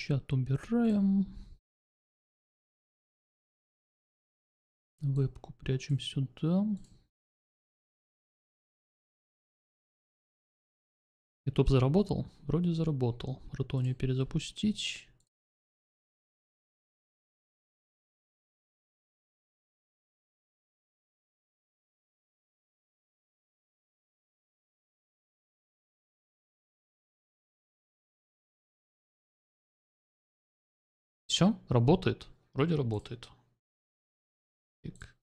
Чат убираем. Вебку прячем сюда. YouTube заработал? Вроде заработал. Рутонию перезапустить. Все, работает. Вроде работает. Тик.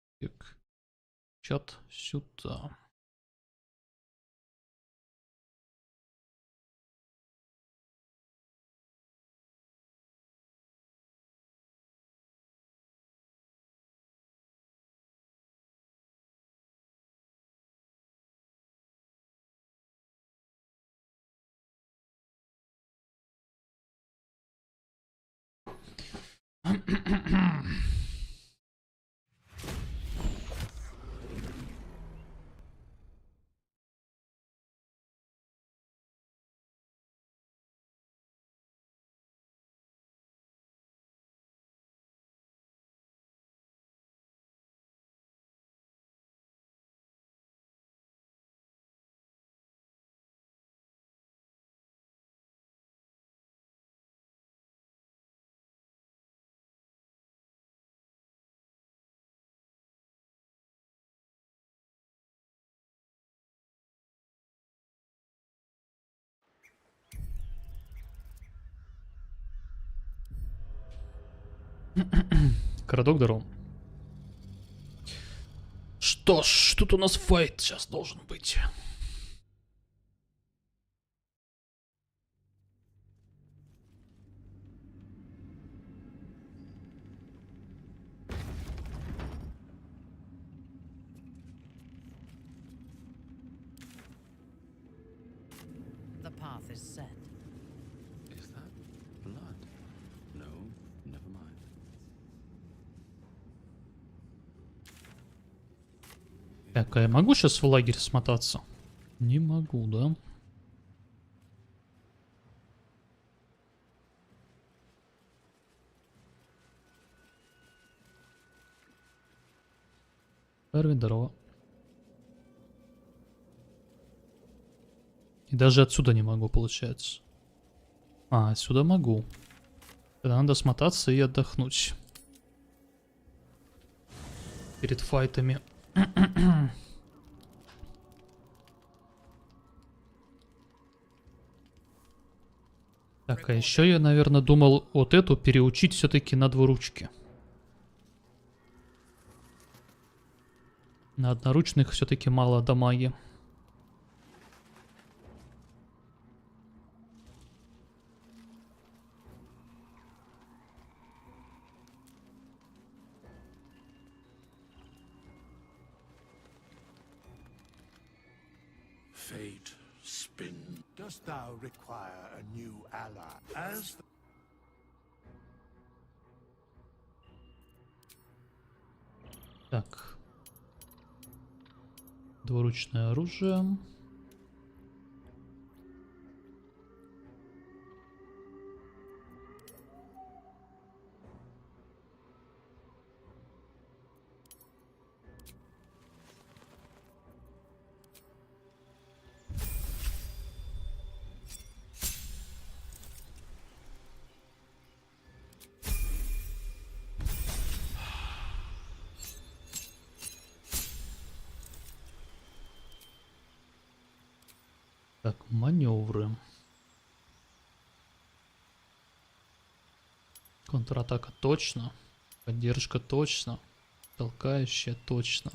Чат сюда. Городок здоров. Что ж, тут у нас файт сейчас должен быть. The path is set. Is that blood? No, never mind. Так, а я могу сейчас в лагерь смотаться? Не могу, да? Здорово. И даже отсюда не могу, получается. А, отсюда могу. Тогда надо смотаться и отдохнуть. Перед файтами. Так, а еще я, наверное, думал вот эту переучить все-таки на двуручки. На одноручных все-таки мало дамаги. Fate spin. Dost thou require a new ally? As Так. Двуручное оружие. Так, маневры. Контратака точно. Поддержка точно. Толкающая точно.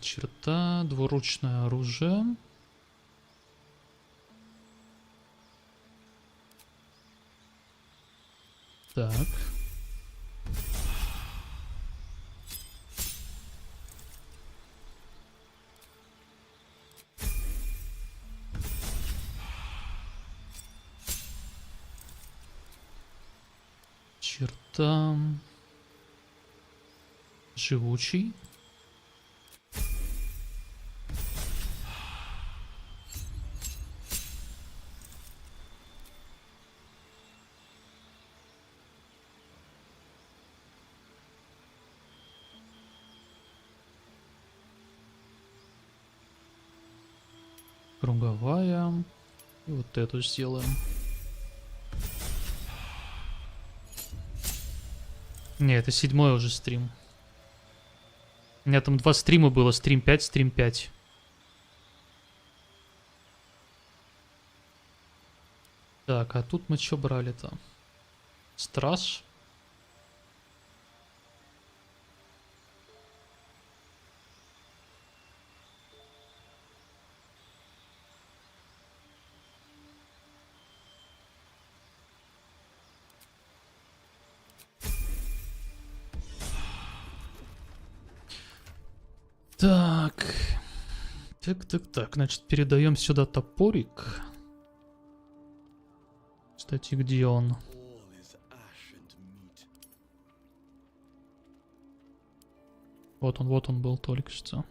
Черта, двуручное оружие. Так. Черта. Живучий. Круговая. И вот эту сделаем. Не, это 7-й уже стрим. У меня там 2 стрима было. Стрим 5, стрим 5. Так, а тут мы что брали-то? Страж. Так. Так. Значит, передаем сюда топорик. Кстати, где он? All is ash and meat. Вот он был только что.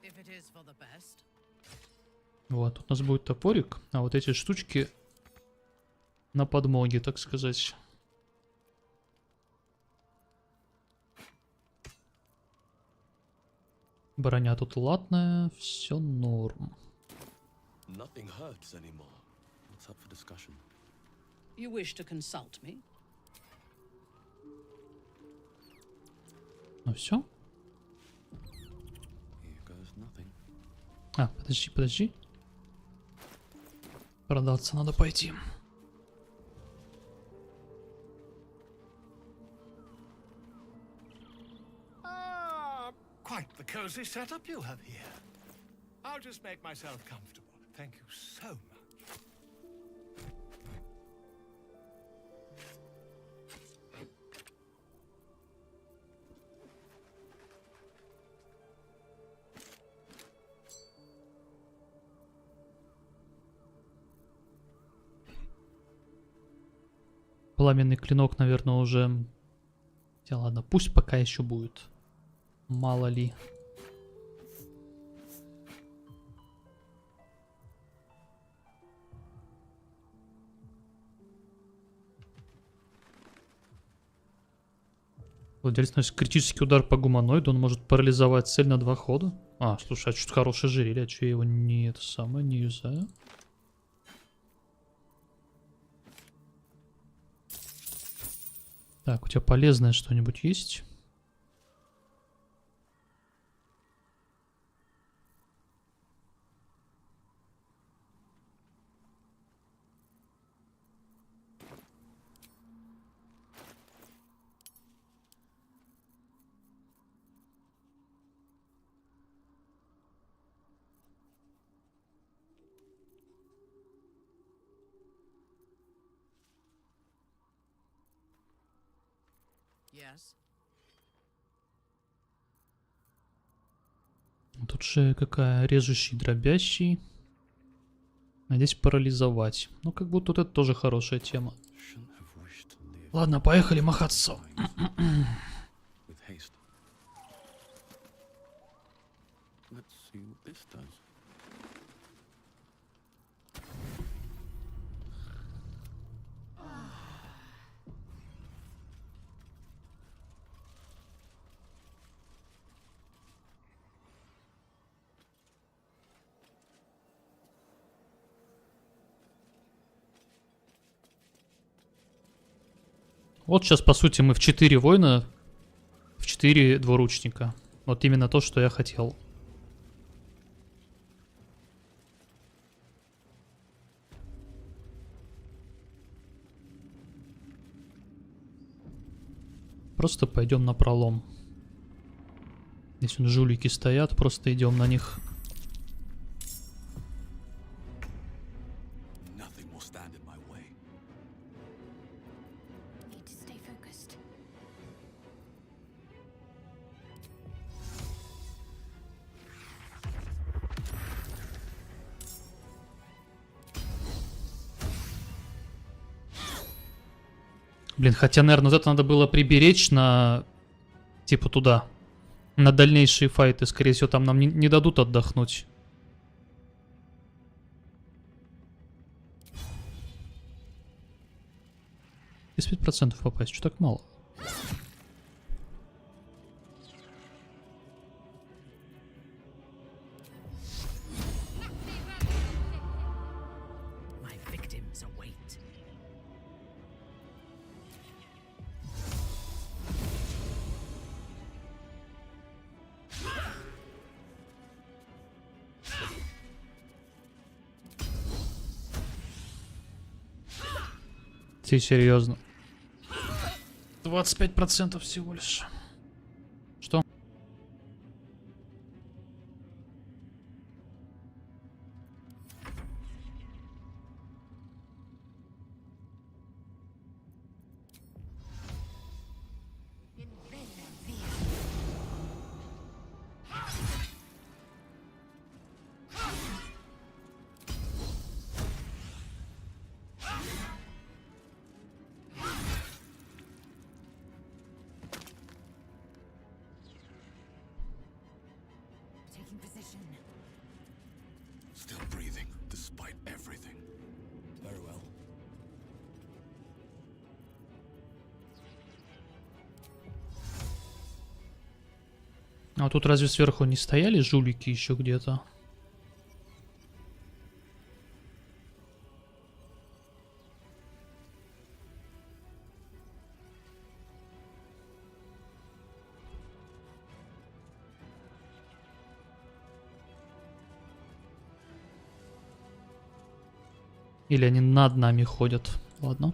If it is for the best. Вот, тут у нас будет топорик, а вот эти штучки на подмоге, так сказать. Броня тут латная, все норм. Nothing hurts anymore. What's up for discussion? You wish to consult me? Ну все. Here goes nothing. А, подожди. Продаться надо пойти. Quite the cozy setup you have here. I'll just make myself comfortable. Thank you so much. Пламенный клинок, наверное, уже... Хотя ладно, пусть пока еще будет. Мало ли. Владелец наносит критический удар по гуманоиду, он может парализовать цель на 2 хода. А, слушай, а что-то хорошее ожерелье, а что я его не это самое не юзаю? Так, у тебя полезное что-нибудь есть? Yes. Тут же какая режущий, дробящий. А здесь парализовать. Ну, как будто вот это тоже хорошая тема. Shouldn't have wished to live Ладно, поехали махаться. with haste. Let's see what this does. Вот сейчас, по сути, мы в 4 воина, в 4 двуручника. Вот именно то, что я хотел. Просто пойдем на пролом. Здесь вон жулики стоят, просто идем на них. Nothing will stand in my way. Need to stay focused. Блин, хотя, наверное, вот это надо было приберечь на... Типа туда. На дальнейшие файты. Скорее всего, там нам не дадут отдохнуть. Из 5% попасть. Что так мало? Ты серьезно? 25% всего лишь. Что? Taking position. Still breathing, despite everything. Very well. А тут разве сверху не стояли жулики еще где-то? Или они над нами ходят? Ладно.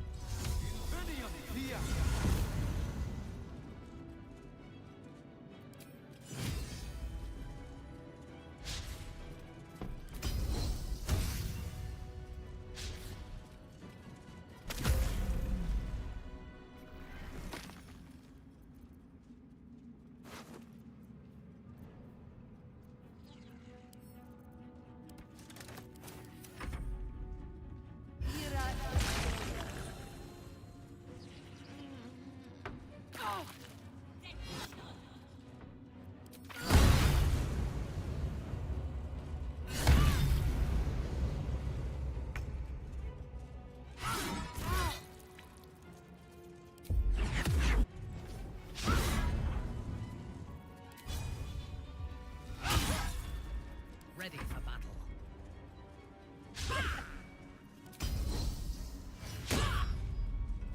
Ready for battle.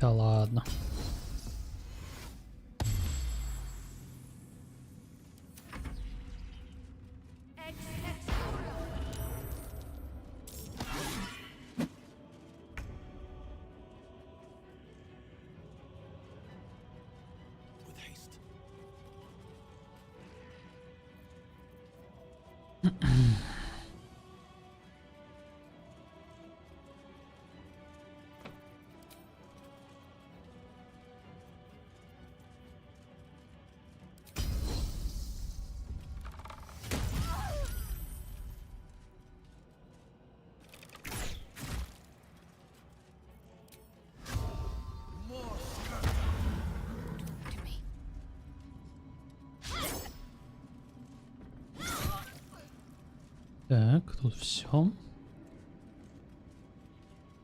Да ладно. With haste. To me. Так, тут все.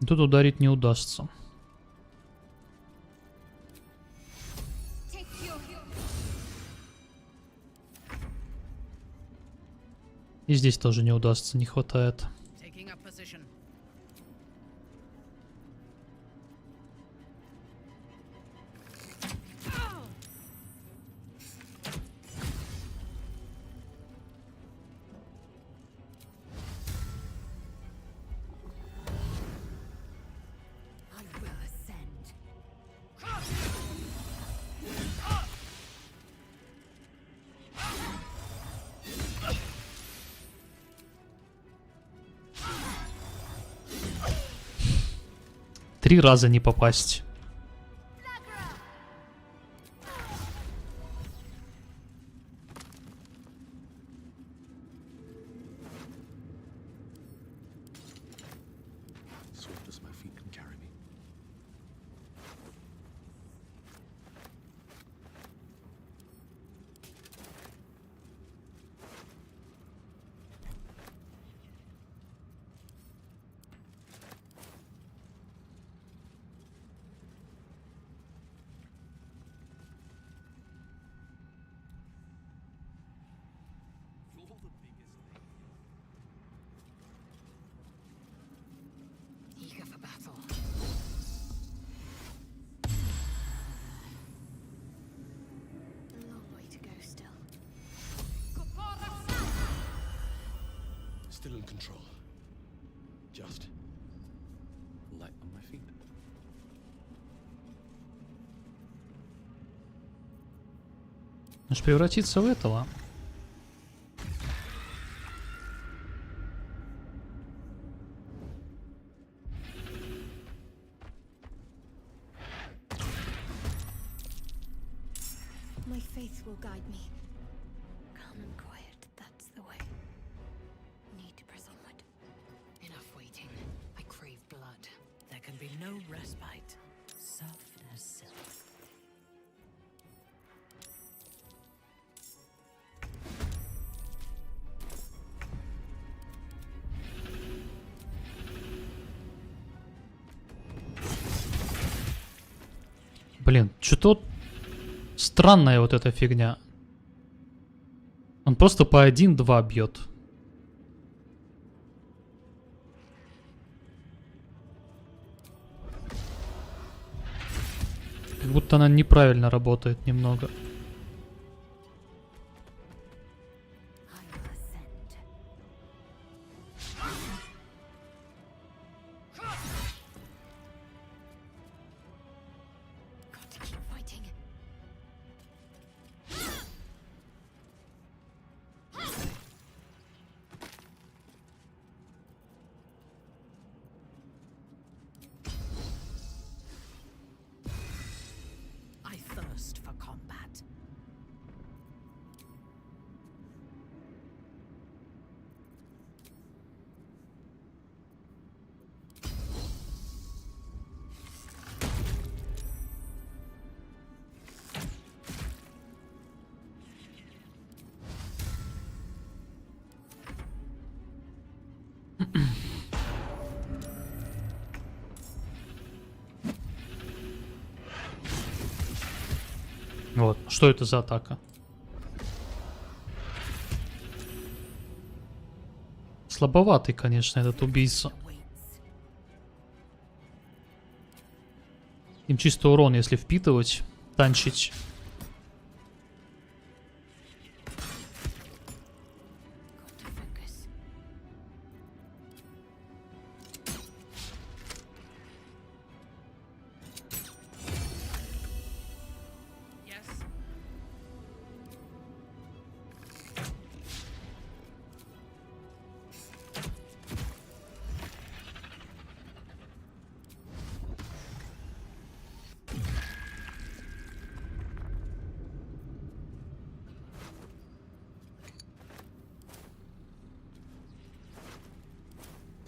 Тут ударить не удастся. Take your И здесь тоже не удастся, не хватает. Taking up position. I will ascend. Три раза не попасть. Swift as my feet can carry me. Eager for battle. A long way to go still. Still in control. Just light on my feet. Аж превратиться в этого. My faith will guide me. Calm and quiet, that's the way. Need to press onward. Enough waiting. I crave blood. There can be no respite. Soft as silk. Блин, что-то странная вот эта фигня. Он просто по 1-2 бьет. Как будто она неправильно работает немного. I will ascend. Got to keep fighting. I thirst for combat. Вот, что это за атака? Слабоватый, конечно, этот убийца. Waits. Им чисто урон, если впитывать, танчить. Got to focus. Yes.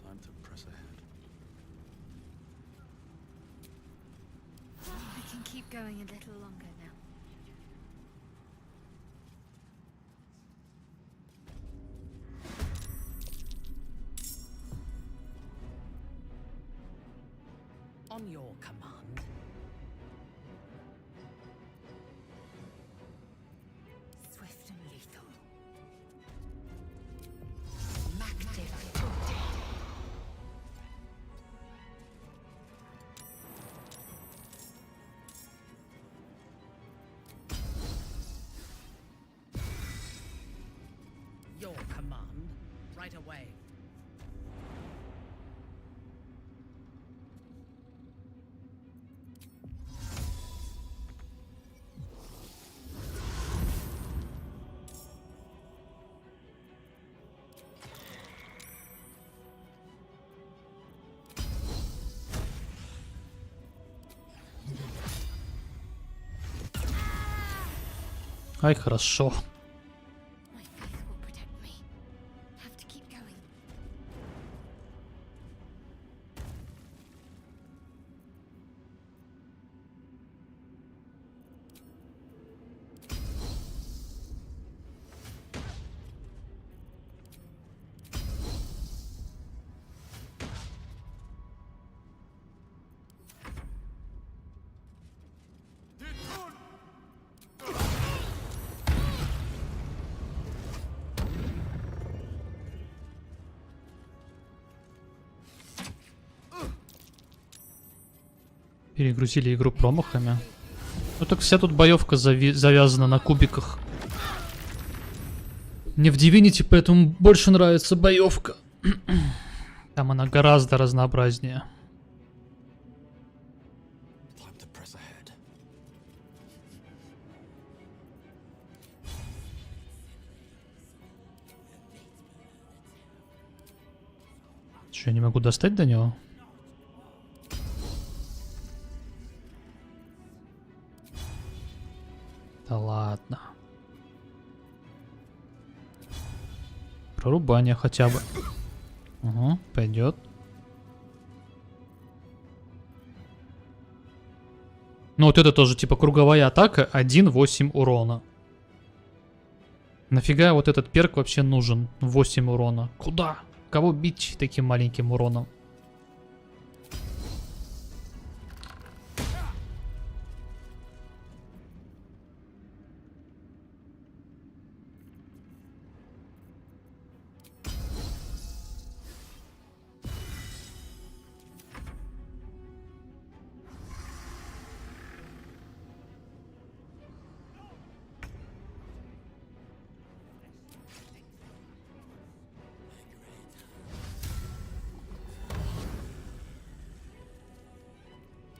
Time to press ahead. I can keep going a little longer now. On your command. Swift and lethal. Your command. Right away. Ай, хорошо. My faith will protect me. Have to keep going. Перегрузили игру промахами. Ну так вся тут боевка завязана на кубиках. Мне в Divinity поэтому больше нравится боевка. Там она гораздо разнообразнее. Time to press ahead. Что, я не могу достать до него? Да ладно. Прорубание хотя бы. Угу, пойдет. Ну вот это тоже типа круговая атака, 1,8 урона. Нафига вот этот перк вообще нужен? 8 урона. Куда? Кого бить таким маленьким уроном?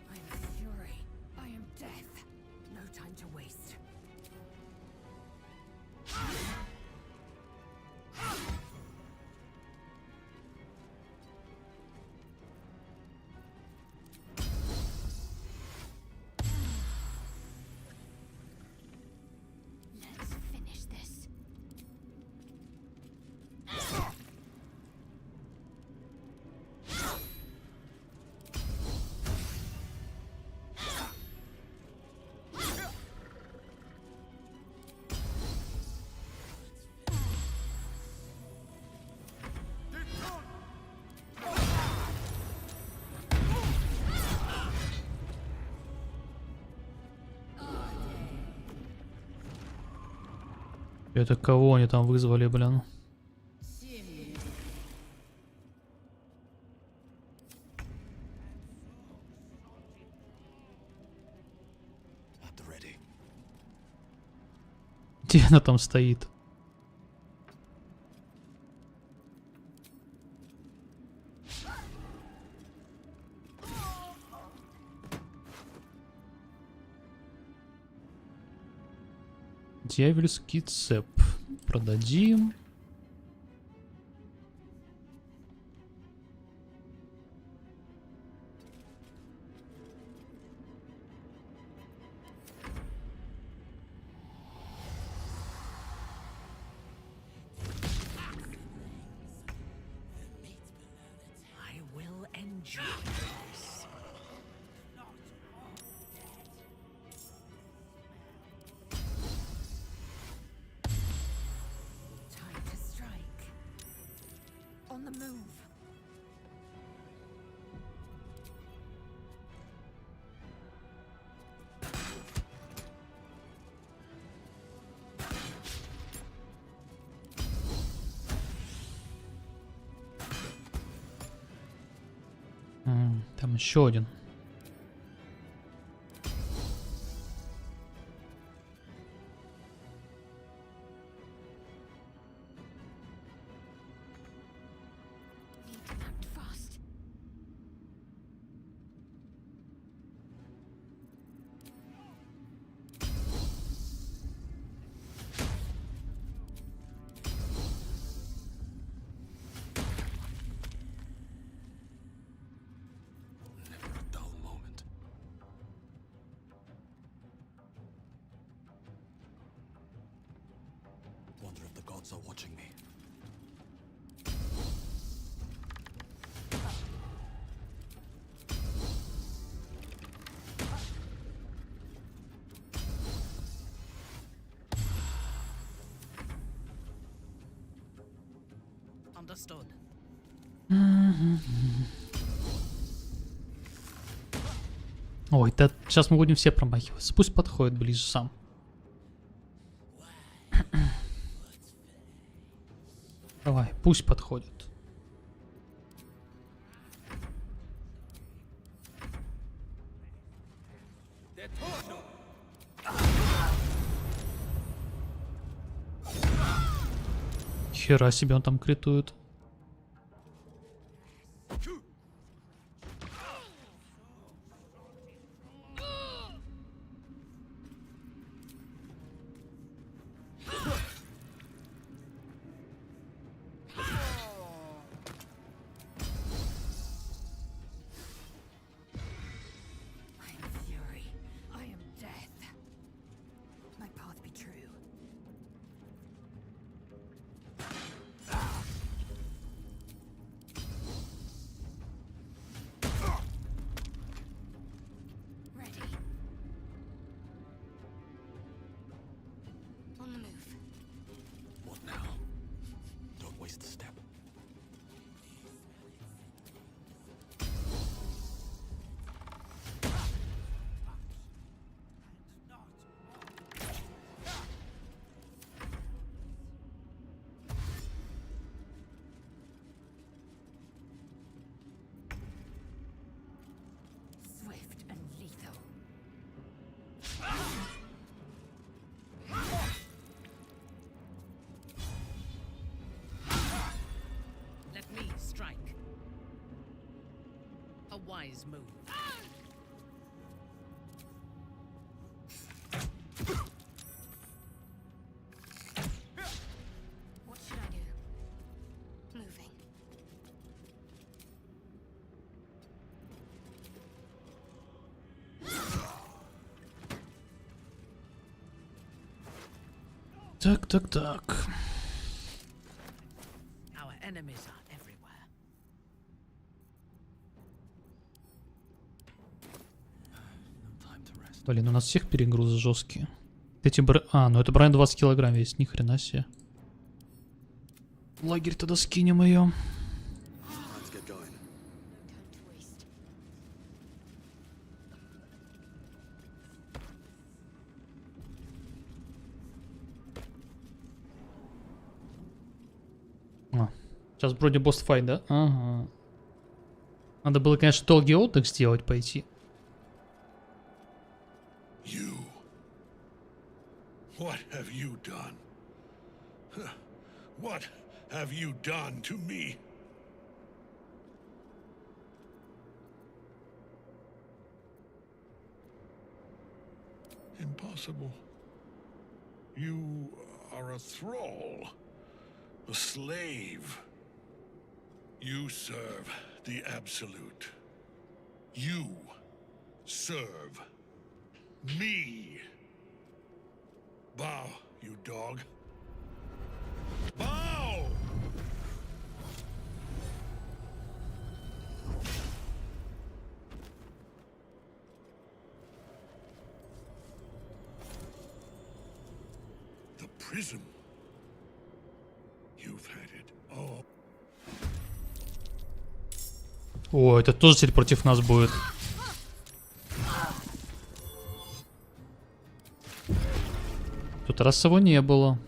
I am fury. I am death. No time to waste. Let's finish this. Это кого они там вызвали, блин? At the ready. Где она там стоит? Дьявольский цеп. Продадим. I will enjoy this. Time to strike. On the move. Там еще один. Need to act fast. Never a dull moment. Wonder if the gods are watching me. Understood. Ой, да сейчас мы будем все промахиваться. Пусть подходит ближе сам. Давай, пусть подходит. Хера себе он там критует. A wise move. What should I do? Moving. Так. Our enemies are everywhere. Блин, у нас всех перегрузы жесткие. Эти ну это броня 20 килограмм весит, ни хрена себе. Лагерь тогда скинем ее. Let's get going. Time to waste. Сейчас вроде босс-файт, да? Ага. Надо было, конечно, долгий отдых сделать, пойти. You. What have you done? What have you done to me? Impossible. You are a thrall, a slave. You serve the Absolute. You serve me. Bow, you dog. Bow! The prism. You've had it all. О, это тоже теперь против нас будет. Тут раз его не было,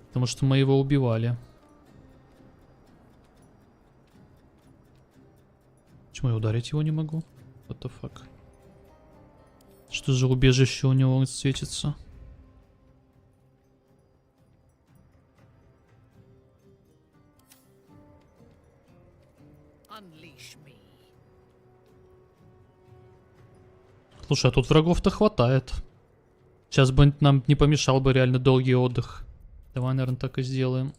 потому что мы его убивали. Почему я ударить его не могу? What the fuck? Что же убежище у него светится? Unleash me. Слушай, а тут врагов-то хватает. Сейчас бы нам не помешал бы реально долгий отдых. Давай, наверное, так и сделаем.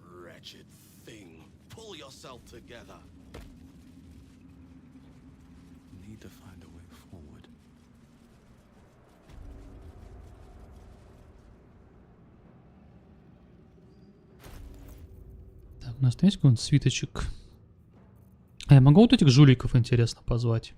Wretched thing. Pull yourself together. Need to find a way forward. Так, у нас есть какой-нибудь свиточек? А я могу вот этих жуликов, интересно, позвать?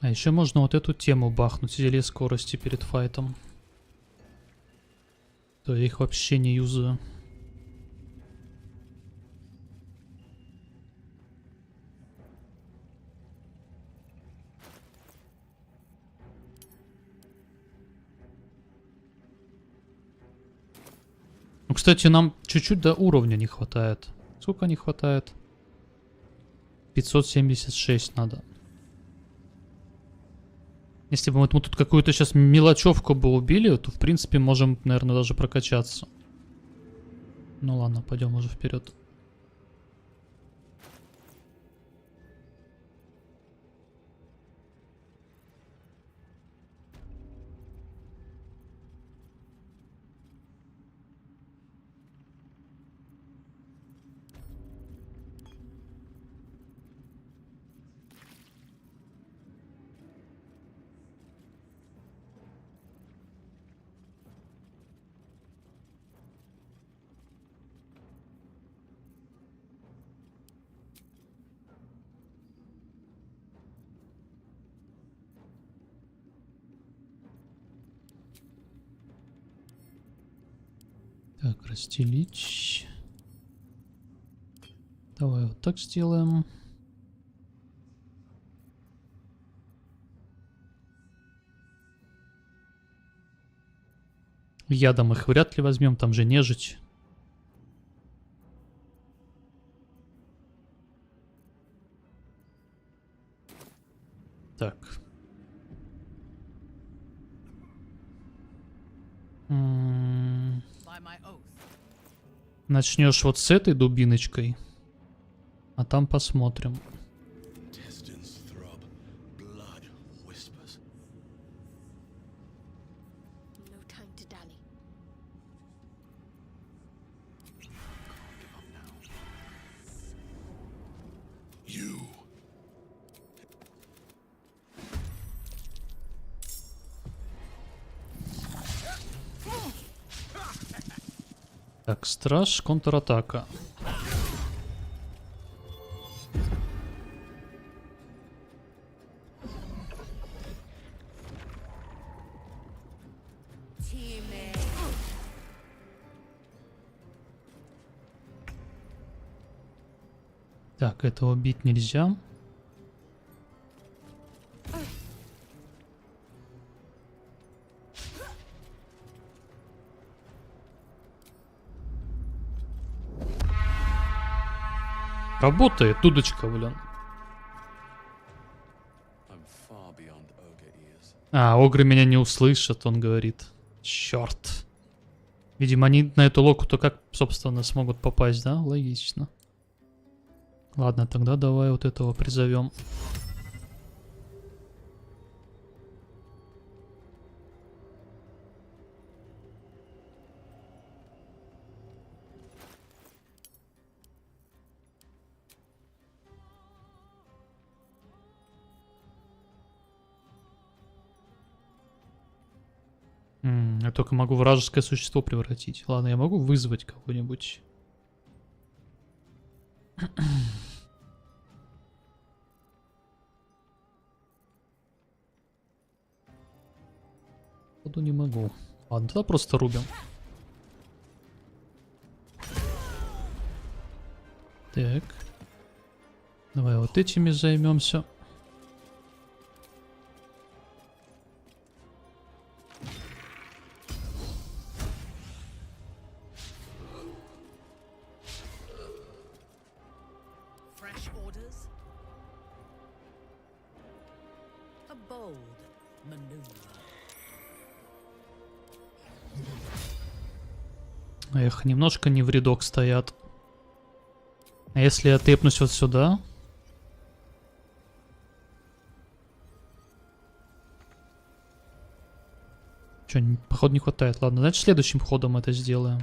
А еще можно вот эту тему бахнуть, зелье скорости перед файтом. То я их вообще не юзаю. Ну, кстати, нам чуть-чуть до уровня не хватает. Сколько не хватает? 576 надо. Если бы мы тут какую-то сейчас мелочевку бы убили, то в принципе можем, наверное, даже прокачаться. Ну ладно, пойдем уже вперед. Так, расстелить. Давай вот так сделаем. Ядом их вряд ли возьмем, там же нежить. Так. By my oath. Начнешь вот с этой дубиночкой, а там посмотрим. Intestines throb, blood whispers. No time to dally. You. Так, страж, контратака. Так, этого бить нельзя. Работает, дудочка, блин. I'm far beyond ogre ears. А, огры меня не услышат, он говорит. Черт. Видимо, они на эту локу-то как, собственно, смогут попасть, да? Логично. Ладно, тогда давай вот этого призовем. Я только могу вражеское существо превратить. Ладно, я могу вызвать кого-нибудь. Походу не могу. Ладно, тогда просто рубим. Так. Давай вот этими займемся. Fresh orders. A bold maneuver. Эх, немножко не в рядок стоят. А если я тэпнусь вот сюда? Че, походу не хватает. Ладно, значит следующим ходом это сделаем.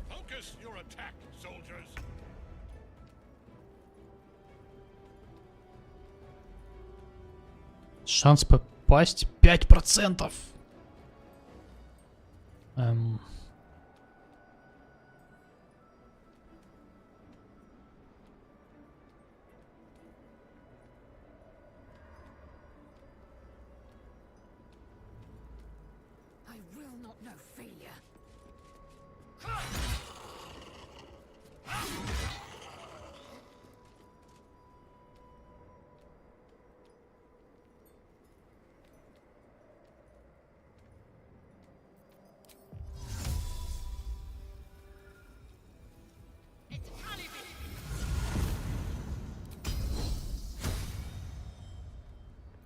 Focus your attack, soldiers. Шанс попасть 5%. no failure.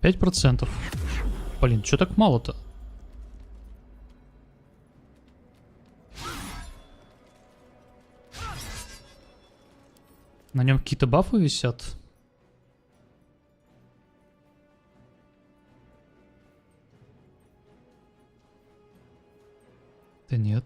5%. Блин, что так мало-то? На нем какие-то бафы висят? Да нет.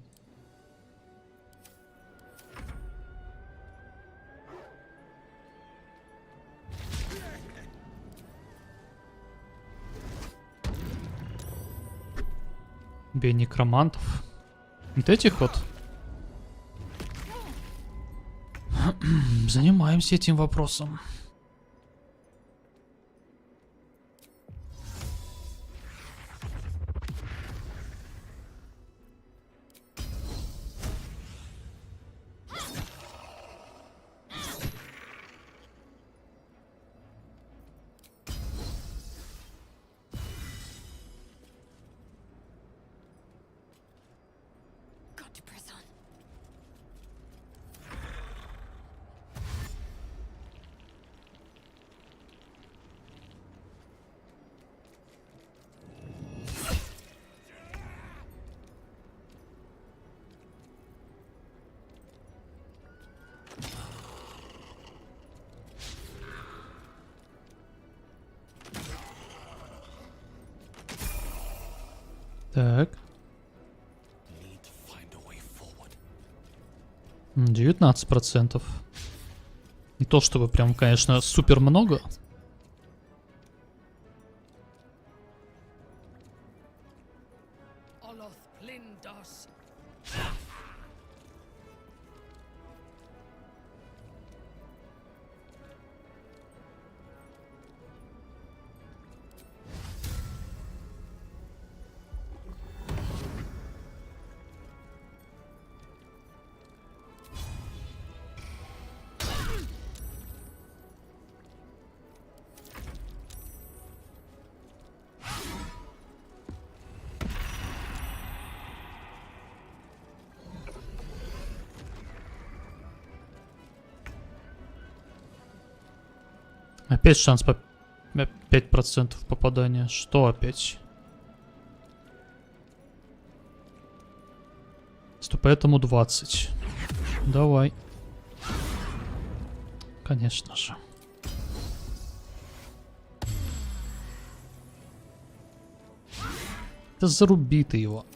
Бей некромантов. Вот этих вот. Занимаемся этим вопросом. Got to press on. Так. Need to find a way forward. 19%. Не то чтобы прям, конечно, супер много. Oloth Plindos. Опять шанс по 5% попадания. Что опять? Поэтому 20. Давай. Конечно же. Да заруби ты его.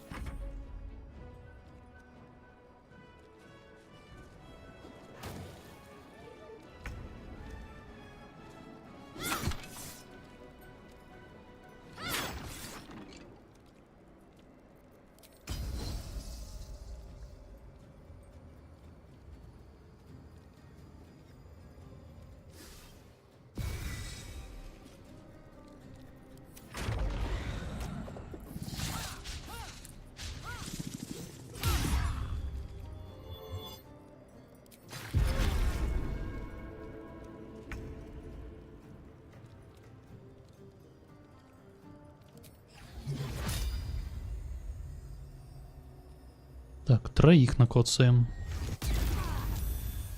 Так, троих накоцаем.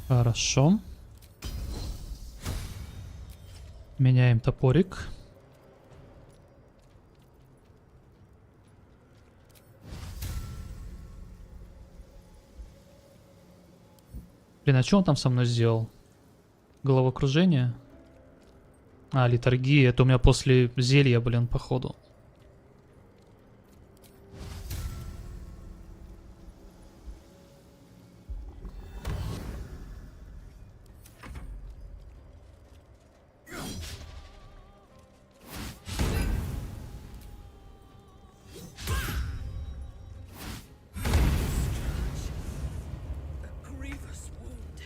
Хорошо. Меняем топорик. Блин, а что он там со мной сделал? Головокружение? А, литургия. Это у меня после зелья, блин, походу. Grievous wound.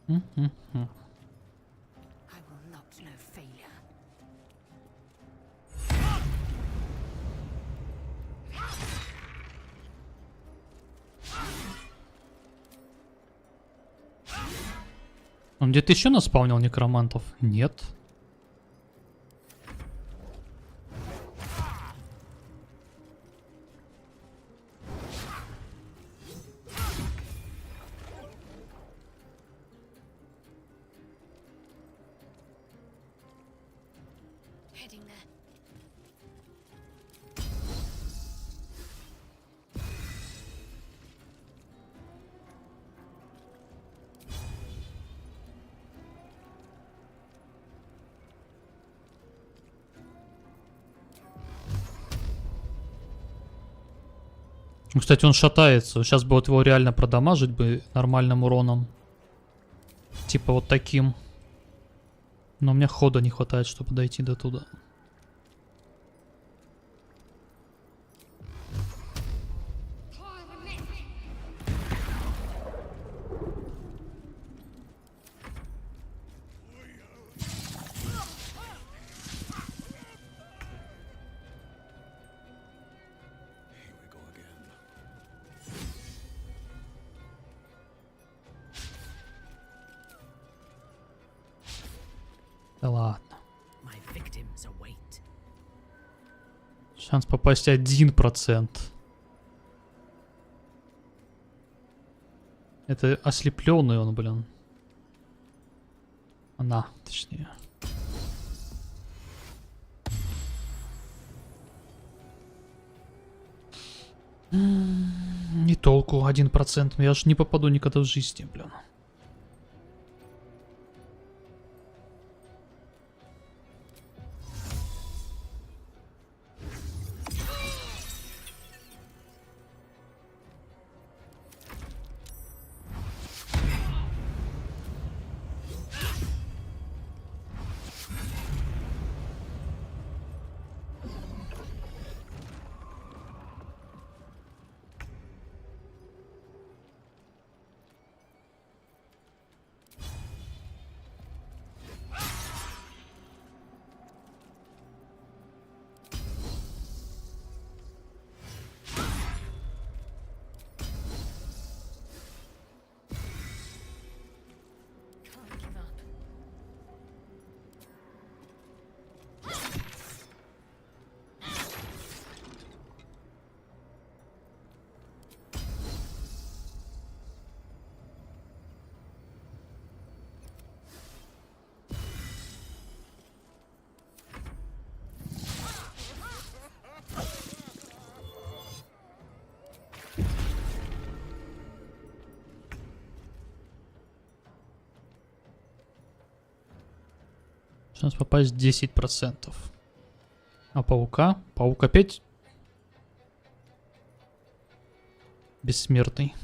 Мгм. I will not know failure. Он где-то еще наспавнил некромантов? Нет. Heading there. Ну, кстати, он шатается. Сейчас бы вот его реально продамажить бы нормальным уроном. Типа вот таким. Но у меня хода не хватает, чтобы дойти до туда. Here we go again. Да ладно. My victims await. Шанс попасть 1%. Это ослепленный он, блин. Она, точнее. Не толку 1%. Я ж не попаду никогда в жизни, блин. Can't give up. Шанс попасть 10%. А паука? Паук опять бессмертный.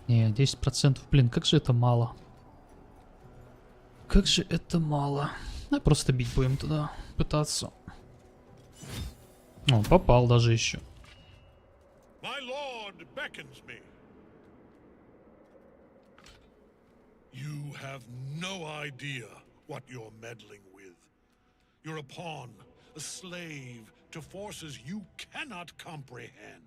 Не, 10%. Блин, как же это мало. Как же это мало. Ну, просто бить будем туда. Пытаться. О, попал даже еще. My lord beckons me. You have no idea what you're meddling with. You're a pawn, a slave to forces you cannot comprehend.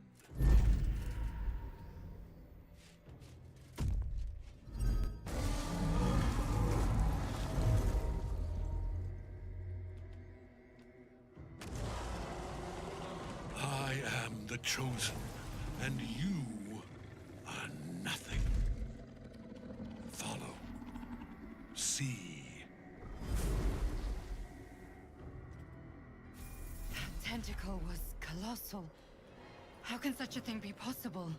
I am the chosen, and you are nothing. Follow. See. That tentacle was colossal. How can such a thing be possible?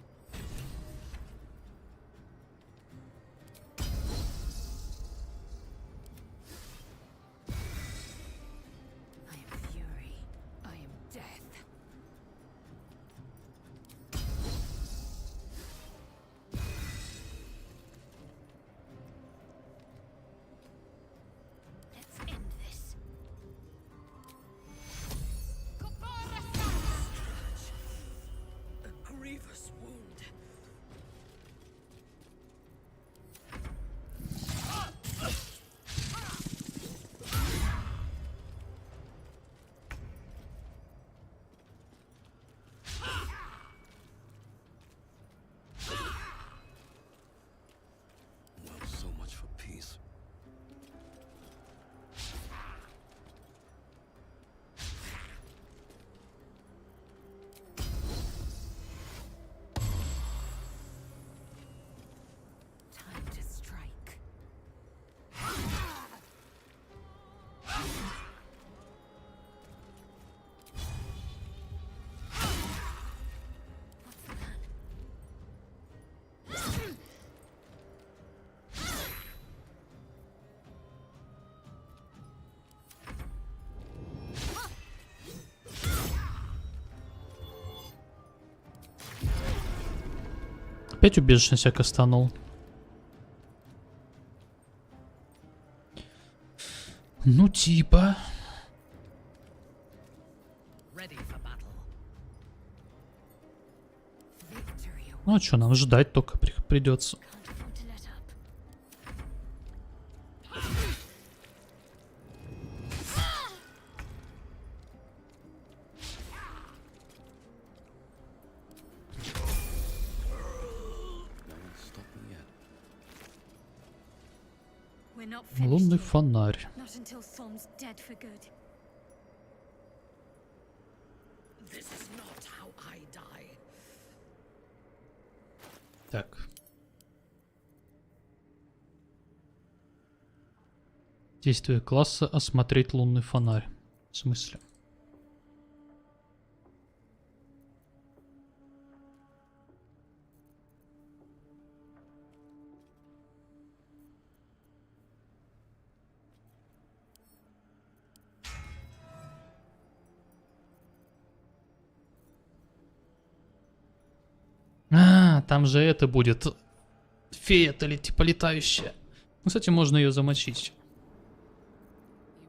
I am fury. I am death. Опять убежище на себя кастанул. Ну типа. Ready for battle. Victory awaits. Ну а что, нам ждать только придется. Can't afford to let up. No one's stopped me yet. We're not finished Лунный yet. фонарь. Not until Thom's dead for good. This is not how I die. Так. Действие класса осмотреть лунный фонарь. В смысле? А, там же это будет. Фея-то типа летающая. Ну, кстати, можно ее замочить.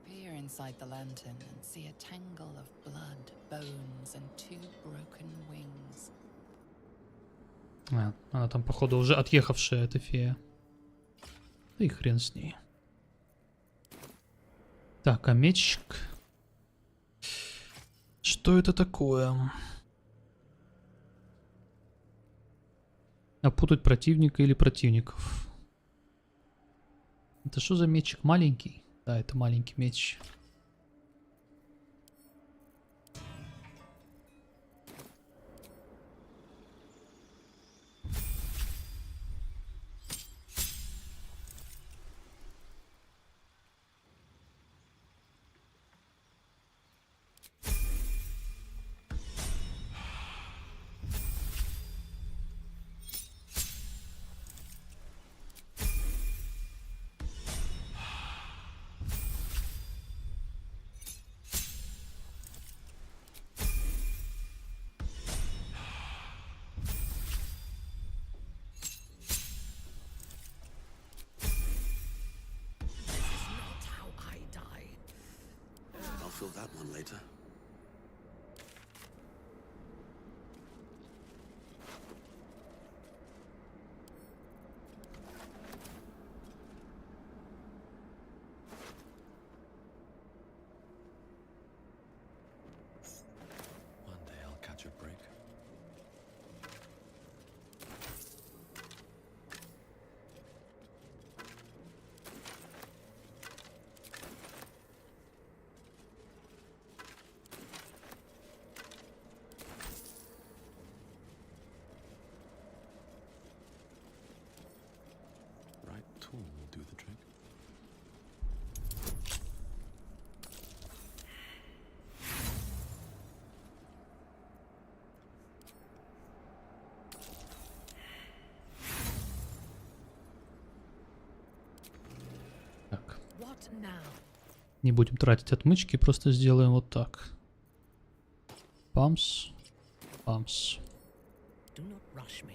You peer inside the lantern and see a tangle of blood, bones, and two broken wings. А, она там, походу, уже отъехавшая, эта фея. Да и хрен с ней. Так, а мечик? Что это такое? Опутать противника или противников. Это что за мечик? Маленький? Да, это маленький меч. Not how I die. I'll fill that one later. One day I'll catch a break. Right tool will do the trick. Так. What now? Не будем тратить отмычки, просто сделаем вот так. Памс. Памс. Do not rush me.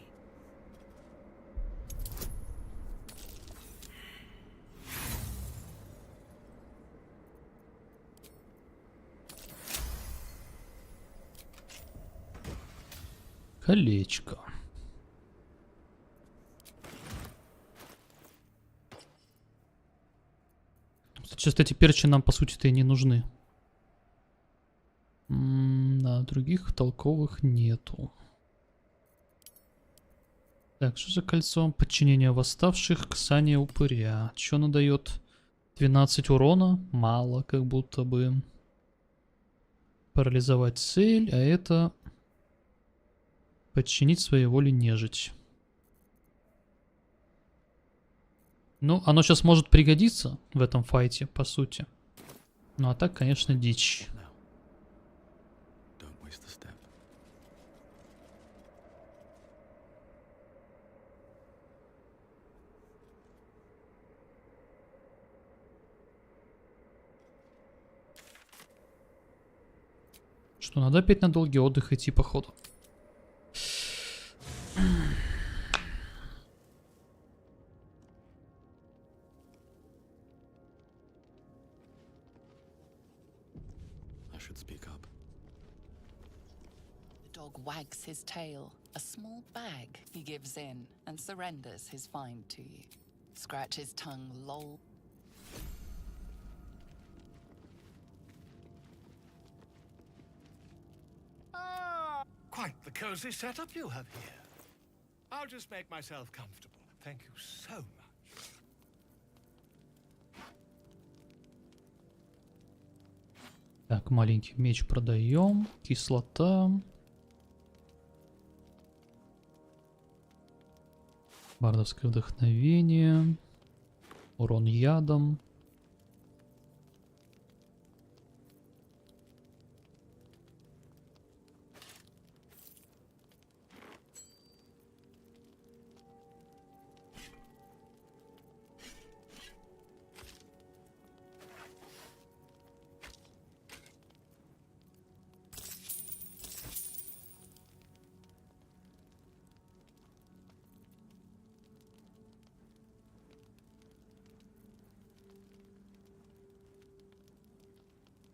Колечко. Сейчас эти перчи нам, по сути-то, и не нужны. Да, других толковых нету. Так, что за кольцо? Подчинение восставших, ксания упыря. Что оно дает? 12 урона? Мало, как будто бы. Парализовать цель, а это... Подчинить своей воле нежить. Ну, оно сейчас может пригодиться в этом файте, по сути. Ну, а так, конечно, дичь. Now. Don't waste a step. Что, надо опять на долгий отдых идти, походу. should speak up. The dog wags his tail, a small bag he gives in and surrenders his find to you. Scratch his tongue loll. Quite the cozy setup you have here. I'll just make myself comfortable. Thank you so much. Так, маленький меч продаем. Кислота. Бардовское вдохновение. Урон ядом.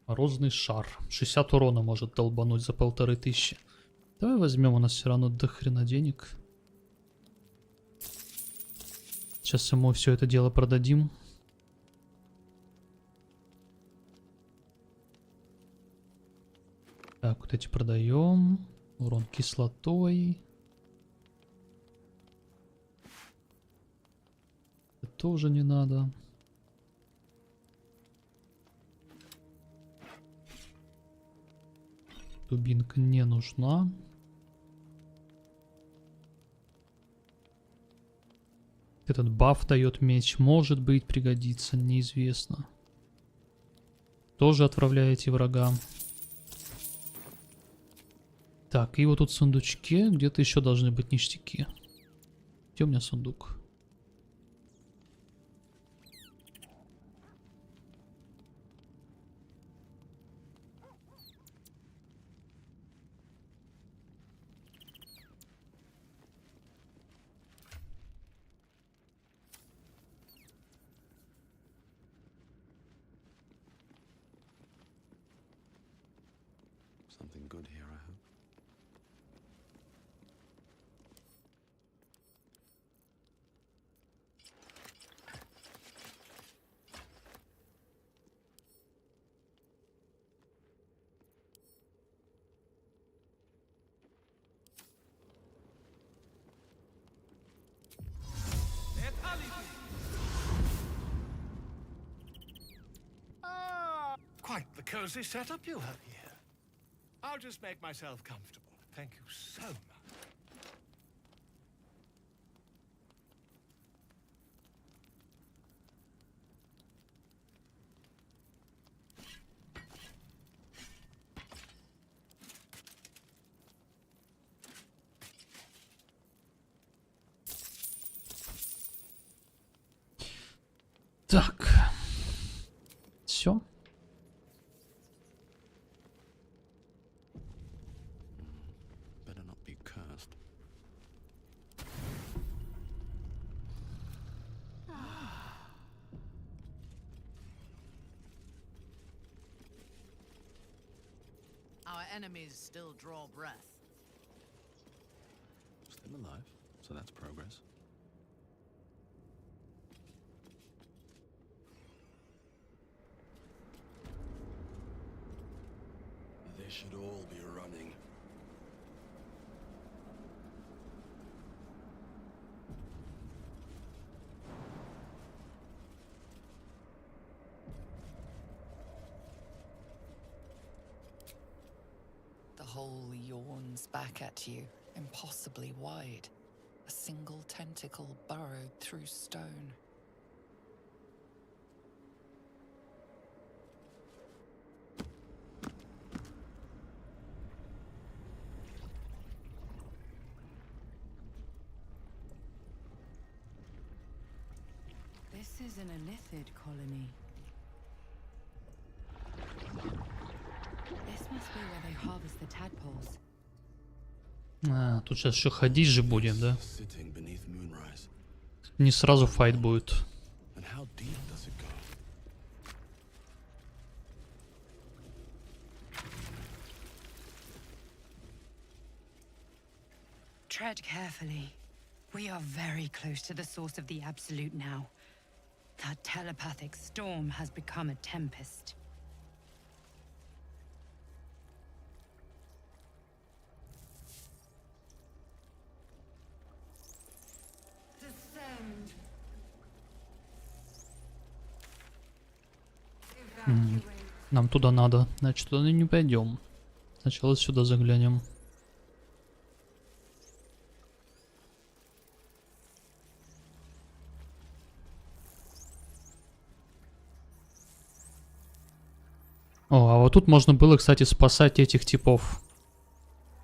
Морозный шар. 60 урона может долбануть за 1500. Давай возьмем, у нас все равно до хрена денег. Сейчас ему все это дело продадим. Так, вот эти продаем. Урон кислотой. Это тоже не надо. Дубинка не нужна. Этот баф дает меч. Может быть, пригодится, неизвестно. Тоже отправляете врагам. Так, и вот тут в сундучке где-то еще должны быть ништяки. Где у меня сундук? Something good here, I hope. Quite the cozy setup you have here. I'll just make myself comfortable. Thank you so much. Так. Все. Better not be cursed. Our enemies still draw breath. Still alive, so that's progress. They should all be running. The hole yawns back at you, impossibly wide. A single tentacle burrowed through stone. This is an Elithid colony. This must be where they harvest the tadpoles. А, тут сейчас еще ходить же будем, да? Sitting beneath moonrise. Не сразу файт будет. And how deep does it go? Judge carefully. We are very close to the source of the absolute now. That telepathic storm has become a tempest. Descend. Нам туда надо. Значит, туда не пойдем. Сначала сюда заглянем. О, а вот тут можно было, кстати, спасать этих типов.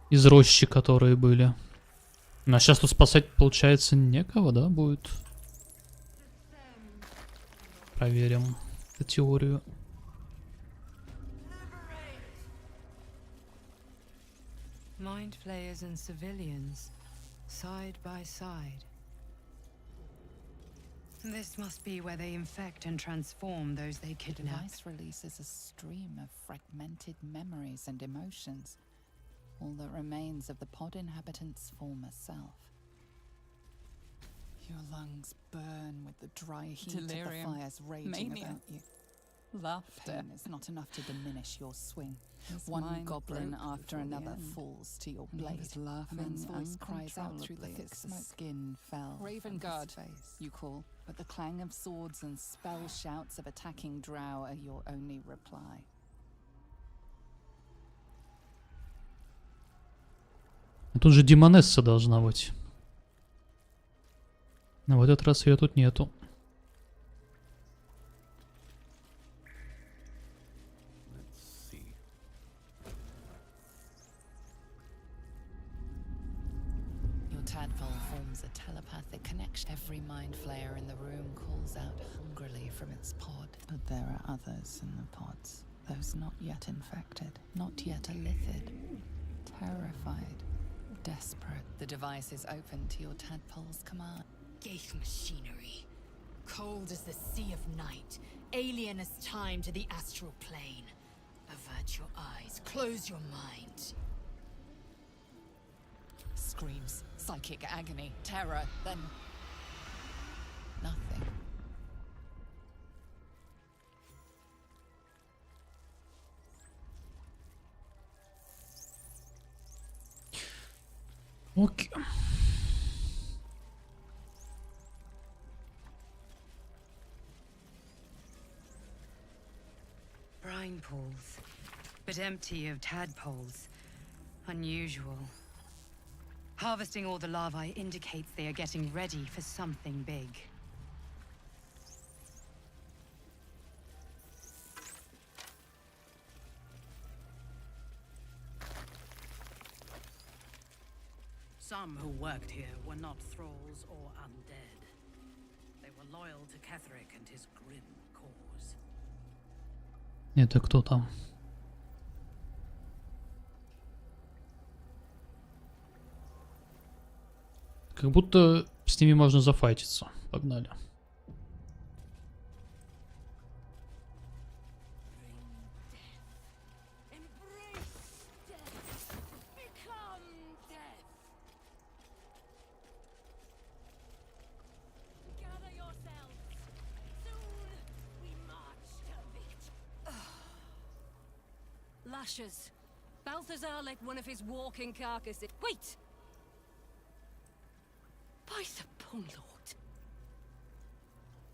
Из рощи, которые были. А сейчас тут спасать, получается, некого, да, будет? Проверим эту теорию. Mind flayers and civilians, side by side. This must be where they infect and transform those they The kidnap. device releases a stream of fragmented memories and emotions, all that remains of the pod inhabitant's former self. Your lungs burn with the dry heat Delirium. of the fires raging Mania. about you. Laughter. Pain is not enough to diminish your swing. His One mind goblin broke after before the another end. falls to your And he blade. was A laughing man's voice cries out through the uncontrollably thick as the smoke. Skin fell Raven from his guard, face. You call, but the clang of swords and spell shouts of attacking drow are your only reply. Тут же демонесса должна быть. Но в этот раз ее тут нету. Let's see. Your tadpole forms a telepathic connection. Every mind flayer in the room calls out hungrily from its pod. But there are others in the pods. Those not yet infected, not yet elithid. Terrified, desperate. The device is open to your tadpole's command. Gate machinery. Cold as the sea of night. Alien as time to the astral plane. Avert your eyes. Close your mind. Screams, psychic agony, terror, then nothing. Окей. Brine pools, but empty of tadpoles. Unusual. Harvesting all the larvae indicates they are getting ready for something big. Some who worked here were not thralls or undead. They were loyal to Ketheric and his grim cause. Это кто там? Как будто с ними можно зафайтиться. Погнали. Lashes. Balthazar let one of his walking carcasses. Wait! By the Bone Lord.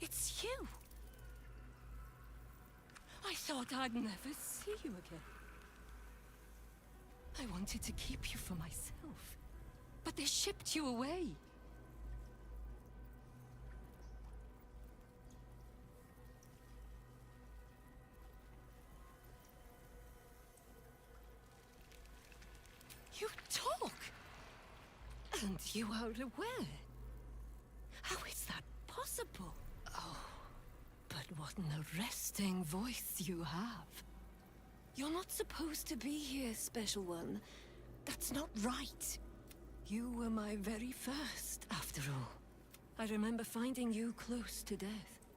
It's you. I thought I'd never see you again. I wanted to keep you for myself, but they shipped you away. You talk, and you are aware. How is that possible? Oh, but what an arresting voice you have. You're not supposed to be here, Special One. That's not right. You were my very first, after all. I remember finding you close to death.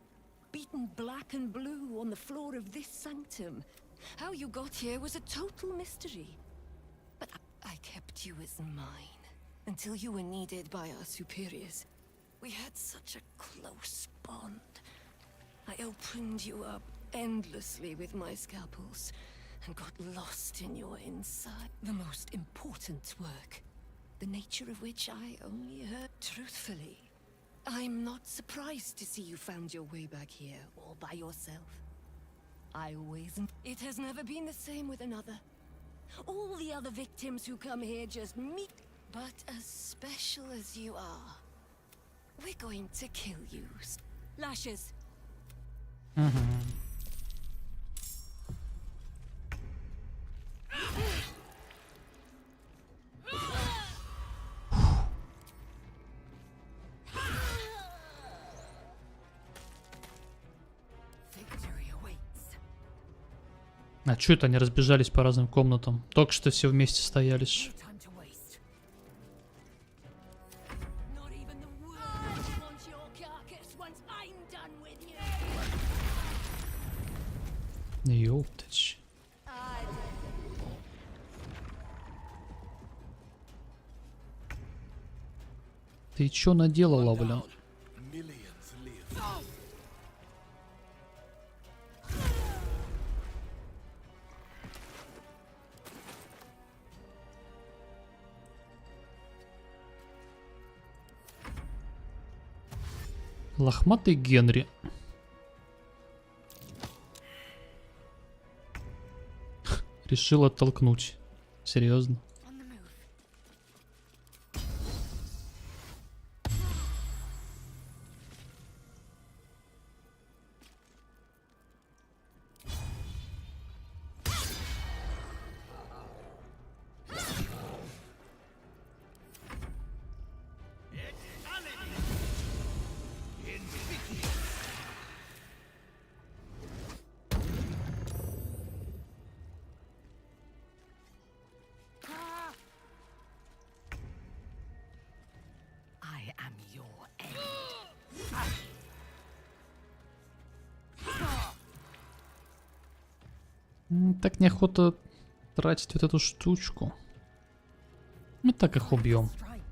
Beaten black and blue on the floor of this sanctum. How you got here was a total mystery. But I kept you as mine. until you were needed by our superiors. We had such a close bond. I opened you up endlessly with my scalpels and got lost in your inside. The most important work, the nature of which I only heard. Truthfully, I'm not surprised to see you found your way back here all by yourself. I always... It has never been the same with another. All the other victims who come here just meet. But as special as you are, we're going to kill you. Lashes. Victory awaits. А чё это они разбежались по разным комнатам? Только что все вместе стояли. No time to waste. Not even the world wants your carcass once I'm done with you. Ёптать. Ты чё наделала, блин? Millions live. Лохматый Генри. Решил оттолкнуть. Серьезно? On the move. I am your end. Так неохота тратить вот эту штучку. Мы так их убьем. Strike.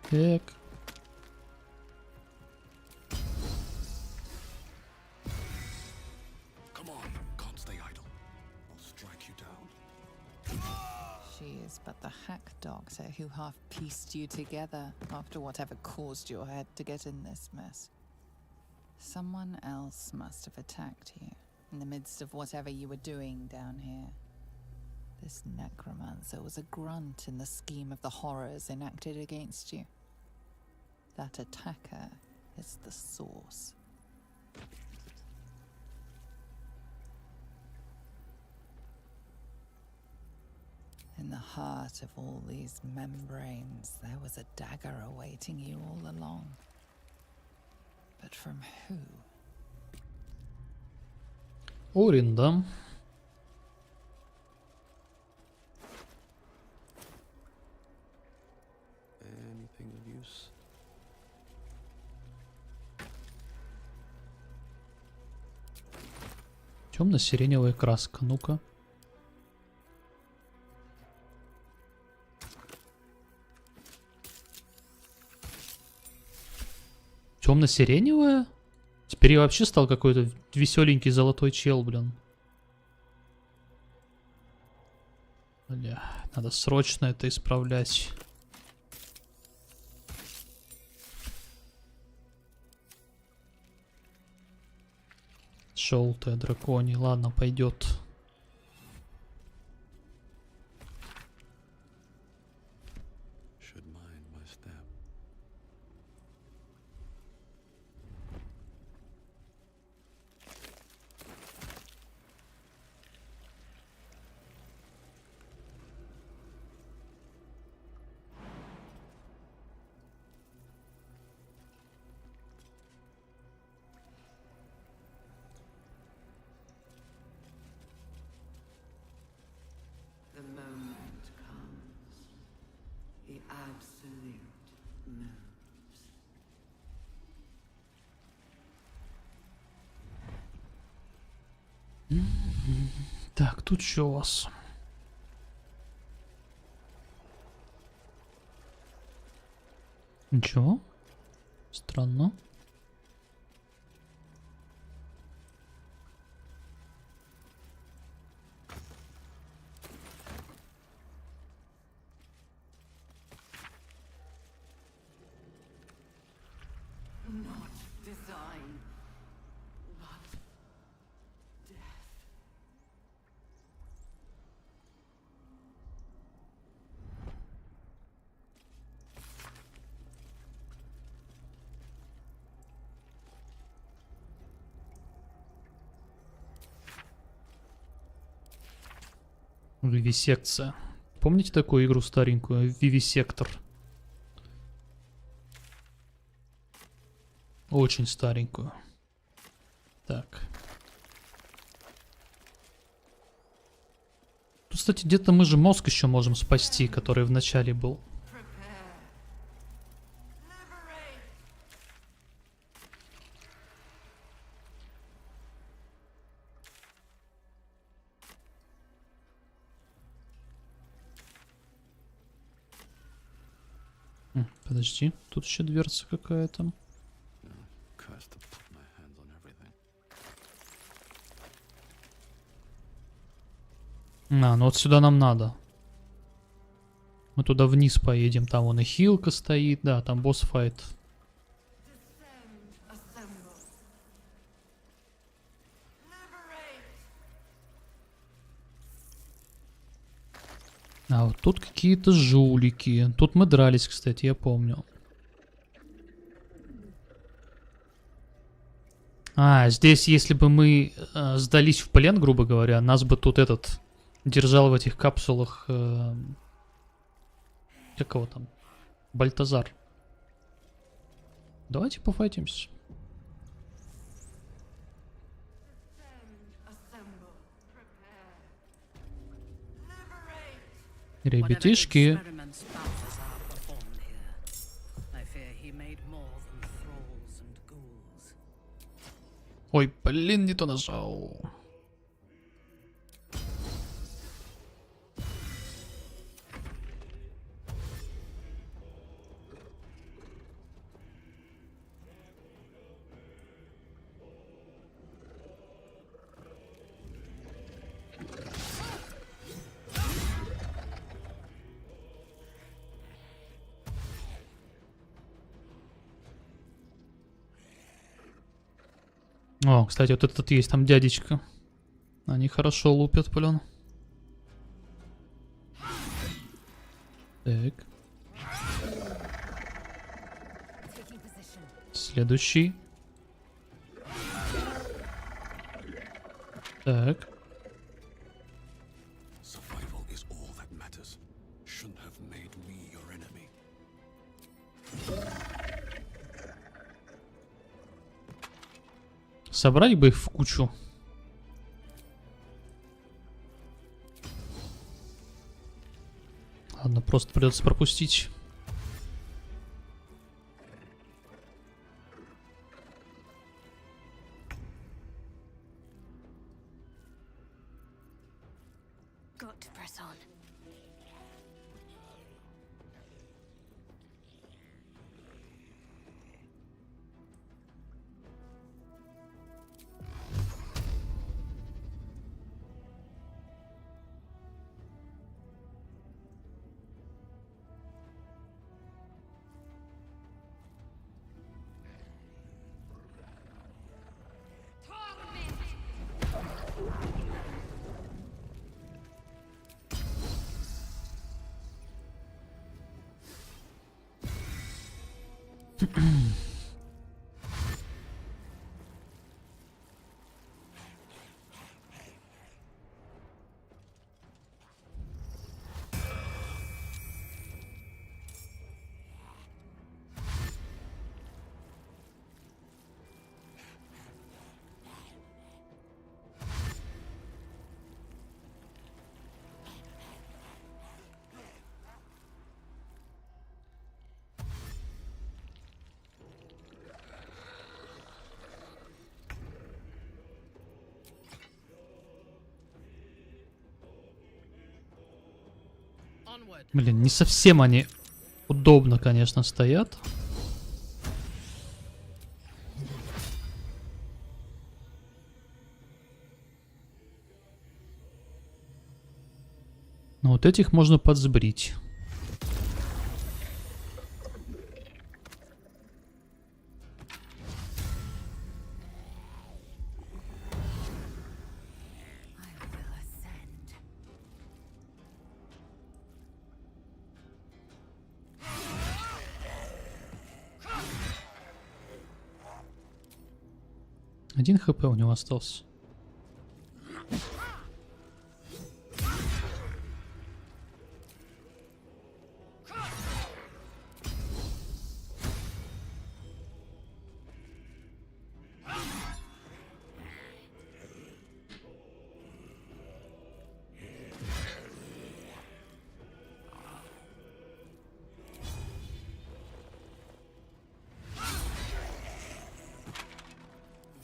Так. Come on, can't stay idle. I'll strike you down. She is but the hack doctor who half pieced you together after whatever caused your head to get in this mess. Someone else must have attacked you in the midst of whatever you were doing down here. This necromancer was a grunt in the scheme of the horrors enacted against you. That attacker is the source. In the heart of all these membranes, there was a dagger awaiting you all along. But from who? Орин, да? Anything of use? Темно-сиреневая краска. Ну-ка. Темно-сиреневая? Теперь я вообще стал какой-то веселенький золотой чел, блин. Бля, надо срочно это исправлять. Желтая драконий. Ладно, пойдет. Should mind my step. The moment comes. The absolute moves. Так, тут что у вас? Ничего. Странно. Вивисекция. Помните такую игру старенькую? Вивисектор. Очень старенькую. Так. Тут, кстати, где-то мы же мозг еще можем спасти, который в начале был. Подожди, тут еще дверца какая-то. Ну вот сюда нам надо. Мы туда вниз поедем, там вон и хилка стоит, да, там босс-файт. А вот тут какие-то жулики. Тут мы дрались, кстати, я помню. А, здесь, если бы мы сдались в плен, грубо говоря, нас бы тут этот держал в этих капсулах. Как его там? Бальтазар. Давайте пофайтимся. Ребятишки. Ой, блин, не то нажал. О, кстати, вот этот есть, там дядечка. Они хорошо лупят, блин. Так. Следующий. Так. Собрать бы их в кучу. Ладно, просто придется пропустить. Блин, не совсем они удобно, конечно, стоят. Вот этих можно подсбрить. Один хп у него остался.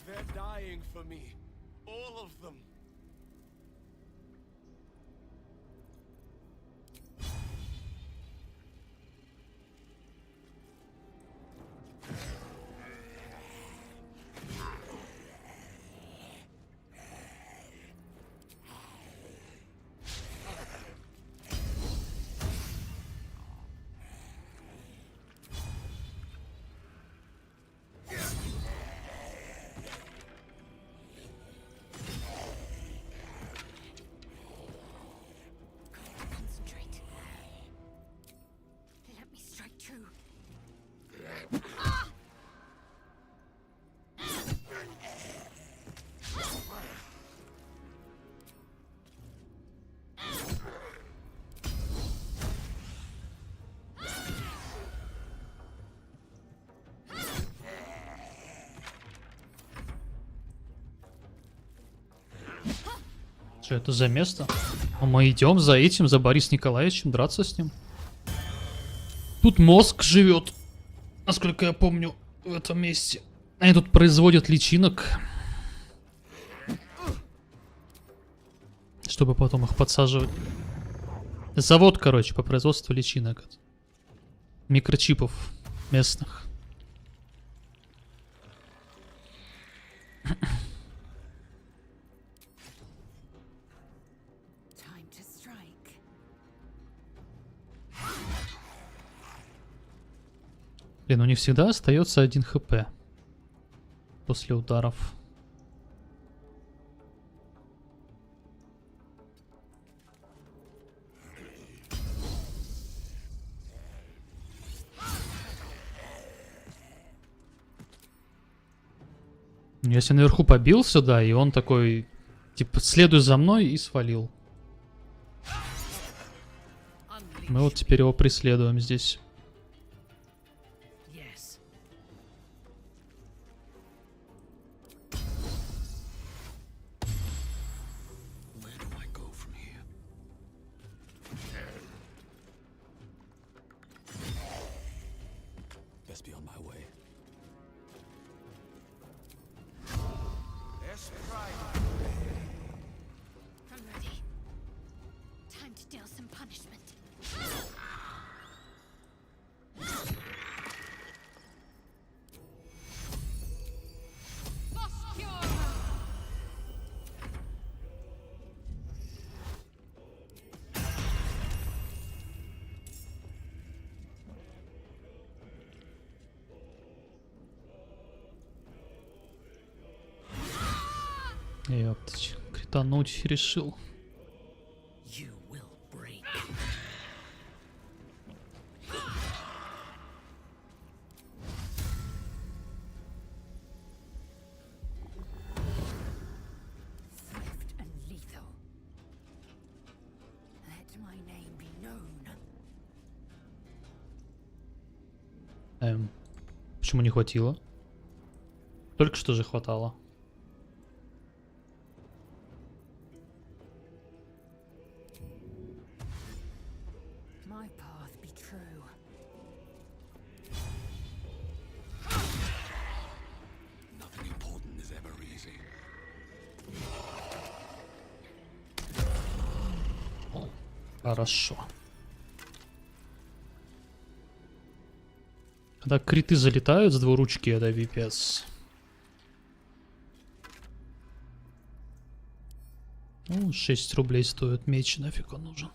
They're dying for me. All of them. Concentrate. Let me strike true. Что это за место? А мы идем за этим, за Борисом Николаевичем, драться с ним. Тут мозг живет, насколько я помню, в этом месте. Они тут производят личинок, чтобы потом их подсаживать. Завод, короче, по производству личинок. Микрочипов местных. Time to strike. Блин, у них всегда остается 1 хп после ударов. Если наверху побился, да, и он такой, типа, следуй за мной, и свалил. Мы вот теперь его преследуем здесь. Yes. Where do I go from here? Best be on my way. I'm ready. Time to deal some punishment. Ёптать, критануть решил. You will break. Swift and lethal. Let my name be known. Почему не хватило? Только что же хватало. My path be true. Nothing important is ever easy. Хорошо. Когда криты залетают с двуручки, это пипец. Ну, 6 рублей стоит меч, нафиг он нужен.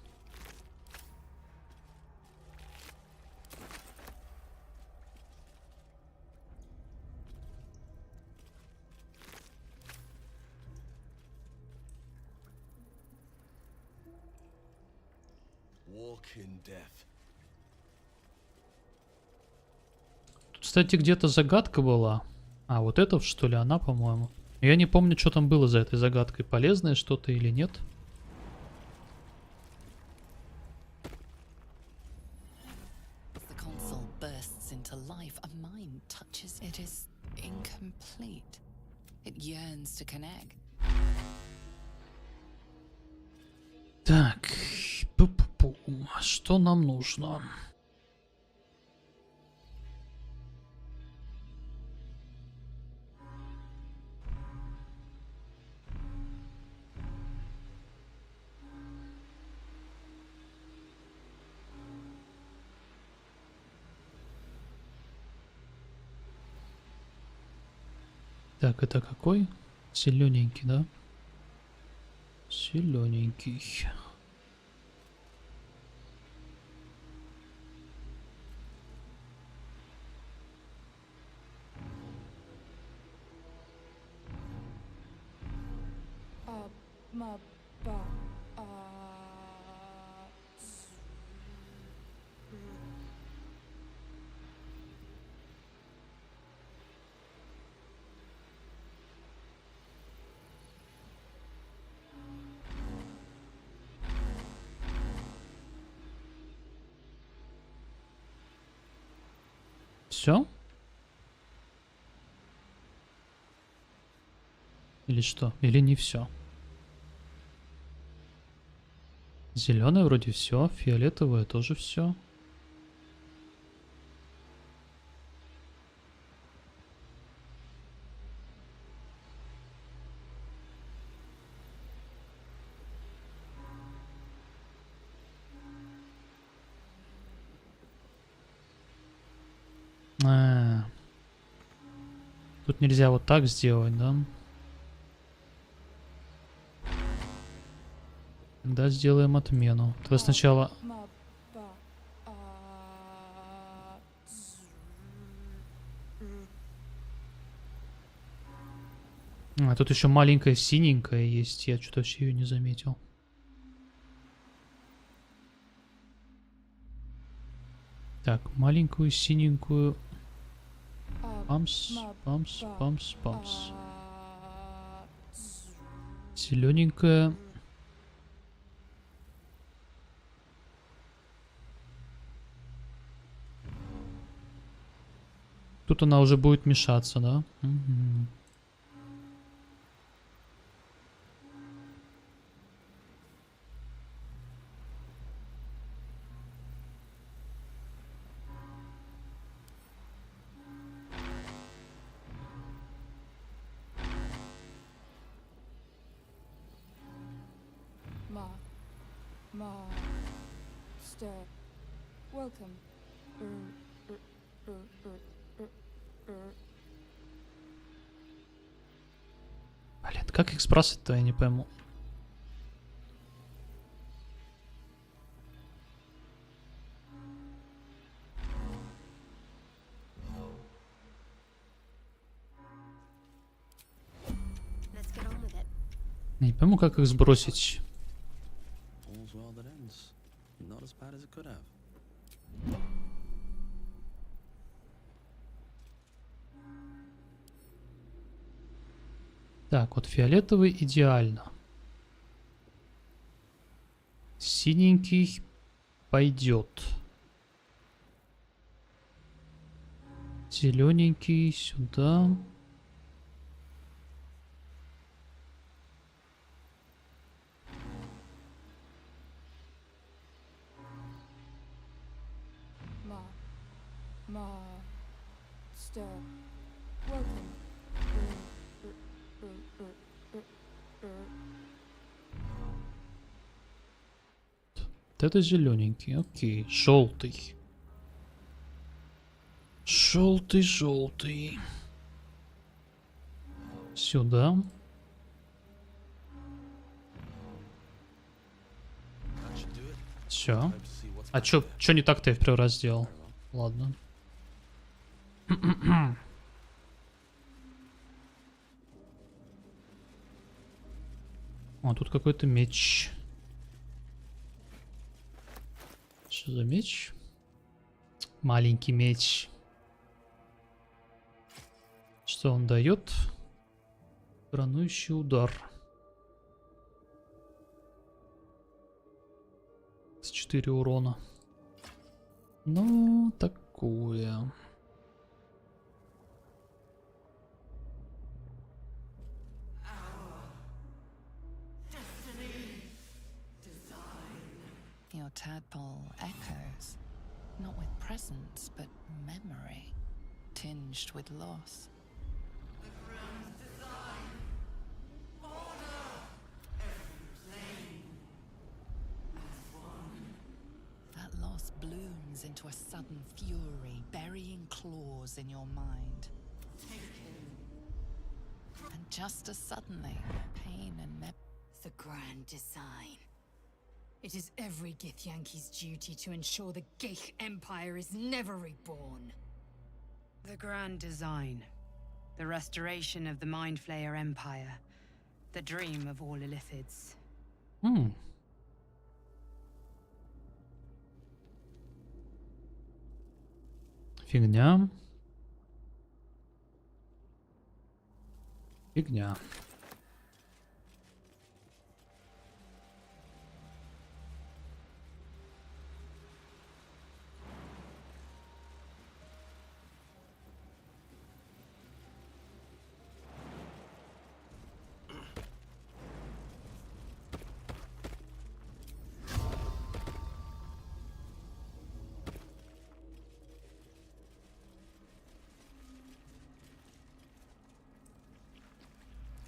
walk in death. Тут, кстати, где-то загадка была. А, вот это, что ли, она, по-моему. Я не помню, что там было за этой загадкой. Полезное что-то или нет. As the console bursts into life, a mind touches it is incomplete. It yearns to connect. Так, пу-пу-пу. Что нам нужно? Так, это какой? Зелененький, да? Зелененький. Все? Или что? Или не все? Зеленое вроде все, фиолетовое тоже все. Тут нельзя вот так сделать, да? Тогда сделаем отмену. Тогда сначала... А, тут еще маленькая синенькая есть. Я что-то вообще ее не заметил. Так, маленькую синенькую. Памс, памс, памс, памс. Зелененькая. Тут она уже будет мешаться, да? Угу. Блин, как их сбрасывать-то, я не пойму. Не пойму, как их сбросить. All's well that ends. Not as bad as it could have. Так, вот фиолетовый идеально. Синенький пойдет. Зелененький сюда. Вот это зелененький, окей, желтый. Желтый, желтый. Сюда. Все. А чё не так-то я в первый раз сделал? Ладно. О, тут какой-то меч. Что за меч? Маленький меч. Что он дает? Бронующий удар. С 4 урона. Ну, такое. Your tadpole echoes, not with presence, but memory, tinged with loss. That loss blooms into a sudden fury, burying claws in your mind. And just as suddenly, pain and The grand design. It is every Githyanki's duty to ensure the Gith Empire is never reborn. The grand design. The restoration of the Mind Flayer Empire. The dream of all Illithids. Фигня. Фигня.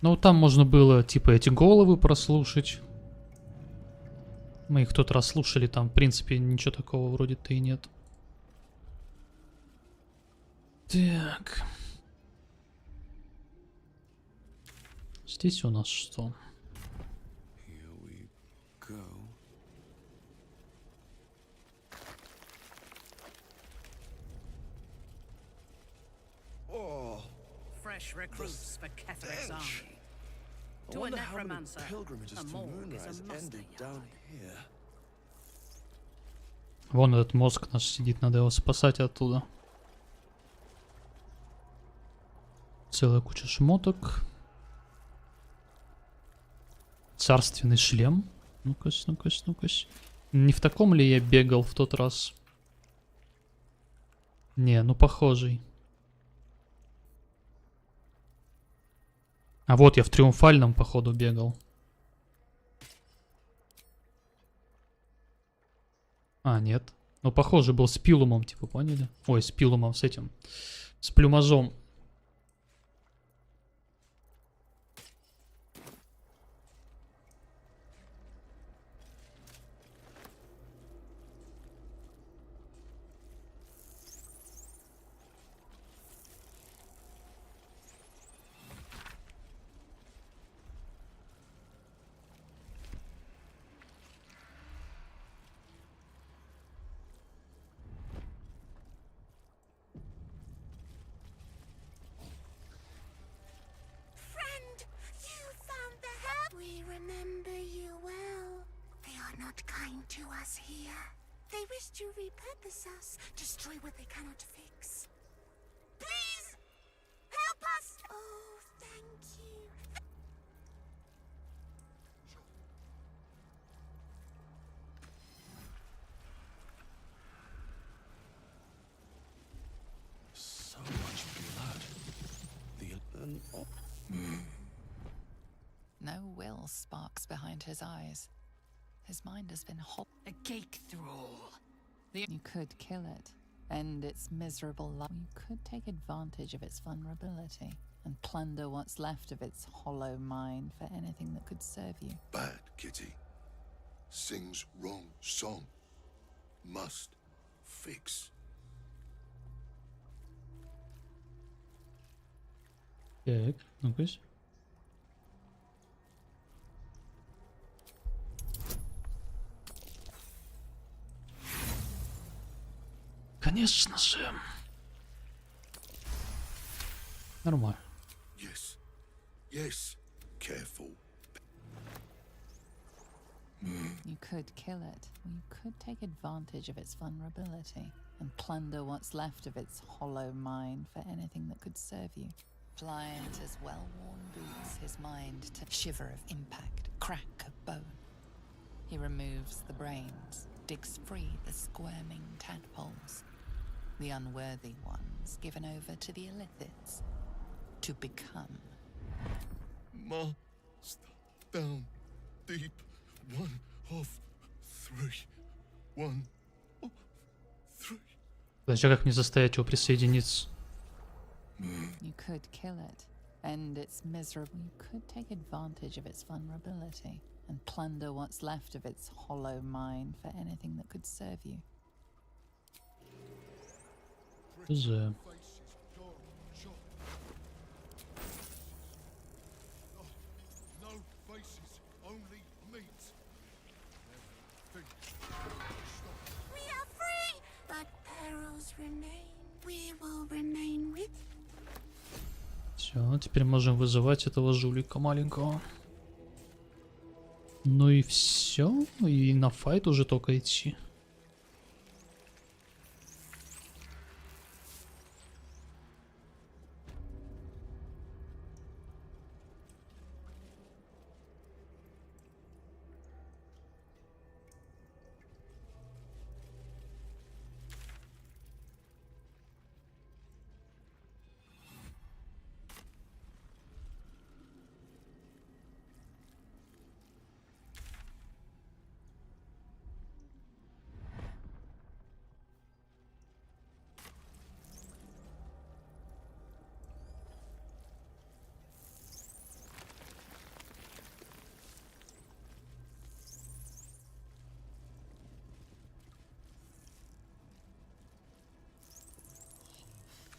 Ну, там можно было, типа, эти головы прослушать. Мы их тут расслушали, там, в принципе, ничего такого вроде-то и нет. Так. Здесь у нас что? Here we go. Oh, Fresh recruits for Ketheric's stench. army. I To a wonder how many necromancer, pilgrimages a to morgue is a Moonrise muster ended yard. down here. Вон этот мозг наш сидит, надо его спасать оттуда. Целая куча шмоток. Царственный шлем. Ну-ка-с, ну-ка-с, ну-ка-с. Не в таком ли я бегал в тот раз? Не, ну похожий. А вот я в триумфальном, походу, бегал. А, нет. Ну, похоже, был с пилумом, типа, поняли? Ой, с пилумом, с этим. С плюмажом. Friend, you found the help. We remember you well. They are not kind to us here. They wish to repurpose us, destroy what they cannot fix. Please, help us! Oh, thank you. So much blood. No will sparks behind his eyes. His mind has been hot. A cake thrall. You could kill it, end its miserable life. You could take advantage of its vulnerability and plunder what's left of its hollow mind for anything that could serve you. Bad kitty. Sings wrong song. Must fix. Так, ну-ка-с. Конечно же. Нормально. Yes. Yes. Careful. You could kill it, or you could take advantage of its vulnerability and plunder what's left of its hollow mind for anything that could serve you. Pliant as well-worn boots, his mind to shiver of impact, crack of bone. He removes the brains, digs free the squirming tadpoles, the unworthy ones given over to the illithids, to become. Master down deep. One of three. One of three. Подожди, как мне заставить его присоединиться? You could kill it, end its miserable. You could take advantage of its vulnerability and plunder what's left of its hollow mind for anything that could serve you. The No faces, only meat. We are free, but perils remain. We will remain with you. Все, теперь можем вызывать этого жулика маленького. Ну и все, и на файт уже только идти.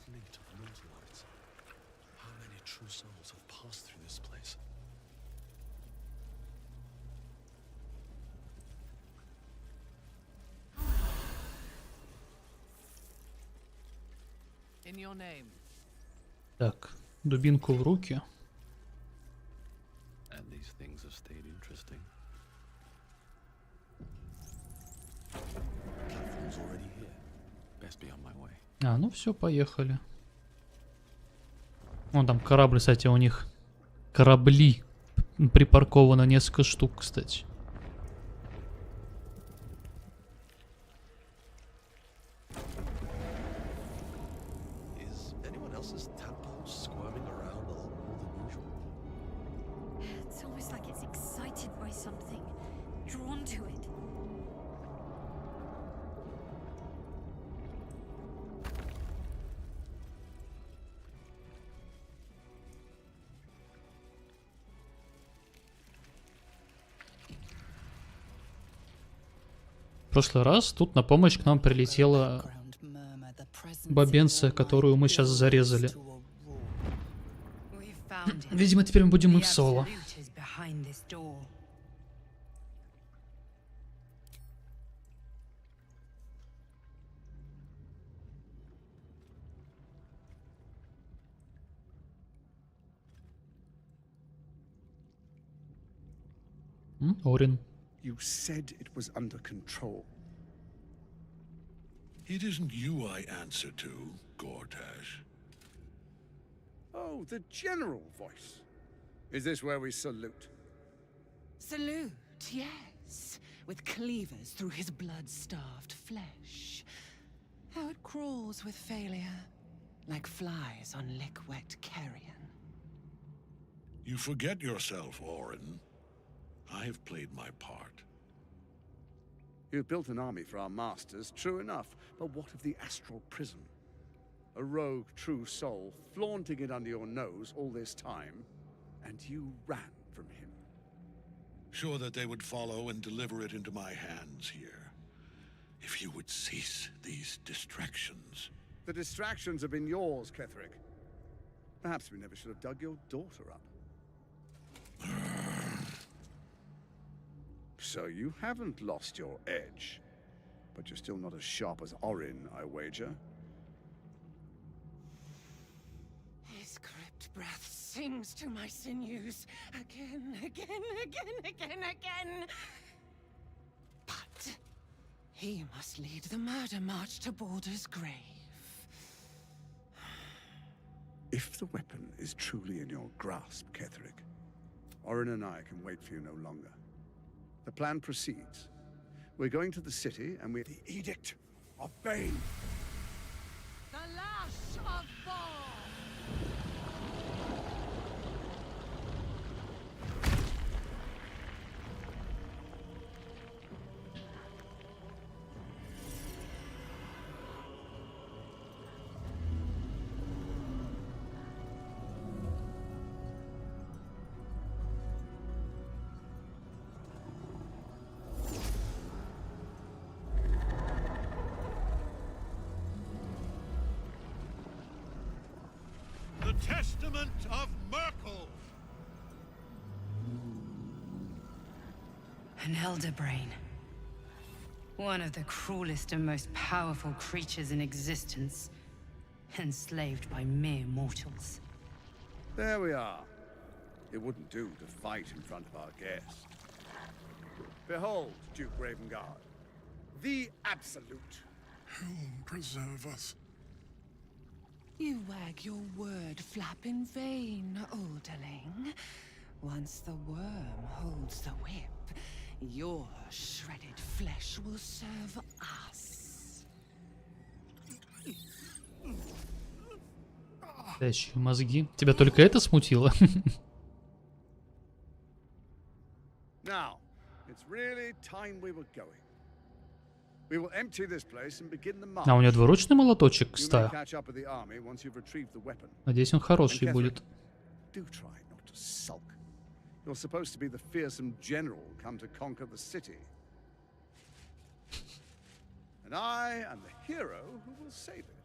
Fleet of Mortalites. How many true souls have passed through this place? In your name. Так, дубинку в руки. And these things have stayed interesting. Platform's already here. Best be on my way. А, ну все, поехали. Вон там корабль, кстати, у них. Корабли. Припарковано несколько штук, кстати. Is anyone else's tadpole squirming around a lot more than usual? It's almost like it's excited by something, drawn to it. В прошлый раз тут на помощь к нам прилетела бабенция, которую мы сейчас зарезали. Видимо, теперь мы будем и в соло. Орин. You said it was under control. It isn't you I answer to, Gortash. Oh, the general voice. Is this where we salute? Salute, yes, with cleavers through his blood-starved flesh. How it crawls with failure, like flies on lick-wet carrion. You forget yourself, Orin. I have played my part. You've built an army for our masters, true enough, but what of the astral prison? A rogue true soul flaunting it under your nose all this time, and you ran from him. Sure that they would follow and deliver it into my hands here. If you would cease these distractions. The distractions have been yours, Ketherick. Perhaps we never should have dug your daughter up. So you haven't lost your edge, but you're still not as sharp as Orin, I wager. His crypt breath sings to my sinews again, again, again, again, again. He must lead the murder march to Baldur's grave. If the weapon is truly in your grasp, Ketherick, Orin and I can wait for you no longer. The plan proceeds. We're going to the city and we're... The Edict of Bane! The lash of Baal! The Testament of Merkel! An elder brain. One of the cruelest and most powerful creatures in existence. Enslaved by mere mortals. There we are. It wouldn't do to fight in front of our guest. Behold, Duke Ravengard, the Absolute. Whom preserve us? You wag your word flap in vain, Alderling. Once the worm holds the whip, your shredded flesh will serve us. Спящие мозги. Тебя только это смутило? Now, it's really time we were going. We will empty this place and begin the march. А у него двуручный молоточек, You may кстати. catch up with the army once you've retrieved the weapon. Надеюсь, он хороший And будет. Do try not to sulk. You're supposed to be the fearsome general come to conquer the city. And I am the hero who will save it.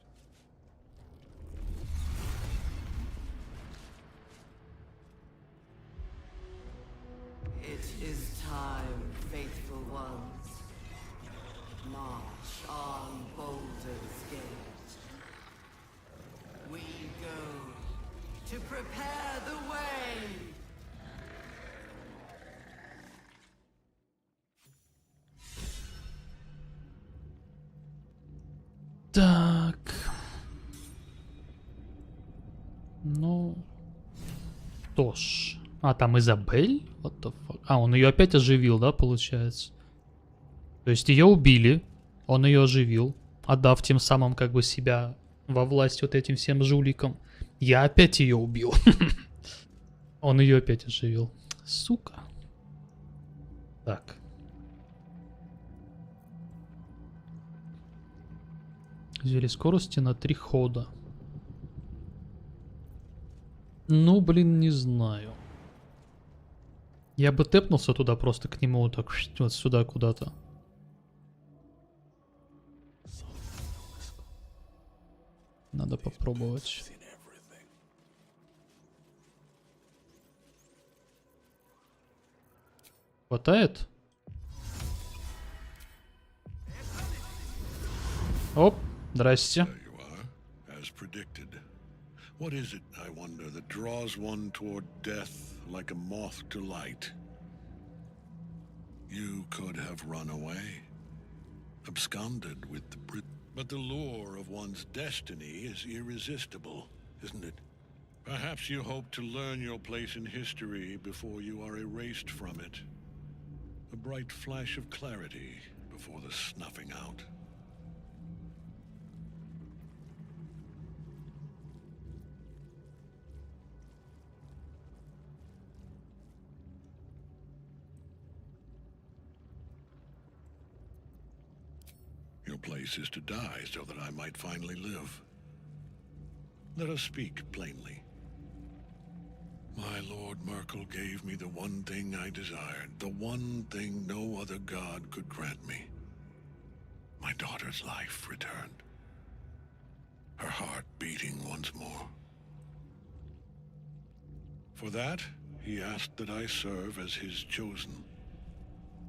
It is time, faithful ones. March on Baldur's Gate. We go to prepare the way. Так. Ну. Что ж. А, там Изабель? What the fuck? А, он ее опять оживил, да, получается? То есть ее убили, он ее оживил, отдав тем самым как бы себя во власть вот этим всем жуликам. Я опять ее убил. Он ее опять оживил. Сука. Так. Звери скорости на 3 хода. Ну, блин, не знаю. Я бы тэпнулся туда просто к нему, вот так, вот сюда куда-то. Надо попробовать. Хватает? Оп, здрасте. There you are, as predicted. What is it, I wonder, that draws one toward death like a moth to light? You could have run away, absconded with the but the lure of one's destiny is irresistible, isn't it? Perhaps you hope to learn your place in history before you are erased from it. A bright flash of clarity before the snuffing out. Your place is to die so that I might finally live. Let us speak plainly. My Lord Merkel gave me the one thing I desired, the one thing no other god could grant me. My daughter's life returned. Her heart beating once more. For that, he asked that I serve as his chosen.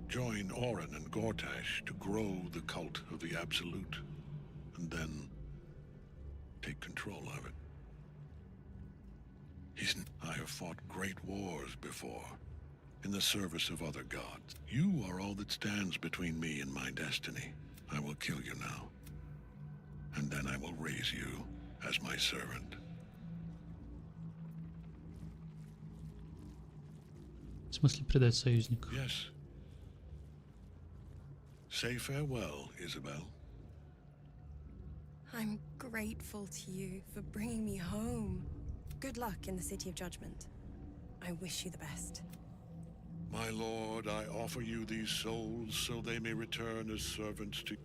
Join Orin and Gortash to grow the cult of the Absolute, and then take control of it. I have fought great wars before, in the service of other gods. You are all that stands between me and my destiny. I will kill you now. And then I will raise you as my servant. В смысле предать союзника? Yes. Say farewell, Isabel. I'm grateful to you for bringing me home. Good luck in the City of Judgment. I wish you the best. My lord, I offer you these souls so they may return as servants to...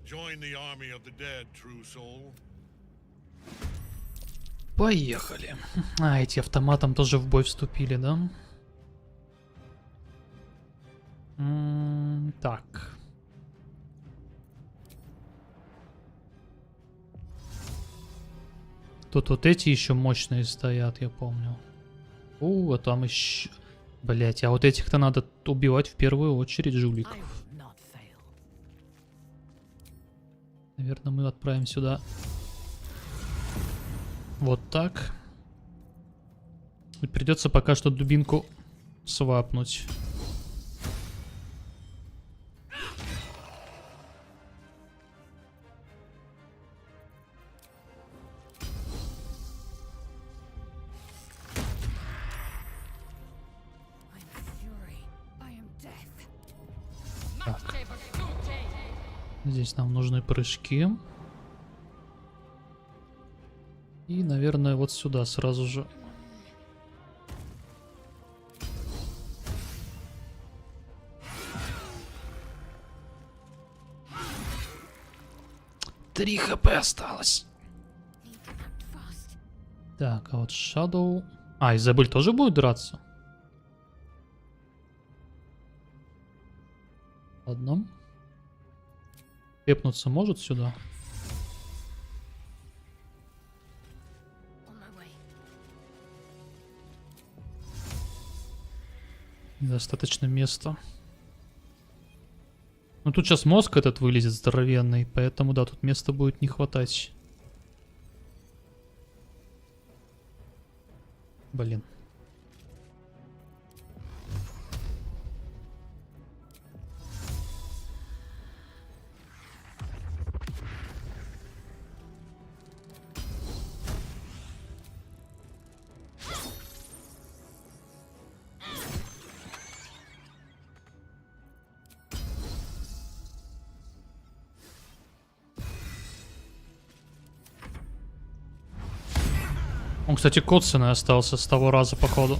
Join the army of the dead, true soul. Поехали. А, эти автоматом тоже в бой вступили, да? Так. Тут вот эти еще мощные стоят, я помню. А там еще... Блять, а вот этих-то надо убивать в первую очередь, жуликов. Наверное, мы отправим сюда. Вот так. И придется пока что дубинку свапнуть. Так. Здесь нам нужны прыжки. И, наверное, вот сюда сразу же. Три хп осталось. Так, а вот Shadow... А, Изабель тоже будет драться? Ладно. Пепнуться может сюда? Недостаточно места. Ну тут сейчас мозг этот вылезет здоровенный, поэтому да, тут места будет не хватать. Блин. Он, кстати, коцаный остался с того раза, походу.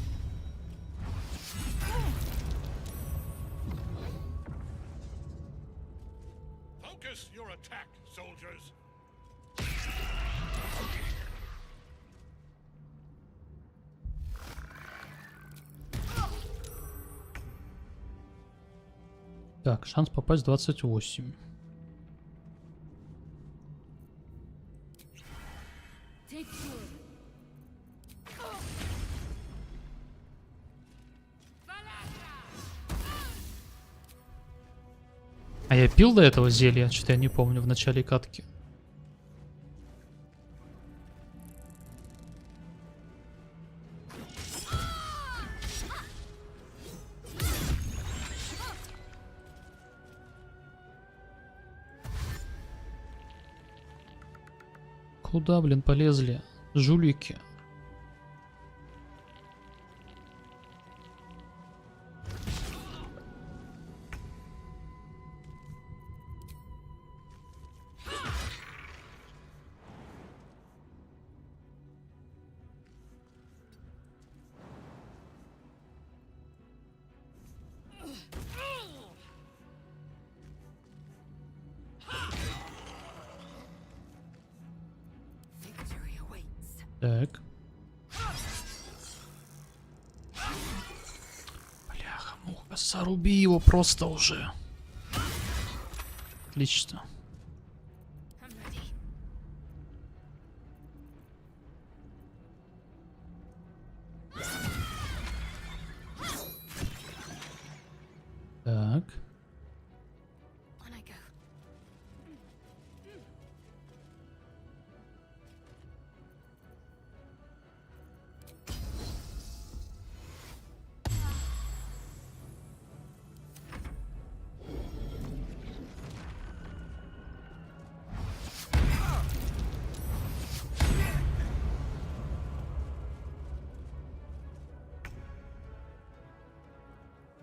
Так, шанс попасть 28. А я пил до этого зелья? Что-то я не помню в начале катки. Куда, блин, полезли? Жулики. Так. Бляха-муха, заруби его просто уже. Отлично. Так.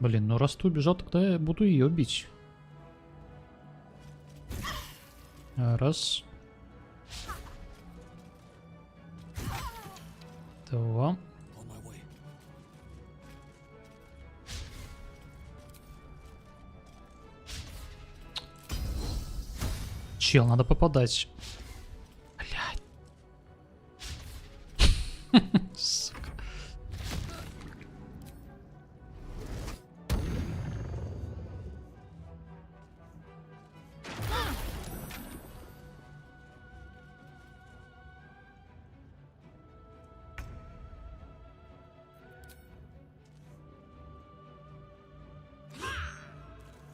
Блин, ну раз ты убежал, тогда я буду ее бить. Раз. Два. Чел, надо попадать. Блядь. Сука.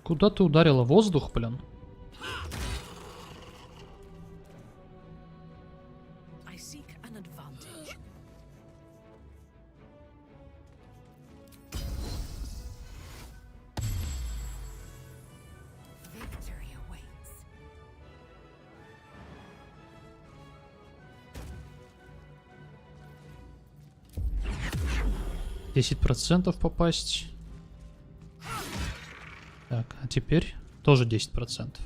Куда ты ударила? Воздух, блин? Victory awaits. 10% попасть. Так, а теперь тоже 10%.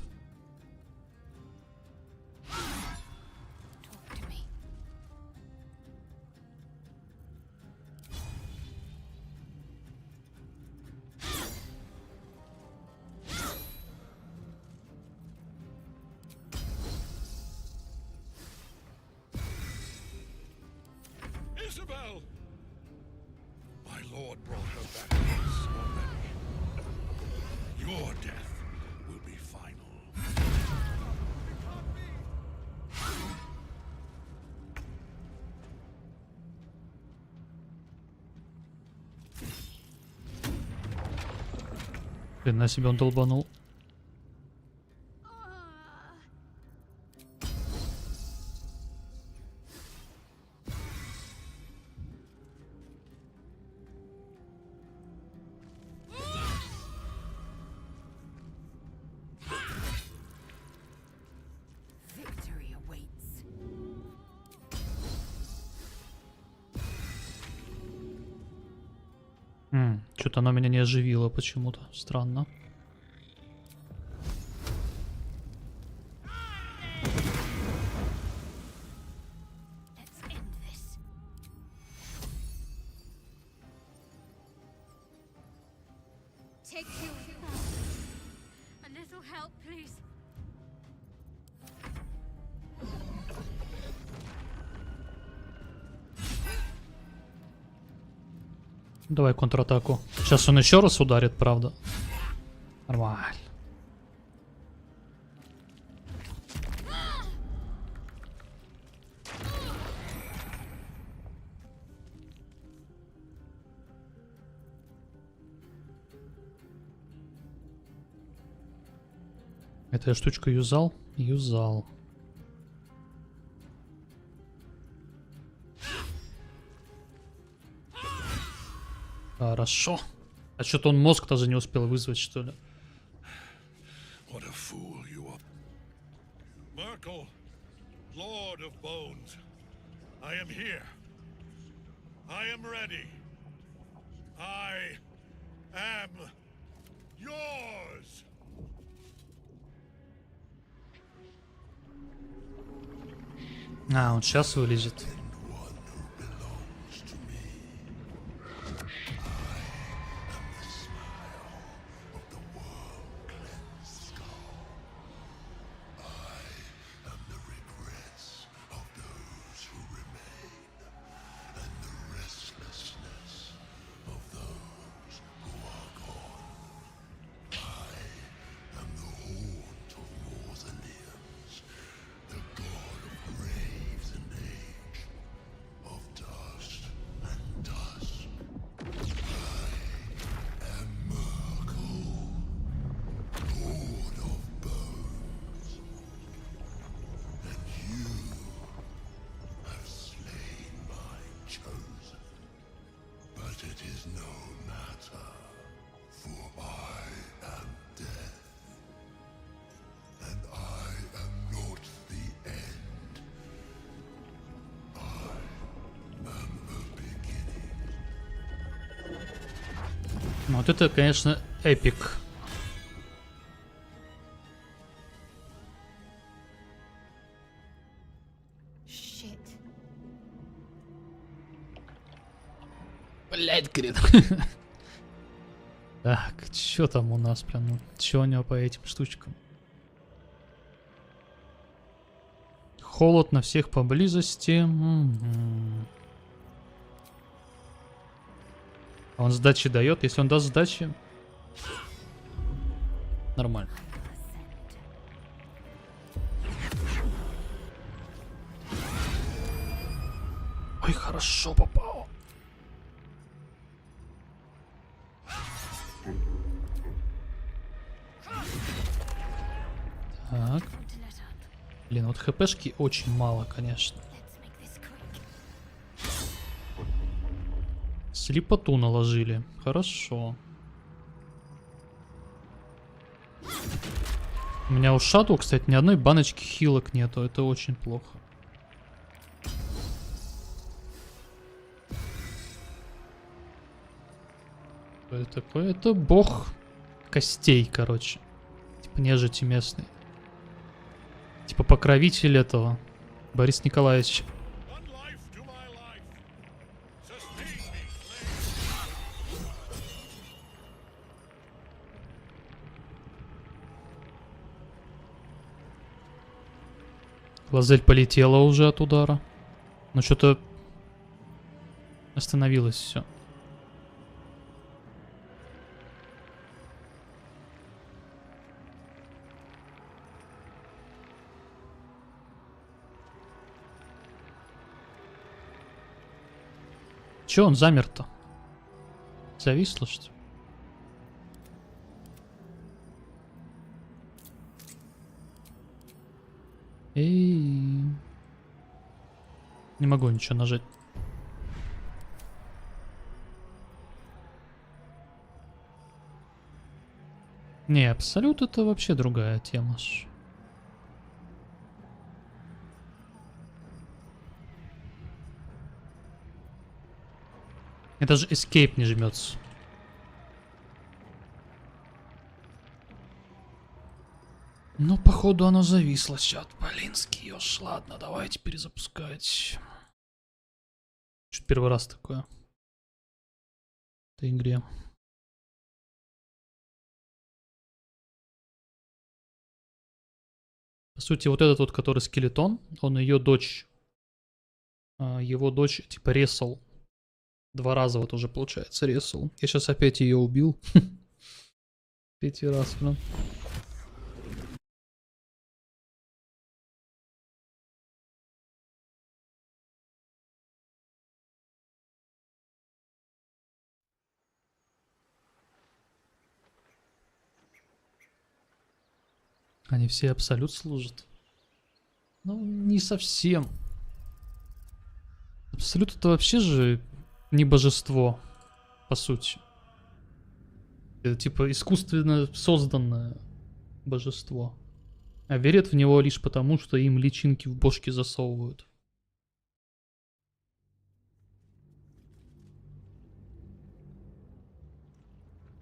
Isabel! My lord brought her back once already. Your death will be final. Блин, на себя он долбанул. Victory awaits. Что-то оно меня не оживило почему-то. Странно. Let's end this. Take you. A little help, please. Давай контратаку. Сейчас он еще раз ударит, правда. Нормально. Это я штучку юзал? Юзал. Хорошо. А что-то он мозг даже не успел вызвать, что ли? What a fool you are. Merkel, Lord of Bones, I am here. I am ready. I am yours. А, он сейчас вылезет. Ну, вот это, конечно, эпик. Блять, говорит. Так, что там у нас прям? Ну, что у него по этим штучкам? Холод на всех поблизости. А он сдачи дает? Если он даст сдачи, нормально. Ой, хорошо попал. Так. Блин, вот хпшки очень мало, конечно. Слепоту наложили. Хорошо. У меня у Шату, кстати, ни одной баночки хилок нету. Это очень плохо. Что это такое? Это бог костей, короче. Типа нежити местный. Типа покровитель этого. Борис Николаевич. Лазель полетела уже от удара. Но что-то остановилось все. Че он замер-то? Зависло, что ли? Эй. Не могу ничего нажать. Не, абсолют это вообще другая тема. Это же escape не жмется. Ну, походу, оно зависло. Сейчас, блин, скиёш. Ладно, давайте перезапускать. Чуть первый раз такое. В этой игре. По сути, вот этот вот, который скелетон, он ее дочь. Его дочь, типа, ресал. 2 раза вот уже, получается, ресал. Я сейчас опять ее убил. 3-й раз, прям. Они все абсолют служат. Ну, не совсем. Абсолют это вообще же не божество, по сути. Это типа искусственно созданное божество. А верят в него лишь потому, что им личинки в бошки засовывают.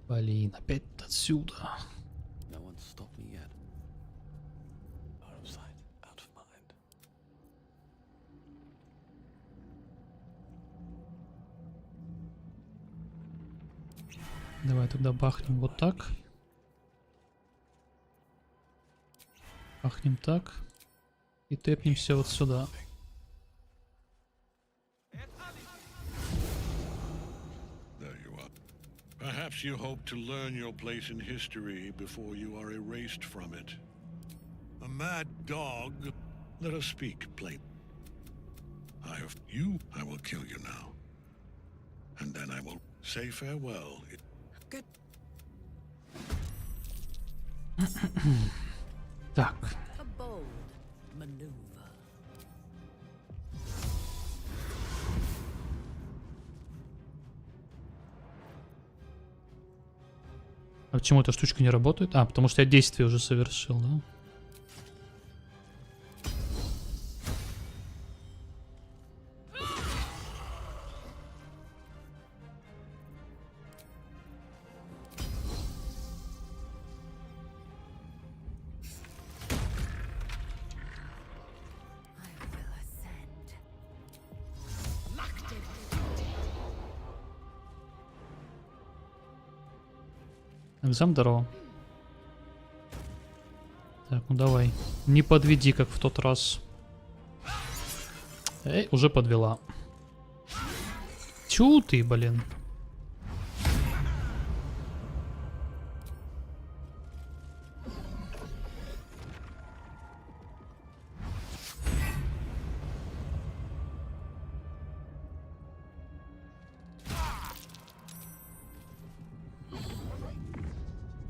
Блин, опять отсюда. Давай тогда бахнем вот так. Бахнем так. И тэпнемся вот сюда. Perhaps you hope to learn your place in history before you are erased from it. A mad dog. Let us speak plain. I will kill you now. And then I will say farewell. Good. Так. A bold maneuver. А почему эта штучка не работает? А, потому что я действие уже совершил, да? Экзам, здорово. Так, ну давай. Не подведи, как в тот раз. Эй, уже подвела. Тю ты, блин.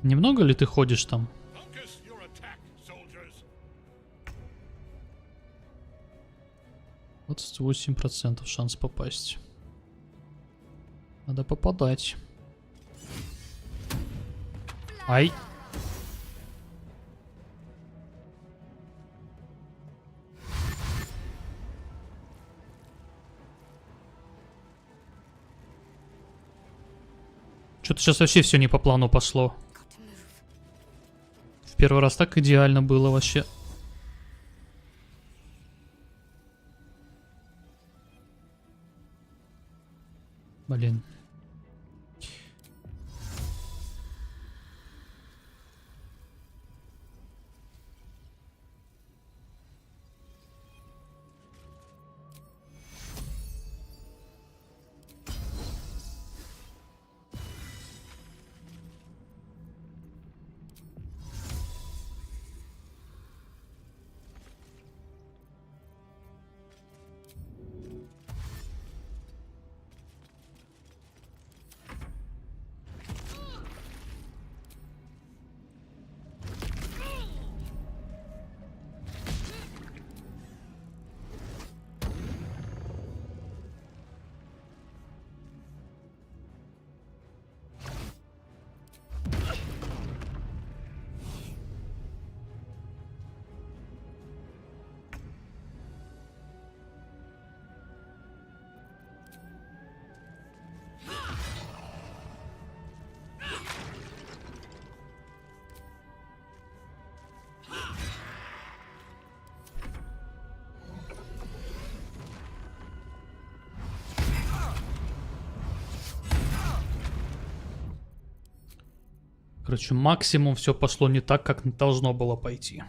Немного ли ты ходишь там? 28% шанс попасть. Надо попадать. Ай. Что-то сейчас вообще все не по плану пошло. В первый раз так идеально было вообще. Блин. Короче, максимум все пошло не так, как должно было пойти.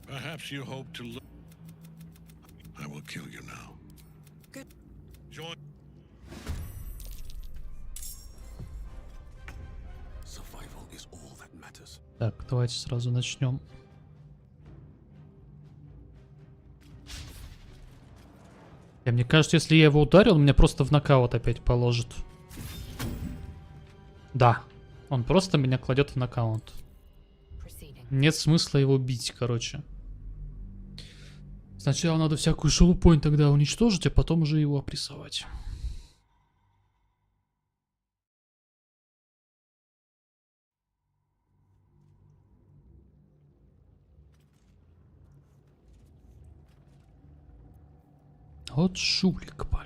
Perhaps you hope to look. I will kill you now. Good. Join. Survival is all that matters. Так, давайте сразу начнем. Мне кажется, если я его ударил, он меня просто в нокаут опять положит. Да, он просто меня кладет в нокаут. Нет смысла его бить, короче. Сначала надо всякую шелупонь тогда уничтожить, а потом уже его опрессовать. Вот шулик, блин.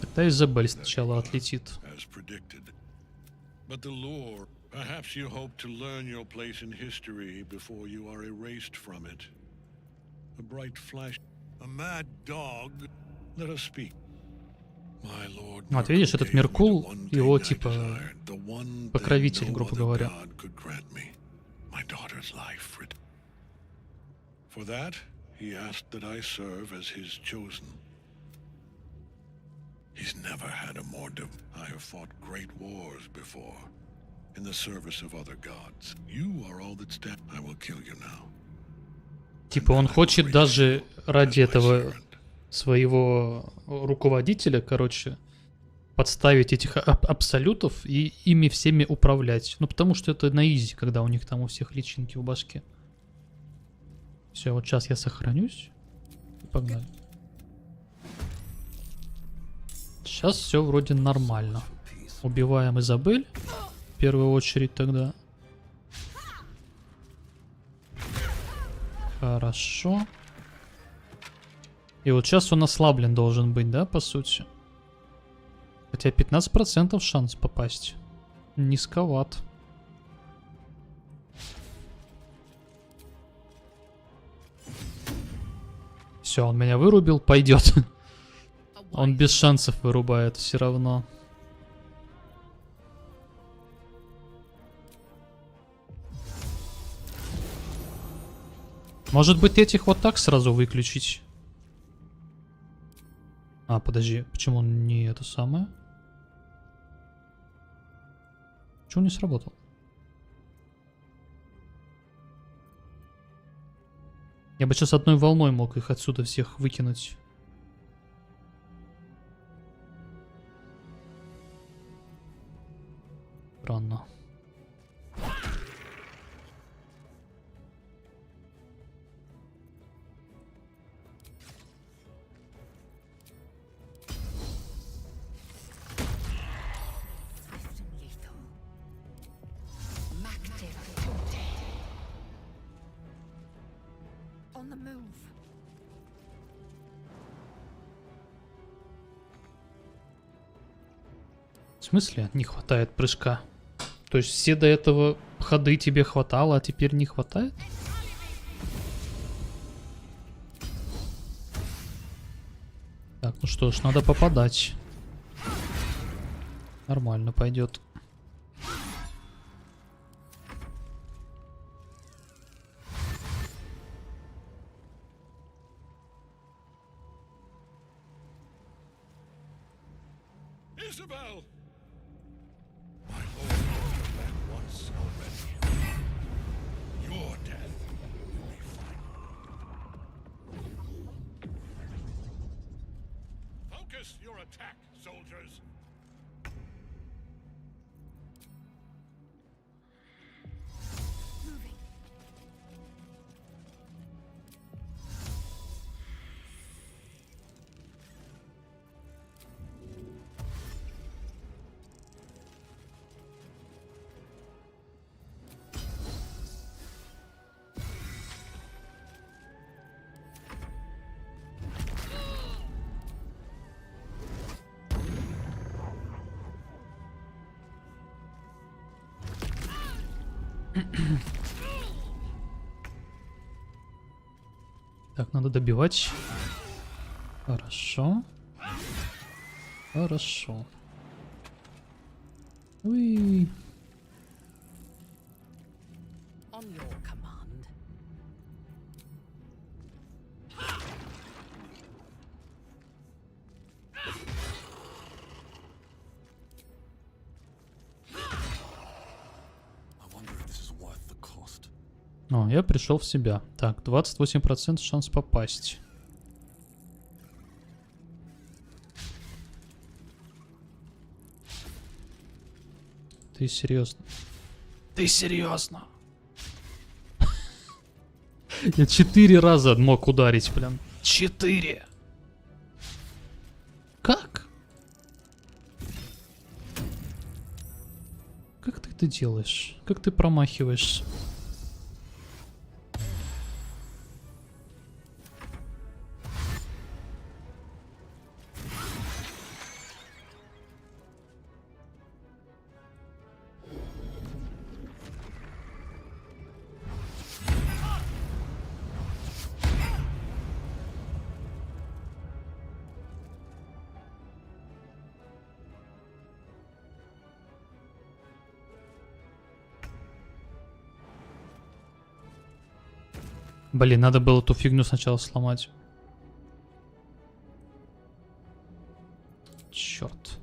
Тогда Изабель сначала отлетит. But the lore, perhaps you hope to learn your place in history before you are erased from it. A bright flash, a mad dog. Let us speak. My lord. Вот видишь, этот Меркул, его типа покровитель, грубо говоря. My daughter's life. For that, he asked that I serve as his chosen. He's never had a more I have fought great wars before, in the service of other gods. You are all that stand. I will kill you now. Типа он хочет даже ради этого своего руководителя, короче, подставить этих абсолютов и ими всеми управлять. Ну, потому что это на изи, когда у них там у всех личинки в башке. Все, вот сейчас я сохранюсь. И погнали. Сейчас все вроде нормально. Убиваем Изабель. В первую очередь тогда. Хорошо. И вот сейчас он ослаблен должен быть, да, по сути? Хотя 15% шанс попасть. Низковат. Все, он меня вырубил, пойдет. Он без шансов вырубает все равно. Может быть, этих вот так сразу выключить? А, подожди, почему он не это самое? Почему не сработал? Я бы сейчас одной волной мог их отсюда всех выкинуть. Странно. В смысле не хватает прыжка? То есть все до этого ходы тебе хватало, а теперь не хватает? Так, ну что ж, надо попадать. Нормально пойдет. Isabel! My lord, that once already. Your death will be final. Focus your attack, soldiers. Так, надо добивать. Хорошо. Хорошо. Уи. On your command. О, я пришел в себя. Так, 28% шанс попасть. Ты серьезно? Ты серьезно? Я 4 раза мог ударить, блин. 4! Как? Как ты это делаешь? Как ты промахиваешься? Блин, надо было ту фигню сначала сломать. Черт.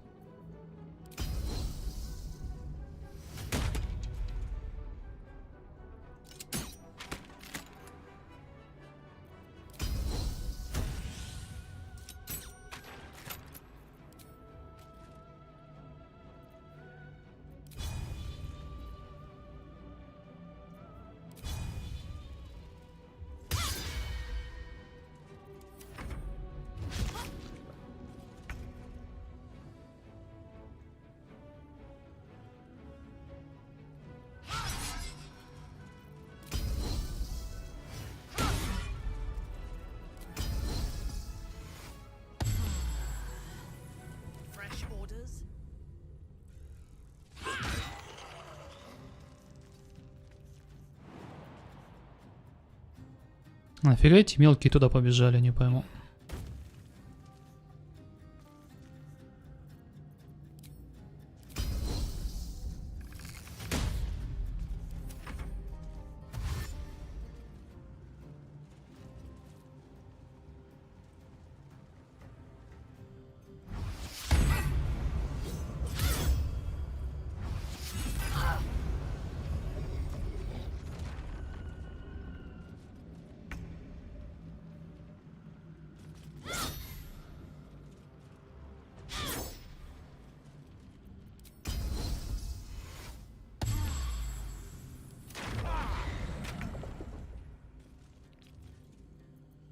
Нафига эти мелкие туда побежали, не пойму.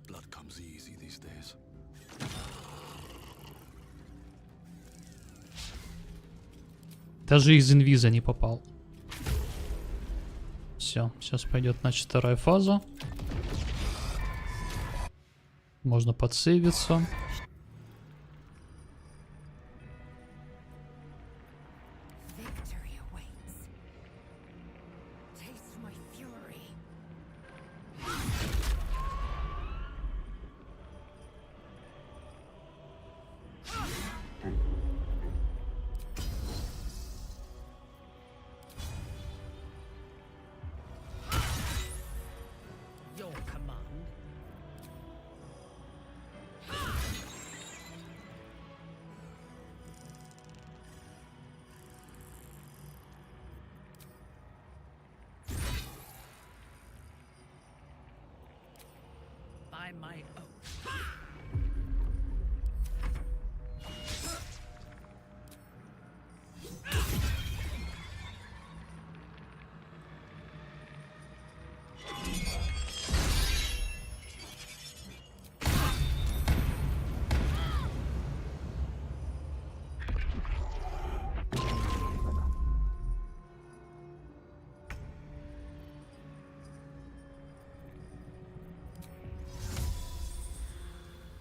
Blood comes easy these days. Даже из инвиза не попал. Все, сейчас пойдет, значит, вторая фаза. Можно подсейвиться. Your command. By my oath.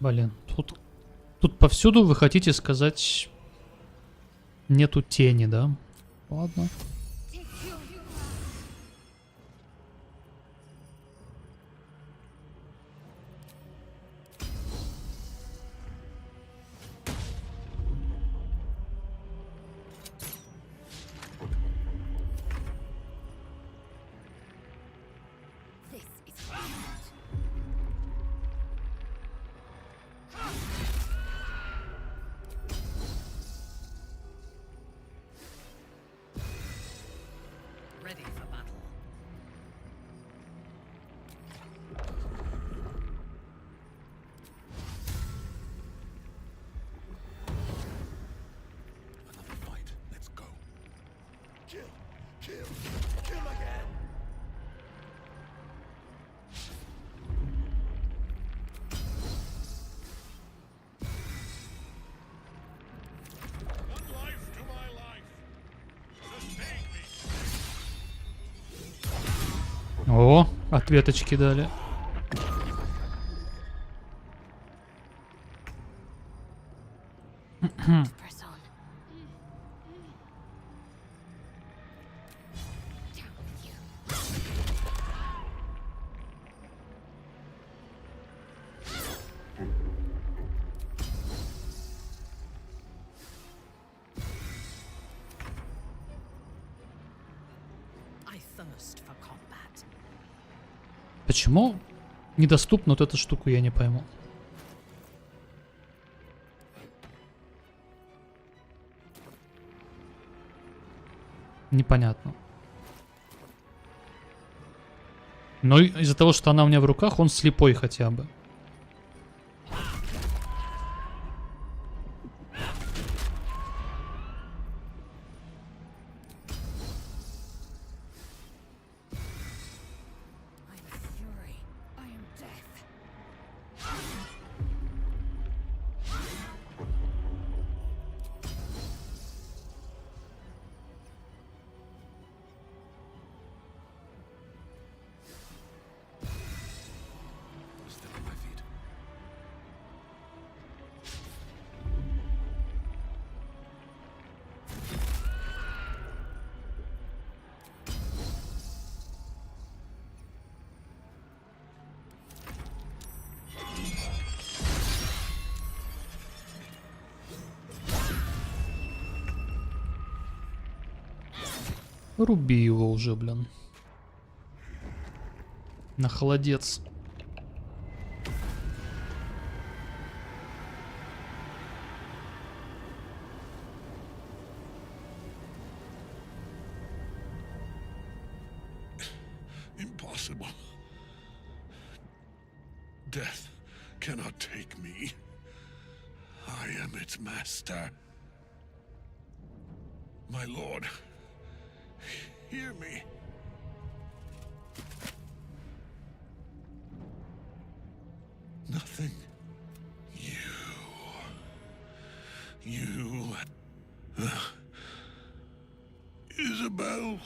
Блин, тут повсюду вы хотите сказать нету тени, да? Ладно. Ready for battle. Another fight. Let's go. Kill, kill, kill again. One life to my life. Sustain me. О, ответочки дали. Press on. Down with you. I thirst for combat. Почему недоступна вот эта штука, я не пойму. Непонятно. Но из-за того, что она у меня в руках, он слепой хотя бы. Fury. I am death. Still on my Руби его уже, блин. На холодец. Impossible. Death cannot take me. I am its master. My lord, hear me. Nothing. You. Isabel.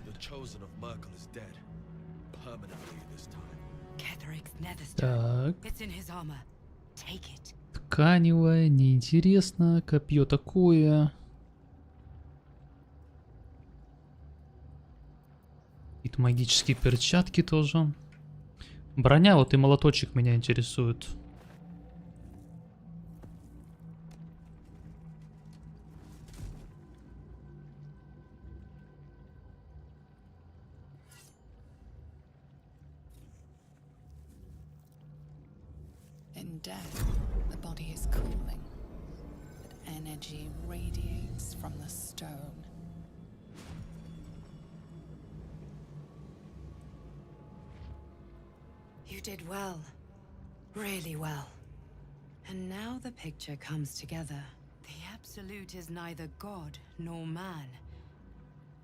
The chosen of Merkel is dead. Permanently this time. Ketheric's netherstone. It's in his armor. Take it. Тканевое, неинтересно. Копье такое. Какие-то магические перчатки тоже. Броня, вот и молоточек меня интересует. In death, the body is cooling, but energy radiates from the stone. You did well. Really well. And now the picture comes together. The Absolute is neither god nor man.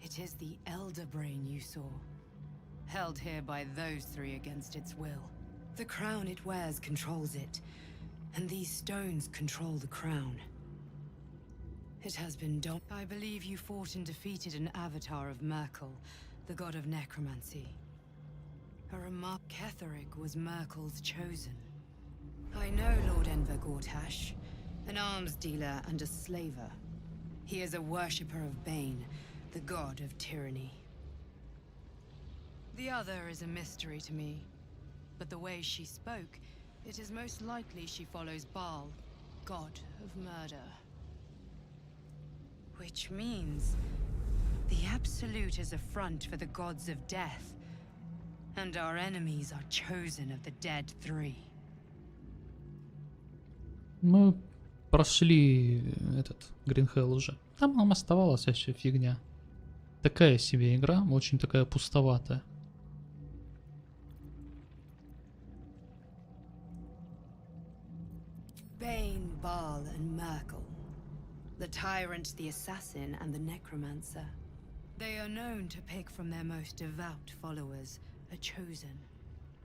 It is the Elder Brain you saw. Held here by those three against its will. The crown it wears controls it. And these stones control the crown. It has been done. I believe you fought and defeated an avatar of Merkel, the god of necromancy. A remark. Ketheric was Merkel's chosen. I know Lord Enver Gortash, an arms dealer and a slaver. He is a worshipper of Bane, the god of tyranny. The other is a mystery to me, but the way she spoke, it is most likely she follows Baal, god of murder. Which means the Absolute is a front for the gods of death. And our enemies are chosen of the dead three. Мы прошли этот Green Hell уже. Там нам оставалась еще фигня. Такая себе игра, очень такая пустоватая. Bane, Baal, and Merkel. The tyrant, the assassin, and the necromancer. They are known to pick from their most devout followers a chosen,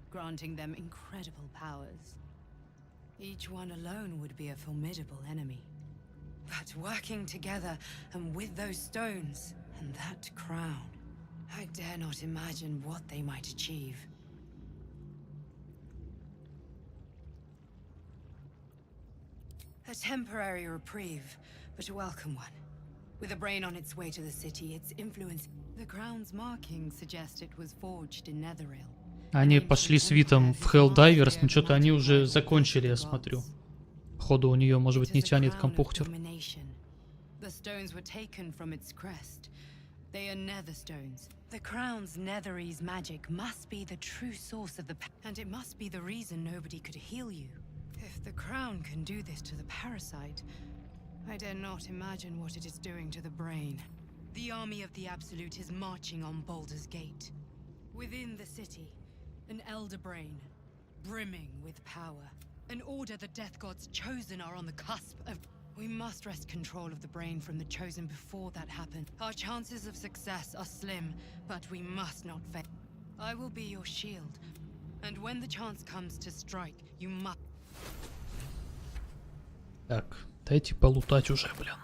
granting them incredible powers. Each one alone would be a formidable enemy. But working together, and with those stones, and that crown, I dare not imagine what they might achieve. A temporary reprieve, but a welcome one. With a brain on its way to the city, its influence... The crown's markings suggest it was forged in Netheril. Они пошли с Витом в Helldivers, но что-то они уже закончили, я смотрю. Походу у нее, может быть, не тянет компьютер. The stones were taken from its crest. They are nether stones. The crown's Netherese magic must be the true source of the... And it must be the reason nobody could heal you. If the crown can do this to the parasite, I dare not imagine what it is doing to the brain. The army of the Absolute is marching on Baldur's Gate. Within the city, an elder brain, brimming with power. An order the Death Gods chosen are on the cusp of... We must wrest control of the brain from the chosen before that happens. Our chances of success are slim, but we must not fail. I will be your shield. And when the chance comes to strike, you must... Так, дайте полутать уже, блин.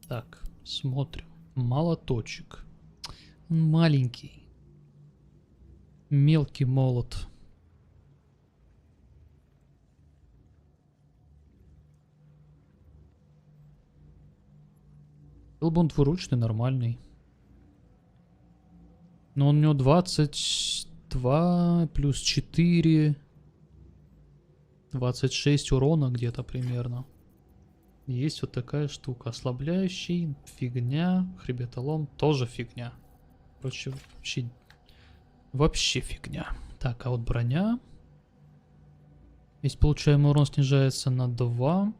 Так, смотрим. Молоточек. Маленький. Мелкий молот. Был бы он двуручный, нормальный. Но у него 22 плюс 4. 26 урона где-то примерно. Есть вот такая штука. Ослабляющий, фигня. Хребетолом, тоже фигня. Короче, вообще фигня. Так, а вот броня. Здесь получаемый урон снижается на 2.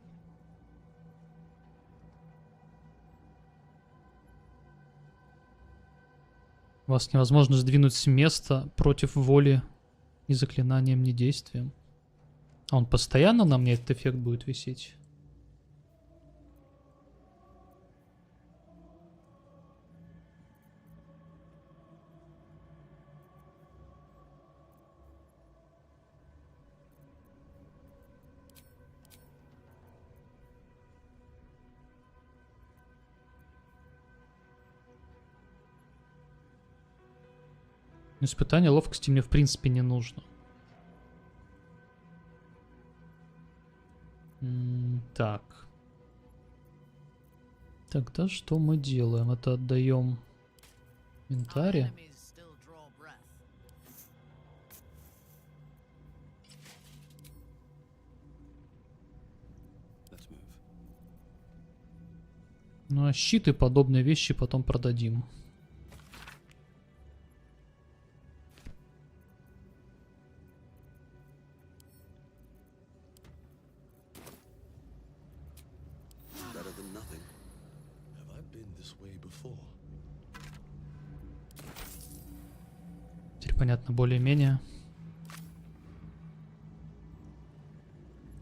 Вас невозможно сдвинуть с места против воли ни заклинанием, ни действием. А он постоянно на мне этот эффект будет висеть? Испытание ловкости мне в принципе не нужно. Так. Тогда что мы делаем? Это отдаем инвентарь. Ну а щит и подобные вещи потом продадим. Теперь понятно более-менее.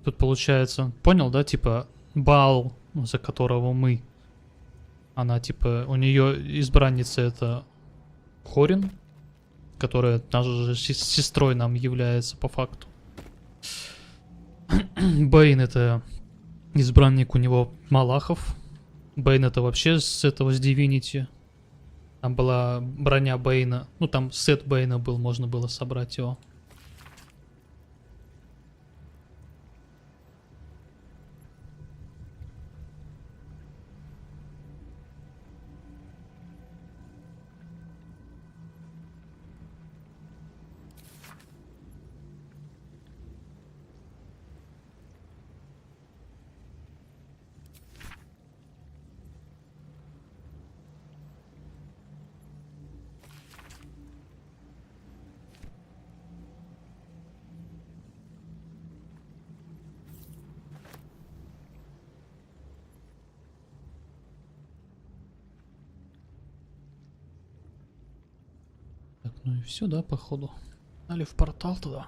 Тут получается, понял, да, типа Баал, за которого мы. Она типа, у нее избранница это Хорин, которая даже сестрой нам является по факту. Бэйн это избранник у него Малахов. Бэйн это вообще с этого, с Divinity. Там была броня Бэйна. Ну там сет Бэйна был, можно было собрать его. Ну и все, да, походу. Дали в портал туда.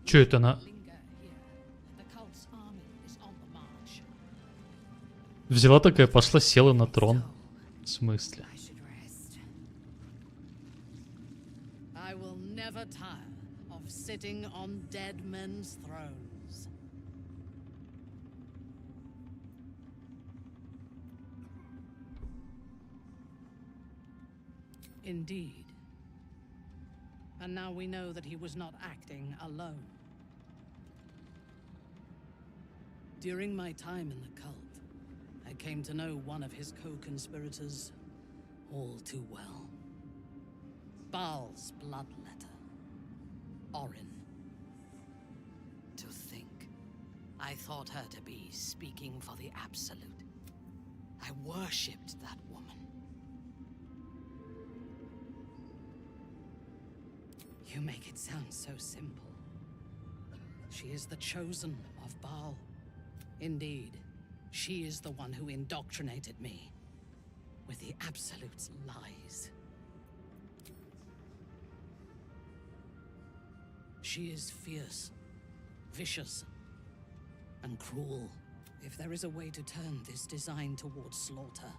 Че это она? Взяла такая, пошла, села на трон. В смысле? I will never tire of sitting on dead men's thrones. Indeed. And now we know that he was not acting alone. During my time in the cult, I came to know one of his co-conspirators all too well. Baal's bloodletter. Orin. To think, I thought her to be speaking for the absolute. I worshipped that woman. You make it sound so simple. She is the chosen of Baal. Indeed, she is the one who indoctrinated me with the Absolute's lies. She is fierce, vicious, and cruel. If there is a way to turn this design towards slaughter,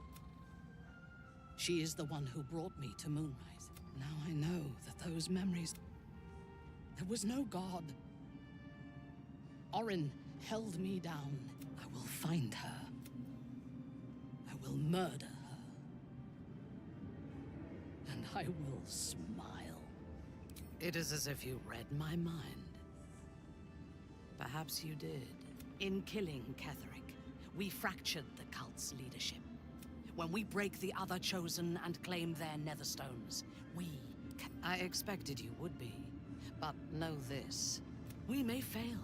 she is the one who brought me to Moonrise. Now I know that those memories... There was no god. Orin held me down. I will find her. I will murder her. And I will smile. It is as if you read my mind. Perhaps you did. In killing Ketheric, we fractured the cult's leadership. When we break the other chosen and claim their netherstones, I expected you would be. But know this. We may fail.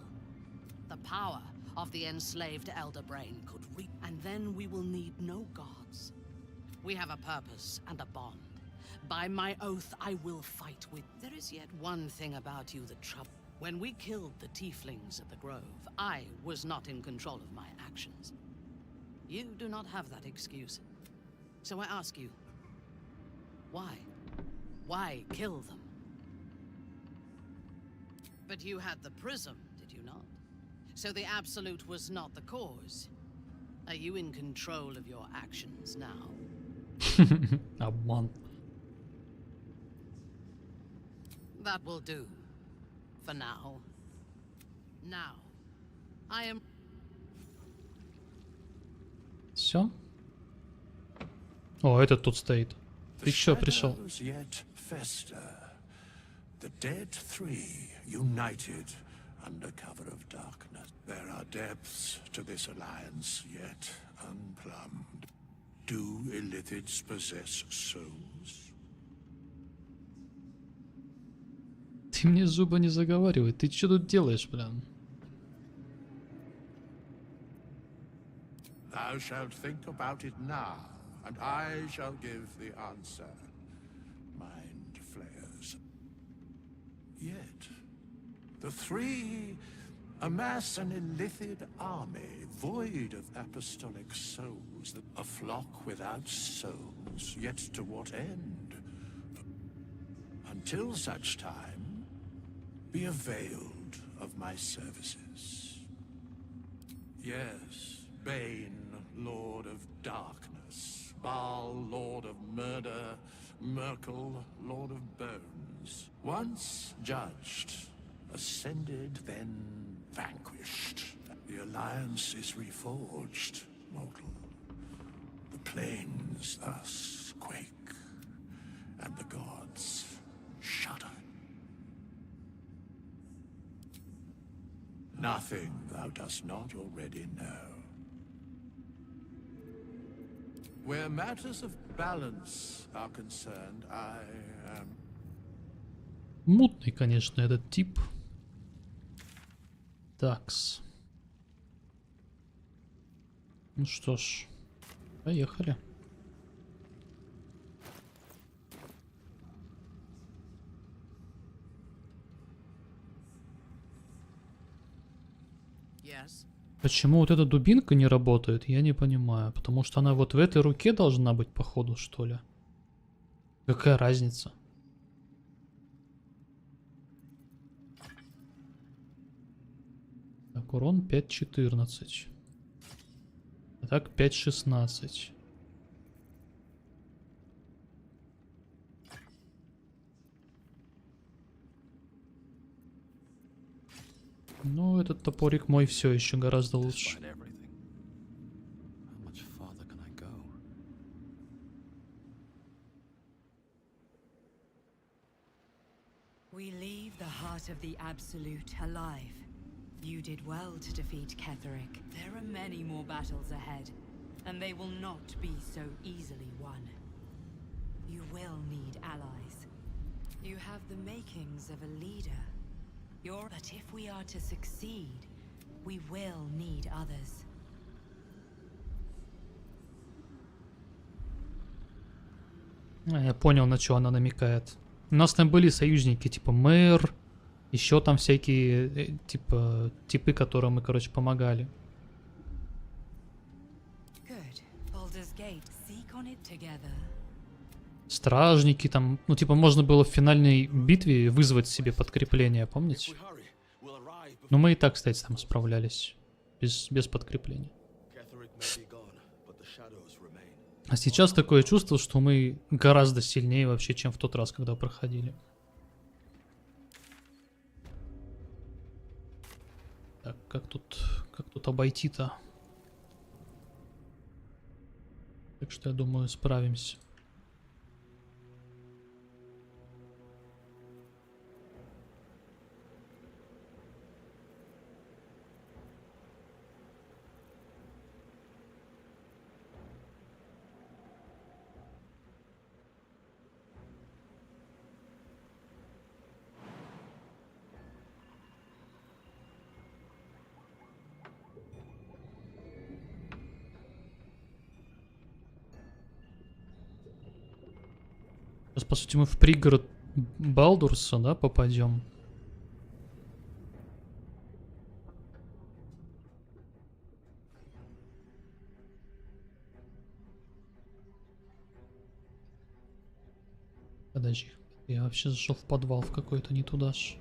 The power of the enslaved Elder Brain could reap, and then we will need no gods. We have a purpose and a bond. By my oath, I will fight with... There is yet one thing about you that troubles. When we killed the tieflings at the Grove, I was not in control of my actions. You do not have that excuse. So I ask you, why? Why kill them? But you had the prism, did you not? So the Absolute was not the cause. Are you in control of your actions now? Обман. That will do. For now. Now. I am... Все? О, этот тут стоит. Ты чё пришел? Yet fester. The dead three united under cover of darkness. There are depths to this alliance yet unplumbed. Do illithids possess souls? Ты мне зубы не заговаривай. Ты что тут делаешь, блин? Thou shalt think about it now, and I shall give the answer. Mind flayers. Yet, the three amass an illithid army void of apostolic souls, a flock without souls, yet to what end? Until such time, be availed of my services. Yes, Bane, Lord of Darkness, Baal, Lord of Murder, Merkel, Lord of Bones. Once judged, ascended, then vanquished. The alliance is reforged, mortal. The plains thus quake, and the gods shudder. Nothing thou dost not already know. Where matters of balance are concerned, I am... Мутный, конечно, этот тип. Такс. Ну что ж, поехали. Почему вот эта дубинка не работает, я не понимаю. Потому что она вот в этой руке должна быть, походу, что ли. Какая разница? Так, урон 5.14. А так 5.16. Ну, этот топорик мой все еще гораздо лучше. We leave the heart of the Absolute alive. You did well to defeat Ketheric. There are many more battles ahead, and they will not be so easily won. You will need allies. You have the makings of a leader. But if we are to succeed, we will need others. Я понял, на что она намекает. У нас там были союзники, типа мэр, еще там всякие, типа, типы, которым мы, короче, помогали. Стражники там, ну, типа, можно было в финальной битве вызвать себе подкрепление, помните? Но мы и так, кстати, там справлялись. без подкрепления. А сейчас такое чувство, что мы гораздо сильнее вообще, чем в тот раз, когда проходили. Так, как тут обойти-то? Так что я думаю, справимся. Сейчас, по сути, мы в пригород Балдурса, да, попадем. Подожди, я вообще зашел в подвал в какой-то, не туда ж.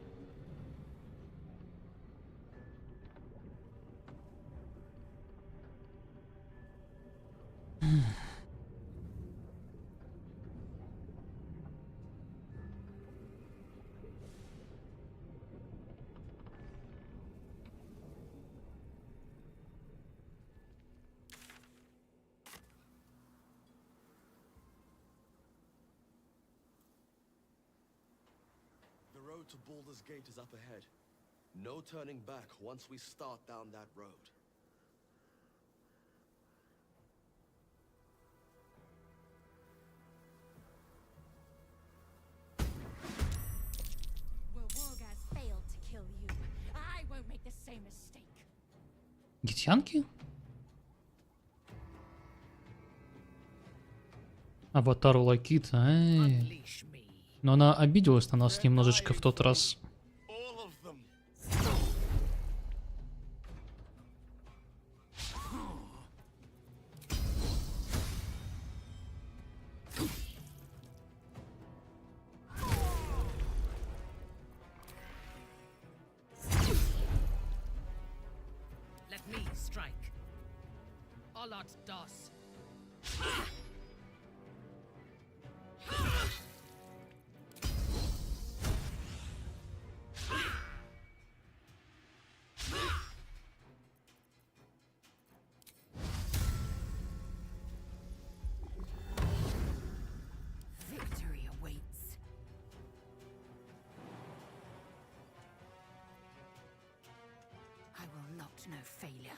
The road to Baldur's Gate is up ahead. No turning back once we start down that road. Well, Wargaz failed to kill you. I won't make the same mistake. Гитянки? Аватар Лакита. Но она обиделась на нас немножечко в тот раз. Let me strike. Alat das. Victory awaits. I will not know failure.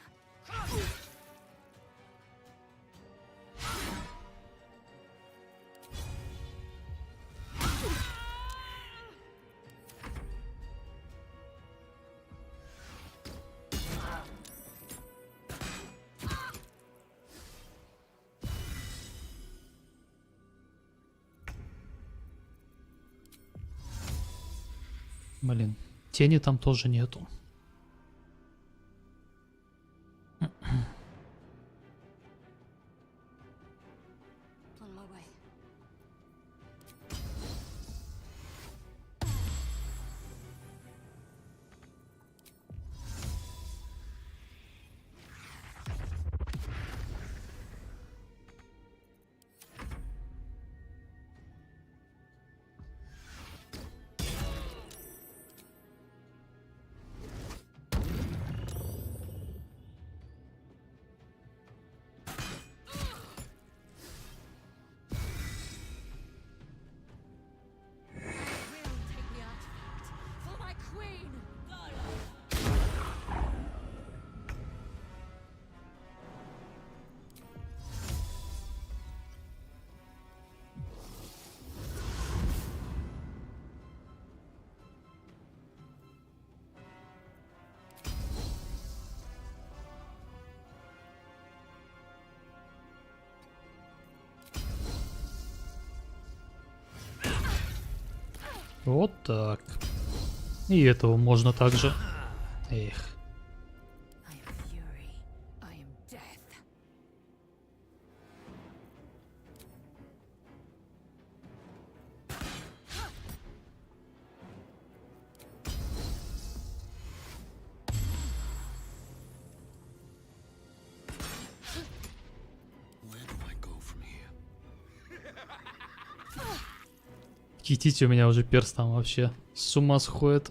Блин, тени там тоже нету. On my way. Вот так. И этого можно также. Эх. I am fury. I am death. Китить у меня уже перст там вообще с ума сходит.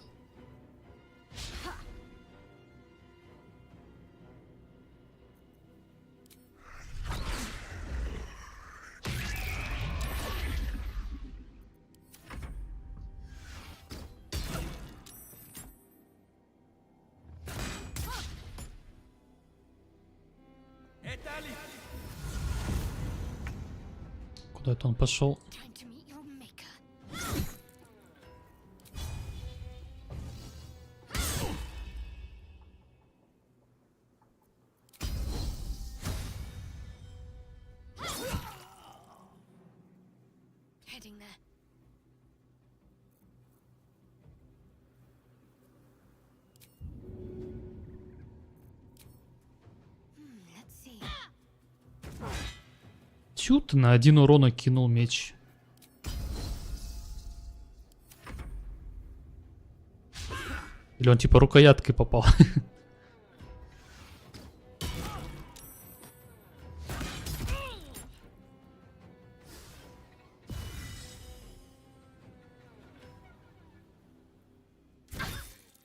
Куда это он пошел? Heading there. Let's see. Тю, ты на 1 урона кинул меч. Или он типа рукояткой попал?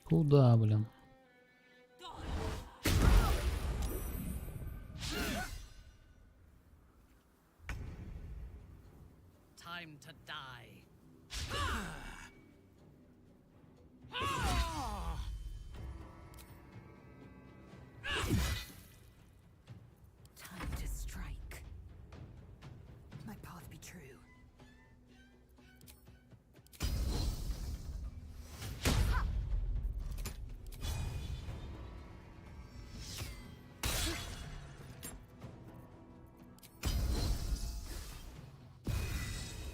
Куда, блин? Time to die. Time to strike. My path be true.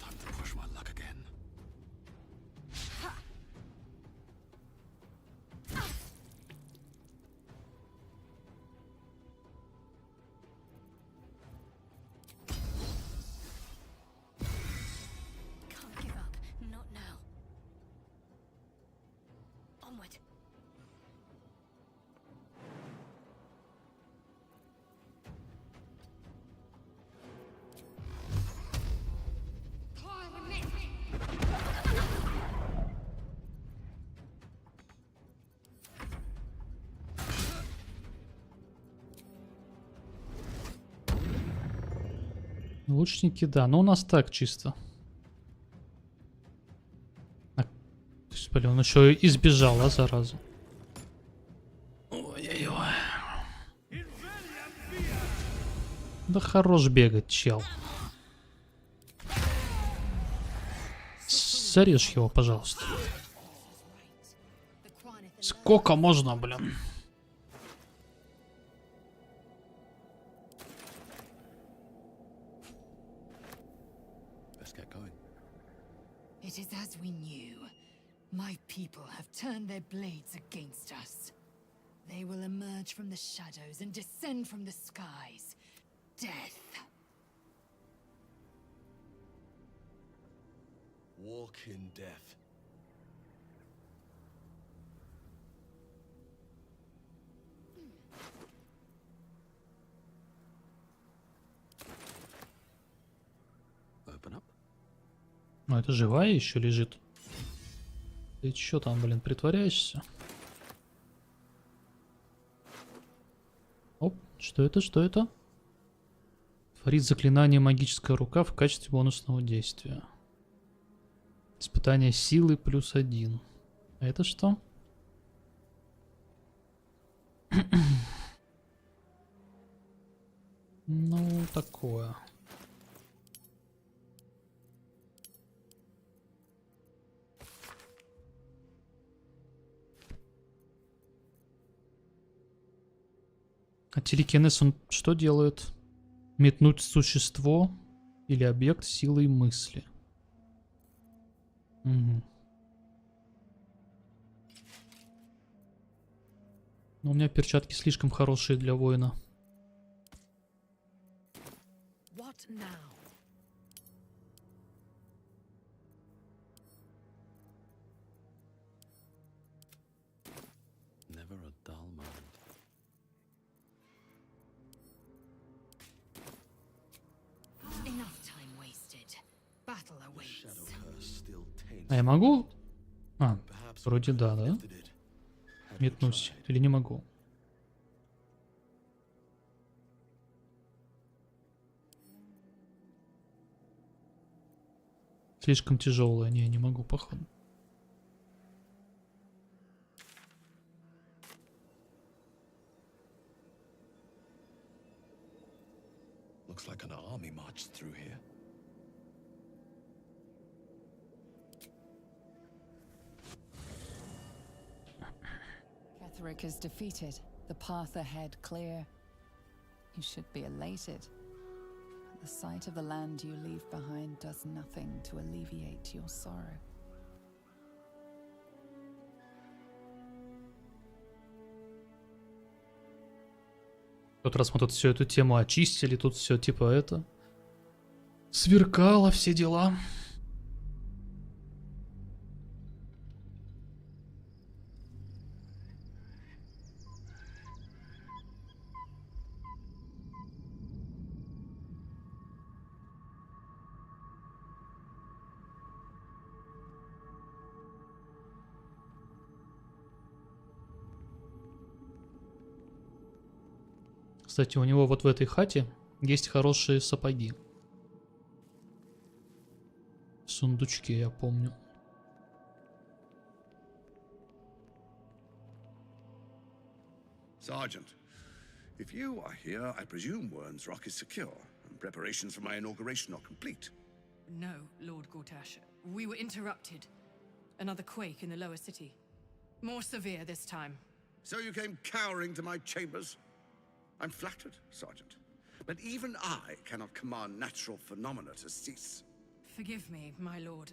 Time to push my luck again. Can't give up. Not now. Onward. Лучники, да. Но у нас так чисто. А, господи, он еще и избежал, а, зараза. Ой-ой-ой. Да хорош бегать, чел. Зарежь его, пожалуйста. Сколько можно, блин? Let's get going. It is as we knew. My people have turned their blades against us. They will emerge from the shadows and descend from the skies. Death. Walk in death. Open up. Ну, это живая еще лежит. Ты чё там, блин, притворяешься? Оп, что это, что это? Творит заклинание магическая рука в качестве бонусного действия. Испытание силы +1. А это что? Ну, такое. А телекинез он что делает? Метнуть существо или объект силой мысли. Угу. Но у меня перчатки слишком хорошие для воина. What now? Never a dull moment. Enough time wasted. Back battle awaits. Shadow curse still taints. А я могу? А, Perhaps вроде we да, could have да? lifted it, had we Метнуть tried. или не могу? Слишком тяжелая, не могу, походу. Looks like an army marched through here. Ketheric is defeated, the path ahead clear. You should be elated. But the sight of the land you leave behind does nothing to alleviate your sorrow. В тот раз мы тут всю эту тему очистили, тут все типа это... Сверкало, все дела. Кстати, у него вот в этой хате есть хорошие сапоги. В сундучке, я помню. Sergeant, if you are here, I presume Wern's Rock is secure, and preparations for my inauguration are complete. No, Lord Gortash. We were interrupted. Another quake in the lower city. More severe this time. So you came cowering to my chambers? I'm flattered, Sergeant. But even I cannot command natural phenomena to cease. Forgive me, my lord,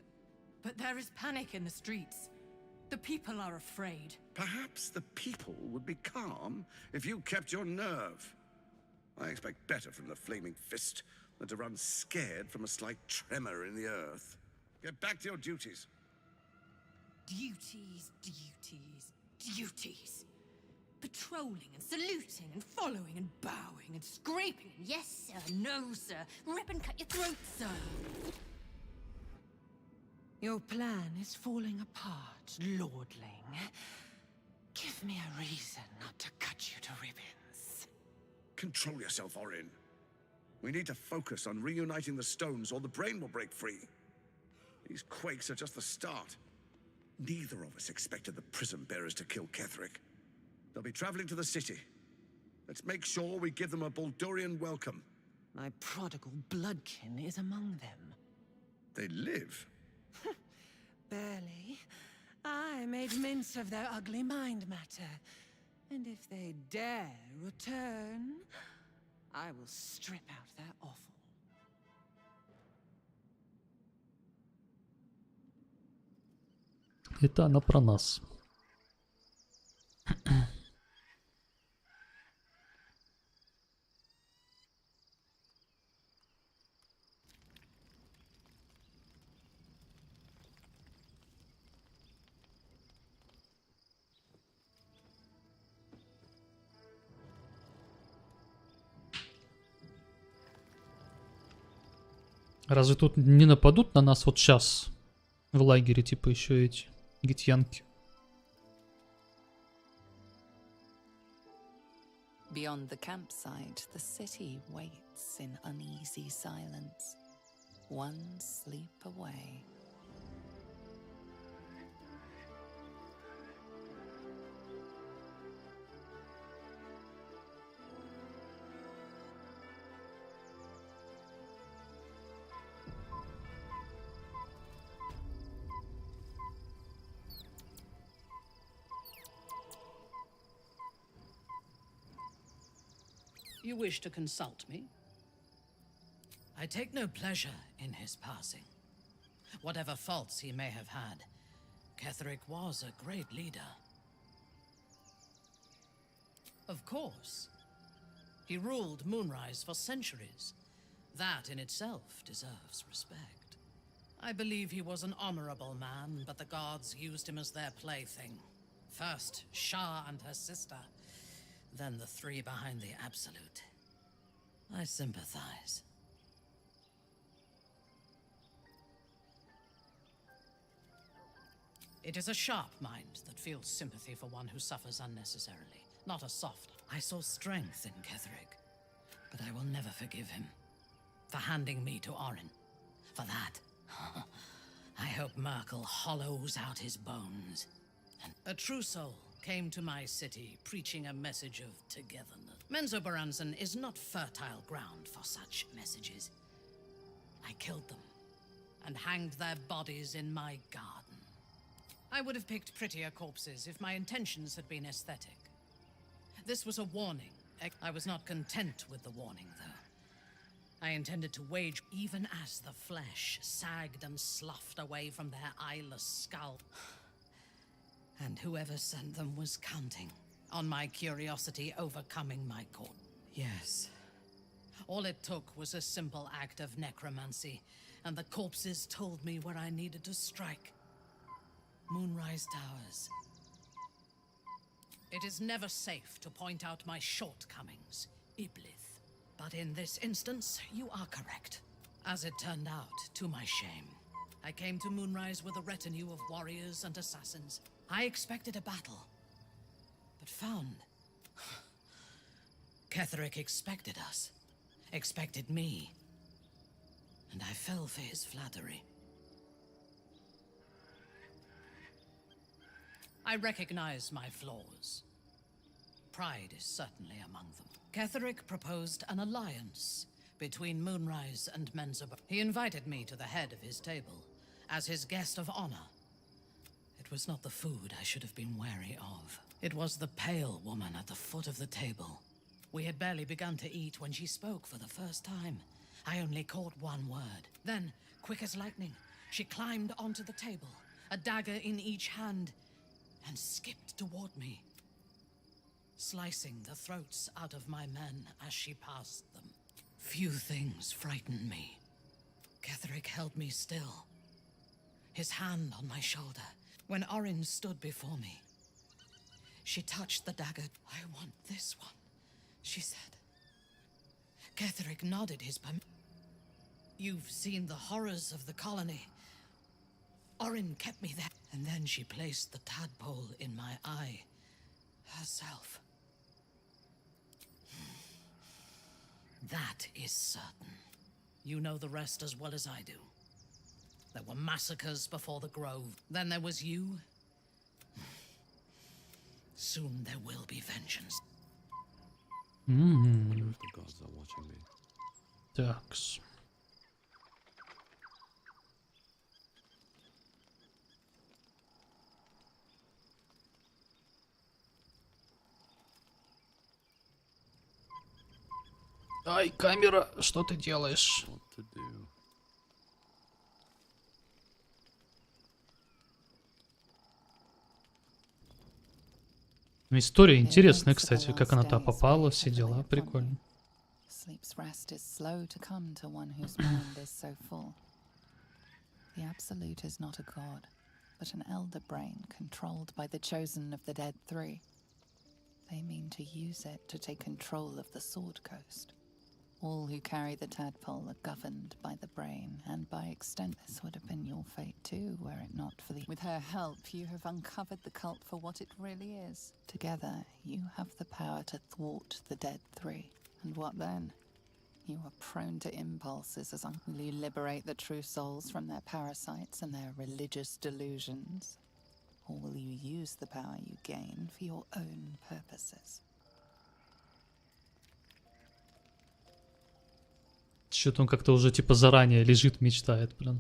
but there is panic in the streets. The people are afraid. Perhaps the people would be calm if you kept your nerve. I expect better from the flaming fist than to run scared from a slight tremor in the earth. Get back to your duties. Duties, duties, duties. Patrolling and saluting and following and bowing and scraping. Yes, sir. No, sir. Rip and cut your throat, sir. Your plan is falling apart, lordling. Give me a reason not to cut you to ribbons. Control yourself, Orin. We need to focus on reuniting the stones or the brain will break free. These quakes are just the start. Neither of us expected the prison bearers to kill Ketheric. They'll be traveling to the city. Let's make sure we give them a Baldurian welcome. My prodigal bloodkin is among them. They live. Barely. I made mince of their ugly mind matter. And if they dare return, I will strip out their offal. Это она про нас. Разве тут не нападут на нас вот сейчас в лагере, типа еще эти гитьянки? Beyond the campsite, the city waits in uneasy silence, one sleep away. You wish to consult me? I take no pleasure in his passing. Whatever faults he may have had, Ketheric was a great leader. Of course. He ruled Moonrise for centuries. That in itself deserves respect. I believe he was an honorable man, but the gods used him as their plaything. First, Shah and her sister, then the three behind the Absolute. I sympathize. It is a sharp mind that feels sympathy for one who suffers unnecessarily, not a soft. I saw strength in Ketherick, but I will never forgive him for handing me to Orin. For that, I hope Merkel hollows out his bones. And a true soul came to my city preaching a message of togetherness. Menzoberranzan is not fertile ground for such messages. I killed them and hanged their bodies in my garden. I would have picked prettier corpses if my intentions had been aesthetic. This was a warning. I was not content with the warning, though. I intended to wage even as the flesh sagged and sloughed away from their eyeless skull. And whoever sent them was counting on my curiosity overcoming my court. Yes. All it took was a simple act of necromancy, and the corpses told me where I needed to strike. Moonrise Towers. It is never safe to point out my shortcomings, Iblith. But in this instance, you are correct. As it turned out, to my shame, I came to Moonrise with a retinue of warriors and assassins. I expected a battle, but found... Ketherick expected us, expected me, and I fell for his flattery. I recognize my flaws. Pride is certainly among them. Ketherick proposed an alliance between Moonrise and Menzoberranzan. He invited me to the head of his table as his guest of honor. It was not the food I should have been wary of. It was the pale woman at the foot of the table. We had barely begun to eat when she spoke for the first time. I only caught one word. Then, quick as lightning, she climbed onto the table, a dagger in each hand, and skipped toward me, slicing the throats out of my men as she passed them. Few things frightened me. Ketherick held me still, his hand on my shoulder. When Orin stood before me, she touched the dagger. I want this one, she said. Ketherick nodded his permission. You've seen the horrors of the colony. Orin kept me there. And then she placed the tadpole in my eye herself. That is certain. You know the rest as well as I do. There were massacres before the Grove. Then there was you. Soon there will be vengeance. I wonder if the gods are watching me. Такс. Ай, камера, что ты делаешь? What to do? Ну, история интересная, кстати, как она туда попала, все дела, прикольно. Sleep's rest is slow to come to one whose mind is so full. The Absolute is not a god, but an elder brain controlled by the chosen of the Dead Three. They mean to use it to take control of the Sword Coast. All who carry the tadpole are governed by the brain, and by extent this would have been your fate too, were it not for the... With her help, you have uncovered the cult for what it really is. Together, you have the power to thwart the Dead Three. And what then? You are prone to impulses as will you liberate the true souls from their parasites and their religious delusions? Or will you use the power you gain for your own purposes? Что-то он как-то уже типа заранее лежит, мечтает прям.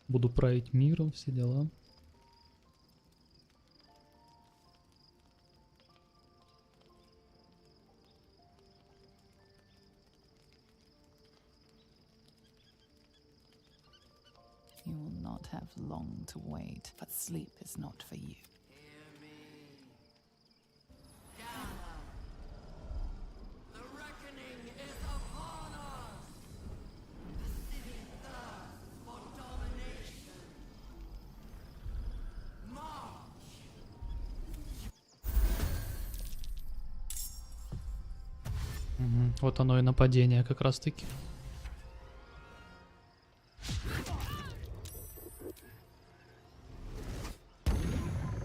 Буду править миром, все дела. You will not have long to wait, but sleep is not for you. Вот оно и нападение как раз таки.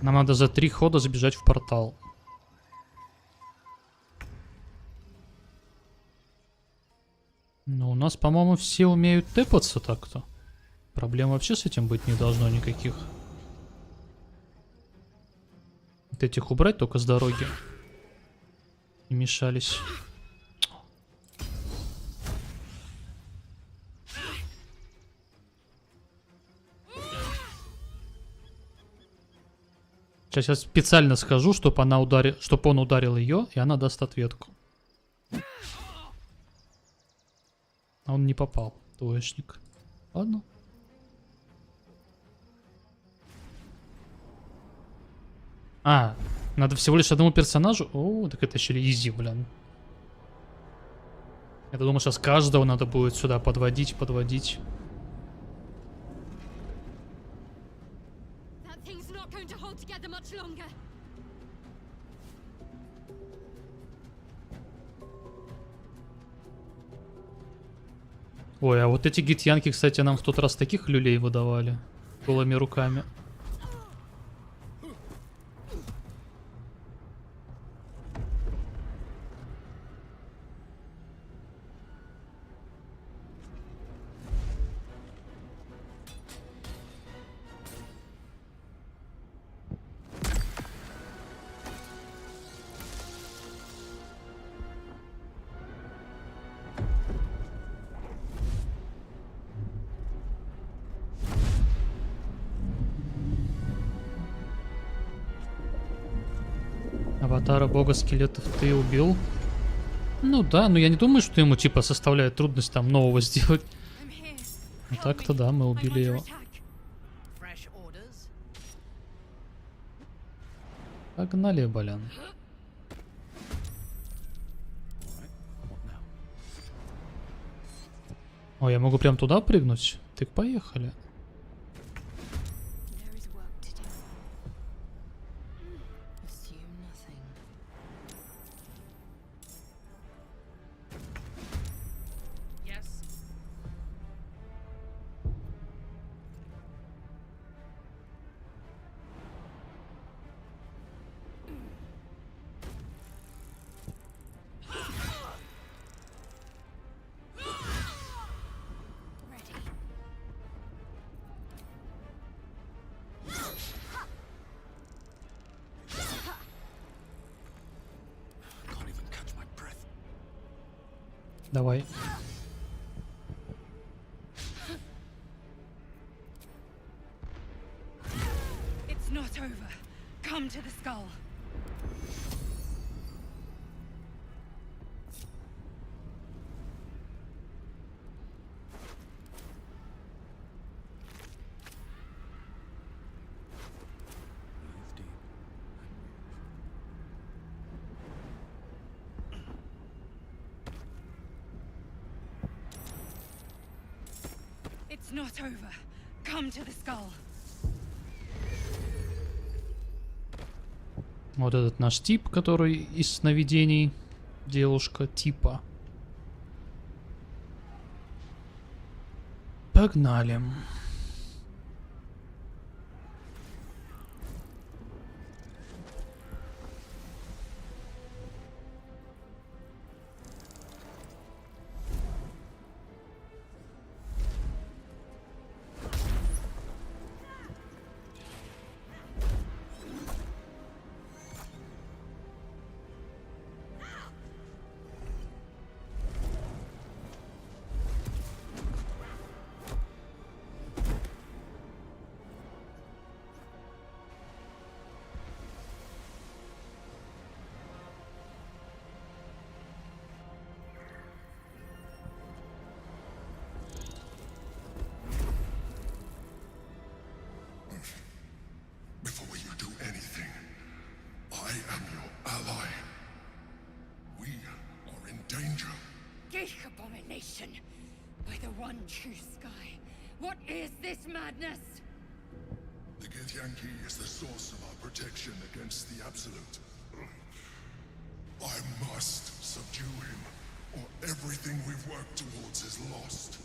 Нам надо за 3 хода забежать в портал. Но у нас, по-моему, все умеют тэпаться так-то. Проблем вообще с этим быть не должно никаких. Вот этих убрать только с дороги. Не мешались. Сейчас я специально скажу, чтобы он ударил ее, и она даст ответку. А он не попал, двоечник. Ладно. А, надо всего лишь одному персонажу? О, так это еще изи, блин. Я думал, сейчас каждого надо будет сюда подводить. Ой, а вот эти гитьянки, кстати, нам в тот раз таких люлей выдавали. Голыми руками. Аватара бога скелетов ты убил? Ну да, но я не думаю, что ему типа составляет трудность там нового сделать. Ну так-то да, мы убили его. Погнали, Балян. О, я могу прям туда прыгнуть? Так поехали. Давай. It's not over. Come to the skull. It's not over. Come to the skull. Вот этот наш тип, который из сновидений. Девушка типа. Погнали. Before you do anything, I am your ally. We are in danger. Geek abomination! By the one true sky, what is this madness? The Githyanki is the source of our protection against the Absolute. I must subdue him, or everything we've worked towards is lost.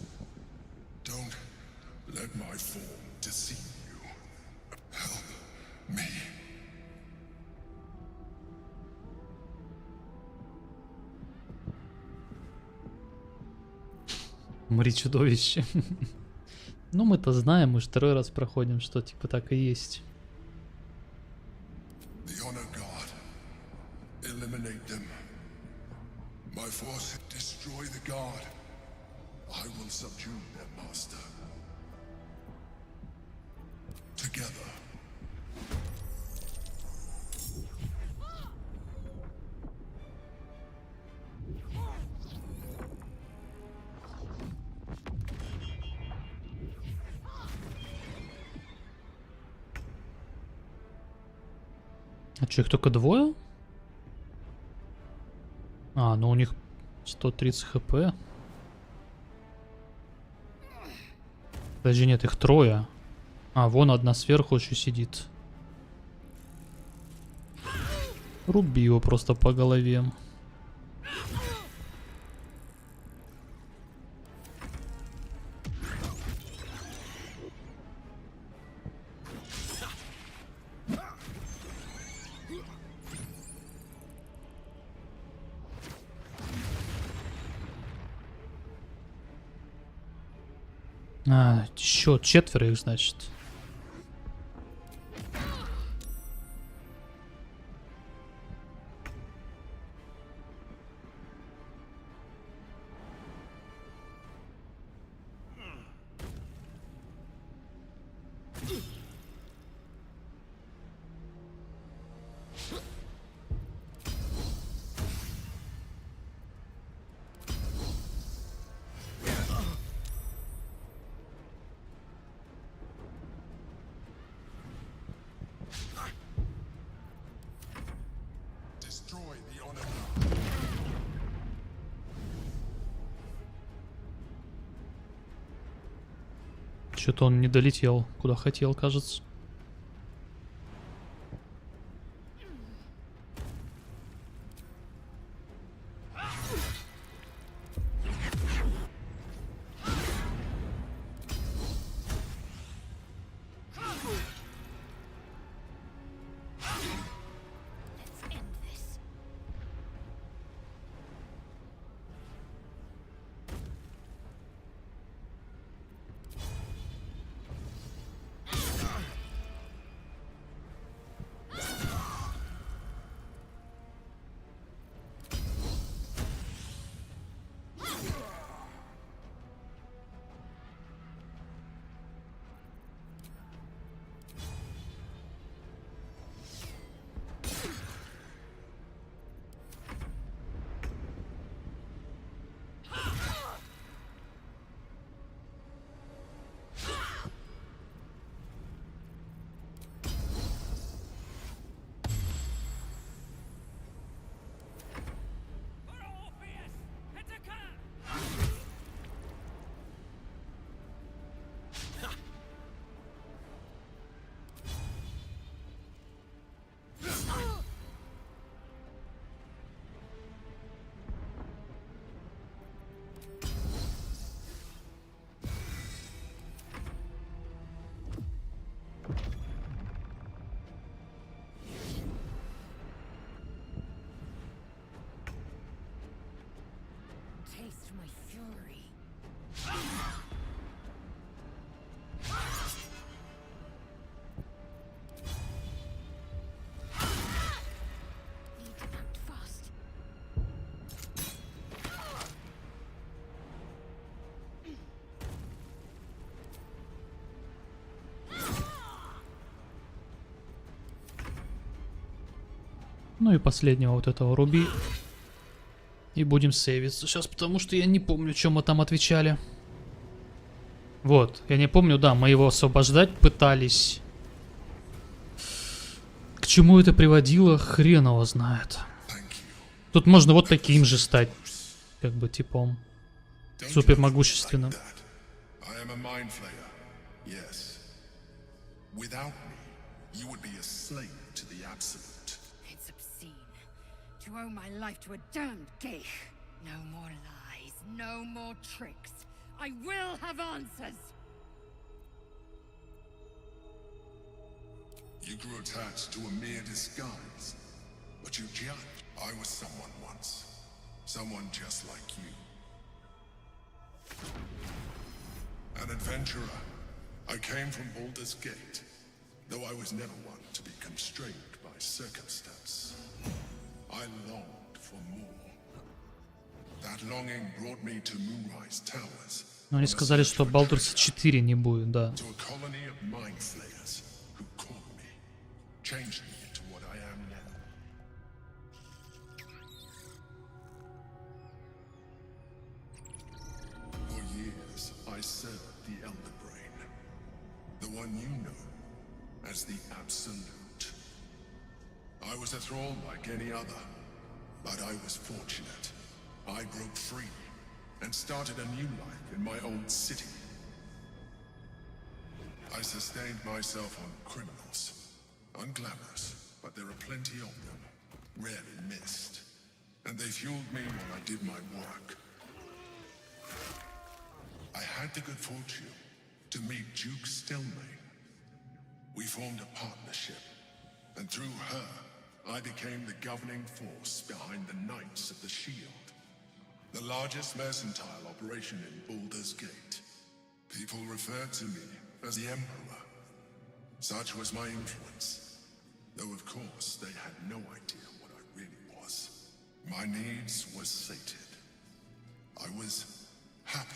Don't let my form deceive you. Help me. Умри, чудовище. Ну, мы-то знаем, мы же второй раз проходим, что типа так и есть. The honor god. Eliminate them. My force destroy the god. I will subdue their master. Together. А что, их только двое? А, ну у них 130 хп. Даже нет, их трое. А, вон одна сверху еще сидит. Руби его просто по голове. А, еще четверо их, значит. Что-то он не долетел, куда хотел, кажется. Taste my fury. Need to act fast. Ну и последнего вот этого руби. И будем сейвиться сейчас, потому что я не помню, чем мы там отвечали. Вот, я не помню, да, мы его освобождать пытались. К чему это приводило, хрен его знает. Тут можно вот таким же стать, как бы типом супер могущественным. To owe my life to a damned geich. No more lies, no more tricks. I will have answers. You grew attached to a mere disguise, but you judged. I was someone once. Someone just like you. An adventurer. I came from Baldur's Gate, though I was never one to be constrained by circumstance. I longed for more. That longing brought me to Moonrise Towers. Но они сказали, что Baldur's 4 не будет, да. To a colony of mind flayers who caught me, changed me into what I am now. For years, I served the Elder Brain, the one you know as the Absolute. I was a thrall like any other, but I was fortunate. I broke free and started a new life in my own city. I sustained myself on criminals. Unglamorous, but there are plenty of them, rarely missed. And they fueled me while I did my work. I had the good fortune to meet Duke Stelmane. We formed a partnership, and through her, I became the governing force behind the Knights of the Shield, the largest mercantile operation in Baldur's Gate. People referred to me as the Emperor. Such was my influence, though of course they had no idea what I really was. My needs were sated. I was happy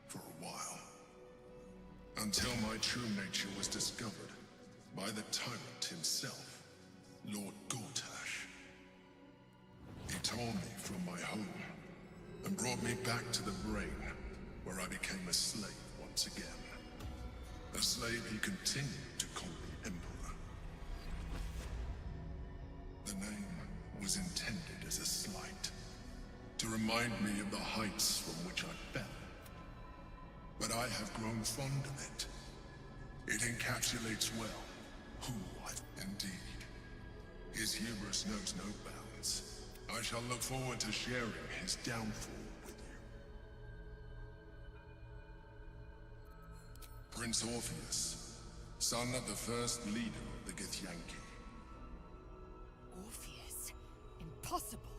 for a while, until my true nature was discovered by the tyrant himself, Lord Gortash. He tore me from my home and brought me back to the Brain, where I became a slave once again. A slave he continued to call the Emperor. The name was intended as a slight, to remind me of the heights from which I fell. But I have grown fond of it. It encapsulates well who I've indeed. His hubris knows no bounds. I shall look forward to sharing his downfall with you. Prince Orpheus, son of the first leader of the Githyanki. Orpheus? Impossible.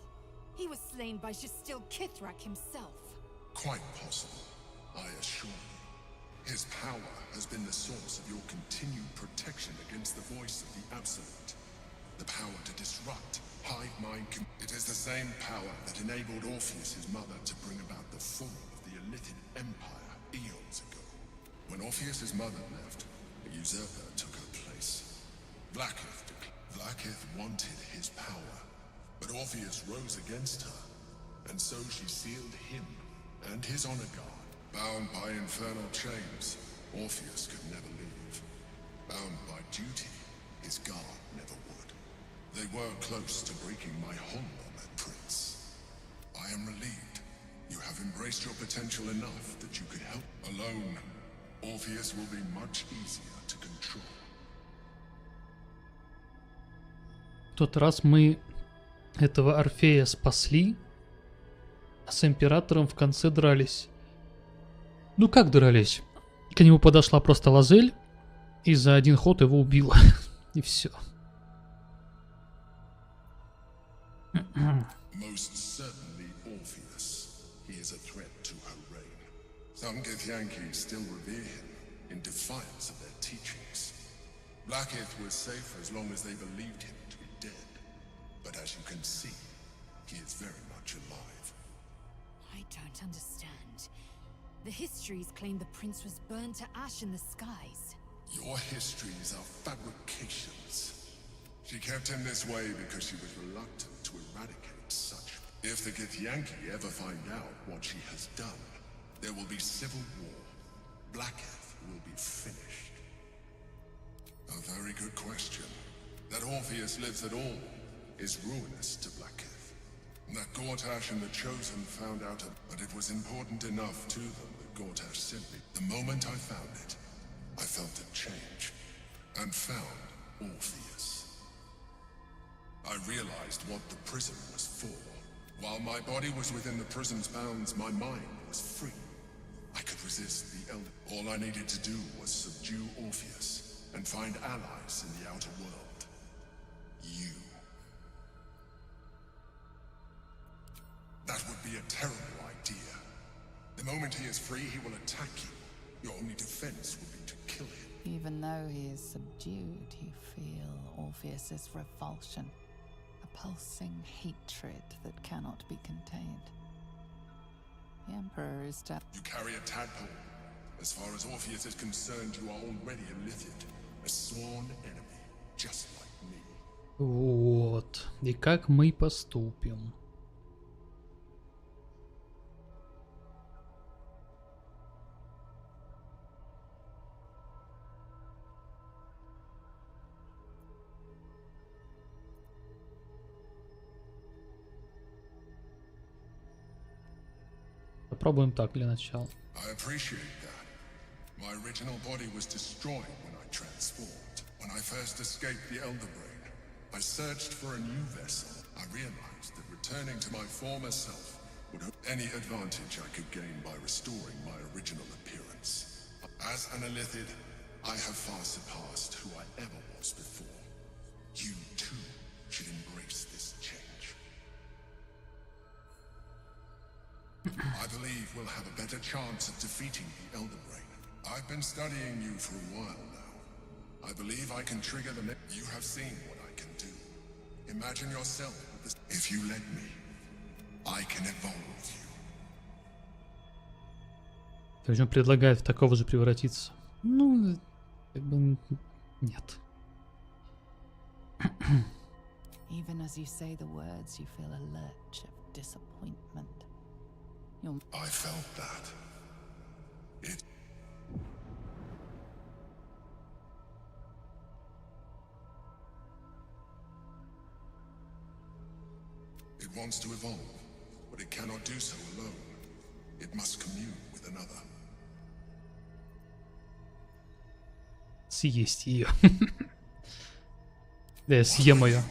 He was slain by Justil Kithrak himself. Quite possible, I assure you. His power has been the source of your continued protection against the voice of the Absolute. The power to disrupt hive mind. It is the same power that enabled Orpheus' mother to bring about the fall of the Illithid Empire eons ago. When Orpheus' mother left, a usurper took her place. Blackith wanted his power, but Orpheus rose against her, and so she sealed him and his honor guard. Bound by infernal chains, Orpheus could never leave. Bound by duty, his guard never would. They were close to breaking my hold on that prince. I am relieved. You have embraced your potential enough that you could help. Alone, Orpheus will be much easier to control. В тот раз мы этого Орфея спасли, а с Императором в конце дрались. Ну как дрались? К нему подошла просто Лазель и за один ход его убила. И все. Most certainly Orpheus. He is a threat to her reign. Some Githyanki still revere him in defiance of their teachings. Blackith was safe as long as they believed him to be dead. But as you can see, he is very much alive. I don't understand. The histories claim the prince was burned to ash in the skies. Your histories are fabrications. She kept him this way because she was reluctant to eradicate such. If the Githyanki ever find out what she has done, there will be civil war. Blackith will be finished. A very good question. That Orpheus lives at all is ruinous to Blackith. That Gortash and the Chosen found out, but it was important enough to them that Gortash sent me. The moment I found it, I felt a change, and found Orpheus. I realized what the prison was for. While my body was within the prison's bounds, my mind was free. I could resist the Elder. All I needed to do was subdue Orpheus, and find allies in the outer world. You. That would be a terrible idea. The moment he is free, he will attack you. Your only defense would be to kill him. Even though he is subdued, you feel Orpheus's revulsion, a pulsing hatred that cannot be contained. The Emperor is dead. You carry a tadpole. As far as Orpheus is concerned, you are already a Lithiid, a sworn enemy, just like me. Вот. И как мы поступим? Попробуем так для начала. I appreciate that. My original body was destroyed when I transformed. When I first escaped the Elder Brain, I searched for a new vessel. I realized that returning to my former self would have any advantage I could gain by restoring my original appearance. As an Lithiid, I have far surpassed who I ever was before. You too should embrace this change. I believe we'll have a better chance of defeating the Elder Brain. I've been studying you for a while now. I believe I can trigger the You have seen what I can do. Imagine yourself with this. If you let me, I can evolve you. То есть он предлагает в такого же превратиться. Ну, как бы нет. Even as you say the words, you feel a lurch of disappointment. I felt that. It wants to evolve, but it cannot do so alone. It must commune with another. Съесть ее. Да, я съем ее.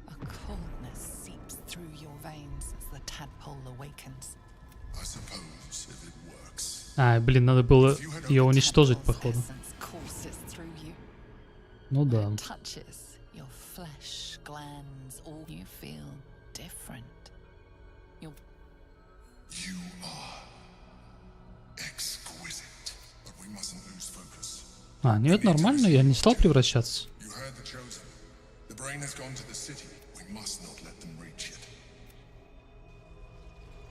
A coldness seeps through your veins as the tadpole awakens. I suppose if it works. А, блин, надо было ее уничтожить, походу. Courses through you. Ну да. Touches your flesh, glands, all you feel different. You are exquisite, but we mustn't lose focus. А, нет, нормально, я не стал превращаться. You heard the chosen. The brain has gone to the city. We must not let them reach it.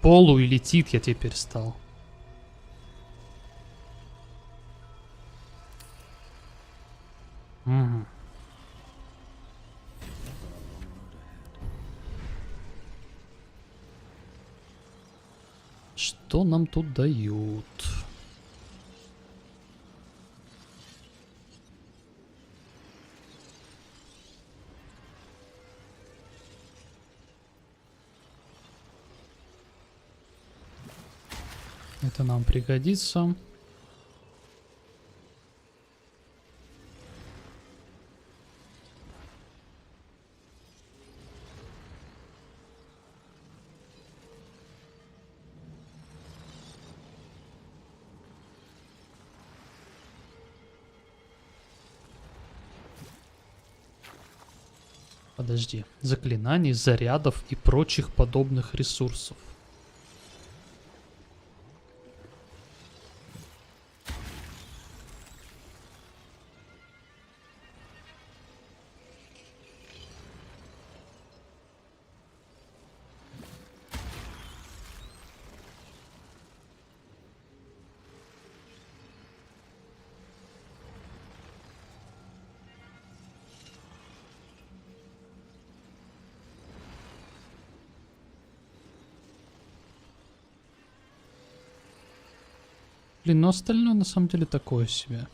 Полу и летит я теперь стал. Угу. Что нам тут дают? Это нам пригодится. Подожди. Заклинаний, зарядов и прочих подобных ресурсов. Блин, но остальное на самом деле такое себе.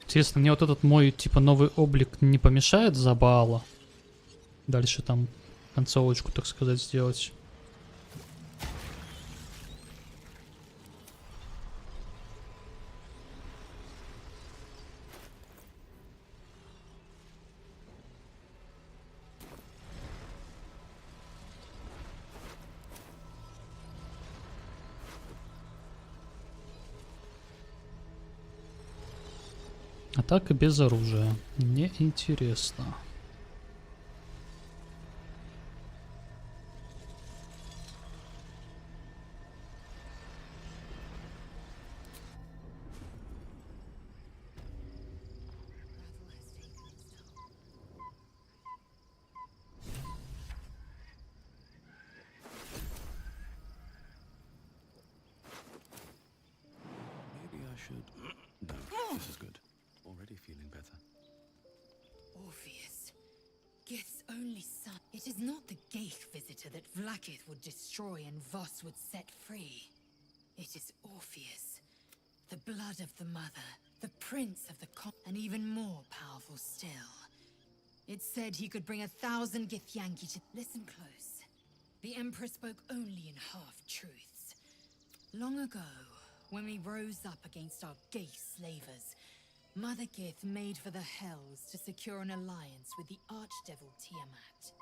Интересно, мне вот этот мой, типа, новый облик не помешает за Баала? Дальше там концовочку, так сказать, сделать. Атака без оружия. Мне интересно. should. No, this is good. Already feeling better. Orpheus, Gith's only son. It is not the Geich visitor that Vlaakith would destroy and Voss would set free. It is Orpheus, the blood of the mother, the prince of the and even more powerful still. It said he could bring 1,000 Githyanki to listen close. The Emperor spoke only in half-truths. Long ago, when we rose up against our Geich slavers, Mother Gith made for the Hells to secure an alliance with the archdevil Tiamat.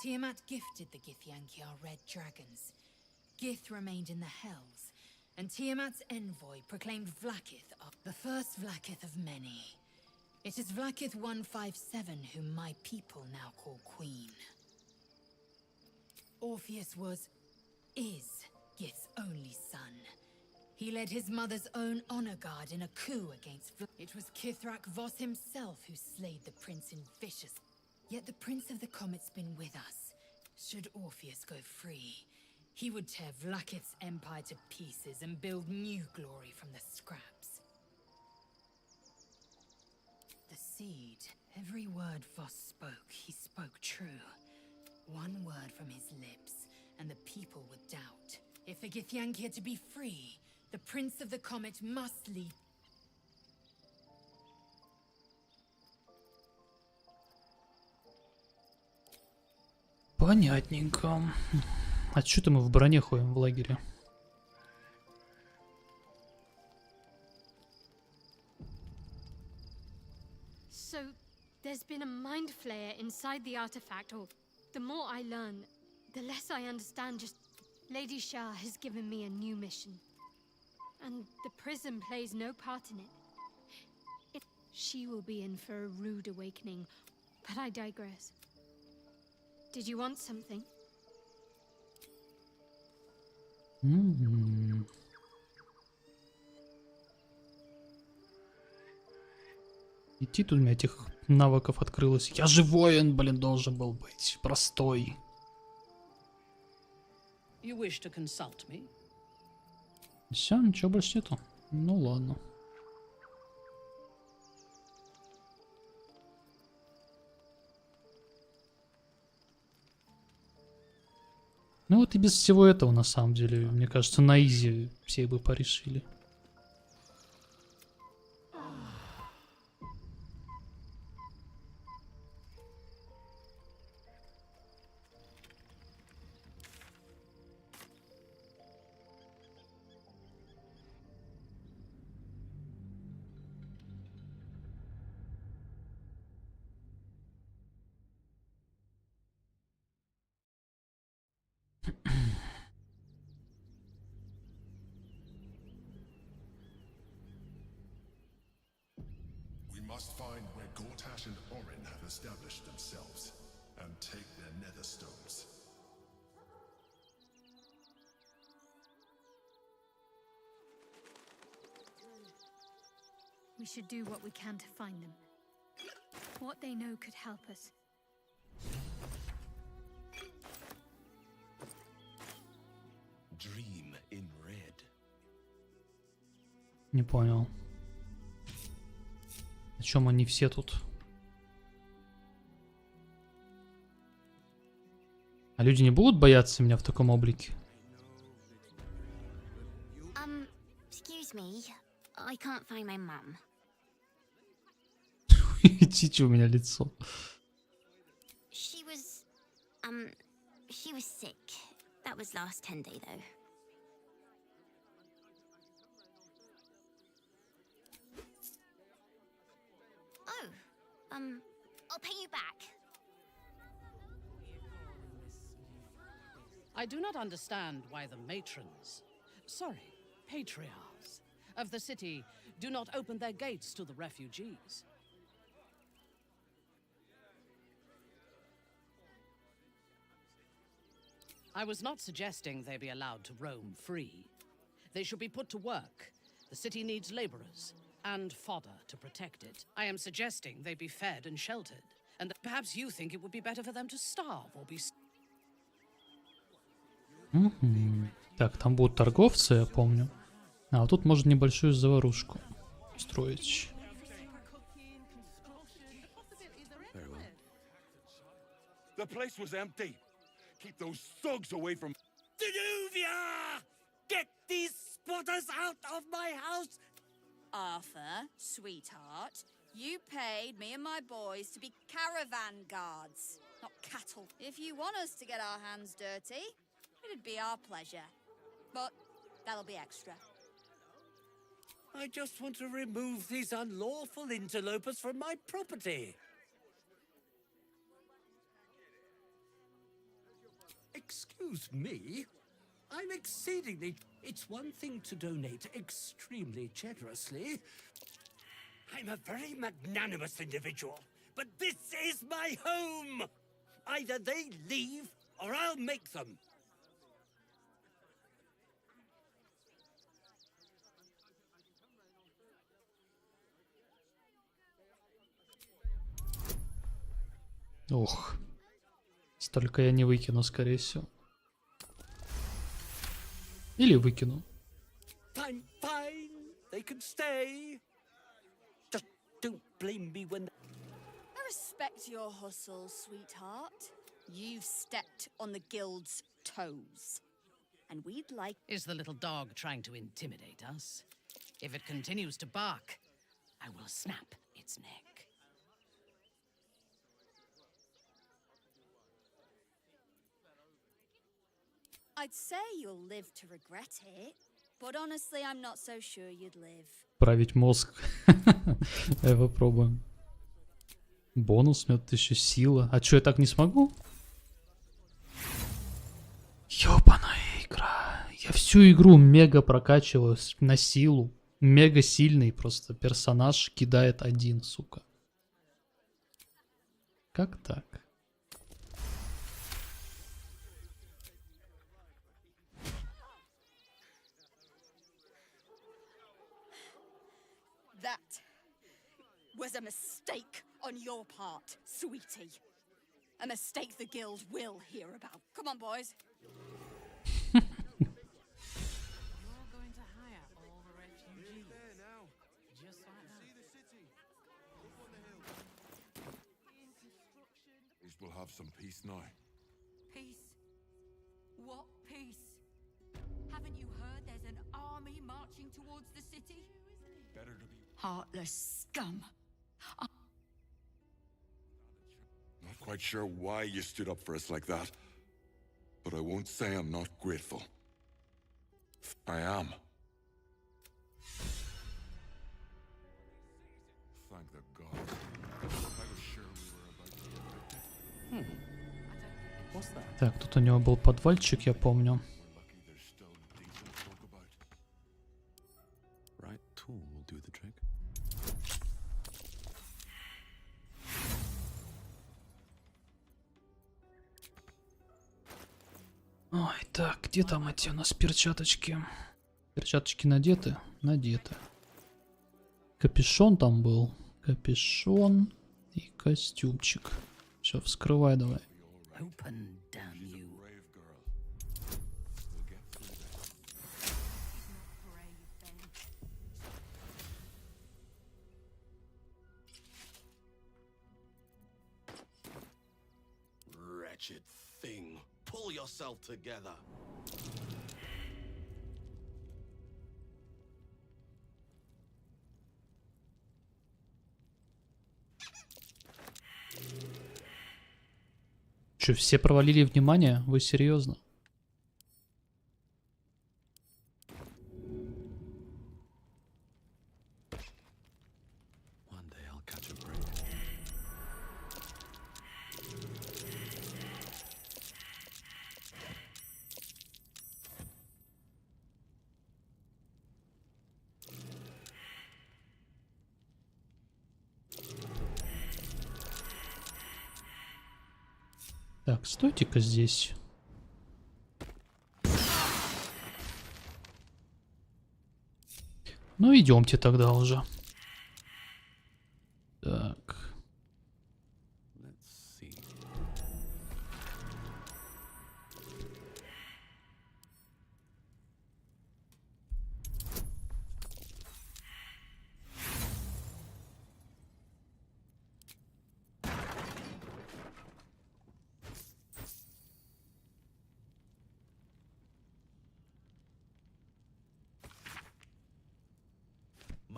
Tiamat gifted the Githyanki our red dragons. Gith remained in the Hells, and Tiamat's envoy proclaimed Vlaakith the first Vlaakith of many. It is Vlaakith 157 whom my people now call Queen. Orpheus is Gith's only son. He led his mother's own honor guard in a coup against It was Kithrak Voss himself who slayed the prince in vicious. Yet the Prince of the Comet's been with us. Should Orpheus go free, he would tear Vlaakith's empire to pieces and build new glory from the scraps. The seed, every word Voss spoke, he spoke true. One word from his lips, and the people would doubt. If the Githyanki are to be free, the Prince of the Comet must lead. Понятненько. А чё-то мы в броне ходим в лагере? So, there's been a mind flayer inside the artifact, or the more I learn, the less I understand. Just Lady Shah has given me a new mission. And the prism plays no part in it. She will be in for a rude awakening, but I digress. Did you want something? Идти тут у меня этих навыков открылось. Я же воин, блин, должен был быть. Простой. You wish to consult me? Все, ничего больше нету. Ну ладно. Ну вот и без всего этого, на самом деле, мне кажется, на изи все бы порешили. We must find where Gortash and Orin have established themselves and take their nether stones. We should do what we can to find them. What they know could help us. Dream in red. Не понял. О чем они все тут? А люди не будут бояться меня в таком облике? Excuse me, I can't find my mum. Чичи у меня лицо. She was sick. That was last Sunday, though. Oh, I'll pay you back. I do not understand why the matrons, patriarchs of the city do not open their gates to the refugees. I was not suggesting they be allowed to roam free. They should be put to work. The city needs laborers and fodder to protect it. I am suggesting they be fed and sheltered, and that perhaps you think it would be better for them to starve or be... Так, там будут торговцы, я помню. А вот тут можно небольшую заварушку строить. The place was empty. Keep those thugs away from Danuvia! Get these spotters out of my house! Arthur, sweetheart, you paid me and my boys to be caravan guards, not cattle. If you want us to get our hands dirty, it'd be our pleasure. But that'll be extra. I just want to remove these unlawful interlopers from my property. Excuse me? I'm exceedingly... It's one thing to donate extremely generously. I'm a very magnanimous individual, but this is my home! Either they leave, or I'll make them. Ох. Столько я не выкину, скорее всего. Или выкину. Fine, fine. They can stay. Just don't blame me when... I respect your hustle, sweetheart. You've stepped on the guild's toes. And we'd like... Is the little dog trying to intimidate us? If it continues to bark, I will snap its neck. I'd say you'll live to regret it, but honestly, I'm not so sure you'd live. Править мозг. Давай попробуем. Бонус, у меня тут еще сила. А что, я так не смогу? Ёбаная игра. Я всю игру мега прокачиваю на силу. Мега сильный просто персонаж кидает один, сука. Как так? That was a mistake on your part, sweetie. A mistake the guild will hear about. Come on, boys. You're going to hire all the refugees. Just like that. At least we'll have some peace now. Peace? What peace? Haven't you heard there's an army marching towards the city? Better to be... Heartless scum. Not quite sure why you stood up for us like that, but I won't say I'm not grateful. I am. Thank the gods. I was sure we were about to get evicted. What's that? Так, тут у него был подвальчик, я помню. Right tool will do the trick. Ой, так, где там эти у нас перчаточки? Перчаточки надеты? Надеты. Капюшон там был. Капюшон и костюмчик. Все, вскрывай давай. Open, damn you. Wretched thing. Pull yourself together. Че, все провалили внимание? Вы серьезно? One day I'll catch a break. Так, стойте-ка здесь. Ну, идемте тогда уже. Так. Let's see.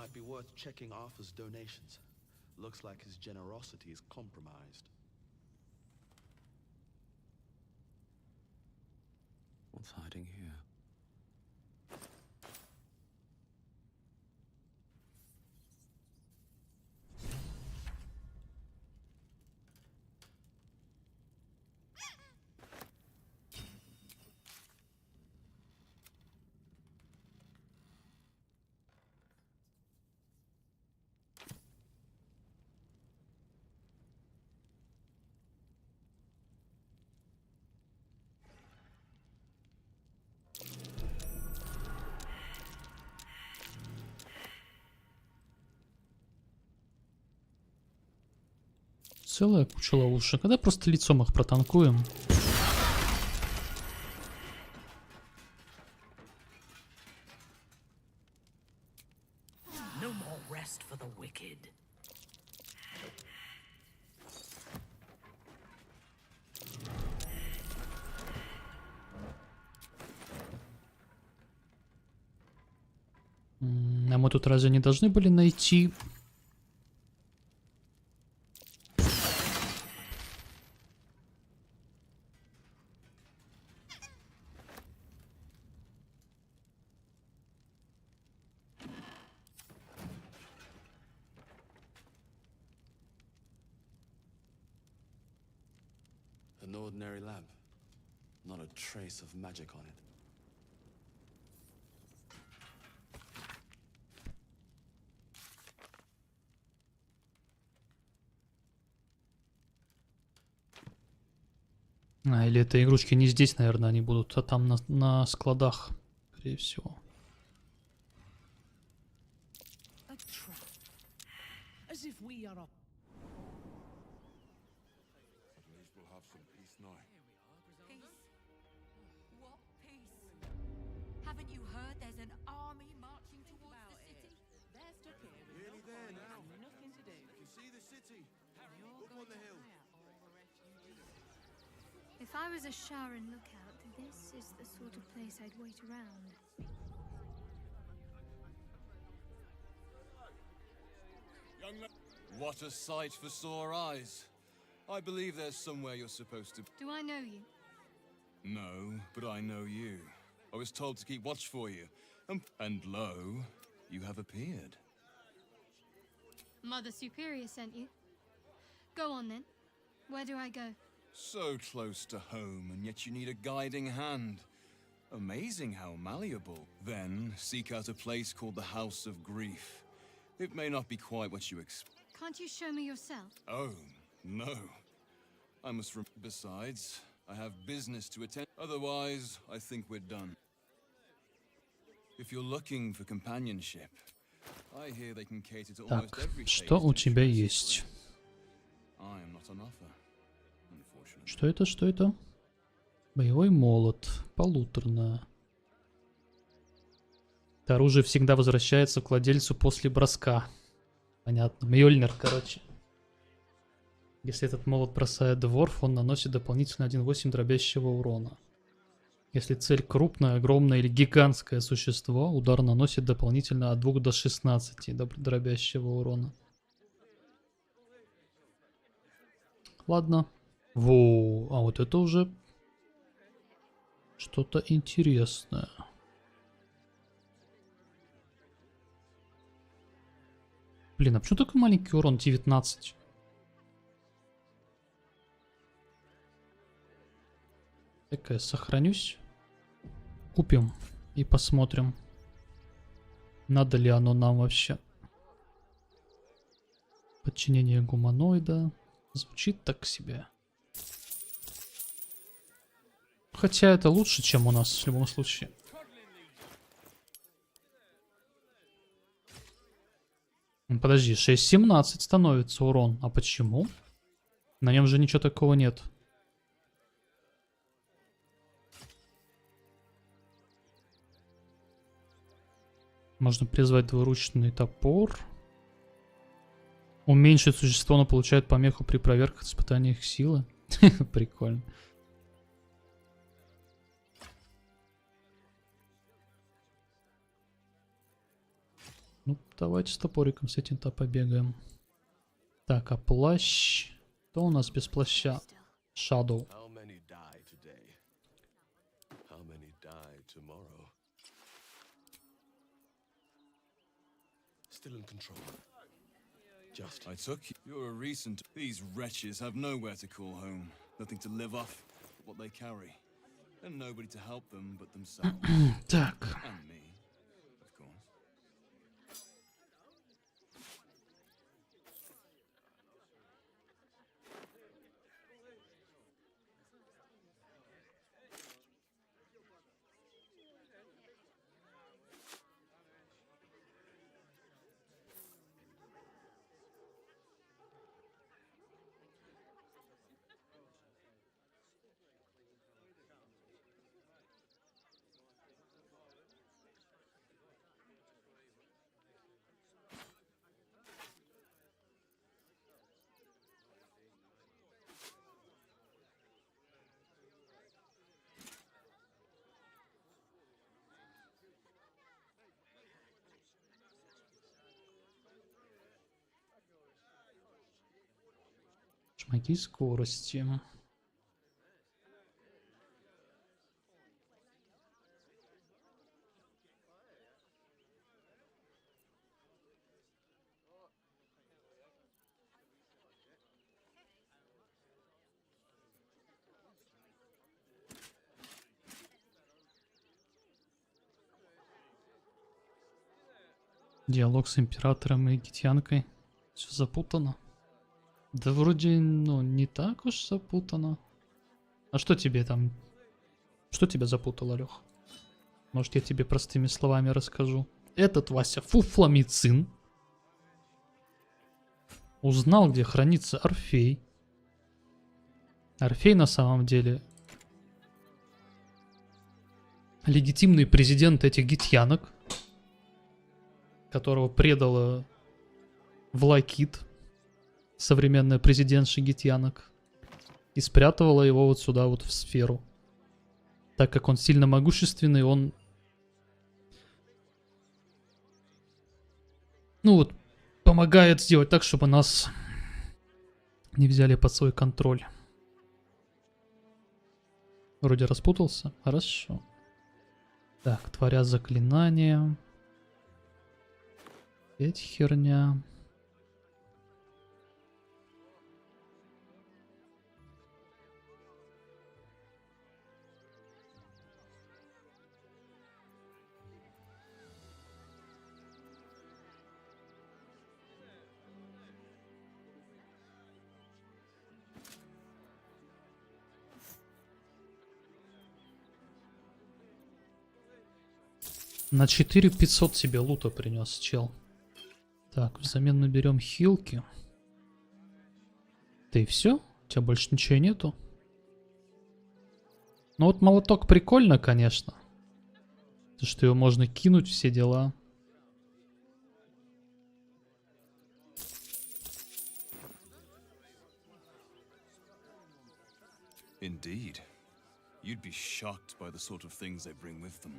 Might be worth checking Arthur's donations. Looks like his generosity is compromised. What's hiding here? Целая куча ловушек. Когда просто лицом их протанкуем. No more rest for the wicked. А мы тут разве не должны были найти... An ordinary lamp. Not a trace of magic on it. А, или это игрушки не здесь, наверное, они будут, а там на складах, скорее всего. As if we are What peace? Haven't you heard there's an army marching towards the city? They're stuck here. Nearly there now. Nothing to do. You see the city? Up on the hill. If I was a Sharon lookout, this is the sort of place I'd wait around. What a sight for sore eyes. I believe there's somewhere you're supposed to... Do I know you? No, but I know you. I was told to keep watch for you. And lo, you have appeared. Mother Superior sent you. Go on then. Where do I go? So close to home, and yet you need a guiding hand. Amazing how malleable. Then seek out a place called the House of Grief. It may not be quite what you expect. Can't you show me yourself? Oh, no. I must besides, I have business to attend. Otherwise, I think we're done. If you're looking for companionship, I hear they can cater to almost Так, every что у тебя есть? I am not on offer, unfortunately. Что это, что это? Боевой молот, полуторное. Это оружие всегда возвращается к владельцу после броска. Понятно. Мьёльнир, короче. Если этот молот бросает дворф, он наносит дополнительно 1,8 дробящего урона. Если цель крупная, огромная или гигантское существо, удар наносит дополнительно от 2 до 16 дробящего урона. Ладно. Во, а вот это уже что-то интересное. Блин, а почему такой маленький урон 19? Так, я сохранюсь. Купим и посмотрим, надо ли оно нам вообще. Подчинение гуманоида. Звучит так себе. Хотя это лучше, чем у нас в любом случае. Подожди, 6,17 становится урон. А почему? На нем же ничего такого нет. Можно призвать двуручный топор. Уменьшить существо, но получает помеху при проверках испытаниях силы. Прикольно. Ну, давайте с топориком с этим-то побегаем. Так, а плащ... Что у нас без плаща? Shadow. How many die today? How many die tomorrow? Still in control. Just I took you. You're a recent. These wretches have nowhere to call home. Nothing to live off but what they carry. And nobody to help them but themselves. Так. And me, of course. Шмаки скорости. Диалог с императором и гитянкой. Все запутано. Да вроде, ну, не так уж запутано. А что тебе там? Что тебя запутало, Лех? Может, я тебе простыми словами расскажу. Этот Вася фуфломицин узнал, где хранится Орфей. Орфей на самом деле легитимный президент этих гитьянок, которого предала Влакит, современная президентша гитьянок, и спрятывала его вот сюда, вот в сферу. Так как он сильно могущественный, он... Ну вот, помогает сделать так, чтобы нас не взяли под свой контроль. Вроде распутался. Хорошо. Так, творя заклинания. Опять херня. На 4500 себе лута принес, чел. Так, взамен наберем хилки. Да и все? У тебя больше ничего нету? Ну вот молоток прикольно, конечно. То, что его можно кинуть, все дела. Indeed. You'd be shocked by the sort of things they bring with them.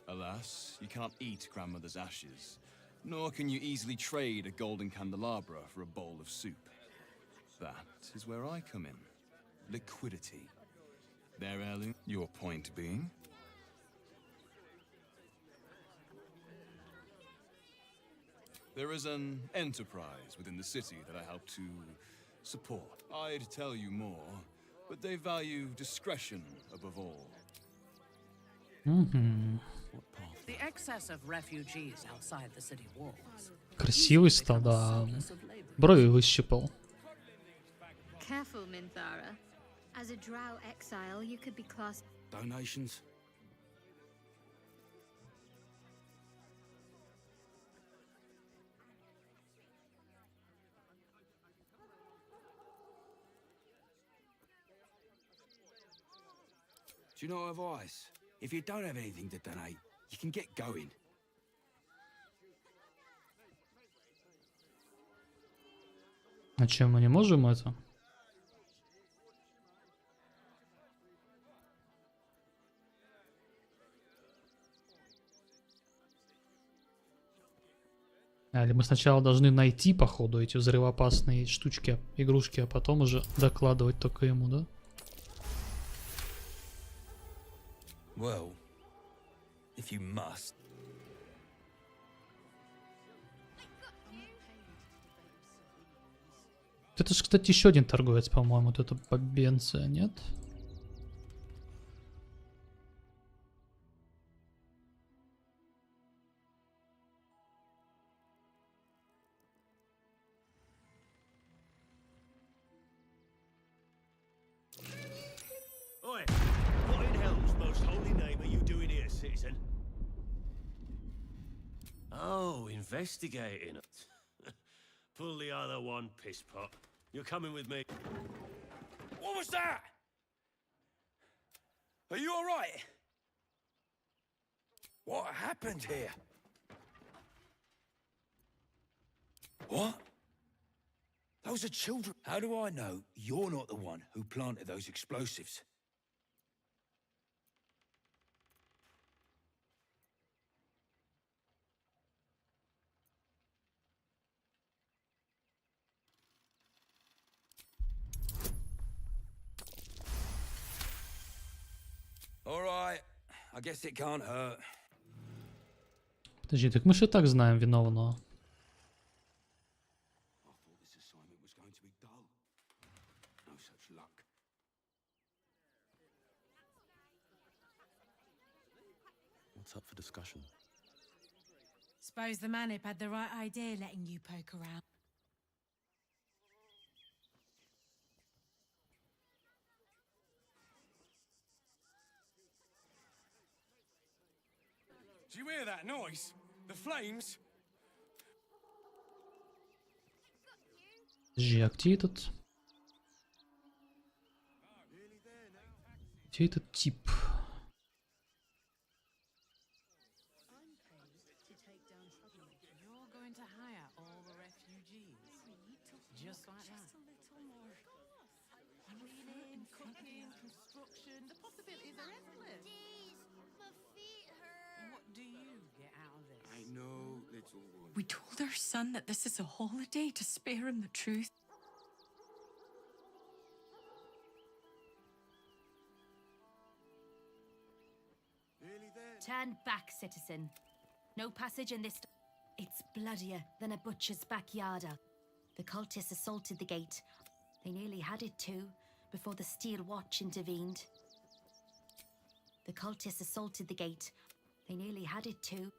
Alas, you can't eat grandmother's ashes, nor can you easily trade a golden candelabra for a bowl of soup. That is where I come in. Liquidity. Their heirloom. Your point being? There is an enterprise within the city that I help to support. I'd tell you more, but they value discretion above all. The excess of refugees outside the city walls. Красивый стал, да. Брови выщипал. Careful, Minthara. As a drow exile, you could be classed. Donations? Do you know advice? If you don't have anything to donate, you can get going. А чем мы не можем это? Или мы сначала должны найти, походу, эти взрывоопасные штучки, игрушки, а потом уже докладывать только ему, да? Well, if you must. Это же, кстати, еще один торговец, по-моему, вот это бабенция, нет? Oi, what in hell's most holy name are you doing here, citizen? Oh, investigating. Pull the other one, piss pot. You're coming with me. What was that? Are you all right? What happened here? What? Those are children. How do I know you're not the one who planted those explosives? All right. I guess it can't hurt. Подожди, так мы же и так знаем виновного. What's up for discussion? Suppose the Manip had the right idea letting you poke around. Do you hear that noise? The flames? Подожди, а где этот? Где этот тип? You're going to hire all the refugees. Just like that. Cleaning, cooking, construction. The possibilities are endless. My feet hurt. What do you get out of this? I know, little one. We told our son that this is a holiday to spare him the truth. Turn back, citizen. No passage in this. It's bloodier than a butcher's backyard. The cultists assaulted the gate. They nearly had it too, before the Steel Watch intervened. The cultists assaulted the gate. They nearly had it too.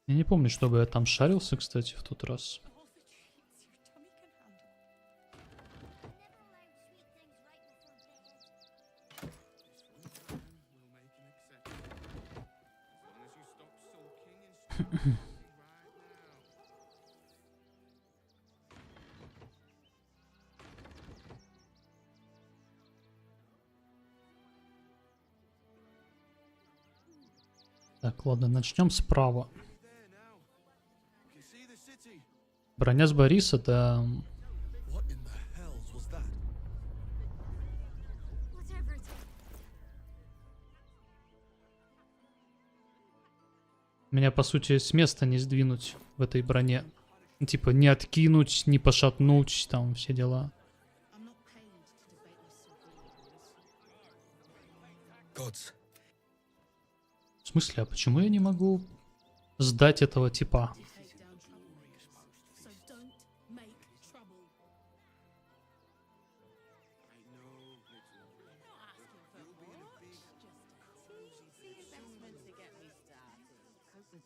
Я не помню, чтобы я там шарился, кстати, в тот раз. Так, ладно, начнем справа. Броня с Бориса, да. Меня, по сути, с места не сдвинуть в этой броне. Типа, не откинуть, не пошатнуть, там все дела. В смысле, а почему я не могу сдать этого типа?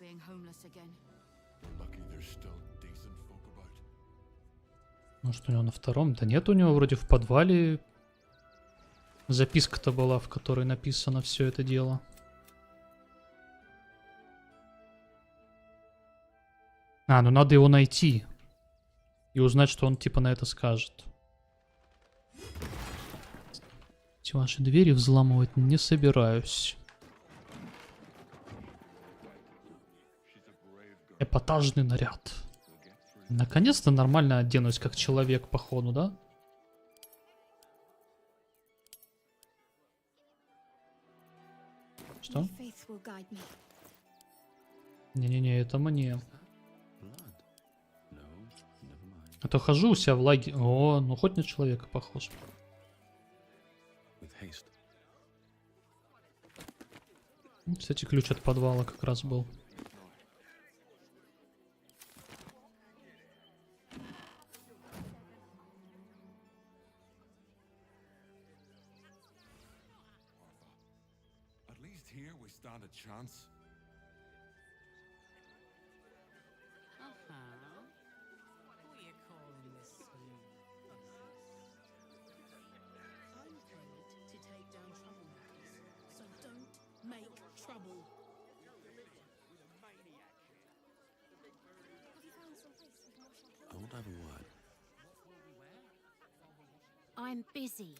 Being homeless again. Lucky there's still decent folk about. Может, у него на втором? Да нет, у него вроде в подвале записка-то была, в которой написано все это дело. А, ну надо его найти и узнать, что он типа на это скажет. Эти ваши двери взламывать не собираюсь. Эпатажный наряд. Наконец-то нормально оденусь, как человек, походу, да? guide me. Не-не-не, это мне. А то хожу у себя в лаге. О, ну хоть на человека похож. Кстати, ключ от подвала как раз был. At least here we stand a chance. What are you calling this saloon? I'm paid to take down troublemakers, so don't make trouble. I want to have a word. I'm busy.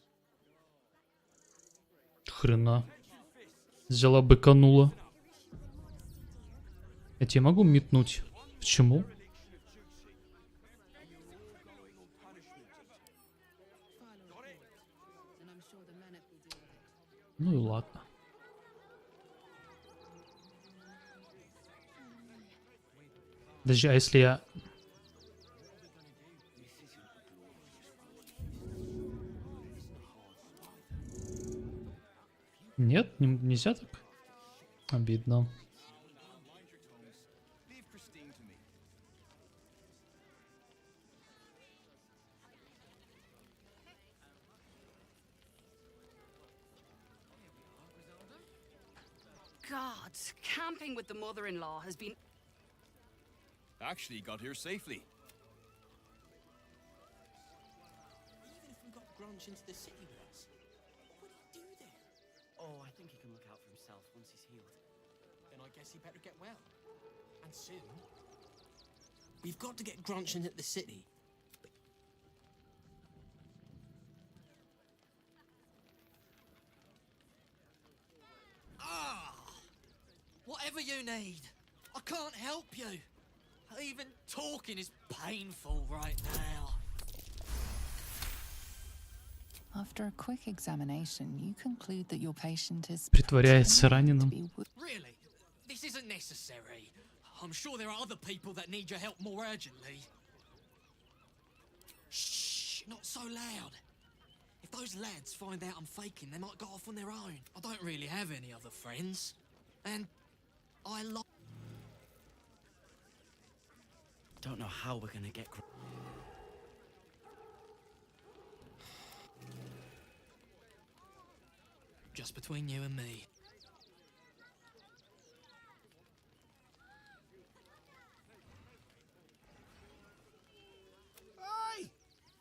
Хрена. Взяла, быканула. Я тебе могу метнуть? Почему? Ну и ладно. Подожди, а если я... Нет, нельзя так? Обидно. God, camping with the mother-in-law has been... Actually got here safely. Even if we got Grunch into the city with us, what would he do there? Oh, I think he can look out for himself once he's healed. Then I guess he better get well. And soon. We've got to get Grunch into the city. Whatever you need. I can't help you. Even talking is painful right now. After a quick examination, you conclude that your patient is Притворяется раненым. Really? This isn't necessary. I'm sure there are other people that need your help more urgently. Shh, not so loud. If those lads find out I'm faking, they might go off on their own. I don't really have any other friends. And I Don't know how we're gonna get. Just between you and me. Aye!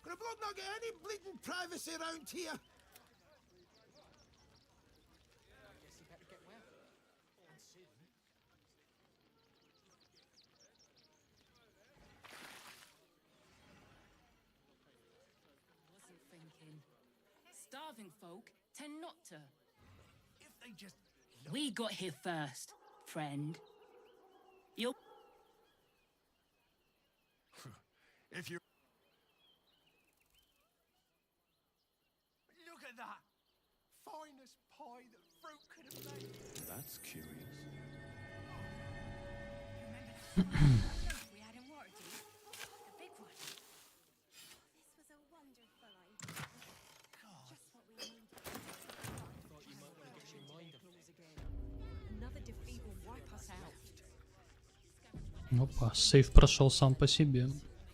Can a bloke not get any bleeding privacy around here? Guess he better get well. And soon. Wasn't thinking. Starving folk tend not to. If they just... We got here first, friend. You'll... If you... Look at that! Finest pie that fruit could have made. That's curious. We had in Waterdeep. The big one. This was a wonderful idea. Just what we needed. Thought you might want to get your mind off. Another defeat will wipe us out. Опа, сейф прошел сам по себе.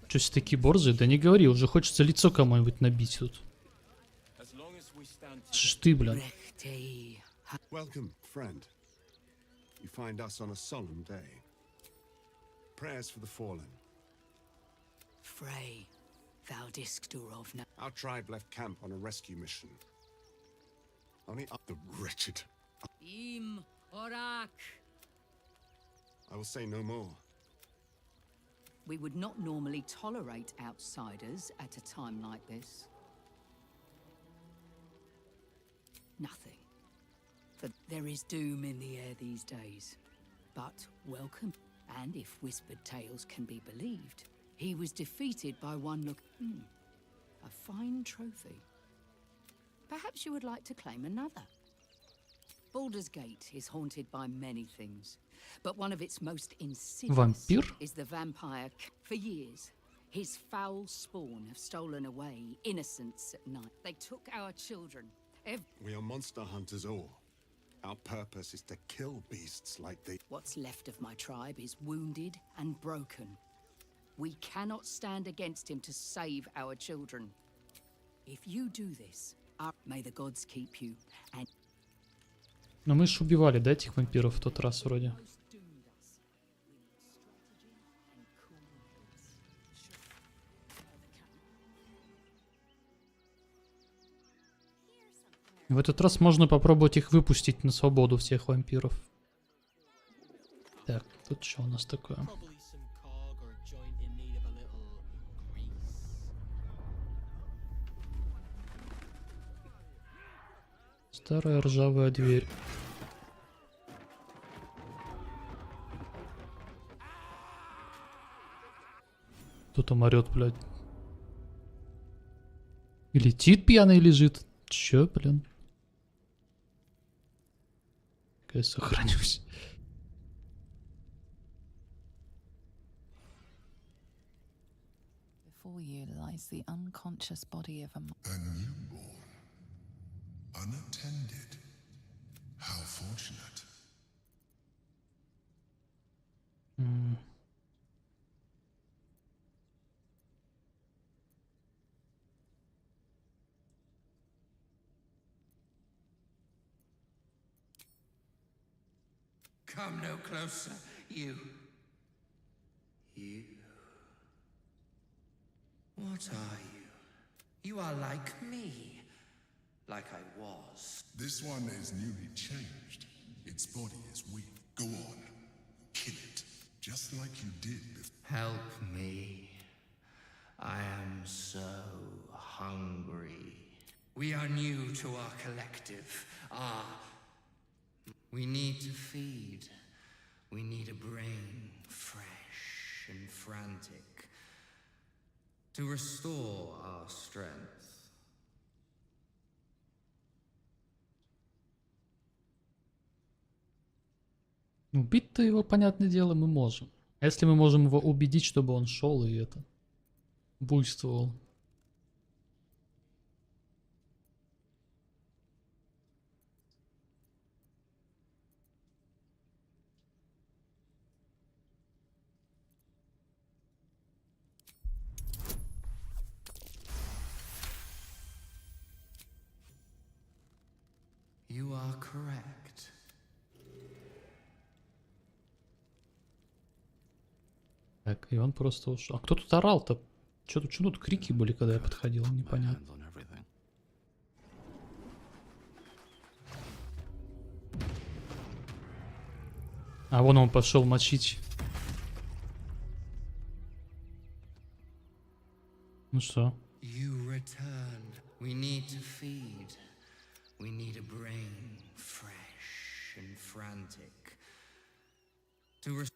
Че все такие борзые? Да не говори, уже хочется лицо кому-нибудь набить тут. Что ж ты, блин? Welcome, friend. You find us on a solemn day. Prayers for the fallen. Frey, thou didst of now. Our tribe left camp on a rescue mission. Only up the wretched. Im Orak. I will say no more. We would not normally tolerate outsiders at a time like this. Nothing. For there is doom in the air these days. But welcome. And if whispered tales can be believed, he was defeated by one look. A fine trophy. Perhaps you would like to claim another. Baldur's Gate is haunted by many things, but one of its most insidious Вампир? is the vampire. For years, his foul spawn have stolen away innocents at night. They took our children. We are monster hunters all. Our purpose is to kill beasts like these. What's left of my tribe is wounded and broken. We cannot stand against him to save our children. If you do this, may the gods keep you. And Но мы ж убивали, да, этих вампиров в тот раз вроде. В этот раз можно попробовать их выпустить на свободу, всех вампиров. Так, тут что у нас такое? Старая ржавая дверь. Кто там орёт, блядь? И летит пьяный лежит. Чё, блин? Я сохранюсь. Before you lies the unconscious body of a newborn, unattended. How fortunate. Come no closer, you. You. What are you? You are like me. Like I was. This one is newly changed. Its body is weak. Go on. Kill it. Just like you did before. Help me. I am so hungry. We are new to our collective. We need to feed. We need a brain, fresh and frantic, to restore our strength. Убить-то его, понятное дело, мы можем. А если мы можем его убедить, чтобы он шел и это буйствовал? You are correct. Так, и он просто ушел. А кто тут орал-то? Что тут крики были, когда я подходил? Непонятно. А вон он пошел мочить. Ну что? You returned. We need to feed. We need a brain, fresh and frantic.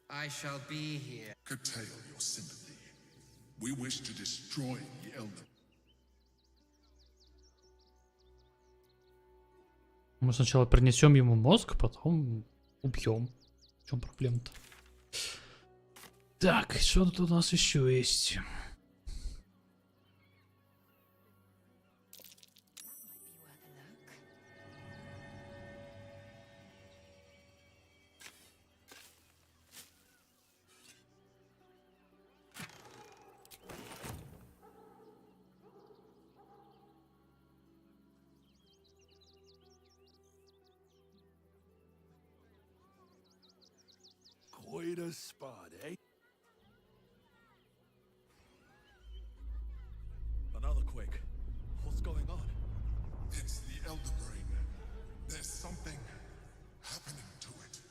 I shall be here. Curtail your sympathy. We wish to destroy the Elder. Мы сначала принесем ему мозг, потом убьем. В чем проблема-то? Так, что тут у нас еще есть? Quite a spot, eh? Another quick. What's going on? It's the Elder Brain. There's something happening to it.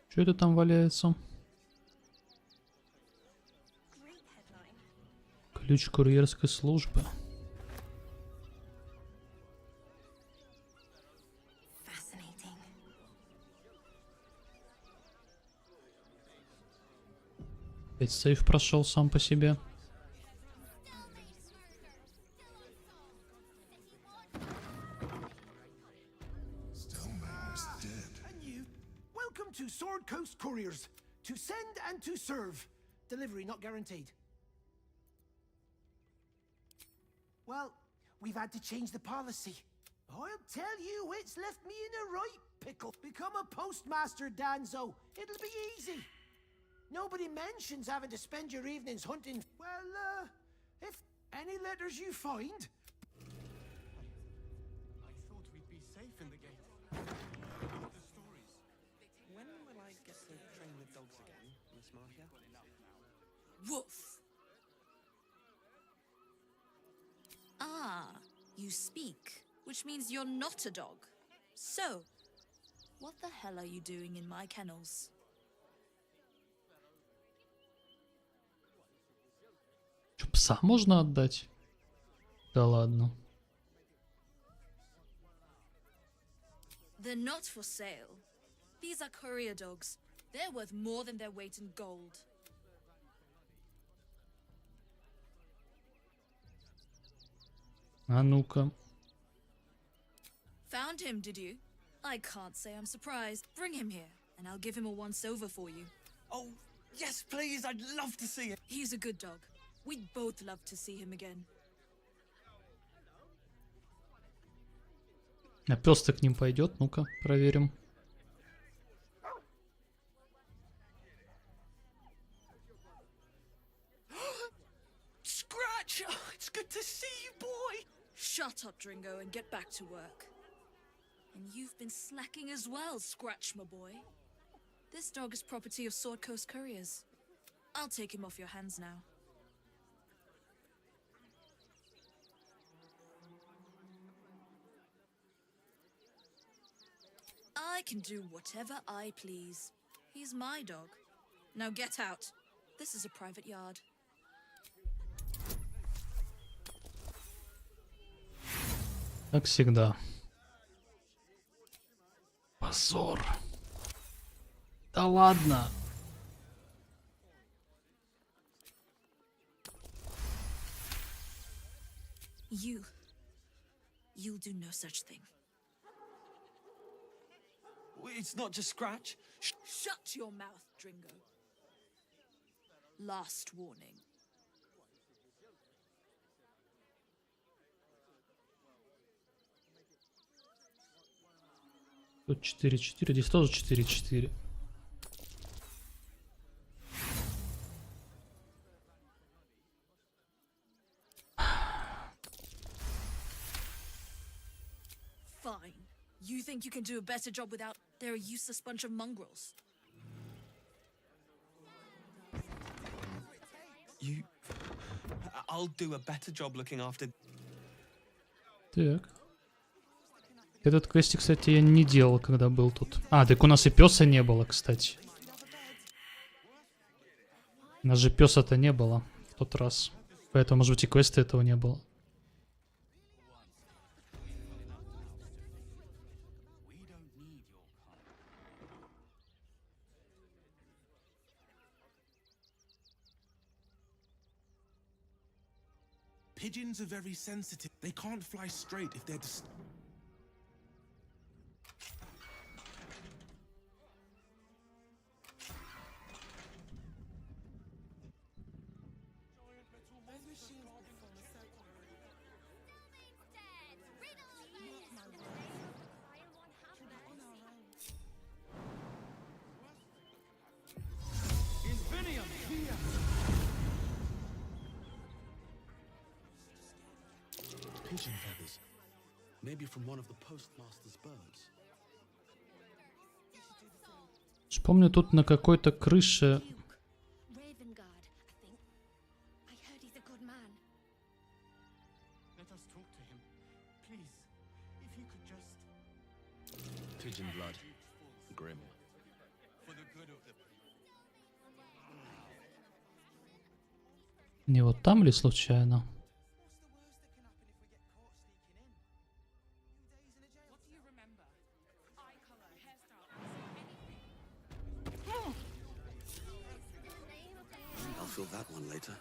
Что это там валяется? Ключ курьерской службы. Опять сейф прошел сам по себе. Welcome to Sword Coast Couriers. To send and to serve. Delivery not guaranteed. Well, we've had to change the policy. I'll tell you, it's left me in a right pickle. Become a postmaster, Danzo. It'll be easy. Nobody mentions having to spend your evenings hunting. Well, if any letters you find... I thought we'd be safe in the gate. The stories. When will I get to train with dogs again, Miss Marcia? Woof! Ah, you speak, which means you're not a dog. So, what the hell are you doing in my kennels? Что, пса можно отдать? Да ладно. They're not for sale. These are courier dogs. They're worth more than their weight in gold. А ну-ка. Found him, did you? I can't say I'm surprised. Bring him here, and I'll give him a once-over for you. Oh, yes, please. I'd love to see it. He's a good dog. We'd both love to see him again. А пес-то к ним пойдет? Ну-ка, проверим. Scratch! Oh, it's good to see you, boy. Shut up, Dringo, and get back to work. And you've been slacking as well, Scratch, my boy. This dog is property of Sword Coast Couriers. I'll take him off your hands now. I can do whatever I please. He's my dog. Now get out. This is a private yard. Как всегда. Позор. Да ладно. You'll do no such thing. It's not just Scratch. Shut your mouth, Dringo. Last warning. Тут 4-4, здесь тоже 4-4. Fine. You think you can do a better job without... They're a useless bunch of mongrels. I'll do a better job looking after... Так. Этот квестик, кстати, я не делал, когда был тут. А, так у нас и пёса не было, кстати. У нас же пёса-то не было в тот раз. Поэтому, может быть, и квеста этого не было. Pigeons are very sensitive. They can't fly straight if they're just... Pigeon feathers. Maybe from one of the postmaster's birds. Помню, тут на какой-то крыше... Let us talk to him. Please, if you could just... Pigeon blood. Grim. Не вот там ли случайно? I'll fill that one later.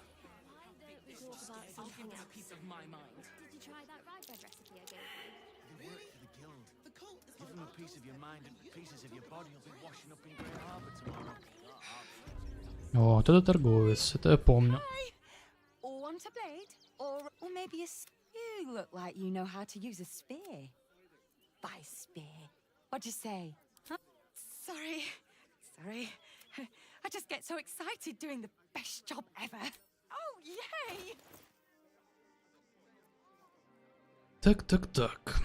I'll give you a piece of my mind. Did you try that rye bread recipe I gave you? The cult is Вот это торговец, это я помню. Or want a blade, or maybe you look like you know how to use a spear. By spear, what'd you say? Huh? Sorry. I just get so excited doing the best job ever. Oh, yay! Так.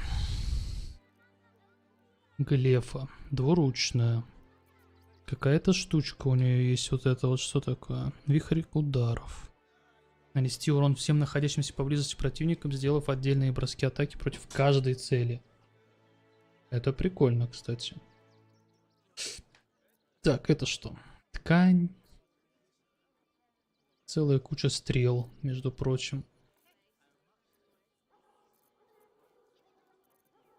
Глефа. Двуручная. Какая-то штучка у нее есть. Вот это вот что такое? Вихрь ударов. Нанести урон всем находящимся поблизости противникам, сделав отдельные броски атаки против каждой цели. Это прикольно, кстати. Так, это что? Ткань. Целая куча стрел, между прочим.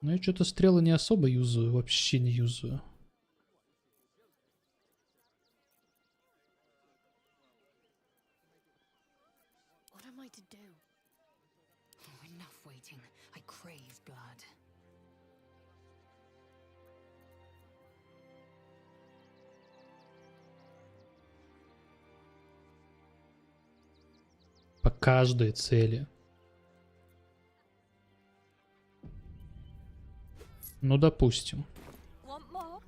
Но я что-то стрелы не особо юзаю, вообще не юзаю. What am I to do? Oh, enough waiting. I crave blood. По каждой цели. Ну, допустим. Want more?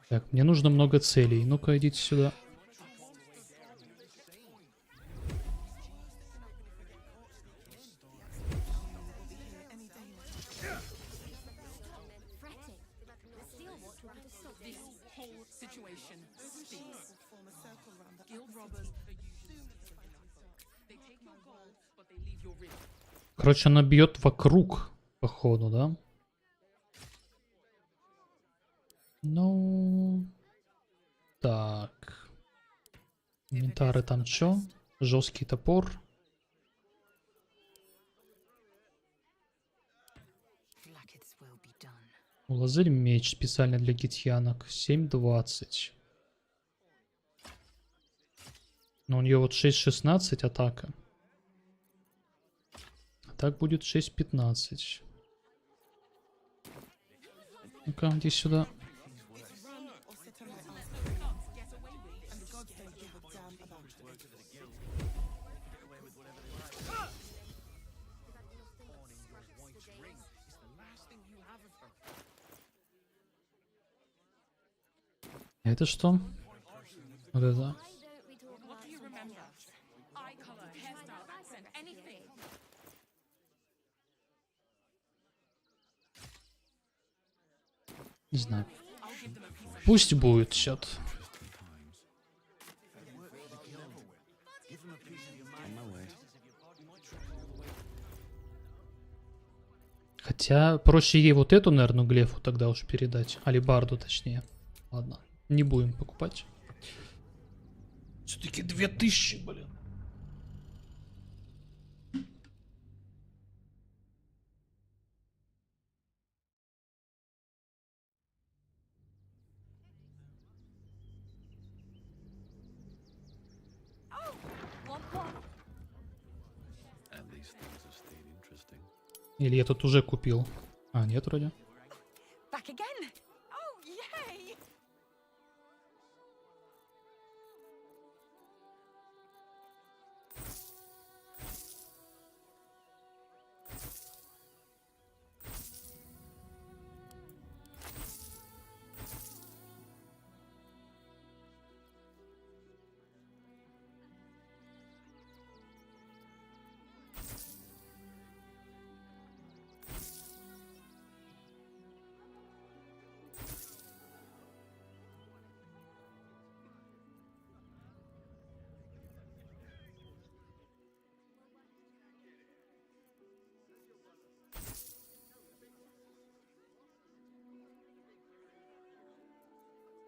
Так, мне нужно много целей. Ну-ка, идите сюда. Короче, она бьет вокруг, походу, да? Ну... Так. Инвентары там чё? Жесткий топор. Лазарь меч специально для гитьянок. 7.20. Но у нее вот 6.16 атака. А так будет 6.15. Ну-ка, иди сюда. Это что? Вот это. Не знаю. Пусть будет чат. Хотя проще ей вот эту, наверное, глефу тогда уж передать. Алибарду, точнее. Ладно, не будем покупать. Все-таки 2000, блин. Или я тут уже купил? А, нет, вроде. Back again. Oh, yay!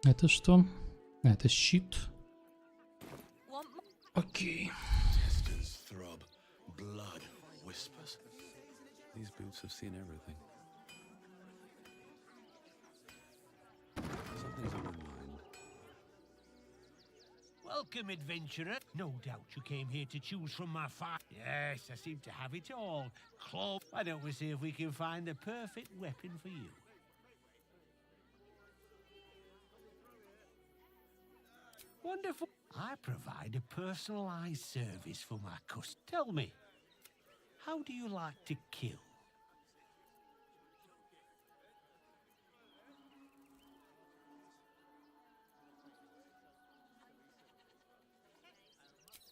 Это что? Это щит. Окей. Testers throb, blood whispers. These boots have seen everything. Something's on my mind. Welcome, adventurer. No doubt you came here to choose from my fire. Yes, I seem to have it all. Claw. Why don't we see if we can find the perfect weapon for you? Wonderful. I provide a personalized service for my customers. Tell me, how do you like to kill?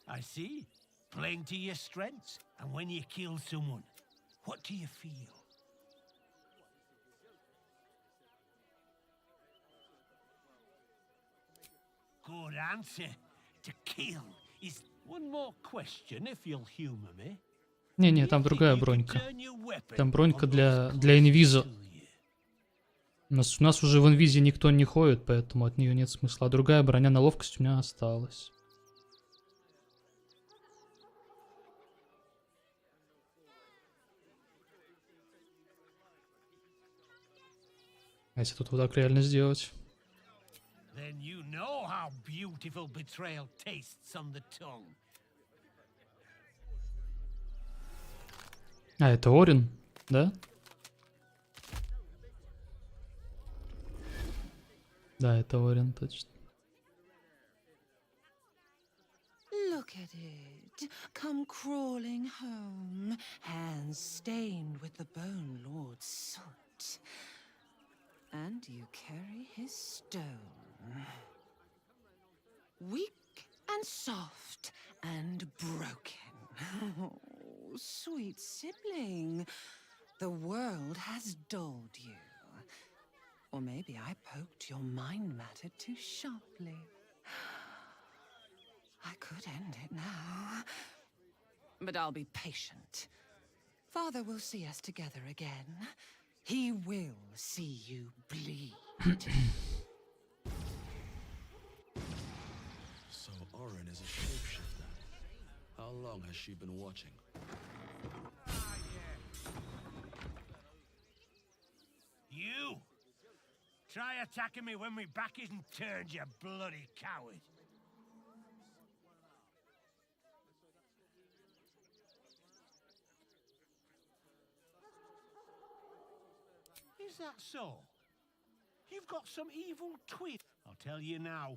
I see. Playing to your strengths. And when you kill someone, what do you feel? Good answer. To kill is... One more question, if you'll humor me. Не-не, там другая бронька. Там бронька для инвиза. У нас уже в инвизе никто не ходит, поэтому от нее нет смысла. А другая броня на ловкость у меня осталась. А если тут вот так реально сделать? Then you know how beautiful betrayal tastes on the tongue. А, это Орин, да? Да, это Орин, точно. Look at it, come crawling home, hands stained with the Bone Lord's soot. And you carry his stone. Weak and soft and broken. Oh, sweet sibling, the world has dulled you. Or maybe I poked your mind matter too sharply. I could end it now, but I'll be patient. Father will see us together again. He will see you bleed. So Orin is a shapeshifter. How long has she been watching? You! Try attacking me when my back isn't turned, you bloody coward. Is that so? You've got some evil twin. I'll tell you now.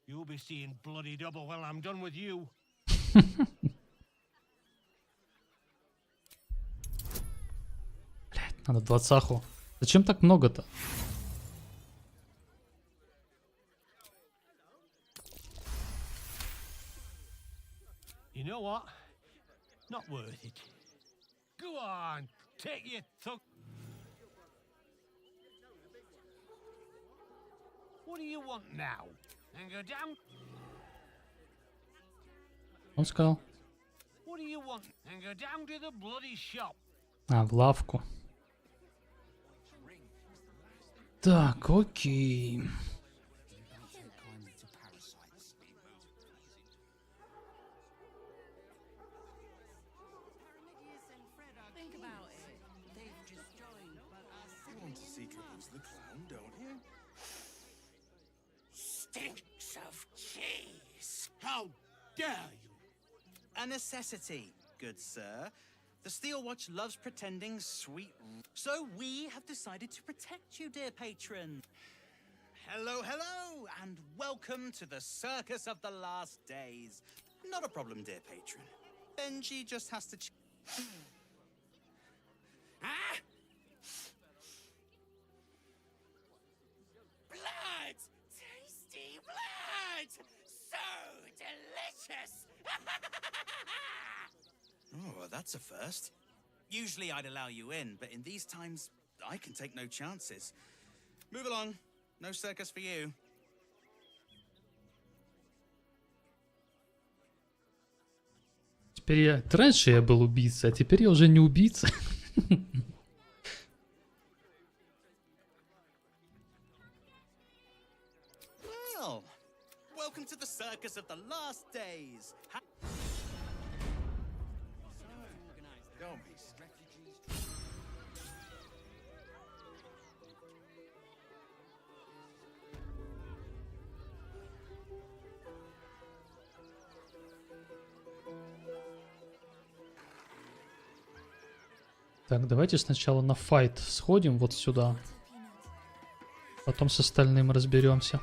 You'll be seeing bloody double when I'm done with you. Блять, надо 20-ху. Зачем так много-то? You know what? Not worth it. Go on, take your thug. What do you want now? And go down. Он сказал. What do you want? And go down to the bloody shop. А, в лавку. Так, окей. Stinks of cheese! How dare you! A necessity, good sir. The Steel Watch loves pretending sweet. So we have decided to protect you, dear patron. Hello, hello, and welcome to the Circus of the Last Days. Not a problem, dear patron. Benji just has to... Ah! Blood! Tasty blood! So delicious! Oh, that's a first. Usually I'd allow you in, but in these times, I can take no chances. Move along. No circus for you. Теперь я... Раньше я был убийцей, а теперь я уже не убийца. Well, welcome to the Circus of the Last Days. Don't be Так, давайте сначала на файт сходим вот сюда. Потом с остальным разберемся.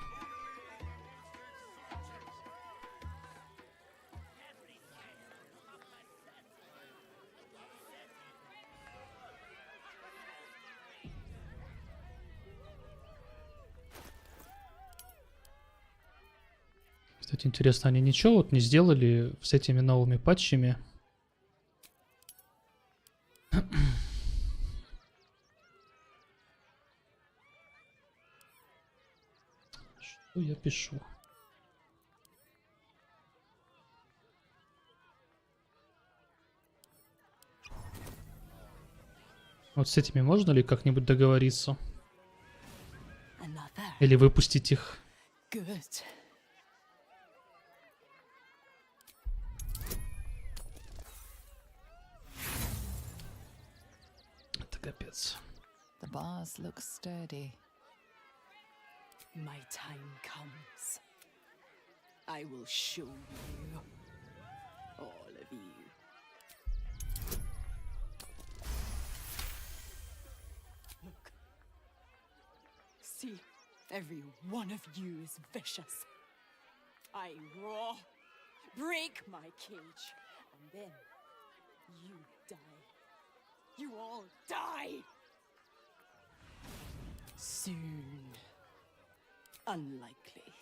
Кстати, интересно, они ничего вот не сделали с этими новыми патчами? Что я пишу? Вот с этими можно ли как-нибудь договориться? Или выпустить их? Это капец. The bars look sturdy. My time comes. I will show you, all of you. Look. See, every one of you is vicious. I roar, break my cage, and then you die. You all die! Soon. Unlikely.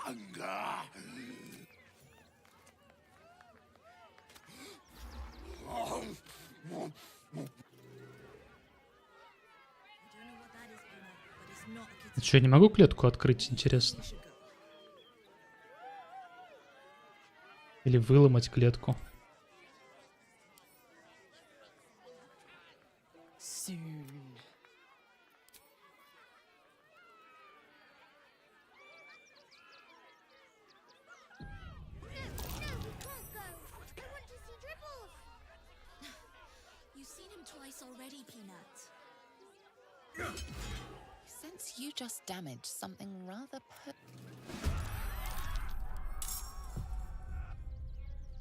Hunger. Что, я не могу клетку открыть, интересно? Или выломать клетку? Soon. You've seen him twice already, Peanut. Since you just damaged something rather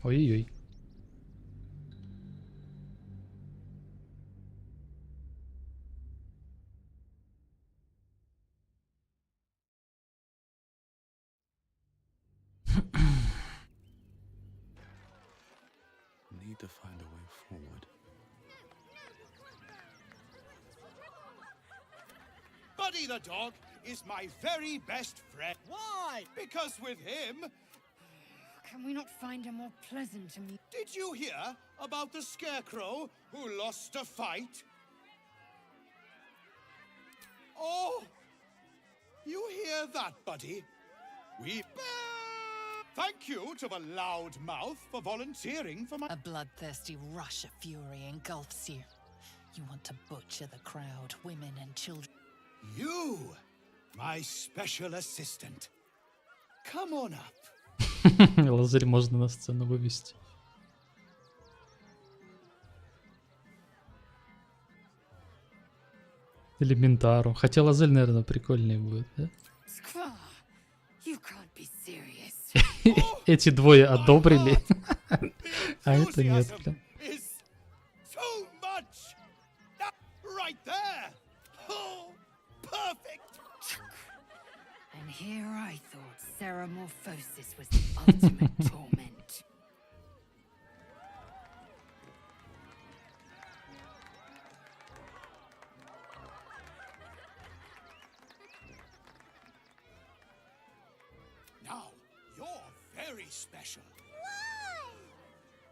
Ой-ой-ой. Need to find a way forward. Buddy the dog is my very best friend. Why? Because with him... Can we not find a more pleasant amusement? Did you hear about the scarecrow who lost a fight? Oh, you hear that, buddy? We... Thank you to the loud mouth for volunteering for my... A bloodthirsty rush of fury engulfs you. You want to butcher the crowd, women and children. You, my special assistant. Come on up. Лазарь можно на сцену вывести. Или Ментару. Хотя Лазарь, наверное, прикольнее будет, да? Эти двое одобрили, а это нет. And here I thought Ceramorphosis was the ultimate torment. Now, you're very special. Why?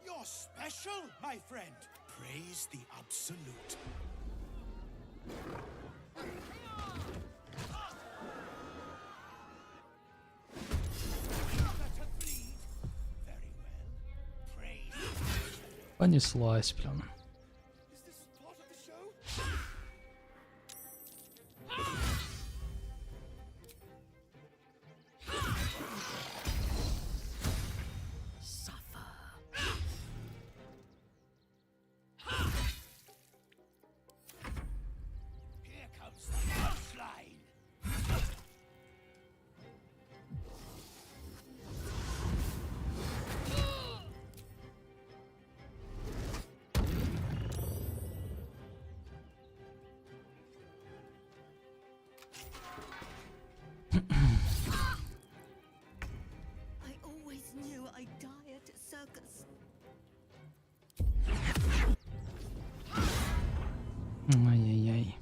You're special, my friend. Praise the absolute. Понеслась прям. Ай-яй-яй.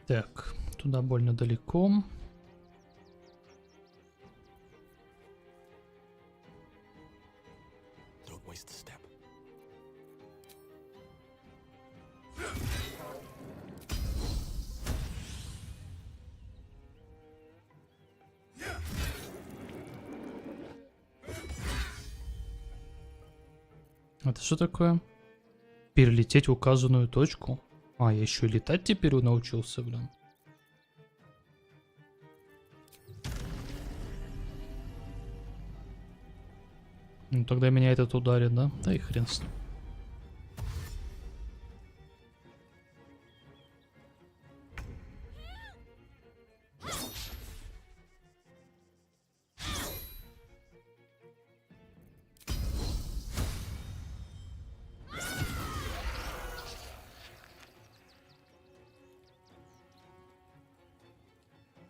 Так, туда больно далеко. Don't waste a step. Это что такое? Перелететь в указанную точку? А, я еще и летать теперь научился, блин. Ну тогда меня этот ударит, да? Да и хрен с ним.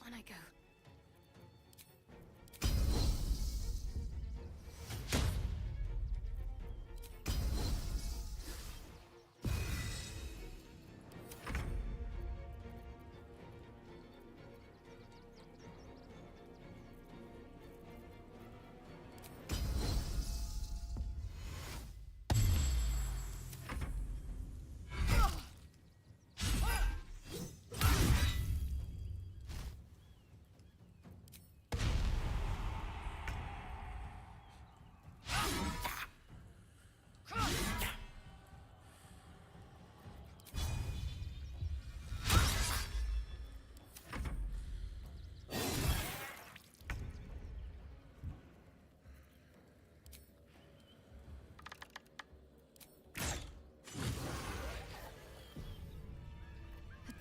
On I go.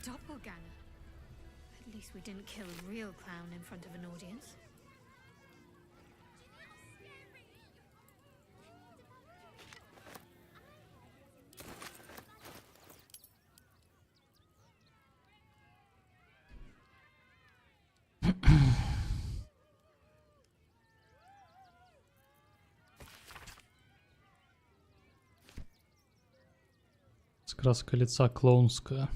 Doppelganger. At least we didn't kill a real clown in front of an audience. Краска лица клоунская.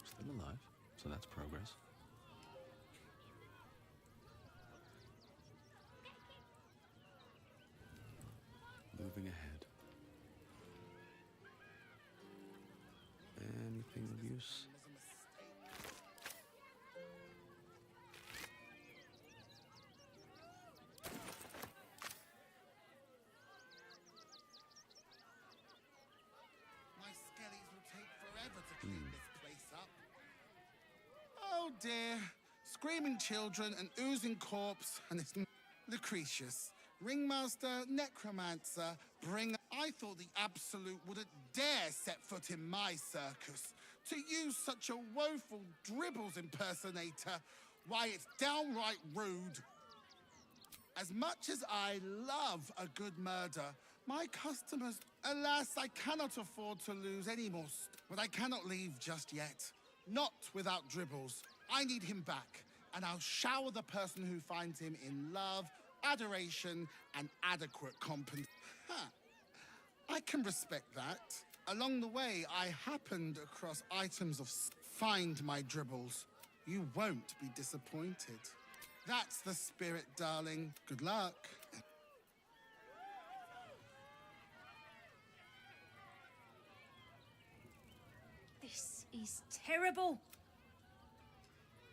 Still alive, so that's progress. Moving ahead. Anything of use? Oh dear. Screaming children, an oozing corpse, and it's Lucretius. Ringmaster, necromancer, bring... I thought the Absolute wouldn't dare set foot in my circus. To use such a woeful dribbles impersonator, why, it's downright rude. As much as I love a good murder, my customers... Alas, I cannot afford to lose any more, but I cannot leave just yet. Not without dribbles. I need him back, and I'll shower the person who finds him in love, adoration, and adequate compensation. I can respect that. Along the way, I happened across items of... Find my dribbles. You won't be disappointed. That's the spirit, darling. Good luck. This is terrible.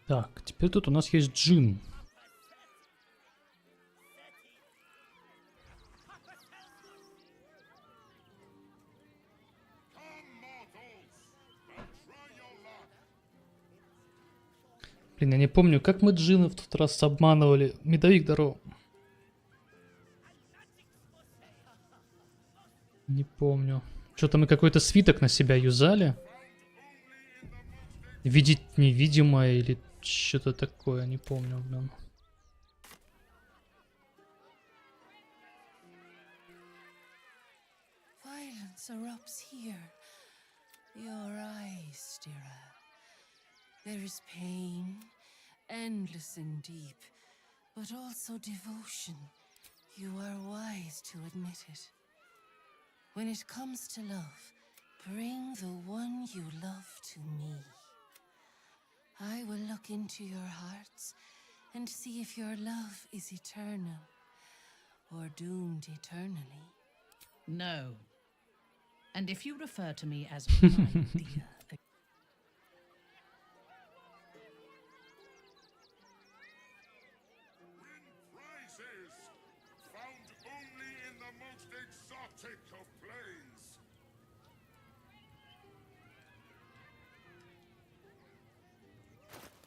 Так, теперь тут у нас есть джин. Блин, я не помню, как мы джинов в тот раз обманывали. Медовик, здорово. Не помню. Что-то мы какой-то свиток на себя юзали. Видеть невидимое или что-то такое, не помню, блин. Violence erupts here. Your eyes, Stira. There is pain, endless and deep, but also devotion. You are wise to admit it. When it comes to love, bring the one you love to me. I will look into your hearts and see if your love is eternal or doomed eternally. No. And if you refer to me as my dear, Prizes found only in the most exotic of planes.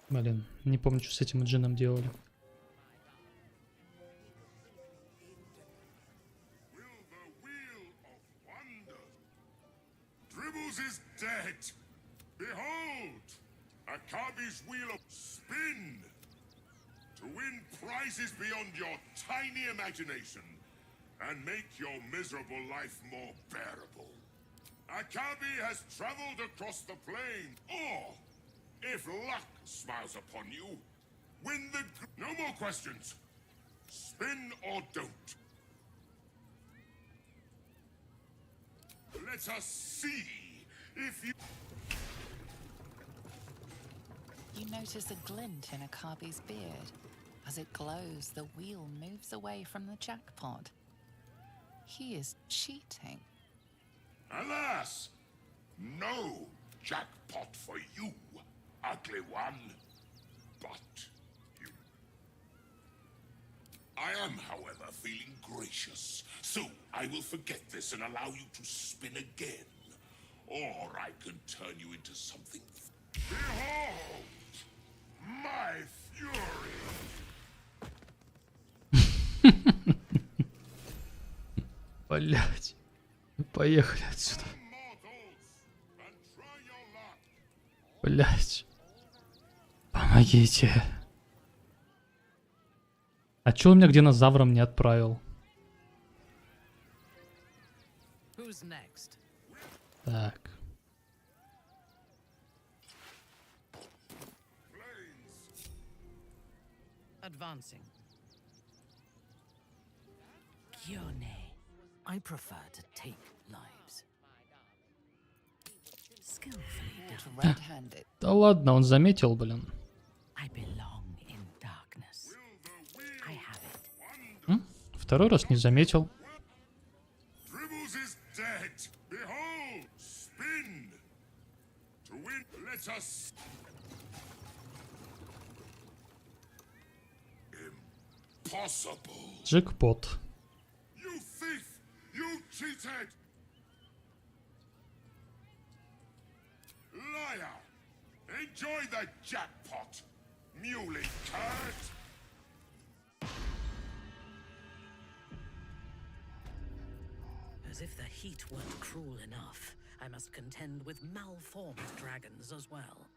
Блин, не помню, что с этим джином делали. Dribbles is dead. Behold, Akabi's wheel of spin to win prizes beyond your tiny imagination and make your miserable life more bearable. Akabi has traveled across the plain, or if luck smiles upon you, win the... No more questions. Spin or don't. Let us see if you... You notice a glint in Akabi's beard. As it glows, the wheel moves away from the jackpot. He is cheating. Alas, no jackpot for you, ugly one. But you... I am, however, feeling gracious, so I will forget this and allow you to spin again. Or I can turn you into something... Behold! My fury! Блять. Поехали отсюда. Блять. Помогите. А чё он меня к динозаврам не отправил? who's next? Так. Advancing. Gione. I prefer to take lives. Skillfully done. Red-handed. Да ладно, он заметил, блин. I belong in darkness. I have it. Второй раз не заметил. Dribbles is dead. Behold, spin. To win, let us... Impossible. Джекпот. You thief! You cheated! Liar! Enjoy the jackpot, muley curt! As if the heat weren't cruel enough, I must contend with malformed dragons as well.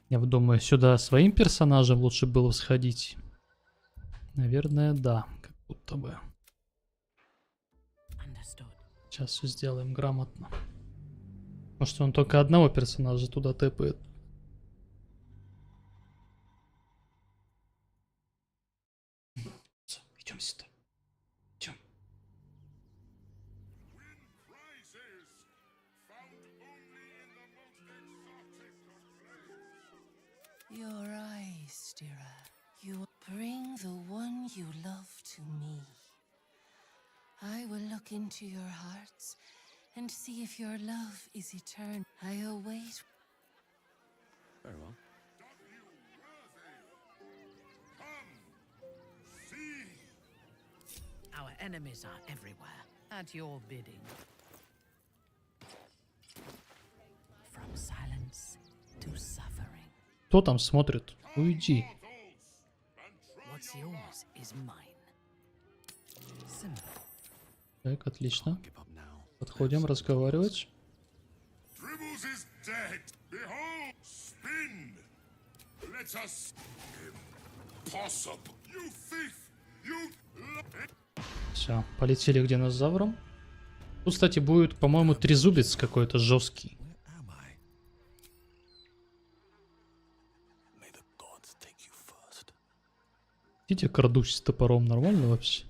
Я думаю, сюда своим персонажем лучше было сходить. Наверное, да. Как будто бы. Сейчас все сделаем грамотно. Может, он только одного персонажа туда тэпает. Идем сюда. Идем. Your eyes, Stira. You bring the one you love to me. I will look into your hearts and see if your love is eternal. I await. Very well. Come, Our enemies are everywhere, at your bidding. From silence to suffering. Кто там смотрит? Уйди. What's yours is mine. Simple. Так, отлично. Подходим разговаривать. Dribbles is dead. Behold, spin. Let us. Impossible. You thief. You. Все, полетели к динозаврам. Тут, кстати, будет, по-моему, трезубец какой-то жесткий. Видите, крадусь с топором, нормально вообще?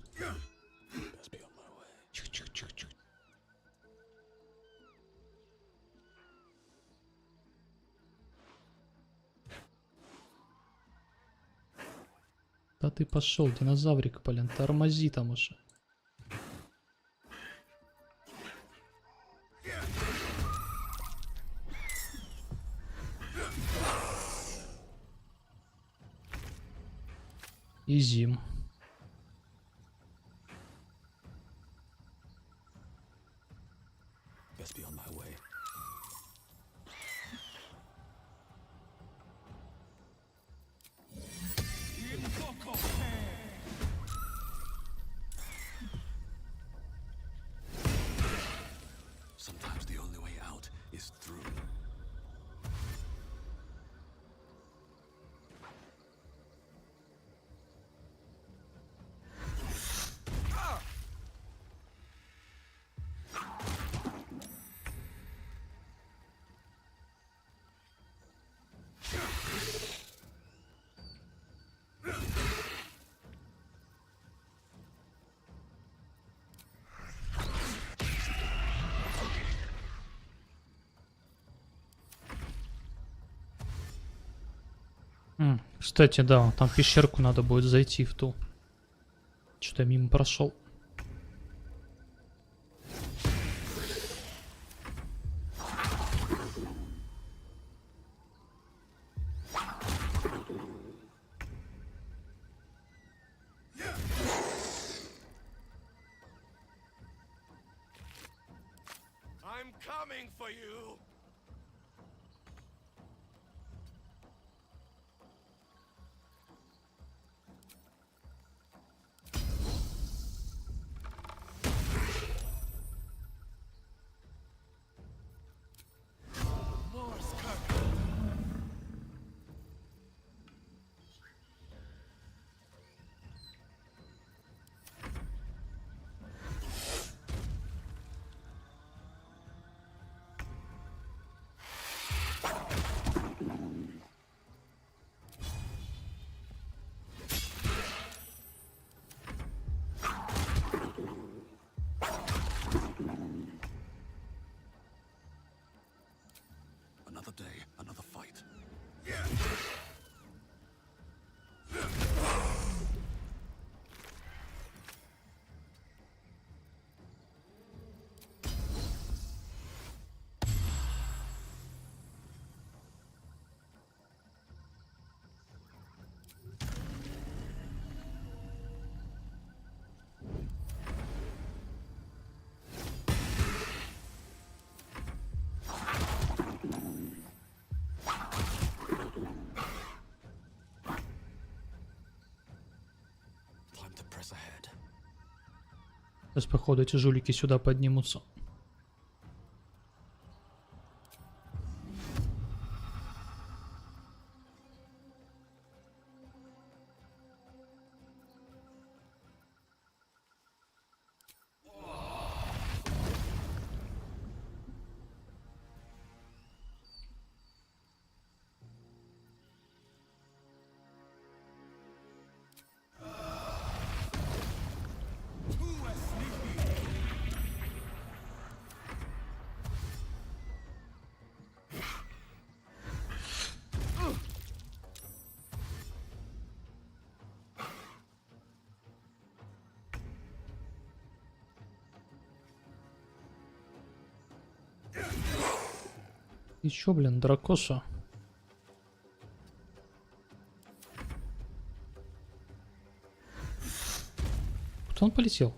Чих-чих-чих-чих. Да ты пошел, динозаврик, блин, тормози там уже. Изим. Best be on my way. Sometimes the only way out is through. Кстати, да, там в пещерку надо будет зайти в ту. Что-то мимо прошел. I'm coming for you. Another day, another fight. Сейчас, походу, эти жулики сюда поднимутся. И чё, блин, дракоша? Куда он полетел?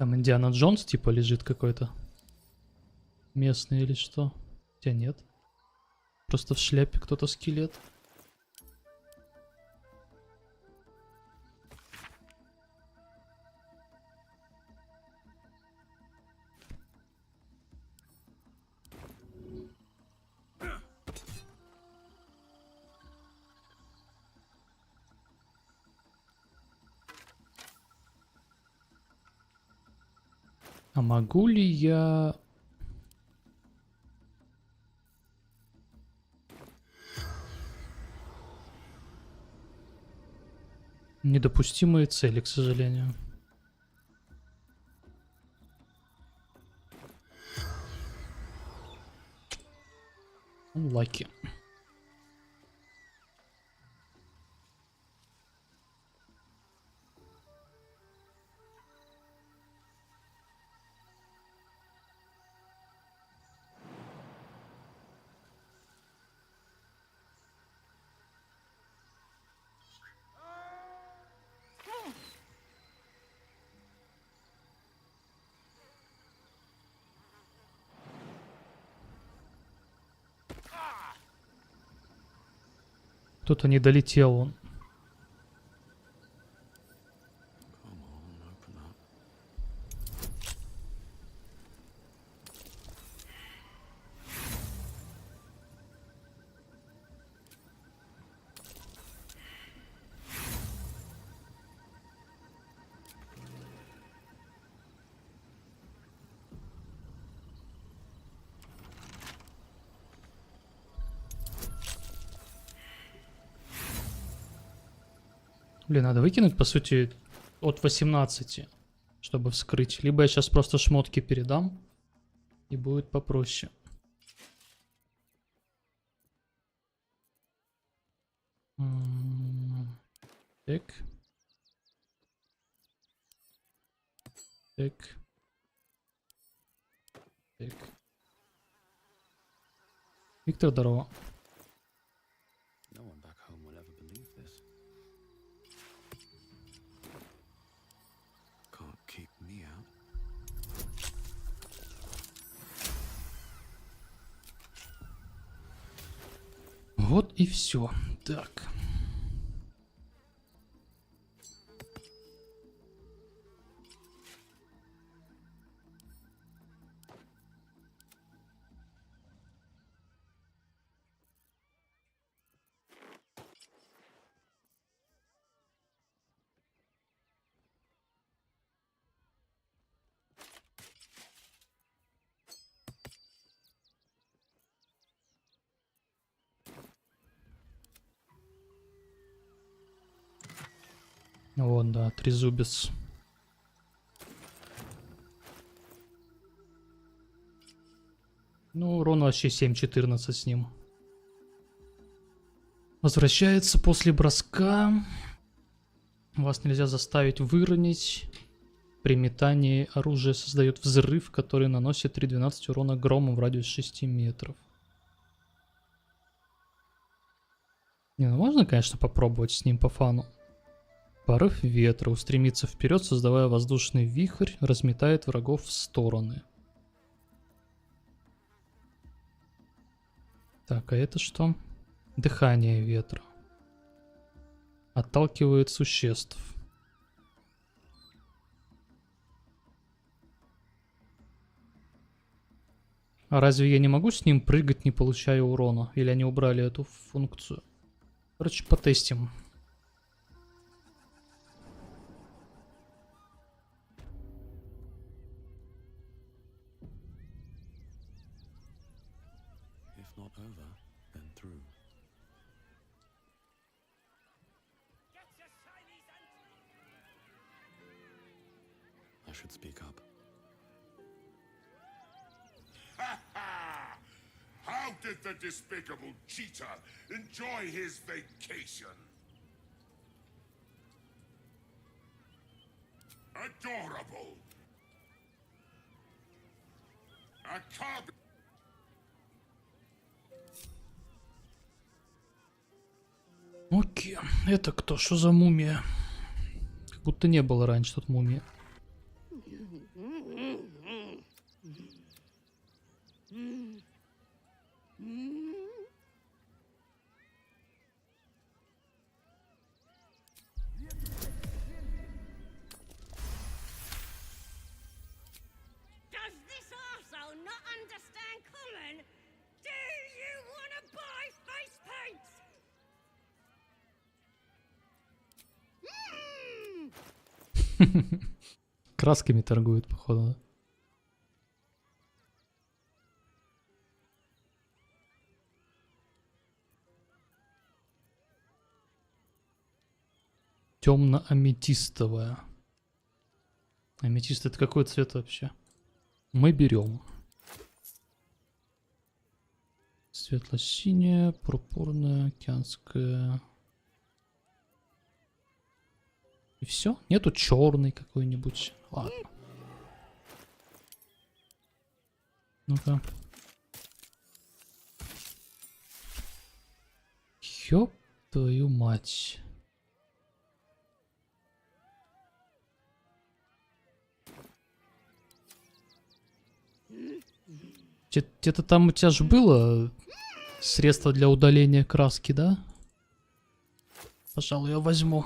Там Индиана Джонс типа лежит какой-то. Местный или что? Хотя нет. Просто в шляпе кто-то скелет. А могу ли я... Недопустимые цели, к сожалению. Unlucky. Кто-то не долетел он. Блин, надо выкинуть, по сути, от 18, чтобы вскрыть. Либо я сейчас просто шмотки передам, и будет попроще. Так. Так. Так. Виктор, здорово. Вот и все. Так. Вот, да, трезубец. Ну, урон вообще 7-14 с ним. Возвращается после броска. Вас нельзя заставить выронить. При метании оружие создает взрыв, который наносит 3-12 урона громом в радиусе 6 метров. Не, ну можно, конечно, попробовать с ним по фану. Порыв ветра устремится вперед, создавая воздушный вихрь, разметает врагов в стороны. Так, а это что? Дыхание ветра. Отталкивает существ. А разве я не могу с ним прыгать, не получая урона? Или они убрали эту функцию? Короче, потестим. Should speak up. How did the despicable cheater enjoy his vacation? Adorable. A cub. Окей, это кто? Что за мумия? Как будто не было раньше тут мумии. Красками торгуют, походу. Да? Темно-аметистовая. Аметист — это какой цвет вообще? Мы берем. Светло-синяя, пурпурная, океанская. И все? Нету черный какой-нибудь. Ладно. Ну-ка. Ёб твою мать. Где-то там у тебя же было средство для удаления краски, да? Пожалуй, я возьму.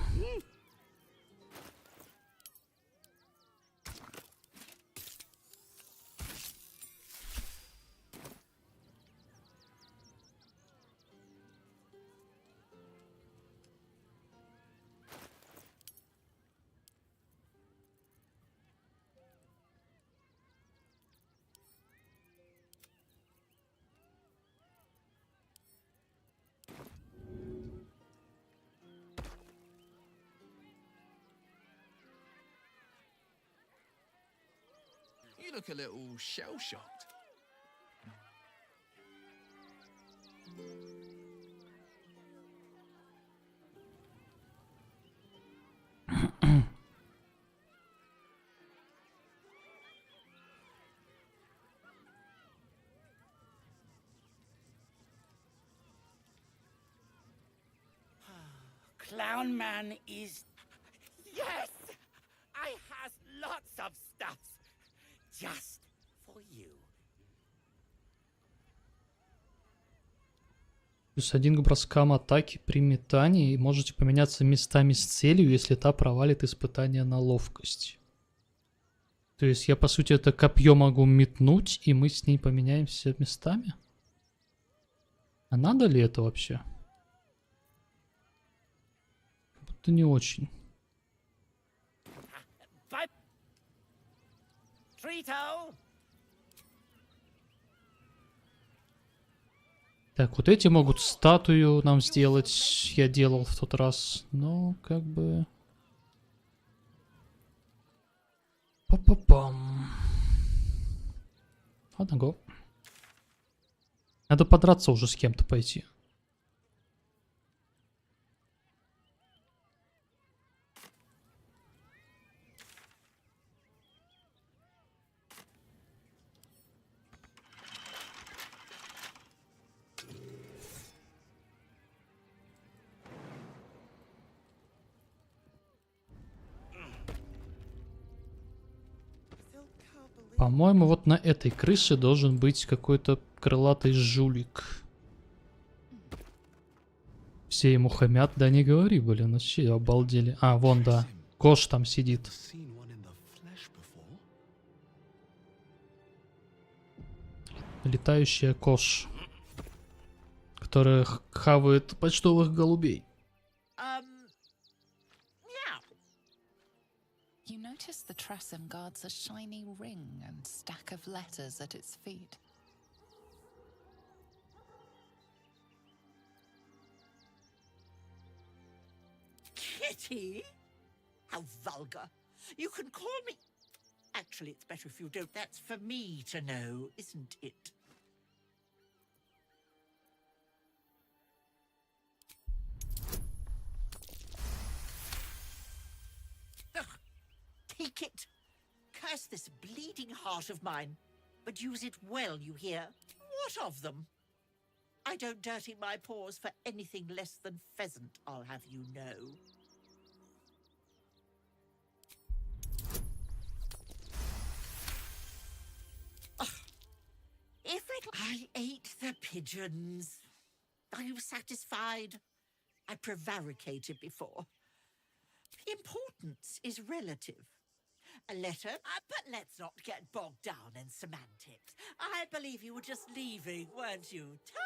You look a little shell-shocked. Clown Man is... Yes! I has lots of stuff. Just for you. +1 к броскам атаки при метании. И можете поменяться местами с целью, если та провалит испытание на ловкость. То есть я, по сути, это копье могу метнуть, и мы с ней поменяемся местами? А надо ли это вообще? Как будто не очень. Так, вот эти могут статую нам сделать. Я делал в тот раз. Но как бы... Па-па-пам. Ладно, го. Надо подраться уже с кем-то пойти. По-моему, вот на этой крыше должен быть какой-то крылатый жулик. Все ему хамят, да не говори, блин, вообще обалдели. А, вон, да, Кош там сидит. Летающая Кош, которая хавает почтовых голубей. You notice the Tressum guards a shiny ring and stack of letters at its feet. Kitty? How vulgar. You can call me... Actually, it's better if you don't. That's for me to know, isn't it? Take it. Curse this bleeding heart of mine, but use it well, you hear? What of them? I don't dirty my paws for anything less than pheasant, I'll have you know. If I ate the pigeons. Are you satisfied? I prevaricated before. Importance is relative. A letter, but let's not get bogged down in semantics. I believe you were just leaving, weren't you? Ta!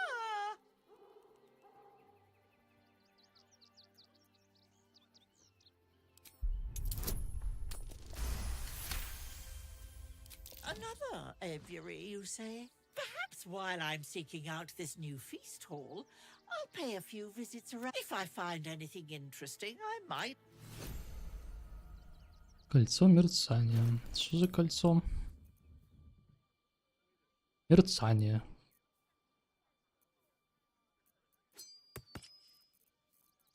Another aviary, you say? Perhaps while I'm seeking out this new feast hall, I'll pay a few visits around. If I find anything interesting, I might. Кольцо мерцания. Что за кольцо? Мерцание.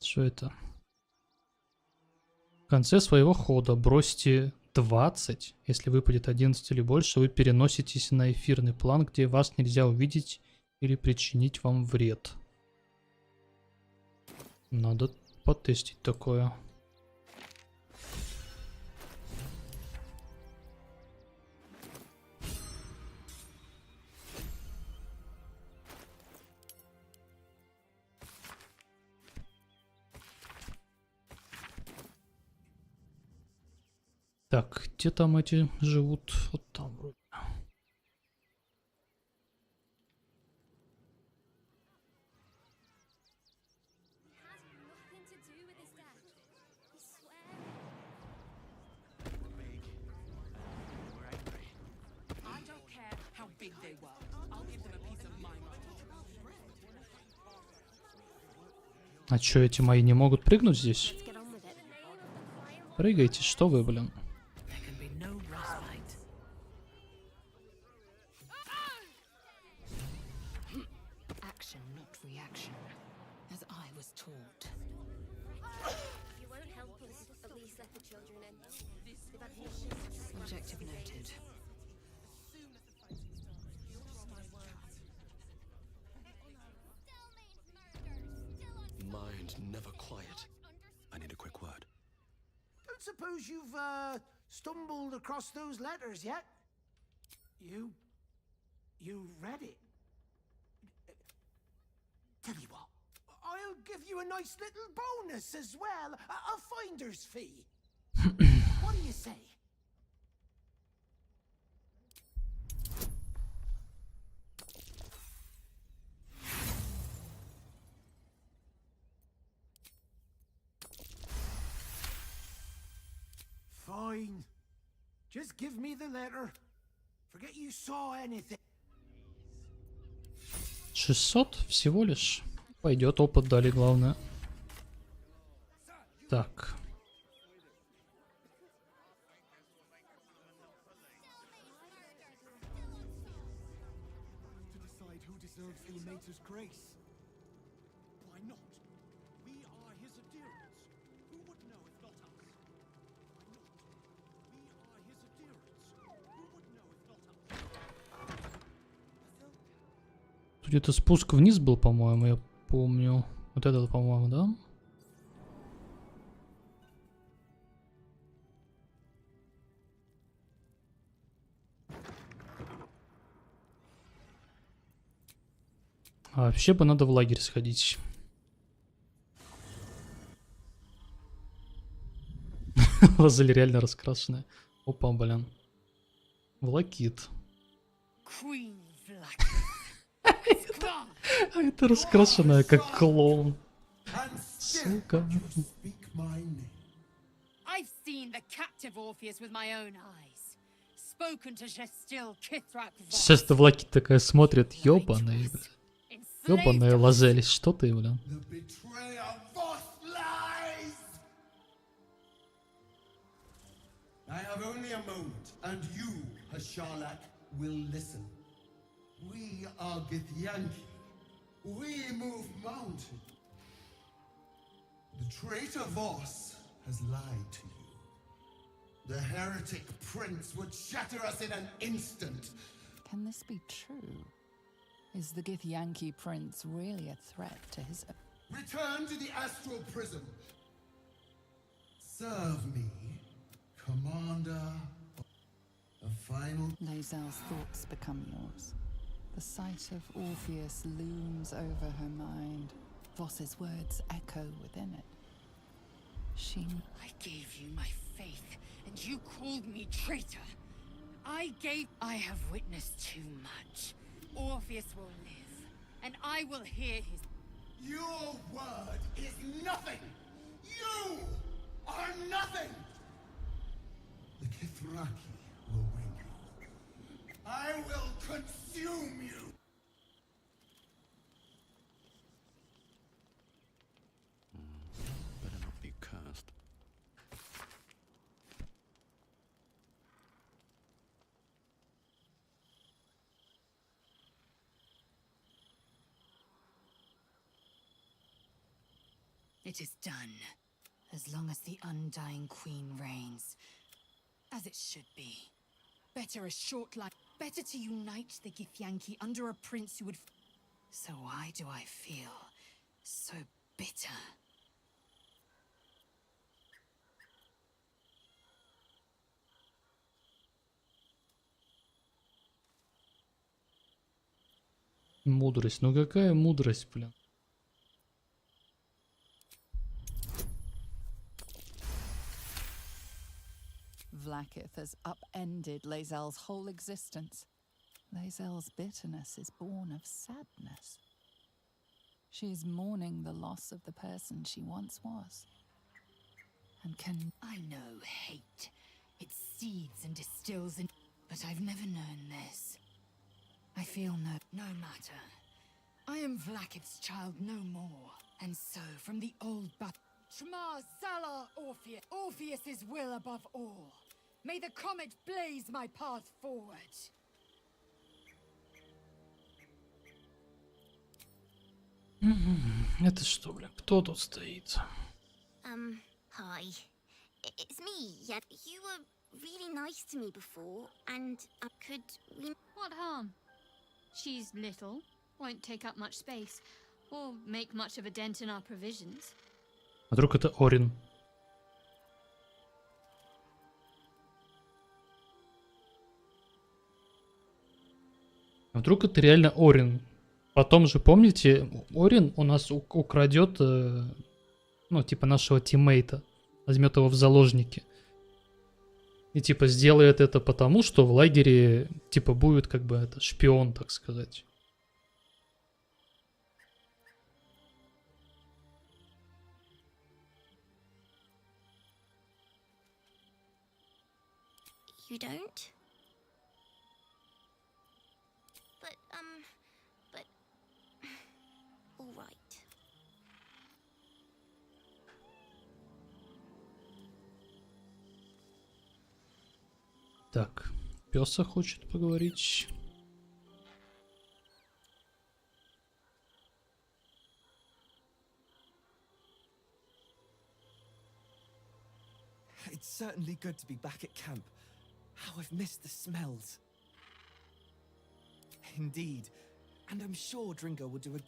Что это? В конце своего хода бросьте 20. Если выпадет 11 или больше, вы переноситесь на эфирный план, где вас нельзя увидеть или причинить вам вред. Надо потестить такое. Так, где там эти живут? Вот там вроде. А чё, эти мои не могут прыгнуть здесь? Прыгайте, что вы, блин? Action, not reaction, as I was taught. You won't help us. At least let the children in. They've had wishes. Objective noted. Mind never quiet. I need a quick word. Don't suppose you've, stumbled across those letters yet? You read it? Tell you what, I'll give you a nice little bonus as well, a finder's fee. What do you say? Fine. Just give me the letter. Forget you saw anything. 600 всего лишь. Пойдет, опыт дали, главное. Так. To decide who deserves the Mater's grace. Why not? We are his adherents. Who would know if not us? Why not? We are his adherents. Who would know if not us? Тут где-то спуск вниз был, по-моему, я помню. Вот этот, по-моему, да? А вообще бы надо в лагерь сходить. Лазель реально раскрашенная. Опа, блин. Влакит. А это раскрашенная, как клоун. Сука. I've seen the captive Orpheus with my own eyes. Spoken to Gestil Kithrak. Сейчас то Влакит такая смотрит. Ёбаный, блин. Ёбаная Лазель, что ты, блин? I have only a moment, and you, Hashalak, will listen. We are Githyanki. We move mountains. The traitor Voss has lied to you. The heretic prince would shatter us in an instant. Can this be true? Is the Githyanki prince really a threat to his... Return to the astral prism. Serve me, commander. A final... Lae'zel's thoughts become yours. The sight of Orpheus looms over her mind. Voss's words echo within it. I gave you my faith, and you called me traitor. I have witnessed too much. Orpheus will live, and I will hear his... Your word is nothing! You are nothing! The Kithraki will bring you. I will consume you. Better not be cursed. It is done. As long as the undying queen reigns. As it should be. Better a short life. Better to unite the Githyanki under a prince who would... So why do I feel so bitter? Мудрость. Ну какая мудрость, блин? Vlaakith has upended Lae'zel's whole existence. Lae'zel's bitterness is born of sadness. She is mourning the loss of the person she once was. And can... I know hate. It seeds and distills in... But I've never known this. I feel no matter. I am Vlaakith's child no more. And so, from the old Shema Salar Orpheus. Orpheus's will above all. May the comet blaze my path forward. Это что, блин? Кто тут стоит? Hi. It's me. Yeah, you were really nice to me before, and I could... What harm? She's little, won't take up much space, or make much of a dent in our provisions. А вдруг это Орин? А вдруг это реально Орин? Потом же, помните, Орин у нас украдет, ну, типа, нашего тиммейта. Возьмет его в заложники. И, типа, сделает это потому, что в лагере, типа, будет, как бы, это, шпион, так сказать. You don't? But... all right. Так, пёса хочет поговорить. It's certainly good to be back at camp. How I've missed the smells. Indeed. And I'm sure Dringo will do a...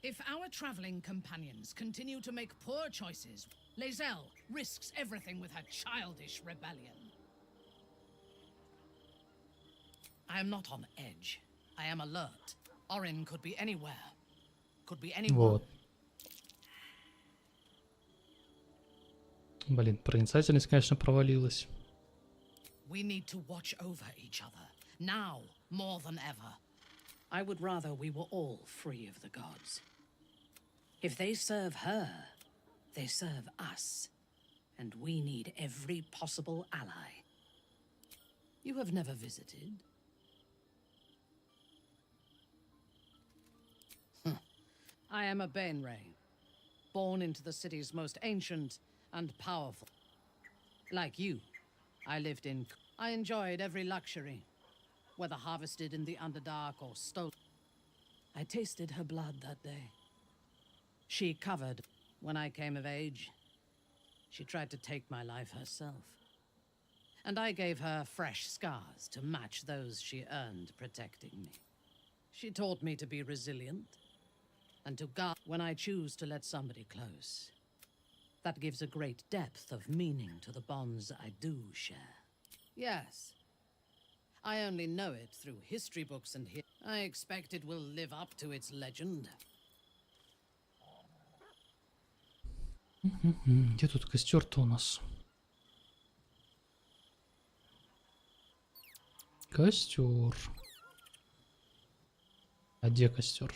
If our traveling companions continue to make poor choices, Lae'zel risks everything with her childish rebellion. I am not on edge. I am alert. Orin could be anywhere. Could be anyone. Вот. Блин, проницательность, конечно, провалилась. We need to watch over each other, now more than ever. I would rather we were all free of the gods. If they serve her, they serve us. And we need every possible ally. You have never visited? I am a Bainray, born into the city's most ancient and powerful. Like you, I lived in... I enjoyed every luxury, whether harvested in the Underdark or stolen. I tasted her blood that day. She covered. When I came of age, she tried to take my life herself. And I gave her fresh scars to match those she earned protecting me. She taught me to be resilient, and to guard when I choose to let somebody close. That gives a great depth of meaning to the bonds I do share. Yes. I only know it through history books and I expect it will live up to its legend. Где тут костер-то у нас? Костер. А где костер?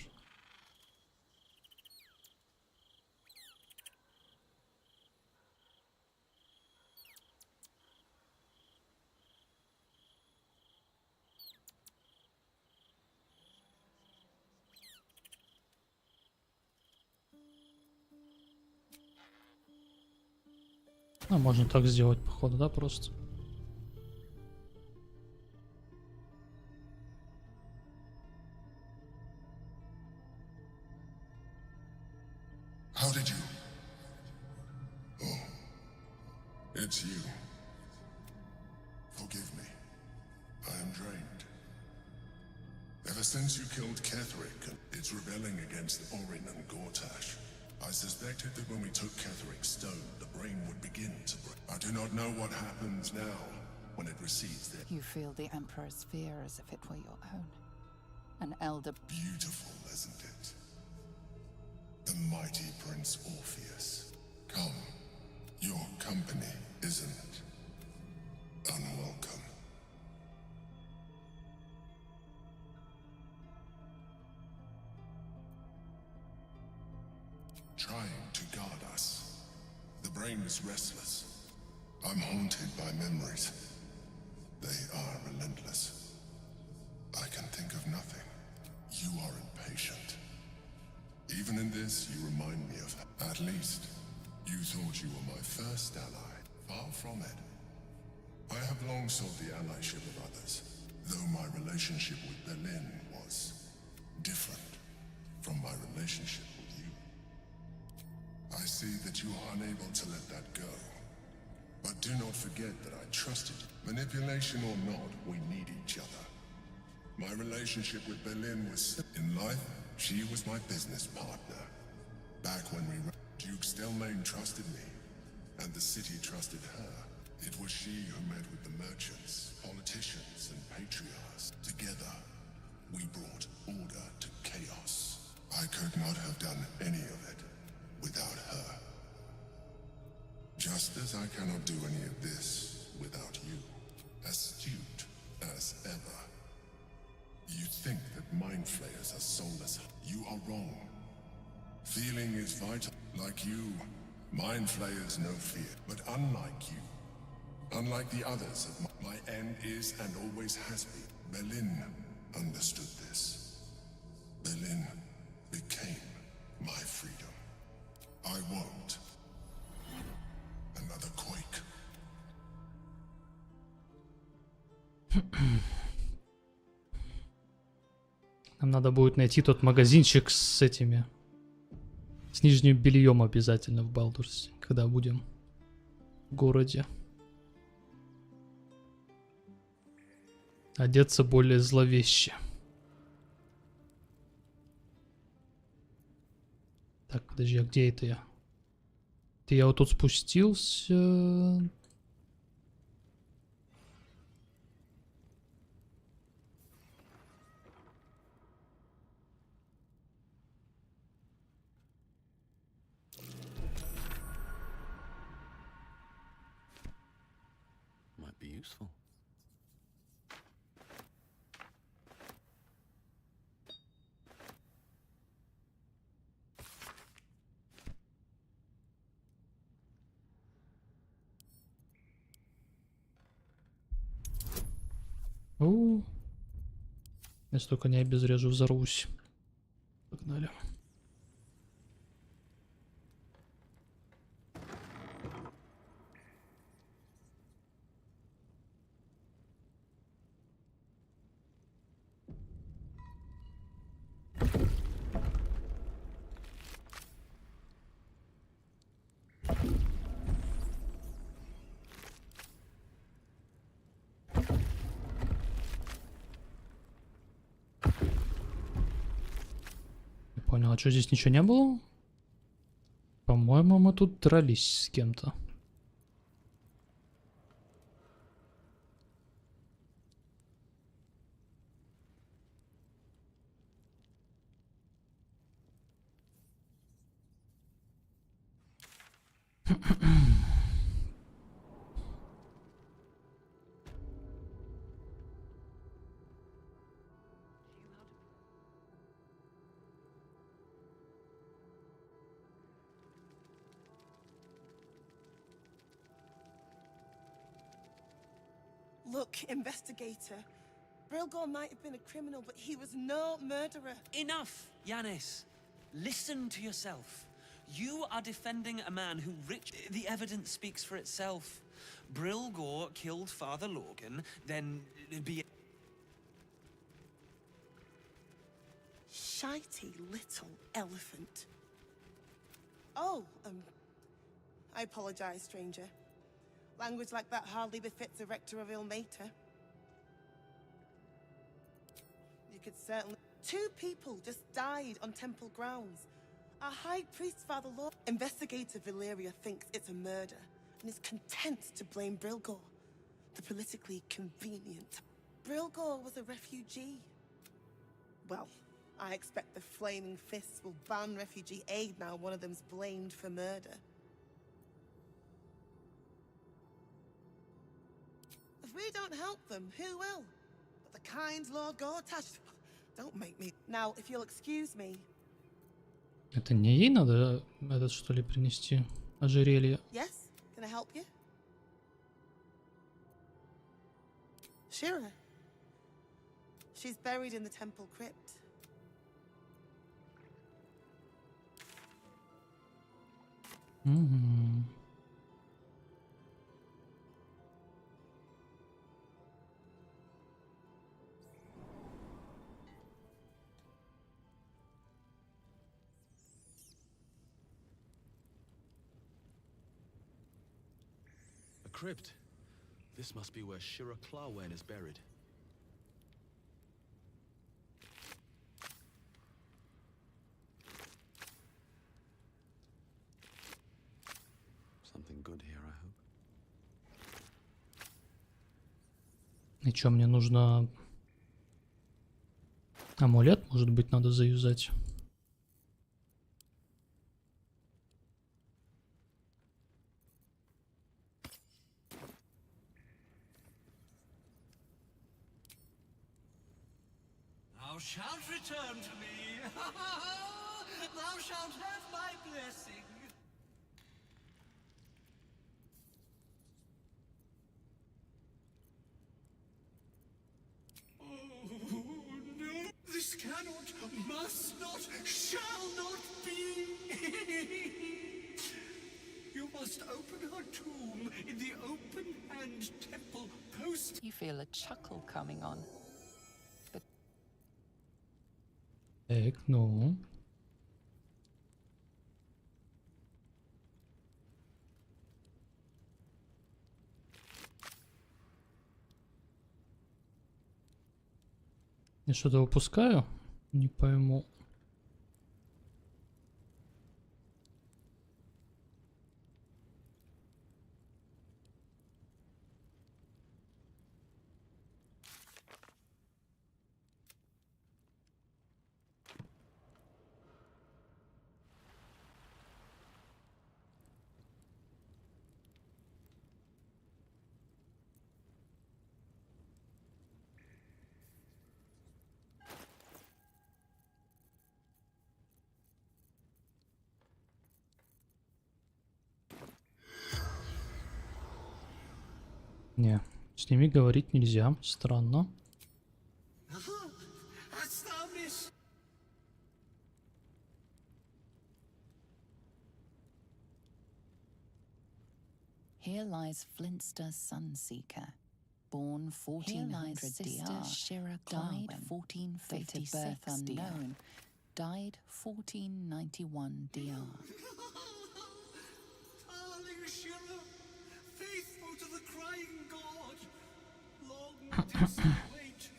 Ну, можно так сделать, походу, да, просто. How did you? Oh, it's you. Forgive me. I am drained. Ever since you killed Ketherick, it's rebelling against Orin and Gortash. I suspected that when we took Ketherick's stone, the brain would begin to break. I do not know what happens now when it receives it. You feel the Emperor's fear as if it were your own. An elder... Beautiful, isn't it? The mighty Prince Orpheus. Come, your company isn't unwelcome. Trying to guard us. The brain is restless. I'm haunted by memories. They are relentless. I can think of nothing. You are impatient. Even in this, you remind me of her. At least, you thought you were my first ally. Far from it. I have long sought the allyship of others, though my relationship with Berlin was different from my relationship with you. I see that you are unable to let that go. But do not forget that I trusted you. Manipulation or not, we need each other. My relationship with Berlin was... In life, she was my business partner. Back when we... Duke Stelmane trusted me, and the city trusted her. It was she who met with the merchants, politicians, and patriarchs. Together, we brought order to chaos. I could not have done any of it without her. Just as I cannot do any of this without you. Astute as ever. You think that mind flayers are soulless. You are wrong. Feeling is vital. Like you, mind flayers know fear. But unlike you, unlike the others, my end is and always has been. Berlin understood this. Berlin became my freedom. I won't. Another quake. Нам надо будет найти тот магазинчик с этими... С нижним бельем обязательно в Балдурсе, когда будем в городе. Одеться более зловеще. Так, подожди, а где это я? Это я вот тут спустился... Useful. Если только не обезврежу, взорвусь. Погнали. Понял, а что здесь ничего не было? По-моему, мы тут дрались с кем-то. Look, investigator. Brilgor might have been a criminal, but he was no murderer. Enough, Yanis. Listen to yourself. You are defending a man who the evidence speaks for itself. Brilgor killed Father Lorgan, then Shitey little elephant. Oh, I apologize, stranger. Language like that hardly befits a rector of Ilmater. You could certainly... 2 people just died on temple grounds. Our High Priest, Father Lord... Investigator Valeria thinks it's a murder and is content to blame Brilgor, the politically convenient. Brilgor was a refugee. Well, I expect the Flaming Fists will ban refugee aid now one of them's blamed for murder. If we don't help them, who will? But the kind Lord Gortash... Don't make me... Now, if you'll excuse me... Это не ей надо этот, что ли, принести? Ожерелье. Yes? Can I help you? Shira. She's buried in the temple crypt. Угу. A crypt. This must be where Shira Clawen is buried. Something good here, I hope. И чё, мне нужно... Амулет, может быть, надо заюзать. Thou shalt return to me. Thou shalt have my blessing. Oh, no. This cannot, must not, shall not be. You must open her tomb in the open-hand temple post. You feel a chuckle coming on. Так, ну... Я что-то упускаю? Не пойму. Не, с ними говорить нельзя. Странно. Here lies Flintster Sunseeker, born 1400 DR, Shira died 1456 birth unknown, died 1491 DR. Darling Shira, faithful to the crying god, long didst thou wait,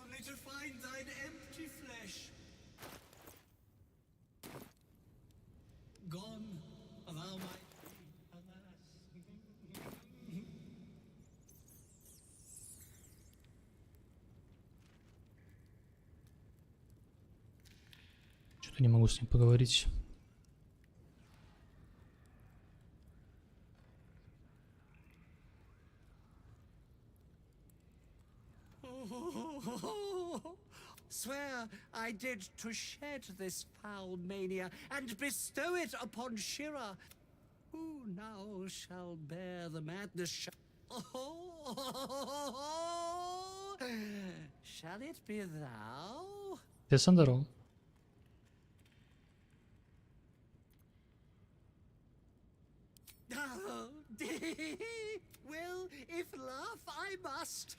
only to find thine empty flesh. Gone, thou might be, alas. Что-то не могу с ним поговорить. Swear I did to shed this foul mania and bestow it upon Shira. Who now shall bear the madness? Shall it be thou? Я здоров. If laugh, I must.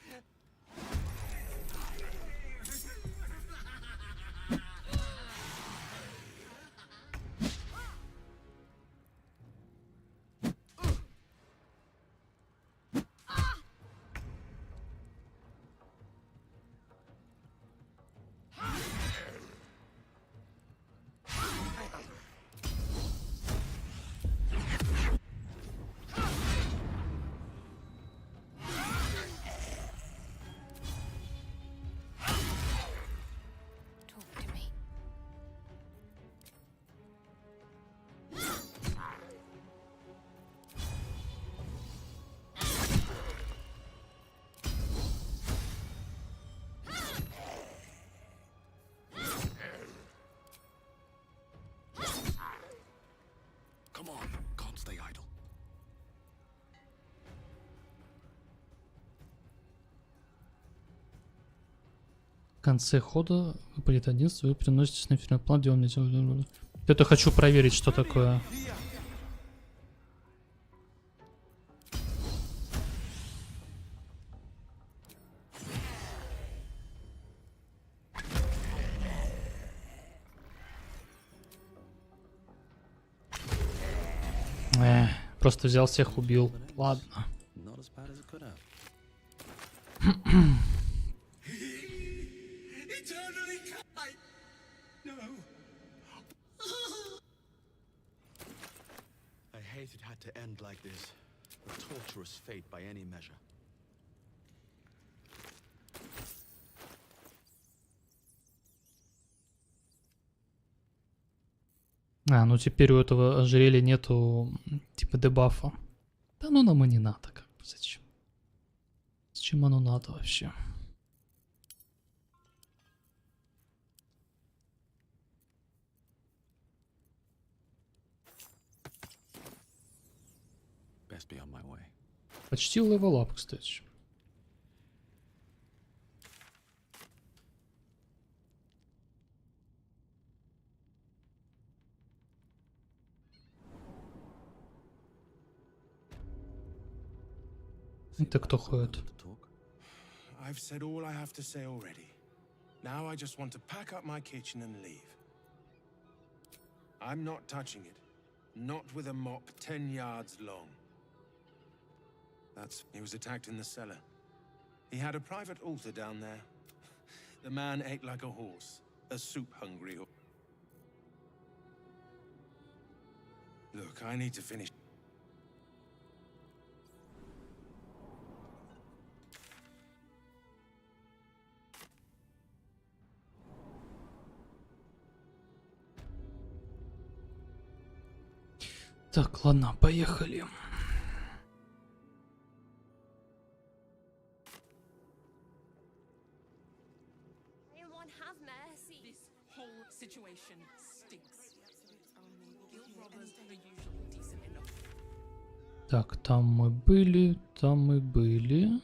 Come on, can't stay idle. В конце хода выпадет 11, вы приноситесь на финальный план, где он мне... Это хочу проверить, что такое. Просто взял всех, убил. Ладно. Not as bad as it could have. Eternally no. I hate it had to end like this. A torturous fate by any measure. А, ну теперь у этого ожерелья нету типа дебафа. Да ну нам и не надо, как бы, зачем? Зачем оно надо вообще? Best be on my way. Почти левелап, кстати. Это кто ходит? I've said all I have to say already. Now I just want to pack up my kitchen and leave. I'm not touching it. Not with a mop 10 yards long. He was attacked in the cellar. He had a private altar down there. The man ate like a horse. A soup-hungry horse. Look, I need to finish. Так, ладно, поехали. Так, там мы были, там мы были.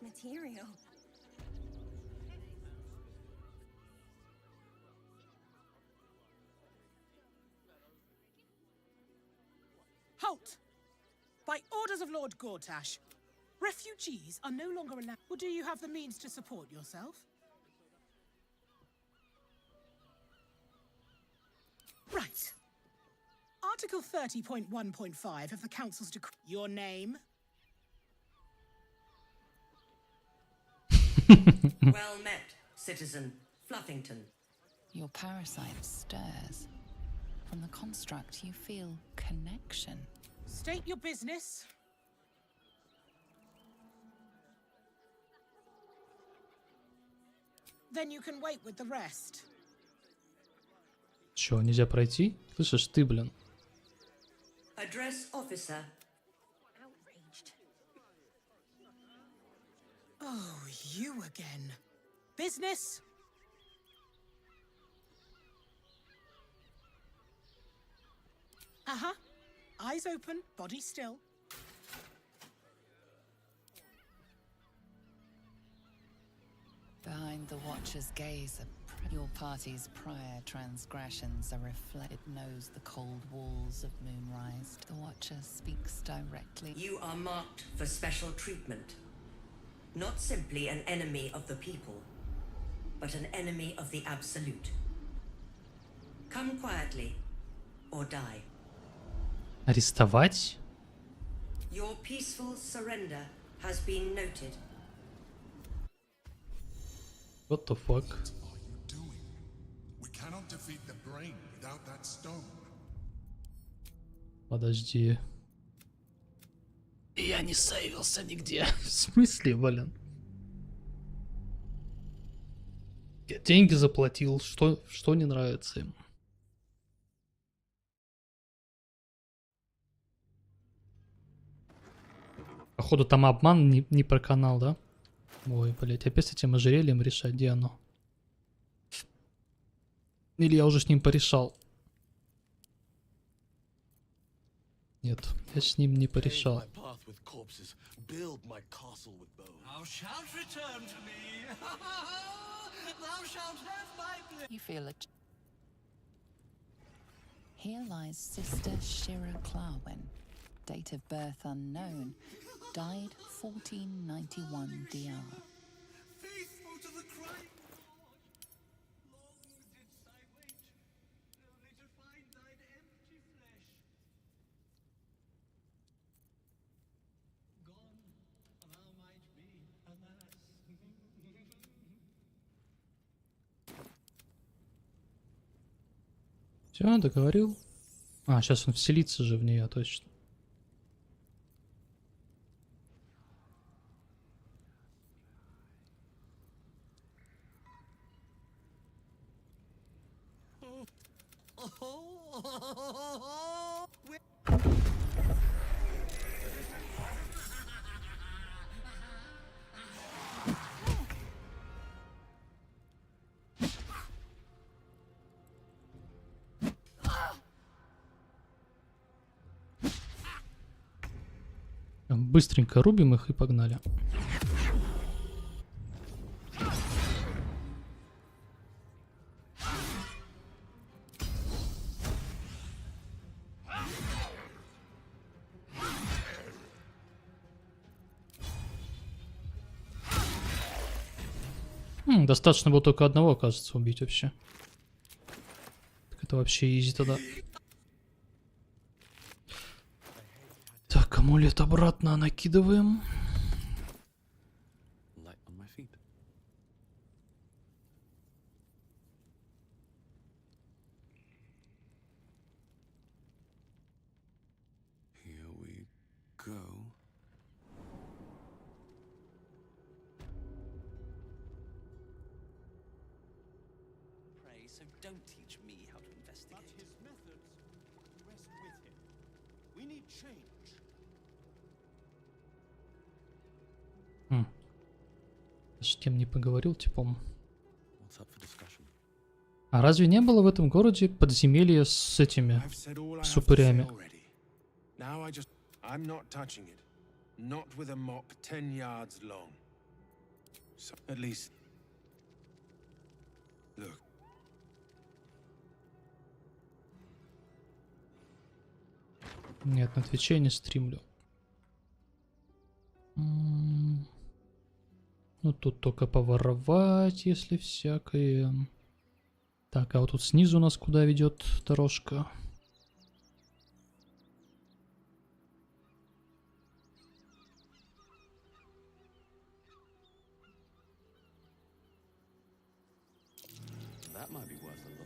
Material. Halt! By orders of Lord Gortash, refugees are no longer allowed. Or do you have the means to support yourself? Right. Article 30.1.5 of the Council's decree. Your name? Well met, citizen Fluffington. Your parasite stirs. From the construct, you feel connection. State your business. Then you can wait with the rest. Чё, нельзя пройти? Слышишь, ты, блин. Address officer. Oh, you again. Business? Uh-huh. Eyes open, body still. Behind the Watcher's gaze, your party's prior transgressions are reflected. It knows the cold walls of Moonrise. The Watcher speaks directly. You are marked for special treatment. Not simply an enemy of the people, but an enemy of the Absolute. Come quietly, or die. Арестовать? Your peaceful surrender has been noted. What the fuck? We cannot defeat the brain without that stone. Подожди. Я не сейвился нигде. В смысле, блин? Я деньги заплатил. Что не нравится им? Походу там обман не про канал, да? Ой, блять, опять с этим ожерельем решать, где оно? Или я уже с ним порешал? Нет, я с ним не порешал. You feel it. Here lies Sister Shira Clarwin, date of birth unknown, died 1491 DR. Faithful to the cry. Все, договорил. А, сейчас он вселится же в нее, точно. Быстренько рубим их и погнали. Достаточно было только одного, оказывается, убить вообще. Так это вообще изи тогда. Так, амулет обратно накидываем. So don't teach me how to investigate. But his methods rest with him. We need change. С кем не поговорил, типом. А разве не было в этом городе подземелья с этими с упырями? I'm not touching it. Not with a mop 10 yards long. So, at least. Look. Нет, на Твиче не стримлю. Ну тут только поворовать, если всякое. Так, а вот тут снизу у нас куда ведет дорожка? That might be worth a look.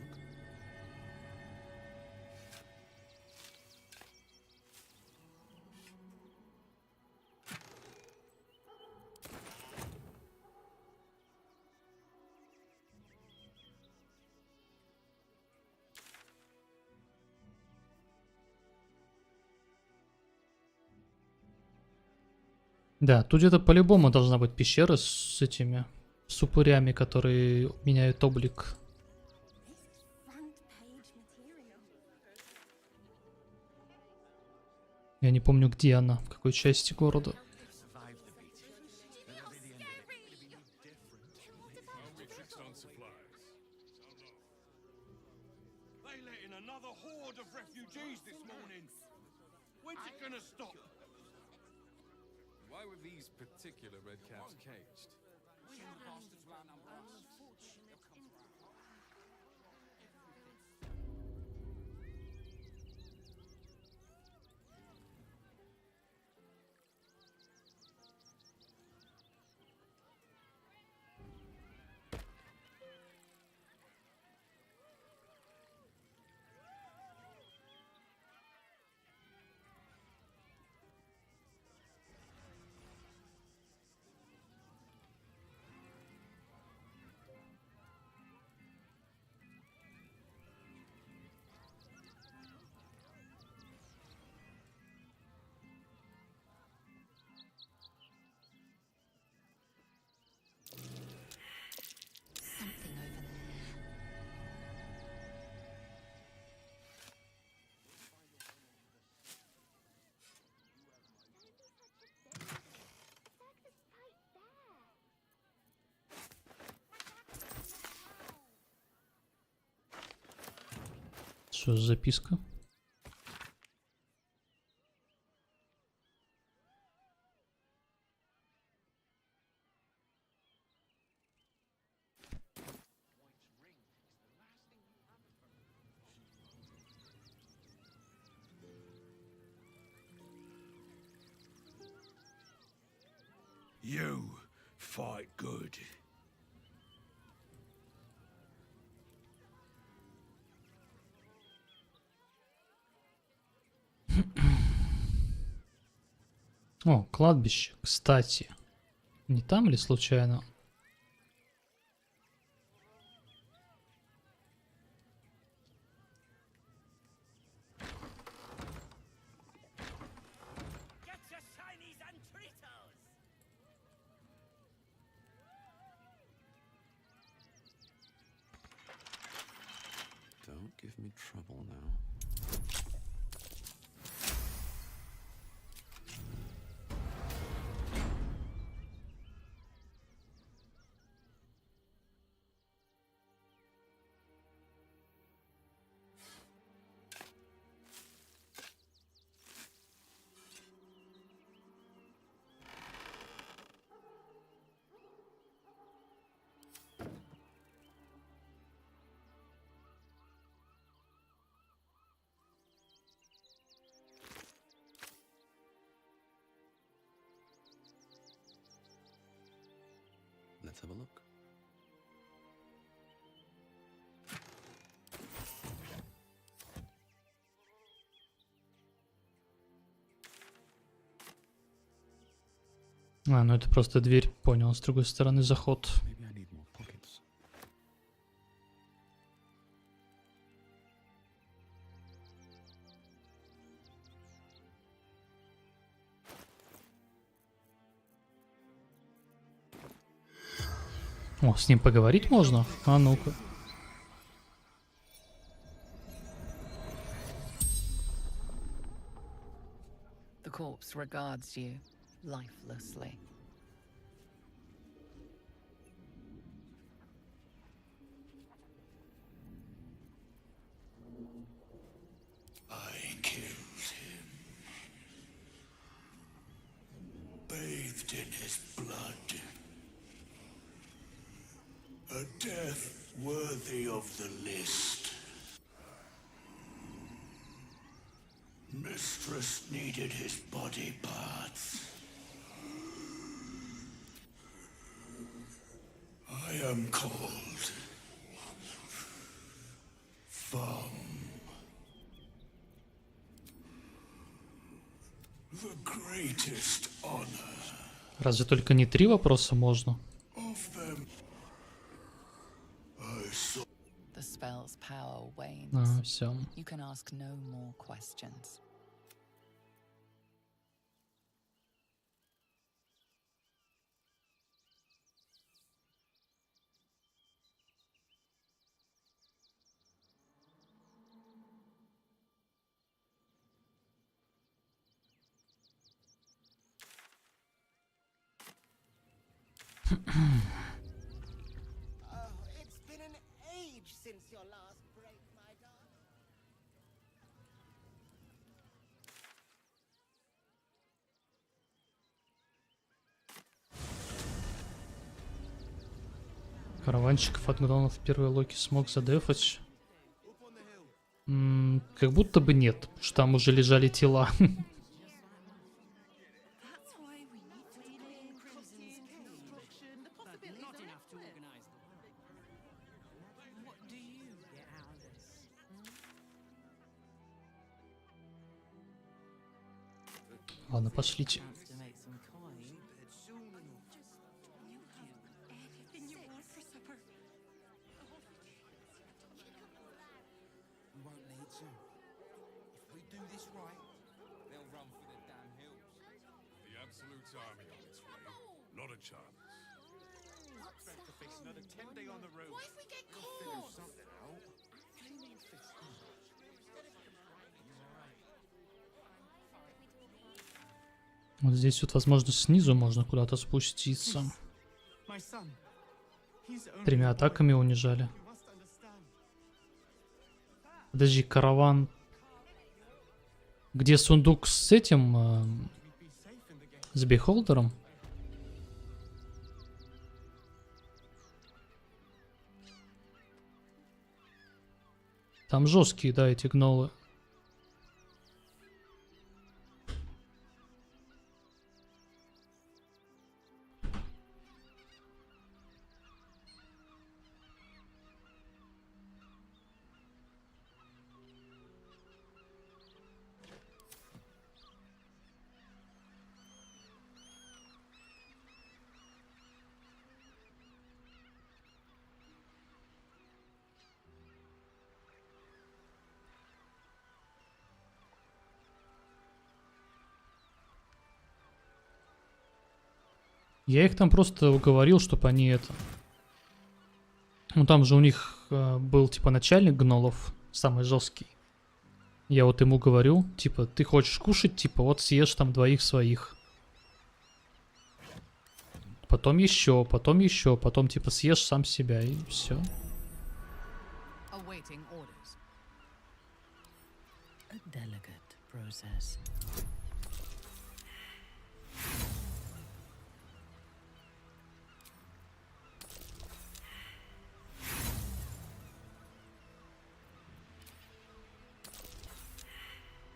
Да, тут где-то по-любому должна быть пещера с этими с упырями, которые меняют облик. Я не помню, где она, в какой части города. When's it gonna stop? Why were these particular redcaps caged? Something over there. Что за записка? You fight good. О, кладбище, кстати. Не там ли случайно? Don't give me trouble now. Let's have a look. А, ну это просто дверь, понял, с другой стороны заход. Maybe I need more pockets. О, с ним поговорить можно? А ну-ка. The corpse regards you lifelessly. I killed him. Bathed in his blood. A death worthy of the list. Mistress needed his body parts. I am called Fum. The greatest honor Разве только не 3 вопроса можно? of them. I saw. The spell's power wanes. А, все. You can ask no more questions. It's been an age since your last break, my darling. Караванщиков от гномов в первой локе смог задефать? Как будто бы нет, потому что там уже лежали тела. Ладно, пошлите. Вот здесь вот, возможно, снизу можно куда-то спуститься. 3 атаками унижали. Подожди, караван. Где сундук с этим? С бихолдером? Там жесткие, да, эти гнолы. Я их там просто уговорил, чтобы они это... Ну там же у них был типа начальник гнолов, самый жесткий. Я вот ему говорю, типа, ты хочешь кушать, типа, вот съешь там 2 своих. Потом еще, потом типа съешь сам себя и все.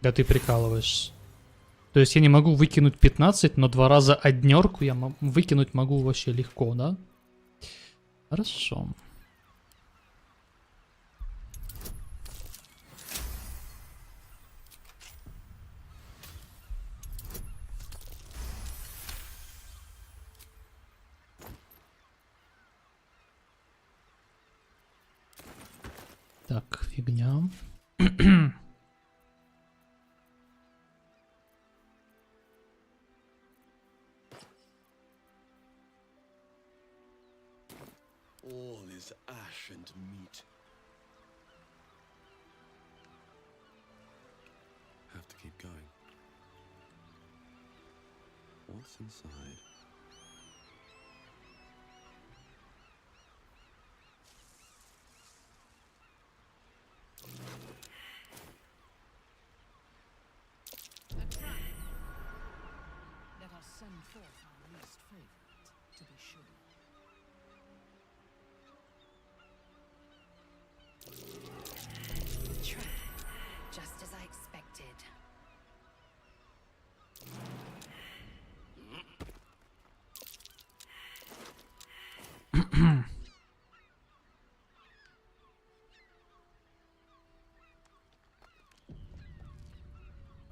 Да ты прикалываешься. То есть я не могу выкинуть 15, но 2 раза однерку я выкинуть могу вообще легко, да? Хорошо. Так, фигня. All is ash and meat. Have to keep going. What's inside? Let us send forth our least favorite, to be sure. Just as I expected.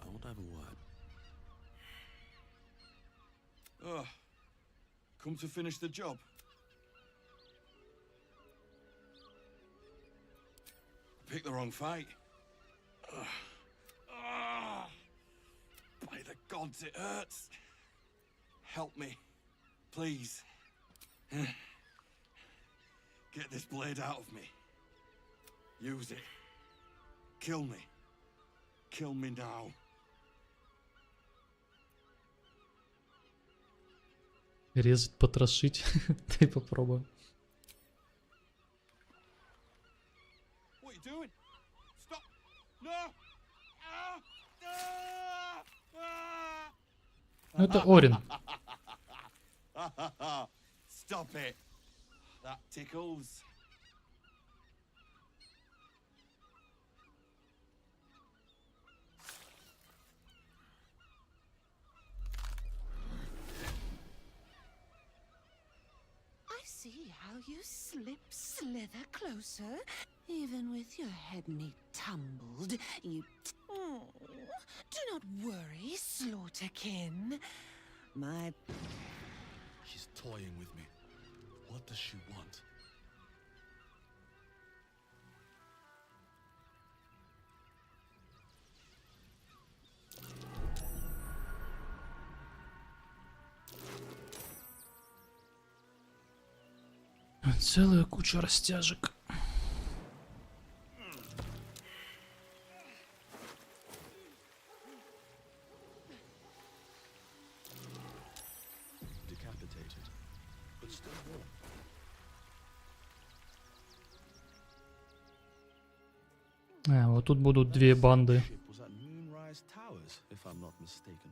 I want to have a word. Oh, come to finish the job. Picked the wrong fight. By the gods, it hurts. Help me, please. Get this blade out of me. Use it. Kill me. Kill me now. Резать, потрошить. Дай попробуем. What are you doing? Stop! No! Ну это Орин. Stop it. That tickles. I see how you slither closer, even with your head neat tumbled. You. Oh, do not worry, slaughterkin. My. She's toying with me. What does she want? Целая куча растяжек. Decapitated, but still warm. А, вот тут будут две банды. Was at Moonrise Towers, if I'm not mistaken.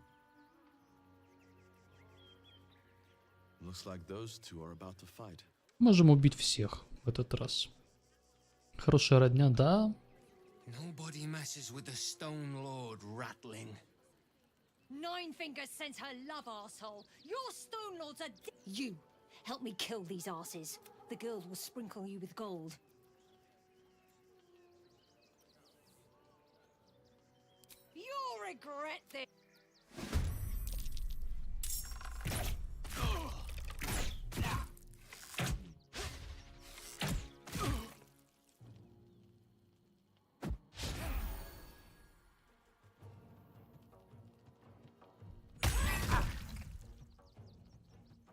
Looks like those two are about to fight. Можем убить всех в этот раз. Хорошая родня, да. Nobody messes with the Stone Lord, ratling. Nine Fingers sent her love, arsehole. Your Stone Lords are You, help me kill these asses. The girls will sprinkle you with gold. You'll regret this.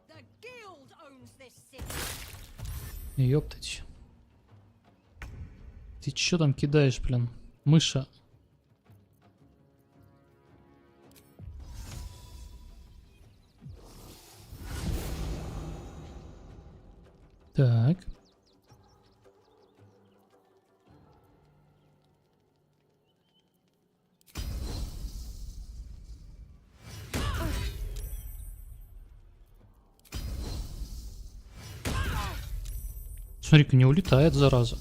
The guild owns this city. Ёптать. Ты чё там кидаешь, блин? Мыша. Так. Смотри-ка, не улетает, зараза.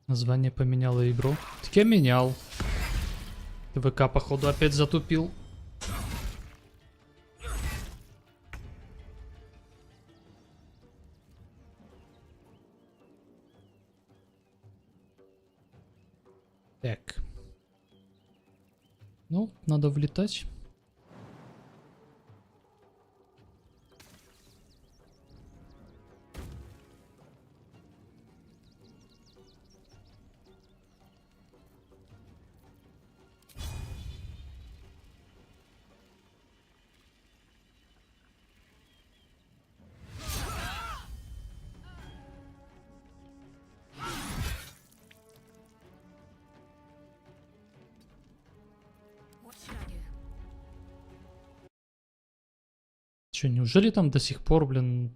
Название поменяло игру. Так я менял. ВК, походу, опять затупил. Так. Ну, надо влетать. Че, неужели там до сих пор, блин,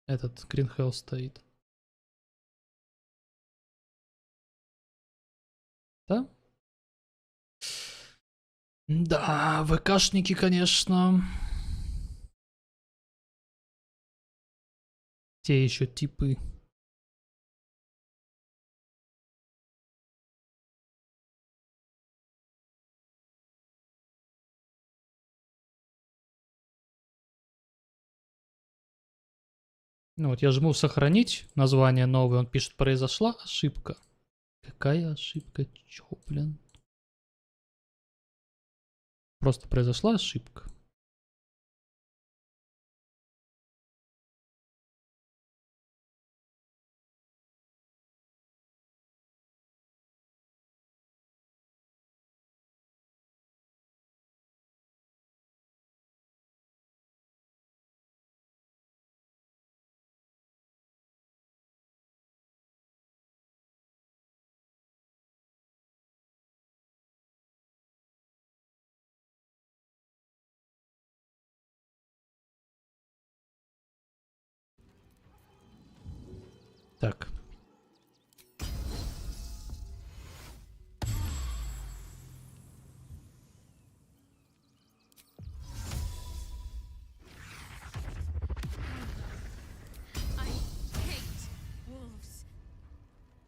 этот Green стоит? Да? Да, ВКшники, конечно. Те еще типы. Ну вот я жму сохранить название новое, он пишет произошла ошибка. Какая ошибка? Чё, блин? Просто произошла ошибка. Так.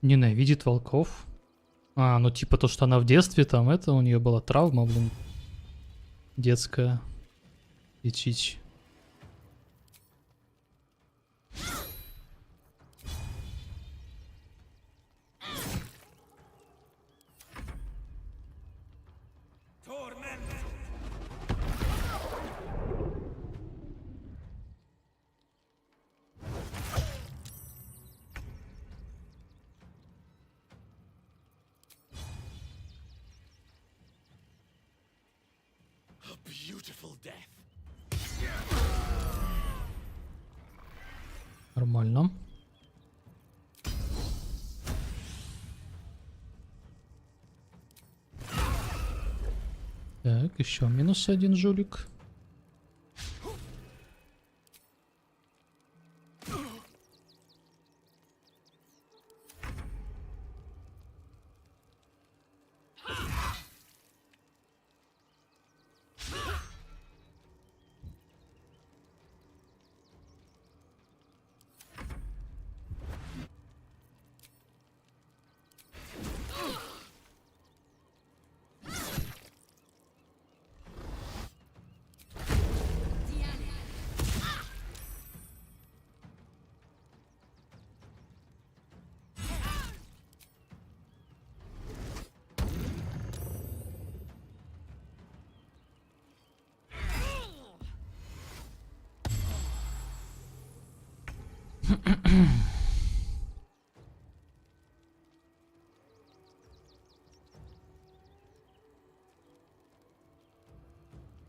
Ненавидит волков. А, ну типа то, что она в детстве, там это, у нее была травма, блин. Детская. Лечить. Нормально. Так, еще минус один жулик.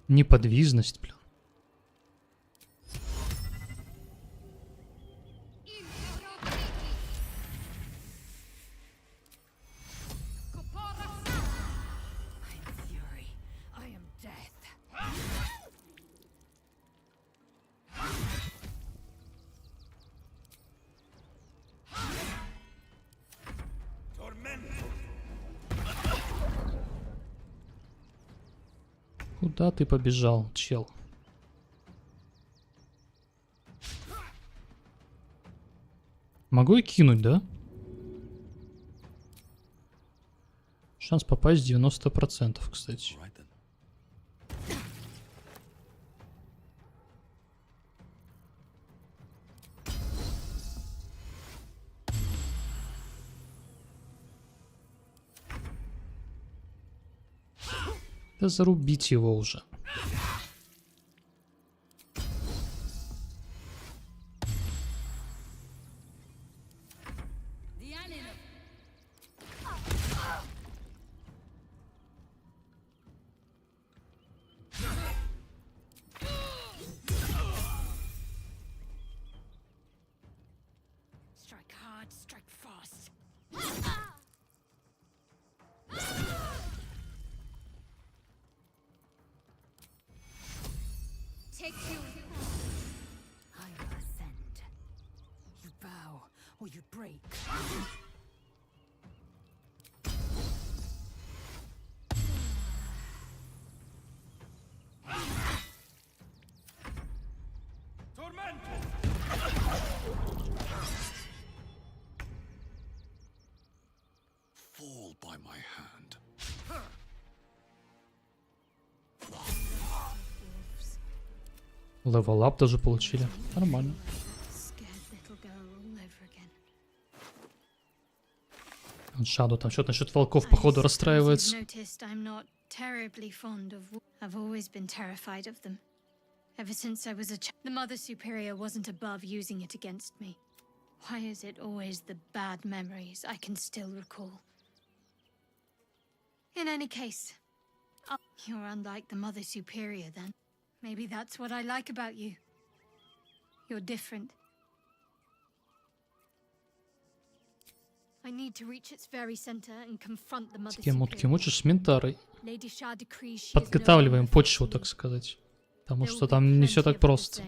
Неподвижность, блин. Куда ты побежал, чел? Могу и кинуть, да? Шанс попасть 90%, кстати. Да зарубить его уже. Strike hard, strike fast. Take you. I will ascend. You bow or you break. Fall by my hand. Левел-ап даже получили. Нормально. Шаду там что-то насчет волков, походу, расстраивается. I've always been terrified of them. Ever since I was a child, the Mother Superior wasn't above using it against me. Why is it always the bad memories I can still recall? In any case, you're unlike the Mother Superior then. Maybe that's what I like about you. You're different. I need to reach its very center and confront the Mother Superior. Мутки с ментарой. Lady Shah decrees she is Подготавливаем почву, так сказать. Потому что там не все так просто.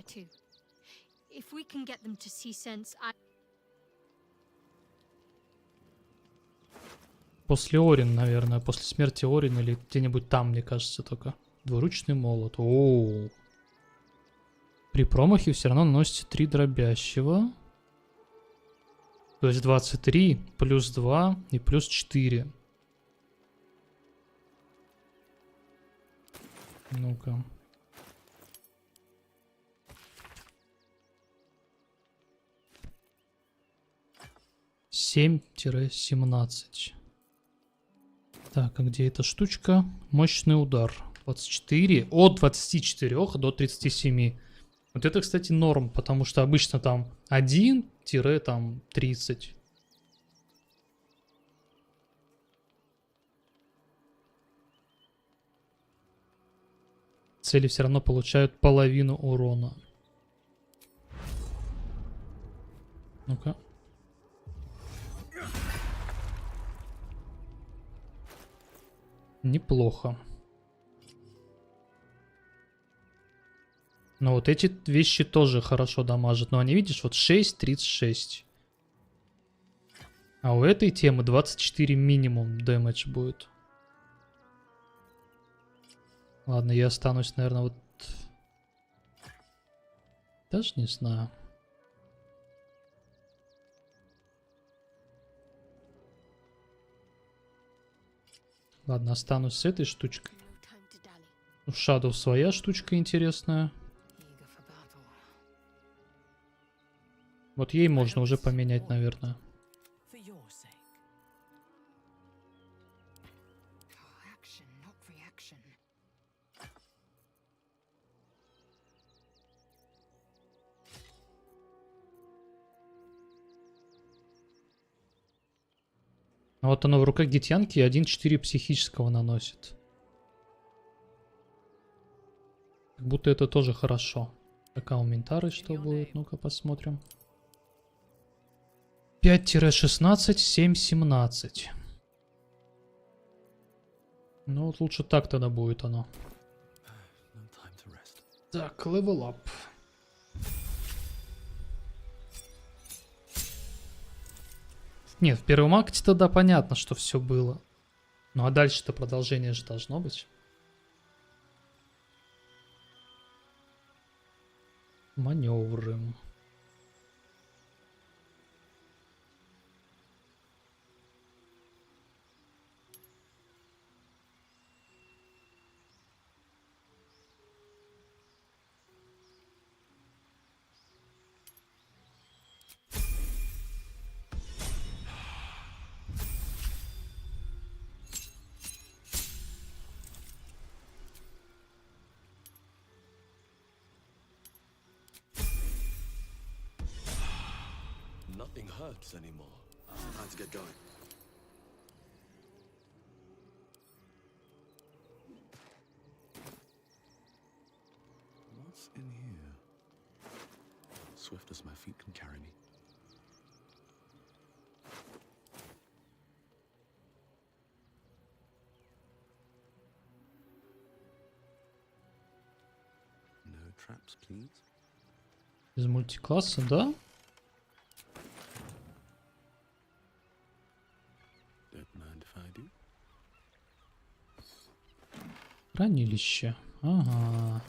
If we can get them to see sense, После Орин, наверное. После смерти Орин или где-нибудь там, мне кажется, только. Двуручный молот. Оу. При промахе все равно наносите 3 дробящего. То есть 23, плюс 2 и плюс 4. Ну-ка. (7-17). Так, а где эта штучка? Мощный удар. 24. От 24 до 37. Вот это, кстати, норм, потому что обычно там 1-30. Цели все равно получают половину урона. Ну-ка. Неплохо. Но вот эти вещи тоже хорошо дамажат. Но они, видишь, вот 6-36. А у этой темы 24 минимум дэмэдж будет. Ладно, я останусь, наверное, вот... Даже не знаю. Ладно, останусь с этой штучкой. У Shadow своя штучка интересная. Вот ей можно уже поменять, наверное. А вот оно в руках гитянки 1-4 психического наносит. Как будто это тоже хорошо. Так, аументары что будет? Ну-ка посмотрим. 5-16, 7-17. Ну вот лучше так тогда будет оно. Так, level up. Нет, в первом акте тогда понятно, что все было. Ну а дальше-то продолжение же должно быть. Маневры. Nothing hurts anymore. Time to get going. What's in here? Swift as my feet can carry me. No traps, please. Из мультикласса, да? Хранилище. Ага.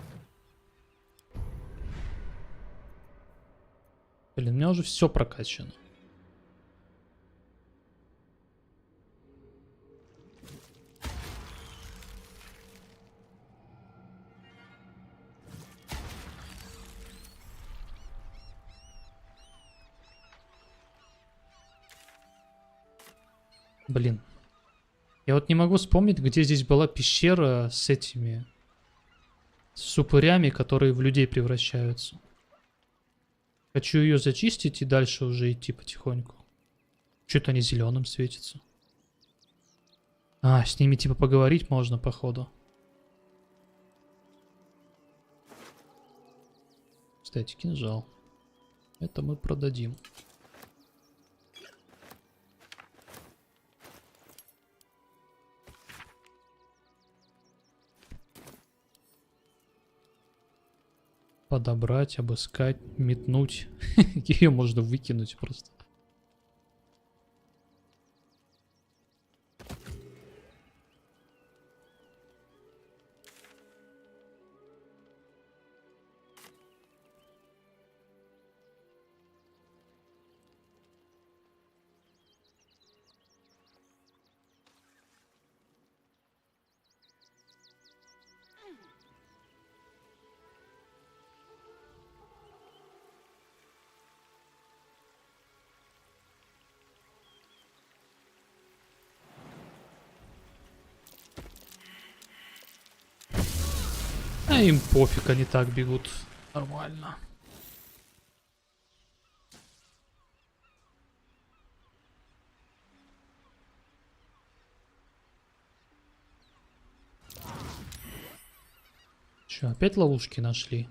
Блин, у меня уже все прокачано. Блин. Я вот не могу вспомнить, где здесь была пещера с этими... с упырями, которые в людей превращаются. Хочу ее зачистить и дальше уже идти потихоньку. Что-то они зеленым светятся. А, с ними типа поговорить можно, походу. Кстати, кинжал. Это мы продадим. Подобрать, обыскать, метнуть. Ее можно выкинуть просто. А им пофиг, они так бегут. Нормально. Че, опять ловушки нашли?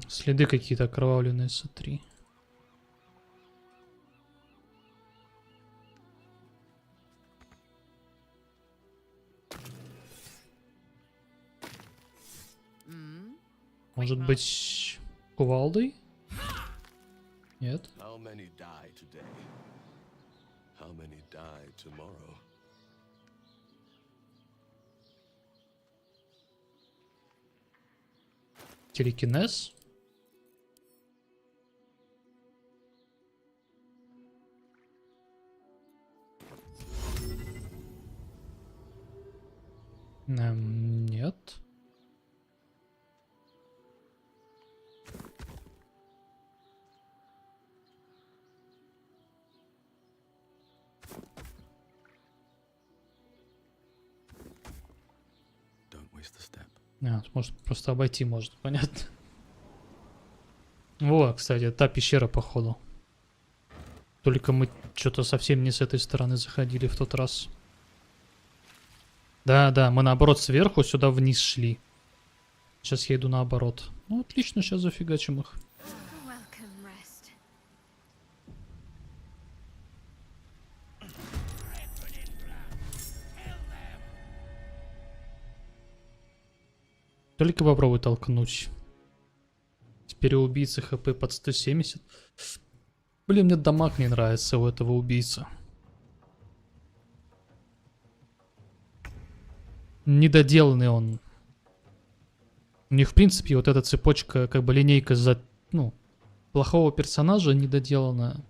Следы какие-то окровавленные, смотри. Может быть, кувалдой? Нет. How many die today? How many die tomorrow? Телекинез? Нет. Может просто обойти можно, понятно. Во, кстати, та пещера, походу. Только мы что-то совсем не с этой стороны заходили в тот раз. Да, мы наоборот сверху сюда вниз шли. Сейчас я иду наоборот. Ну, отлично, сейчас зафигачим их. Только попробуй толкнуть. Теперь у убийцы хп под 170. Блин, мне дамаг не нравится у этого убийцы. Недоделанный он. У них, в принципе, вот эта цепочка, как бы линейка за, ну, плохого персонажа недоделанная.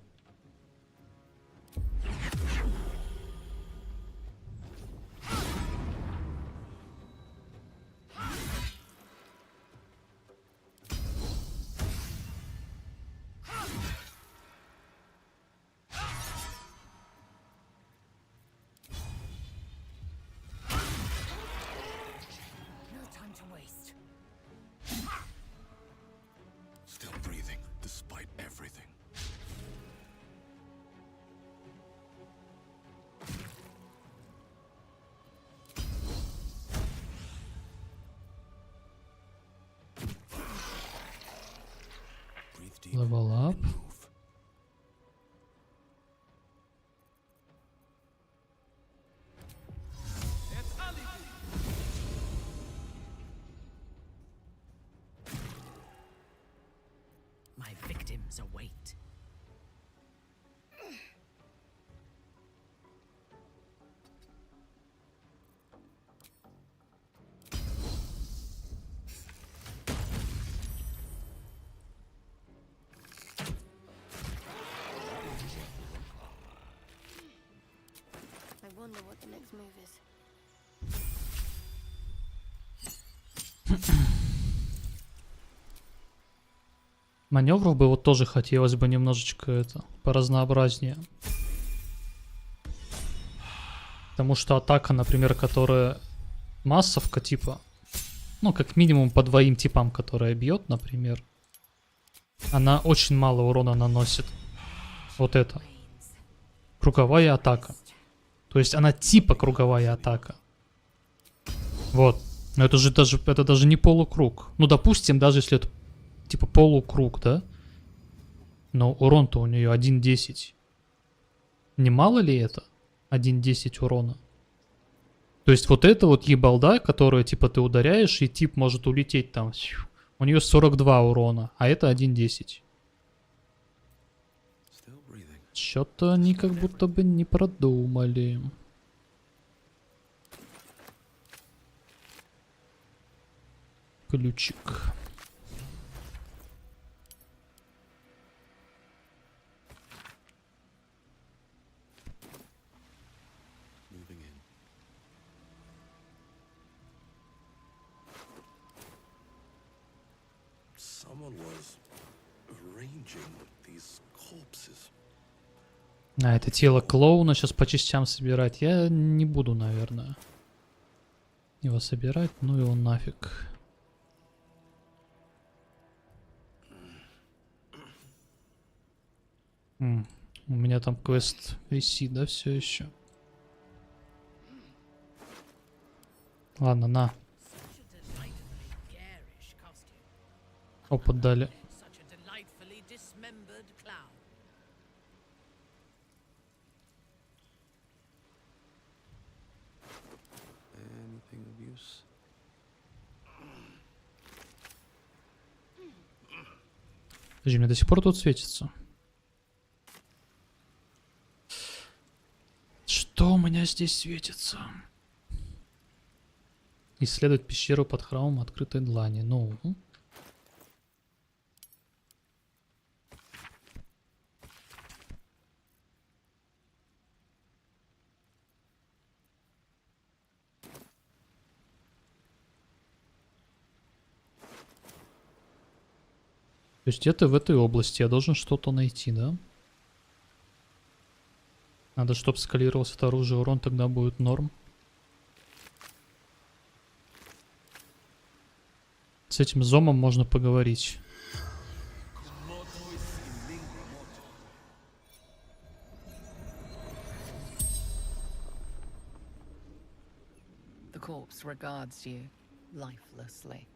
Level up. My victims await. I wonder what the next move is. Маневров бы вот тоже хотелось бы немножечко это поразнообразнее. Потому что атака, например, которая массовка типа, ну как минимум по двоим типам, которая бьет, например, она очень мало урона наносит. Вот это. Круговая атака. То есть она типа круговая атака. Вот. Но это же даже не полукруг. Ну, допустим, даже если это типа полукруг, да? Но урон-то у нее 1.10. Не мало ли это? 1.10 урона. То есть вот это вот ебалда, которую типа ты ударяешь, и тип может улететь там. У нее 42 урона, а это 1.10. Что-то они как будто бы не продумали. Ключик. Someone was arranging these corpses. А, это тело клоуна сейчас по частям собирать. Я не буду, наверное, его собирать. Ну его нафиг. У меня там квест висит, да, все еще. Ладно, на. Опыт дали. Anything of use? Подожди, мне до сих пор тут светится. Что у меня здесь светится? Исследовать пещеру под храмом открытой длани. Ну. То есть где-то в этой области я должен что-то найти, да? Надо, чтобы скалировался это оружие, урон тогда будет норм. С этим зомом можно поговорить. The corpse regards you lifelessly.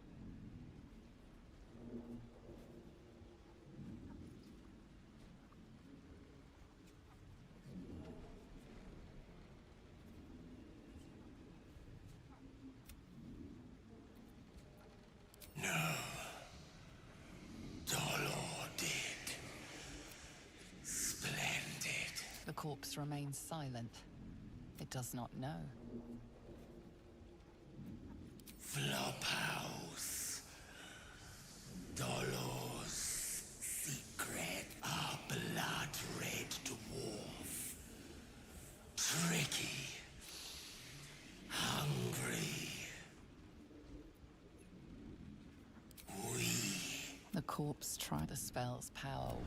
The corpse remains silent. It does not know. Flophouse. Dolor's secret. A blood-red dwarf. Tricky. Hungry. The corpse tried the spell's power.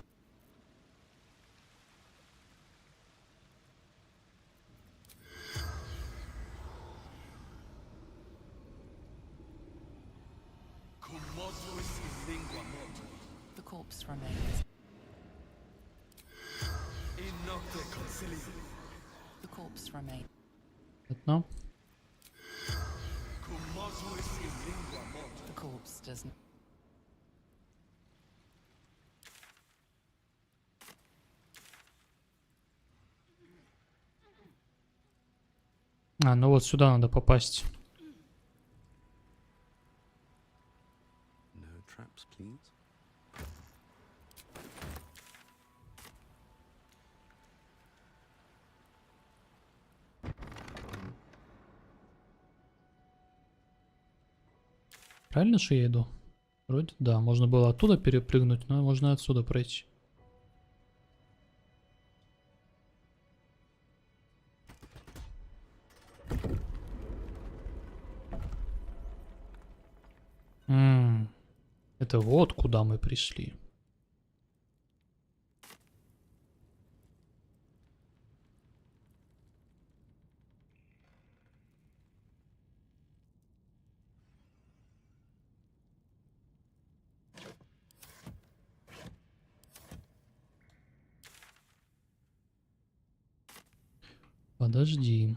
The corpse remains. The corpse remains. No. The corpse doesn't. А, ну вот сюда надо попасть. No traps, please. Правильно же я иду? Вроде да. Можно было оттуда перепрыгнуть, но можно отсюда пройти. Это вот куда мы пришли. Подожди.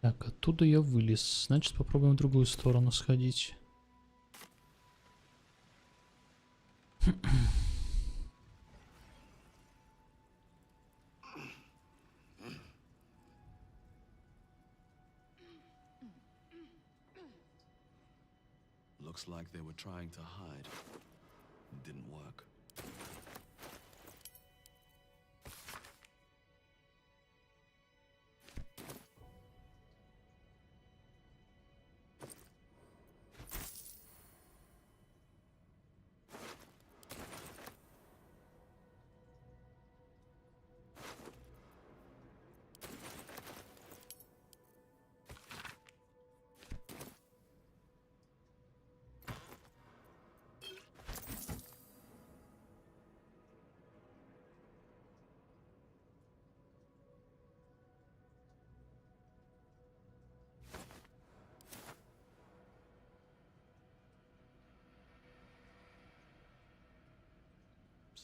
Так, оттуда я вылез. Значит, попробуем в другую сторону сходить. Looks like they were trying to hide. It didn't work.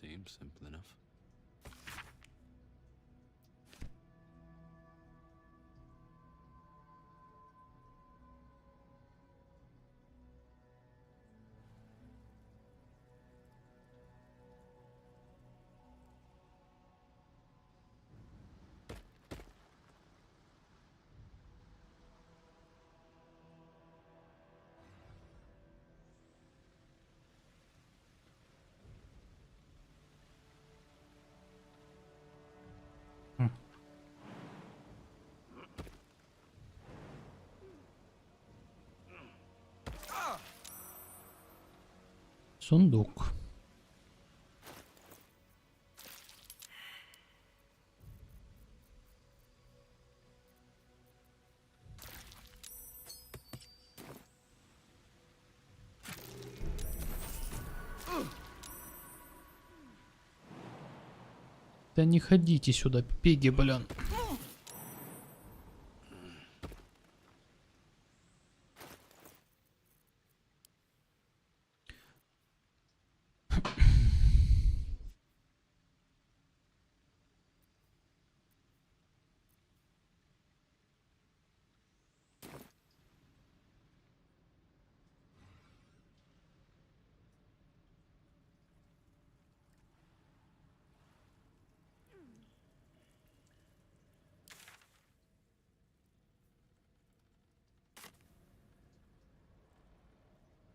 Seems simple enough. Сундук. Да не ходите сюда, пеги, блин.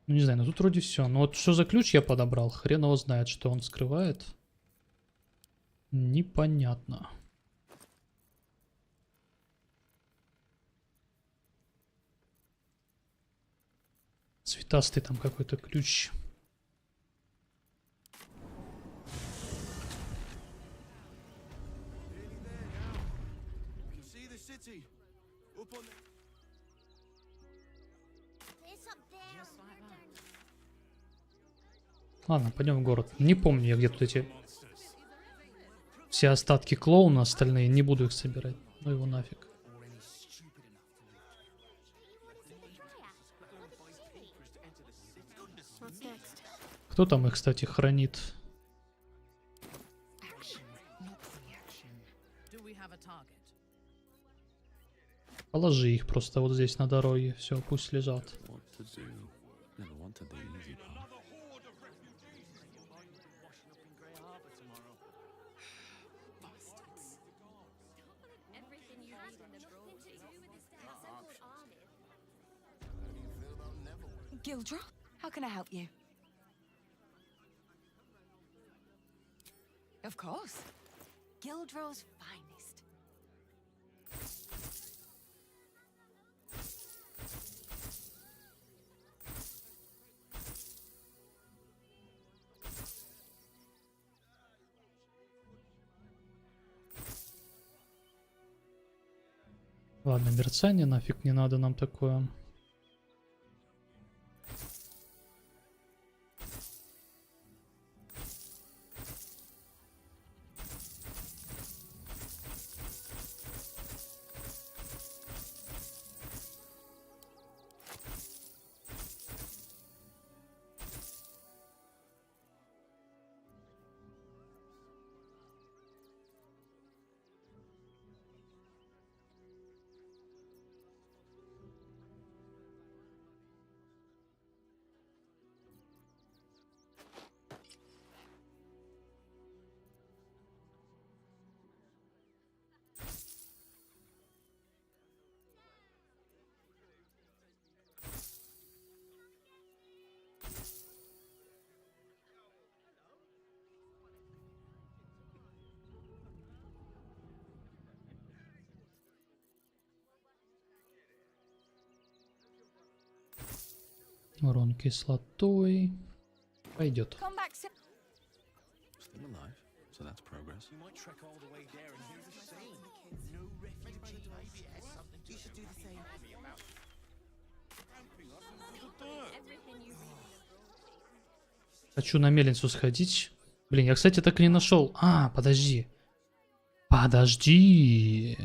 Ну, не знаю, ну тут вроде все. Ну вот что за ключ я подобрал? Хрен его знает, что он скрывает. Непонятно. Цветастый там какой-то ключ. Ладно, пойдем в город. Не помню я где тут эти все остатки клоуна остальные. Не буду их собирать. Ну его нафиг. Кто там их, кстати, хранит? Положи их просто вот здесь на дороге. Все, пусть лежат. Gildra, how can I help you? Of course. Gildra's finest. Ладно, мерцание нафиг не надо нам такое. Урон кислотой. Пойдет. Хочу на мельницу сходить. Блин, я, кстати, так и не нашел. А, подожди. Подожди.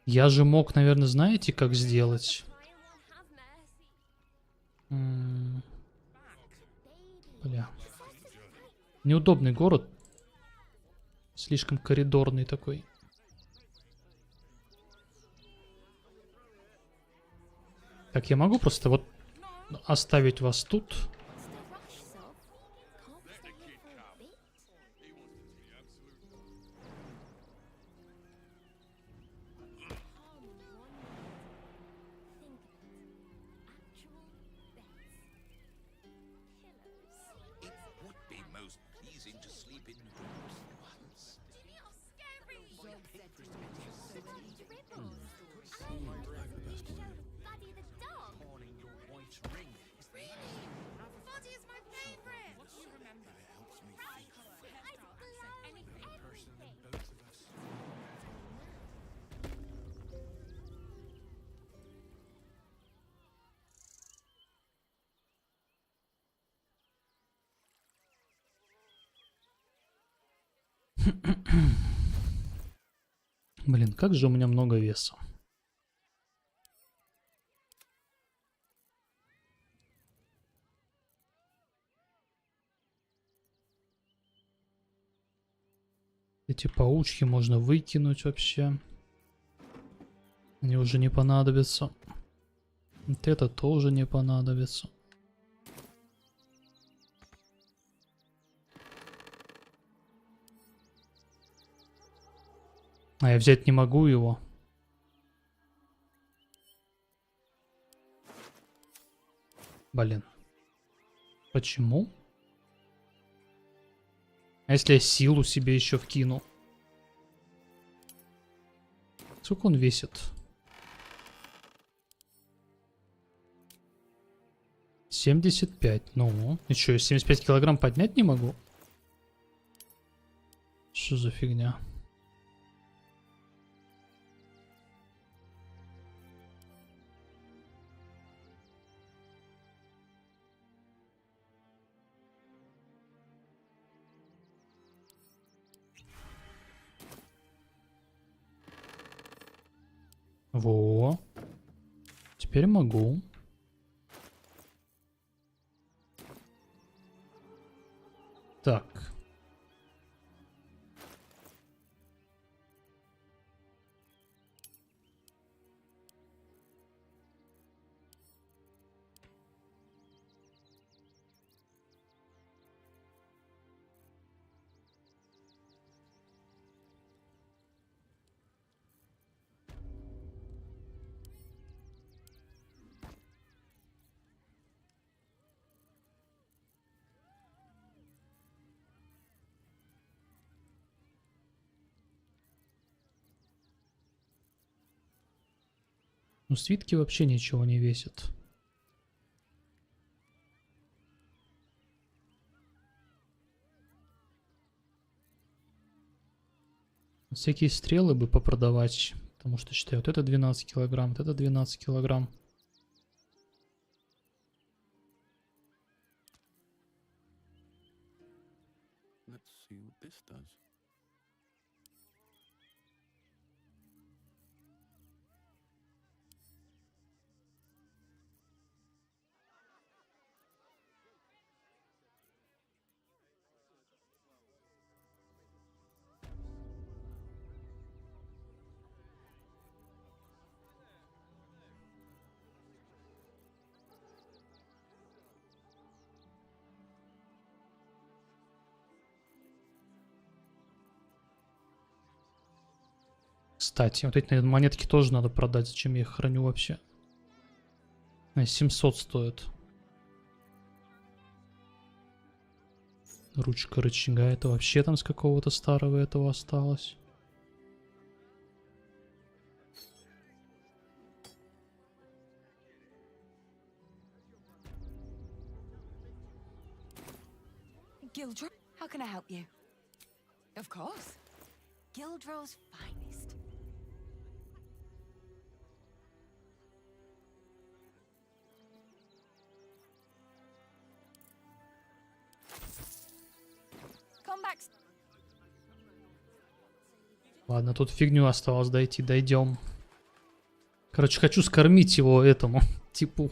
Я же мог, наверное, знаете, как сделать? Бля. Неудобный город. Слишком коридорный такой. Так, я могу просто вот оставить вас тут. Блин, как же у меня много веса. Эти паучки можно выкинуть вообще. Они уже не понадобятся. Вот это тоже не понадобится. А я взять не могу его. Блин. Почему? А если я силу себе еще вкину? Сколько он весит? 75. Ну, и что, я 75 килограмм поднять не могу? Что за фигня? Во. Теперь могу. Так. Ну, свитки вообще ничего не весят. Всякие стрелы бы попродавать. Потому что, считаю, вот это 12 килограмм, вот это 12 килограмм. Let's see what this does. Кстати, вот эти, наверное, монетки тоже надо продать. Зачем я их храню вообще? 700 стоит. Ручка рычага. Это вообще там с какого-то старого этого осталось. Gildro, how can I help you? Of course. Gildro's finest. Come back. Ладно, тут фигню осталось дойти, дойдем. Короче, хочу скормить его этому типу.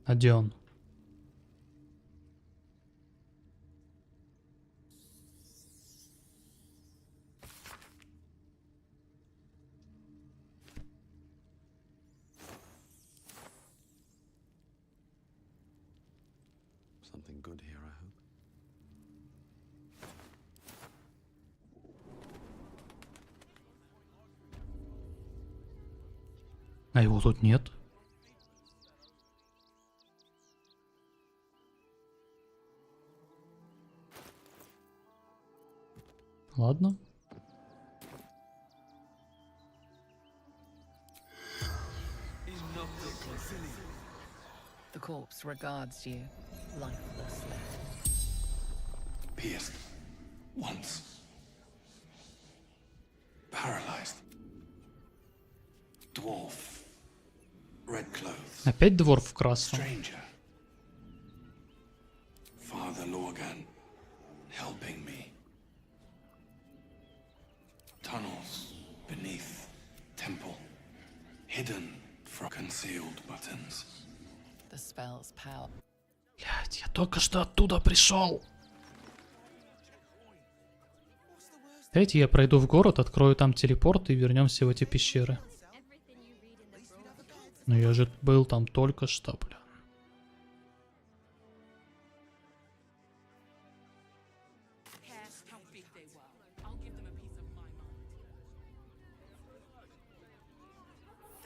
А где он? Something good here, I hope. А его тут нет. Ладно. The corpse regards you lifelessly. Pierced. Once. Paralyzed. Dwarf. Red clothes. Опять дворф в красном. Stranger. Father Lorgan helping me. Tunnels beneath temple. Hidden from concealed buttons. The spell's power. Блять, я только что оттуда пришел. Давайте я пройду в город, открою там телепорт и вернемся в эти пещеры. Но я же был там только что, бля.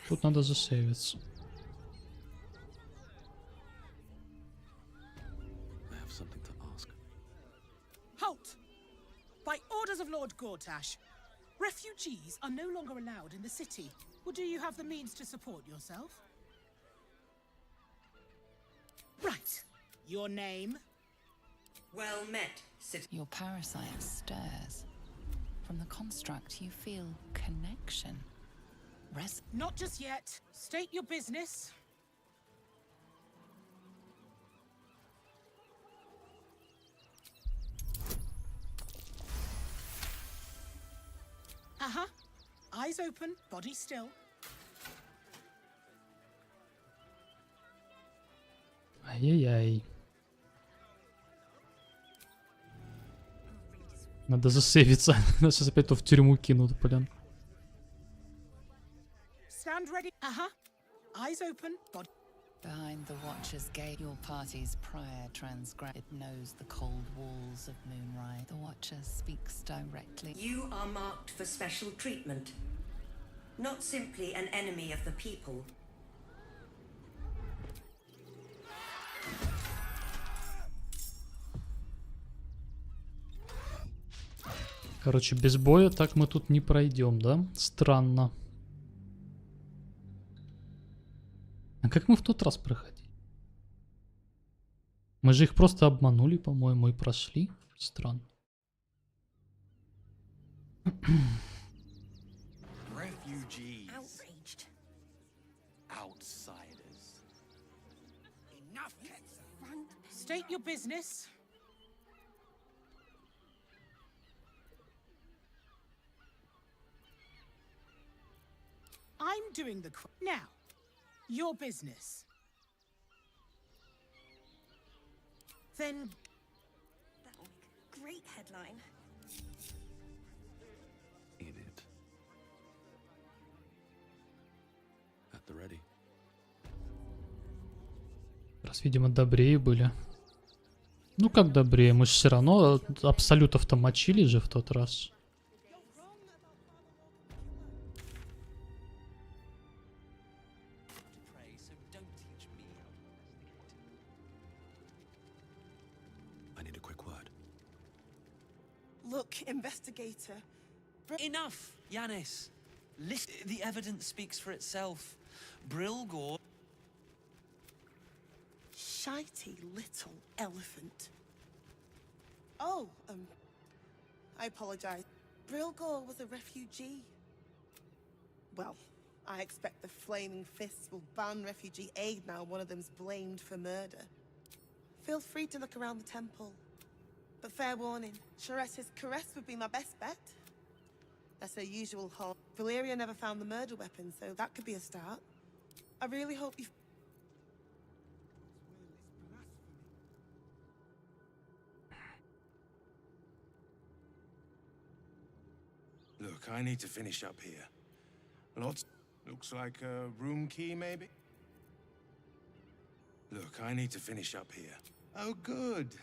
Тут надо засейвиться. Halt! By orders of Lord Gortash, refugees are no longer allowed in the city. Or do you have the means to support yourself? Right. Your name? Well met, Your parasite stirs. From the construct, you feel connection. Not just yet. State your business. Uh-huh. Eyes open, body still. Ай-яй-яй. Надо засейвиться. Нас сейчас опять в тюрьму кинут, блин. Stand ready. Uh-huh. Eyes open, body. Behind the Watcher's gate, your party's prior transgress. It knows the cold walls of Moonrise. The Watcher speaks directly. You are marked for special treatment. Not simply an enemy of the people. Короче, без боя так мы тут не пройдем, да? Странно. А как мы в тот раз проходили? Мы же их просто обманули, по-моему, и прошли. Странно. Refugees. Outraged. Outsiders. Enough. State your business. I'm doing the now. Your business. Then That will make a great headline. In it. At the ready. Раз, видимо, добрее были. Ну как добрее? Мы же все равно абсолютов-то мочили же в тот раз. Look, investigator. Enough, Yanis. Listen. The evidence speaks for itself. Brilgor. Shitey little elephant. Oh, I apologize. Brilgor was a refugee. Well, I expect the Flaming Fists will ban refugee aid now one of them's blamed for murder. Feel free to look around the temple. But fair warning, Sharetta's caress would be my best bet. That's her usual home. Valeria never found the murder weapon, so that could be a start. I really hope you... Look, I need to finish up here. Lots. Looks like a room key, maybe? Look, I need to finish up here. Oh, good.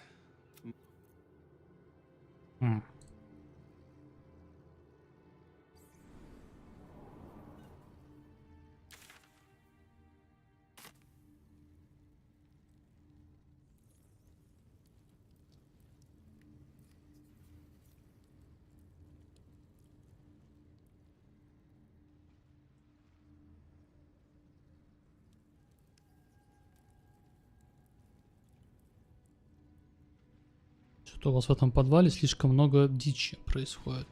Что-то у вас в этом подвале слишком много дичи происходит.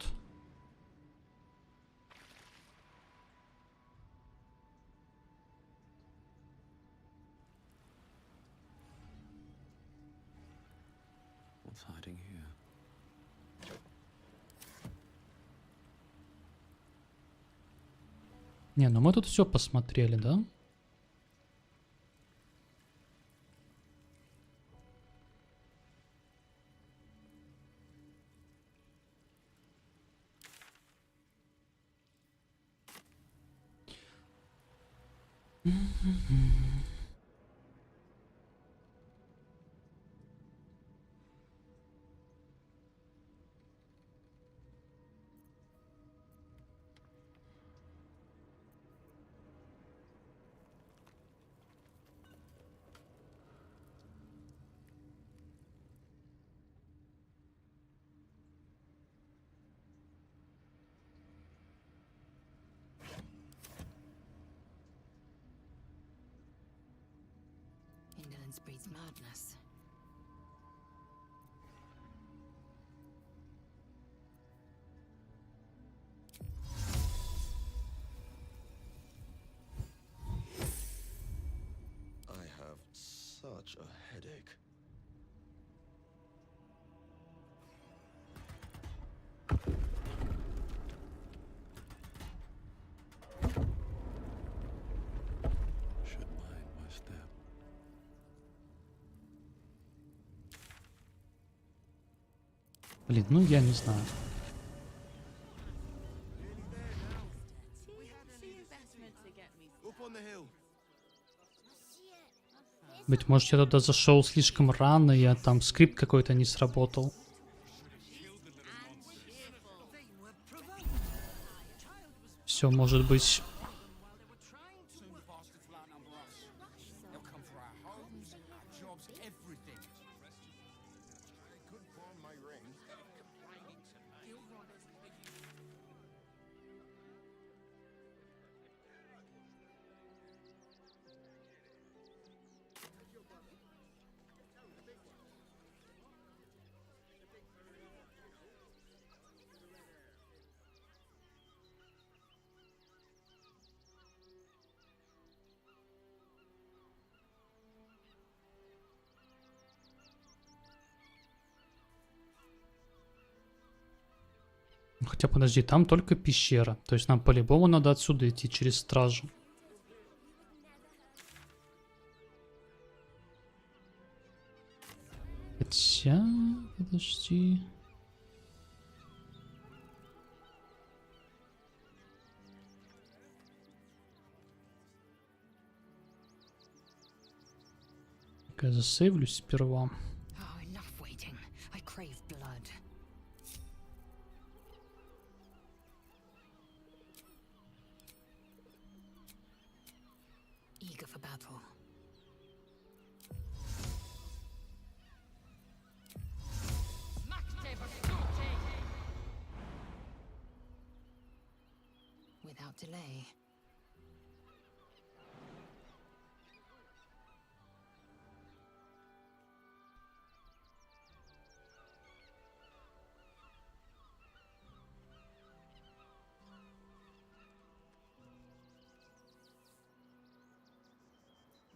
What's hiding here? Не, ну мы тут все посмотрели, да? Indolence breeds madness. I have such a headache. Should mind my step. Блин, ну я не знаю. Up on the hill. Быть может, я туда зашел слишком рано, я там скрипт какой-то не сработал. Все может быть. Хотя подожди, там только пещера. То есть нам по-любому надо отсюда идти через стражу. Хотя, подожди. Я засейвлюсь сперва. Oh, enough waiting. I crave blood. Eager for battle. Without delay.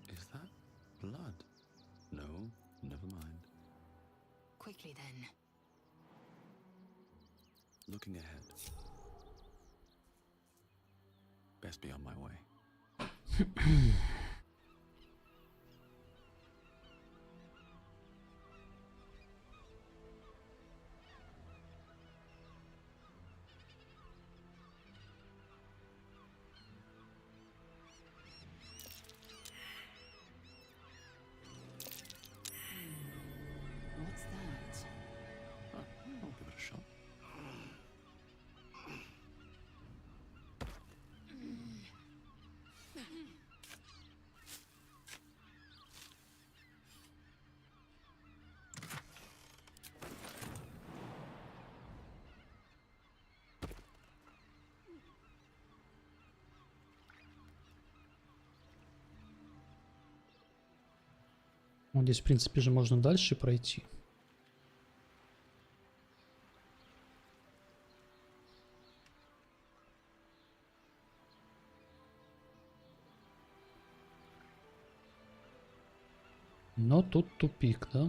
Is that blood? No, never mind. Quickly then. Looking ahead. Best be on my way. Вот здесь, в принципе, же можно дальше пройти. Но тут тупик, да?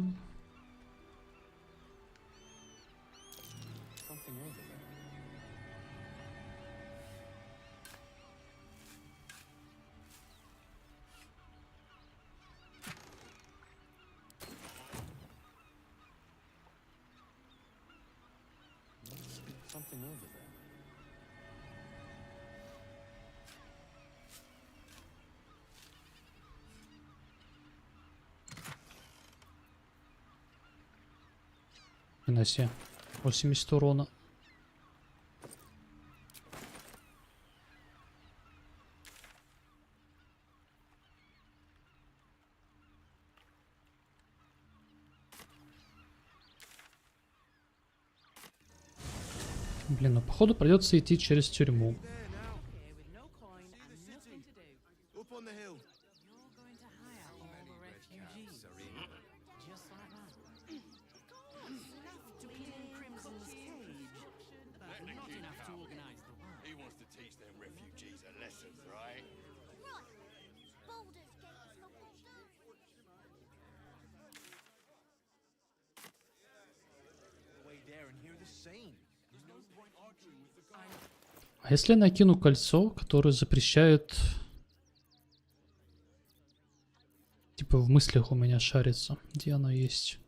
Something over there. На себе 80 урона. Блин, ну походу придется идти через тюрьму. А если я накину кольцо, которое запрещает... Типа в мыслях у меня шарится. Где оно есть?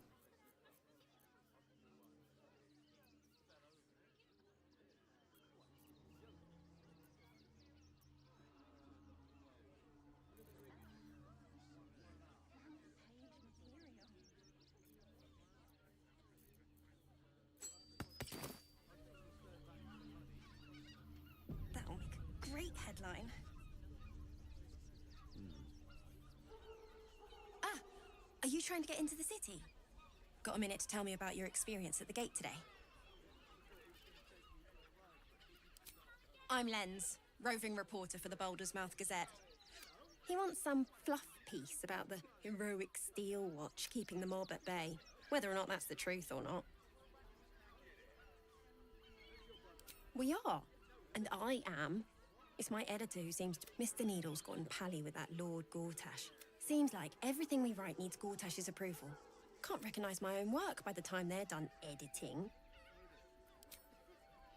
Great headline. Ah, are you trying to get into the city? Got a minute to tell me about your experience at the gate today? I'm Lens, roving reporter for the Baldur's Mouth Gazette. He wants some fluff piece about the heroic steel watch keeping the mob at bay, whether or not that's the truth or not. We are, and I am. It's my editor who seems to... Mr. Needle's gotten pally with that Lord Gortash. Seems like everything we write needs Gortash's approval. Can't recognise my own work by the time they're done editing.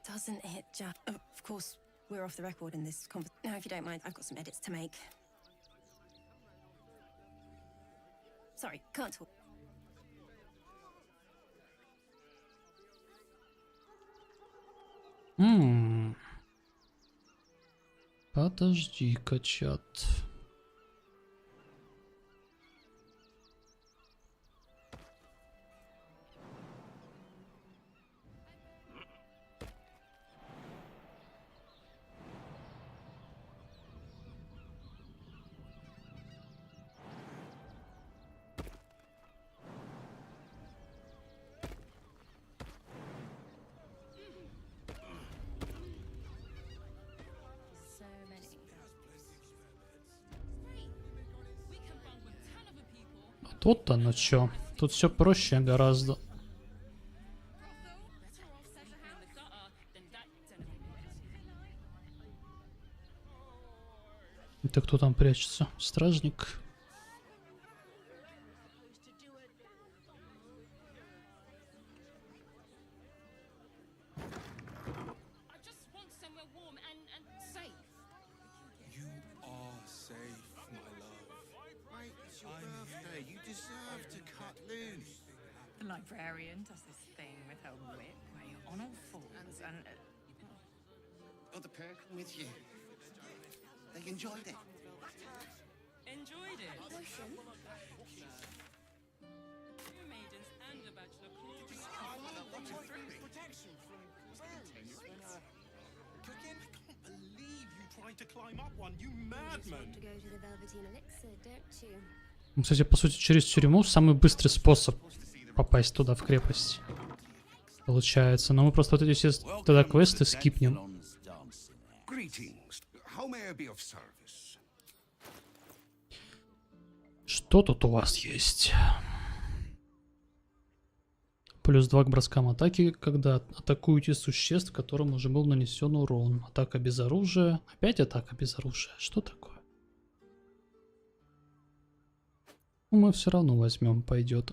Doesn't it just... Of course, we're off the record in this conversation. Now, if you don't mind, I've got some edits to make. Sorry, can't talk. Подожди-ка, чат. Тут оно чё? Тут все проще гораздо. Это кто там прячется? Стражник? The librarian does this thing with her whip where you're on all fours and... Got the perk with you. They enjoyed it. Enjoyed it? Two maidens and a bachelor Protection from... Cooking? I can't believe you tried to climb up one, you madman! To go to the Velveteen Elixir, don't you? Кстати, по сути, через тюрьму самый быстрый способ попасть туда, в крепость. Получается. Но мы просто вот эти все тогда квесты скипнем. Что Что тут у вас есть? Плюс 2 к броскам атаки, когда атакуете существ, которым уже был нанесен урон. Атака без оружия. Опять атака без оружия. Что такое? Ну, мы все равно возьмем, пойдет.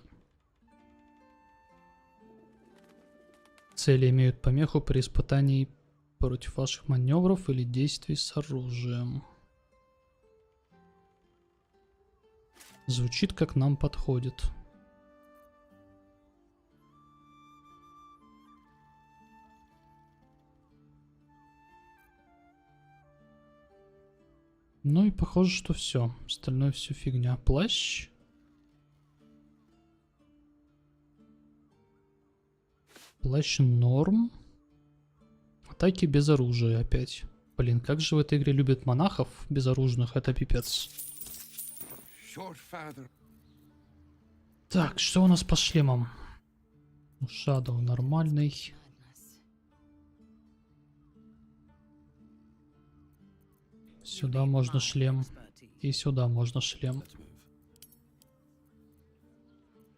Цели имеют помеху при испытании против ваших маневров или действий с оружием. Звучит, как нам подходит. Ну и похоже, что все. Остальное все фигня. Плащ. Плащ норм. Атаки без оружия опять. Блин, как же в этой игре любят монахов безоружных. Это пипец. Так, что у нас по шлемам? Shadow нормальный. Сюда можно шлем. И сюда можно шлем.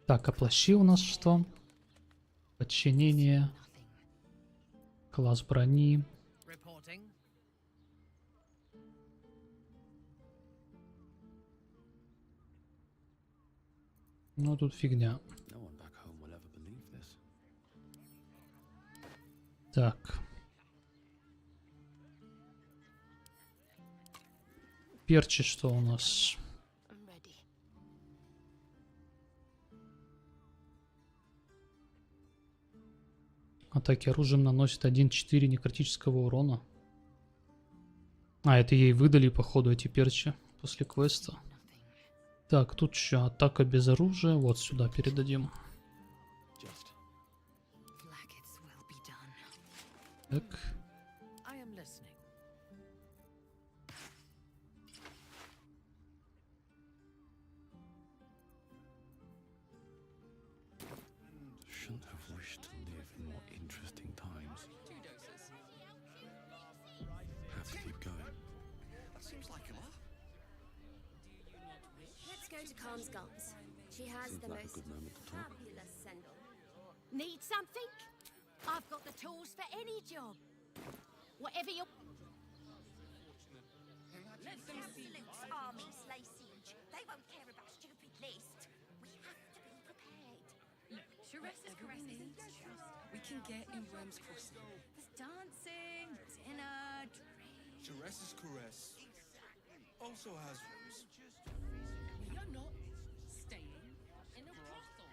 Так, а плащи у нас что? Подчинение. Класс брони. Ну тут фигня. Так. Перчи что у нас? Атаки оружием наносит 1-4 некритического урона. А, это ей выдали, походу, эти перчи после квеста. Так, тут что? Атака без оружия. Вот сюда передадим. Так. She has the most fabulous sendal. Need something? I've got the tools for any job. Whatever you... Let the Absolute's armies lay siege. They won't care about stupid list. We have to be prepared. Teresa's caresses. We can get in Worm's Crossing. There's dancing, dinner, drinks. Teresa's caress also has rooms. You're not staying in a brothel.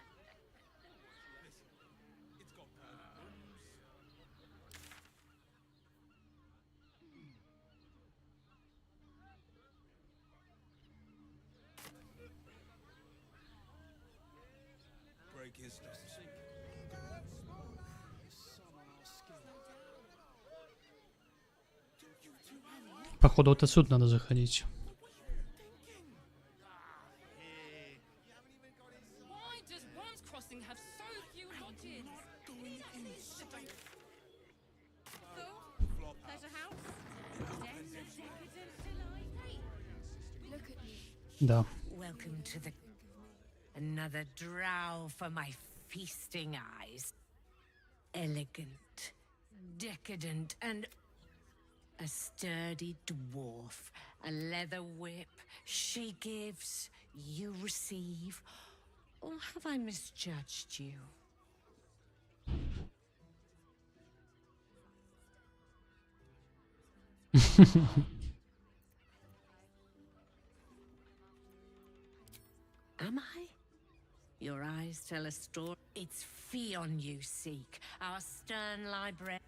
It's got rooms. Break his nose. Походу, вот отсюда надо заходить. Да. Welcome to the another drow for my feasting eyes. Elegant, decadent, and a sturdy dwarf. A leather whip. She gives, you receive. Or have I misjudged you? Am I? Your eyes tell a story. It's Fion you seek, our stern library.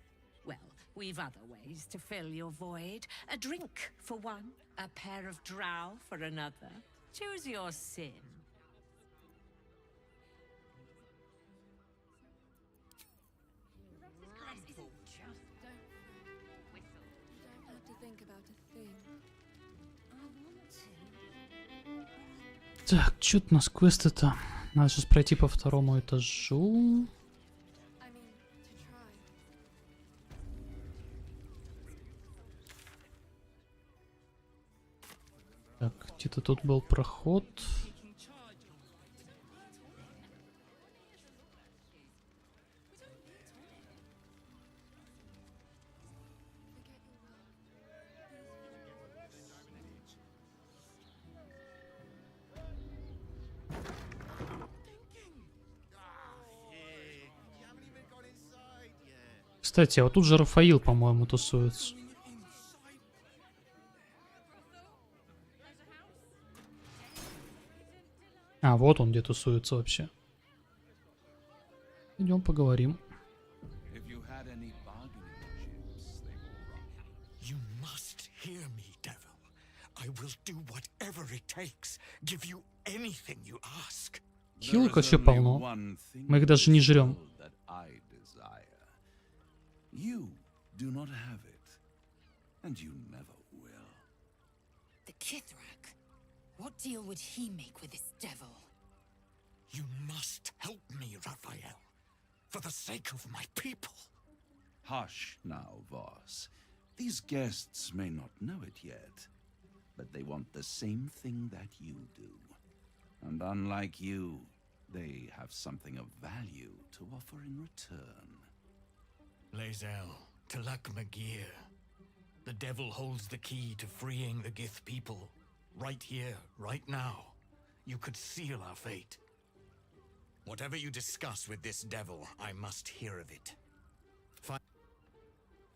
Well, we've other ways to fill your void. A drink for one, a pair of drow for another. Choose your sin. Так, что-то у нас квесты-то. Надо сейчас пройти по второму этажу. Так, где-то тут был проход. Кстати, а вот тут же Рафаил, по-моему, тусуется. А, вот он где тусуется вообще. Идем поговорим. You must hear me, devil. I will do whatever it takes. Give you anything you ask. Хилок вообще полно. Мы их даже не жрем. You do not have it, and you never will. The Kithrak? What deal would he make with this devil? You must help me, Raphael, for the sake of my people. Hush now, Voss. These guests may not know it yet, but they want the same thing that you do. And unlike you, they have something of value to offer in return. Lae'zel, Talak Magir. The devil holds the key to freeing the Gith people. Right here, right now. You could seal our fate. Whatever you discuss with this devil, I must hear of it.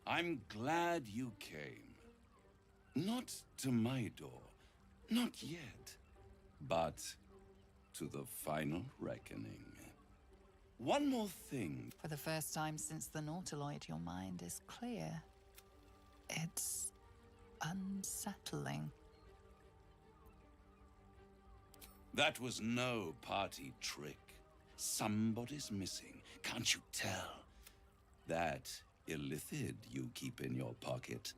I'm glad you came. Not to my door, not yet, but to the final reckoning. One more thing. For the first time since the Nautiloid, your mind is clear. It's unsettling. That was no party trick. Somebody's missing, can't you tell? That illithid you keep in your pocket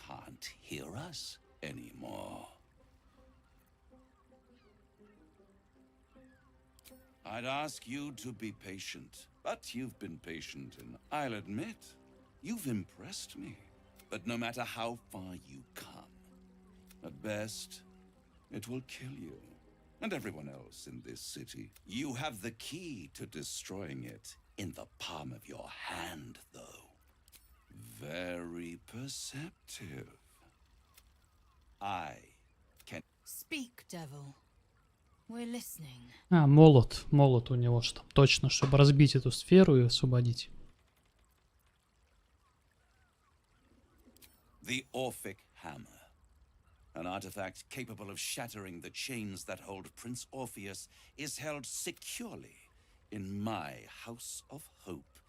can't hear us anymore. I'd ask you to be patient, but you've been patient, and I'll admit, you've impressed me. But no matter how far you come, at best, it will kill you. And everyone else in this city. You have the key to destroying it in the palm of your hand, though. Very perceptive. I can... Speak, devil. We're listening. А, молот. Молот у него что там. Точно, чтобы разбить эту сферу и освободить. The Orphic Hammer. An artifact capable of shattering the chains that hold Prince Orpheus is held securely in my House of Hope,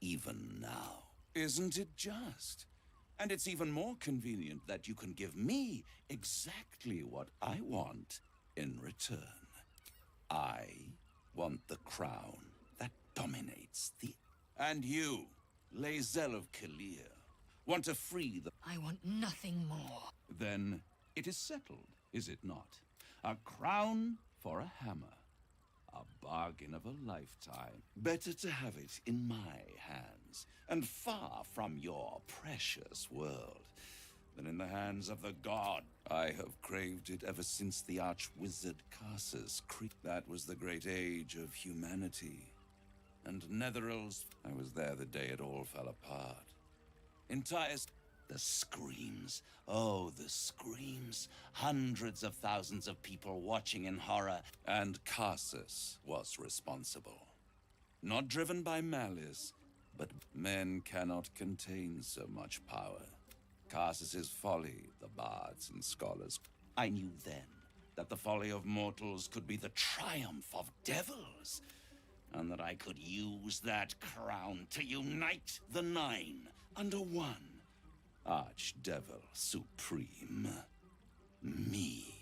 even now. Isn't it just? And it's even more convenient that you can give me exactly what I want in return. I want the crown that dominates the... And you, Lae'zel of Kalir, want to free the... I want nothing more. Then it is settled, is it not? A crown for a hammer. A bargain of a lifetime. Better to have it in my hands, and far from your precious world, than in the hands of the god. I have craved it ever since the arch-wizard Karsus That was the great age of humanity. And Netherils, I was there the day it all fell apart. Entire... The screams. Oh, the screams. Hundreds of thousands of people watching in horror. And Karsus was responsible. Not driven by malice, but men cannot contain so much power. Karsus's folly, the bards and scholars. I knew then that the folly of mortals could be the triumph of devils. And that I could use that crown to unite the Nine under one. Archdevil Supreme. Me.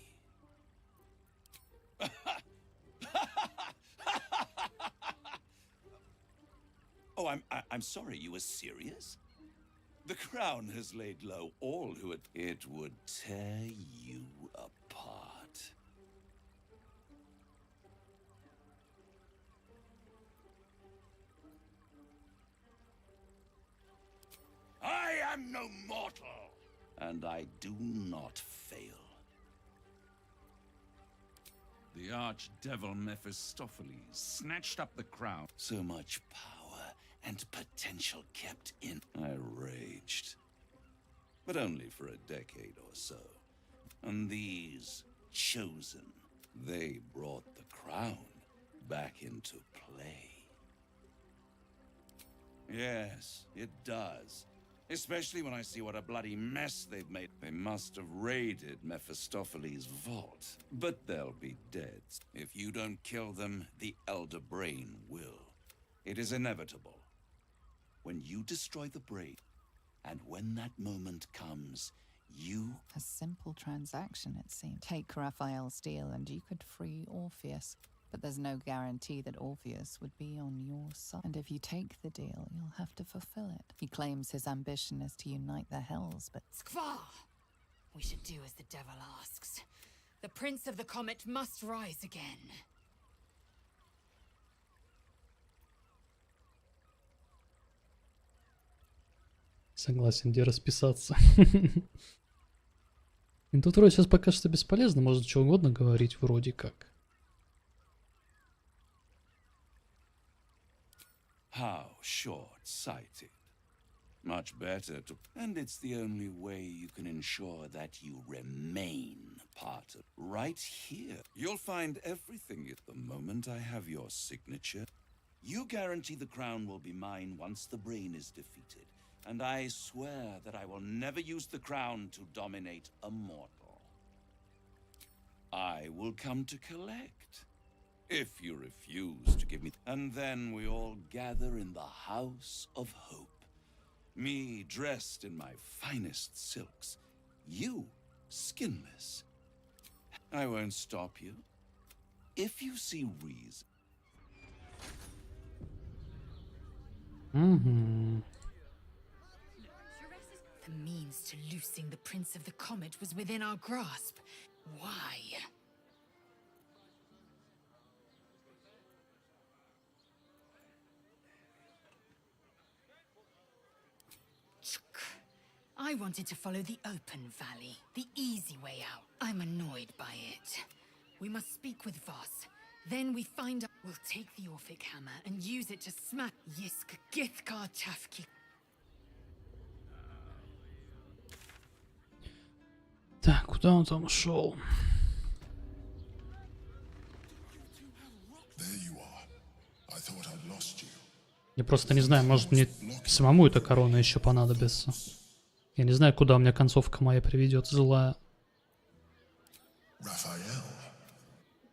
Oh, I'm sorry, you were serious? The crown has laid low all who it would tear you apart. I am no mortal, and I do not fail. The archdevil Mephistopheles snatched up the crown. So much power and potential kept in. I raged, but only for a decade or so. And these chosen, they brought the crown back into play. Yes, it does. Especially when I see what a bloody mess they've made. They must have raided Mephistopheles' vault. But they'll be dead. If you don't kill them, the Elder Brain will. It is inevitable. When you destroy the brain, and when that moment comes, you... A simple transaction, it seemed. Take Raphael's deal and you could free Orpheus. But there's no guarantee that Orpheus would be on your side. And if you take the deal, you'll have to fulfill it. He claims his ambition is to unite the hells, but... Skvar! We should do as the devil asks. The Prince of the Comet must rise again. Согласен, где расписаться. И тут вроде сейчас пока что бесполезно, может что угодно говорить вроде как. How short-sighted. Much better to... And it's the only way you can ensure that you remain part of... Right here. You'll find everything at the moment I have your signature. You guarantee the crown will be mine once the brain is defeated. And I swear that I will never use the crown to dominate a mortal. I will come to collect. If you refuse to give me... And then we all gather in the House of Hope. Me dressed in my finest silks. You skinless. I won't stop you. If you see reason... The means to loosing the Prince of the Comet was within our grasp. Why? I wanted to follow the open valley, the easy way out. I'm annoyed by it. We must speak with Voss. Then we find out. We'll take the Orphic hammer and use it to smack Yisk Githkar Tafki. Так, куда он там ушел? Я просто не знаю, может мне самому эта корона еще понадобится. Я не знаю, куда у меня концовка моя приведет, злая. Raphael.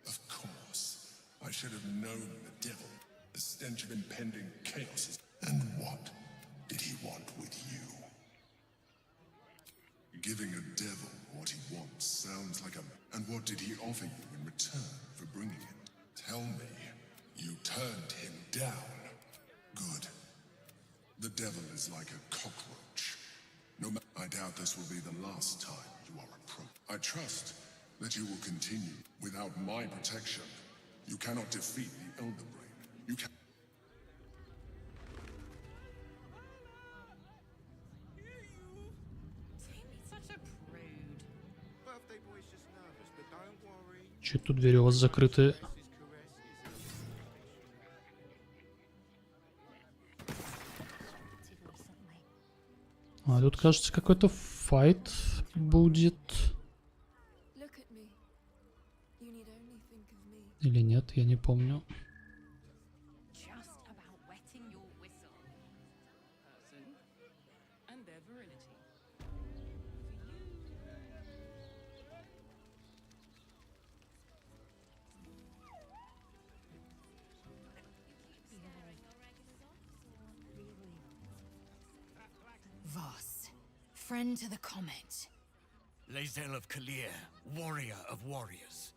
Of course. I should have known the devil. The stench of impending chaos. And what did he want with you? Giving a devil what he wants sounds like a... And what did he offer you in return for bringing it? Tell me, you turned him down. Good. The devil is like a cockroach. No matter... I doubt this will be the last time you are approached. I trust that you will continue. Without my protection, you cannot defeat the Elder Brain. You can... Such a prude. Birthday boy's just nervous, but don't worry. Чё тут двери у вас закрыты? А тут, кажется, какой-то файт будет. Или нет, я не помню. Voss, friend to the Comet. Lae'zel of Kalir, warrior of warriors.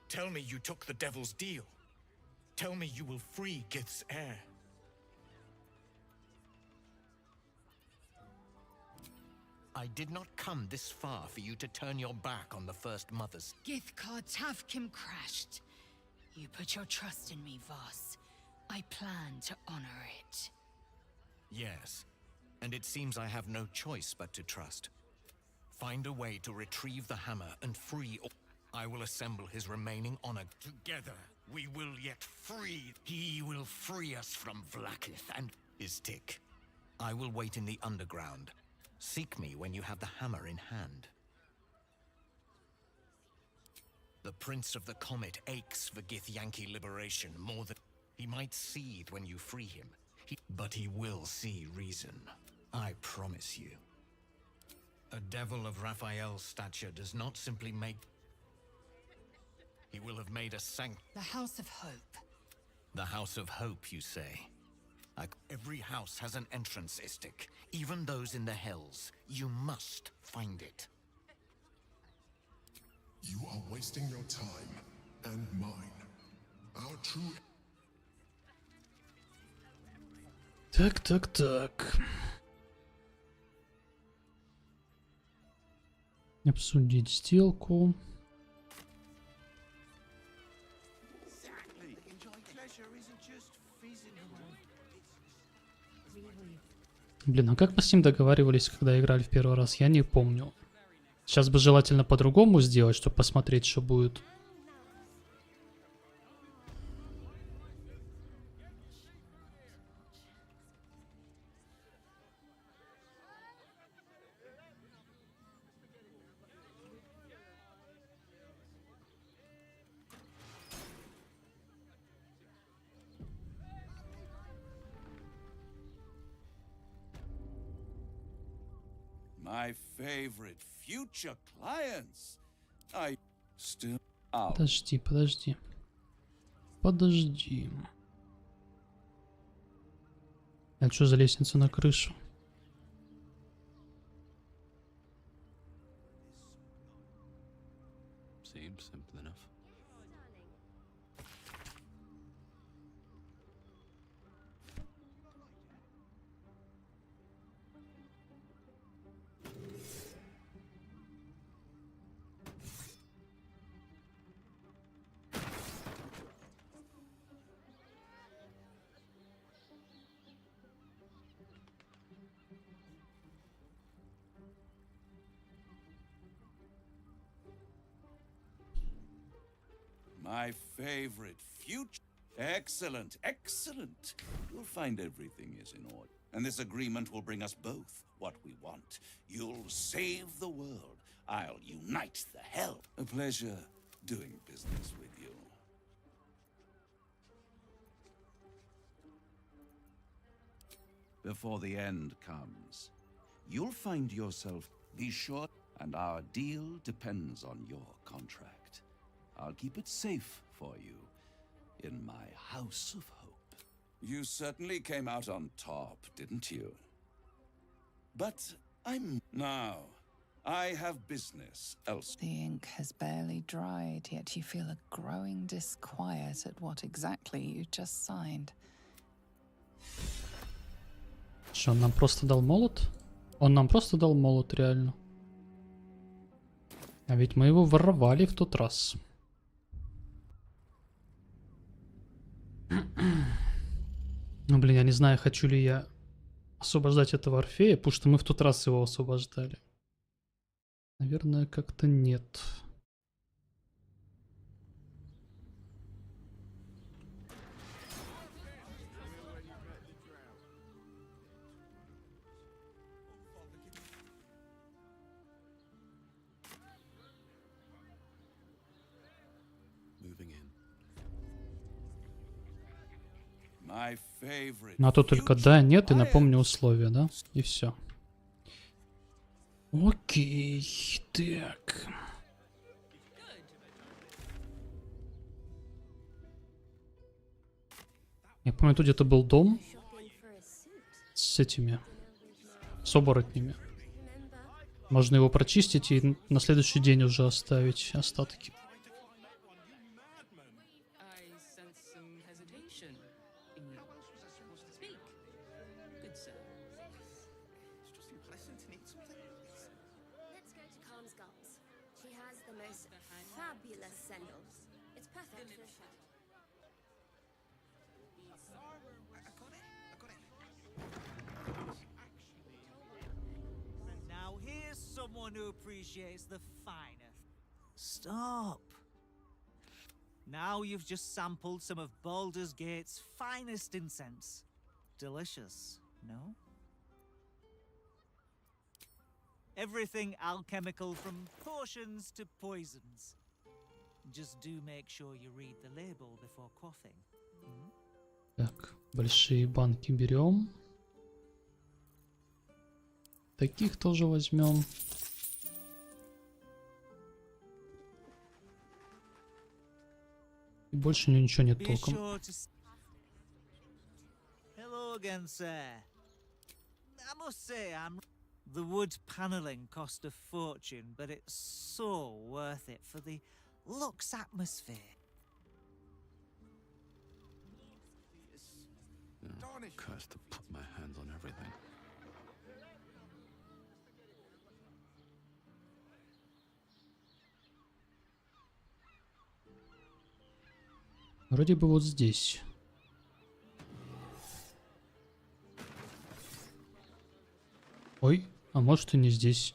Tell me you took the devil's deal. Tell me you will free Gith's heir. I did not come this far for you to turn your back on the First Mothers. Githkar Tavkim crashed. You put your trust in me, Voss. I plan to honor it. Yes, and it seems I have no choice but to trust. Find a way to retrieve the hammer and free... I will assemble his remaining honor. Together, we will yet free... He will free us from Vlaakith and his tick. I will wait in the underground. Seek me when you have the hammer in hand. The Prince of the Comet aches for Githyanki liberation more than... He might seethe when you free him. But he will see reason. I promise you. A devil of Raphael's stature does not simply make... He will have made a The House of Hope. The House of Hope, you say? Every house has an entrance, Istik. Even those in the hells. You must find it. You are wasting your time and mine. Our true... Так. Обсудить сделку. Блин, а как мы с ним договаривались, когда играли в первый раз? Я не помню. Сейчас бы желательно по-другому сделать, чтобы посмотреть, что будет. My favorite future clients. I still out. Подожди. Это что за лестница на крышу? Seems simple enough. My favorite future. Excellent. You'll find everything is in order. And this agreement will bring us both what we want. You'll save the world. I'll unite the hell. A pleasure doing business with you. Before the end comes, you'll find yourself, be sure, and our deal depends on your contract. I'll keep it safe for you in my House of Hope. You certainly came out on top, didn't you? But now, I have business else. The ink has barely dried, yet you feel a growing disquiet at what exactly you just signed. Что, он нам просто дал молот? Он нам просто дал молот, реально. А ведь мы его воровали в тот раз. Ну, блин, я не знаю, хочу ли я освобождать этого Орфея, потому что мы в тот раз его освобождали. Наверное, как-то нет. Ну, а то только да, нет, и напомню условия, да? И все. Окей, так. Я помню, тут где-то был дом с этими, с оборотнями. Можно его прочистить и на следующий день уже оставить остатки. Now here's someone who appreciates the finest. Stop. Now you've just sampled some of Baldur's Gate's finest incense. Delicious, no? Everything alchemical from potions to poisons. Just do make sure you read the label before quaffing. Так, большие банки берем. Таких тоже возьмем. И больше ничего нет толком. Hello again, sir. I must say, the wood paneling cost a fortune, but it's so worth it for the luxe atmosphere. Cursed to put my hands on everything. Вроде бы вот здесь. Ой, а может и не здесь.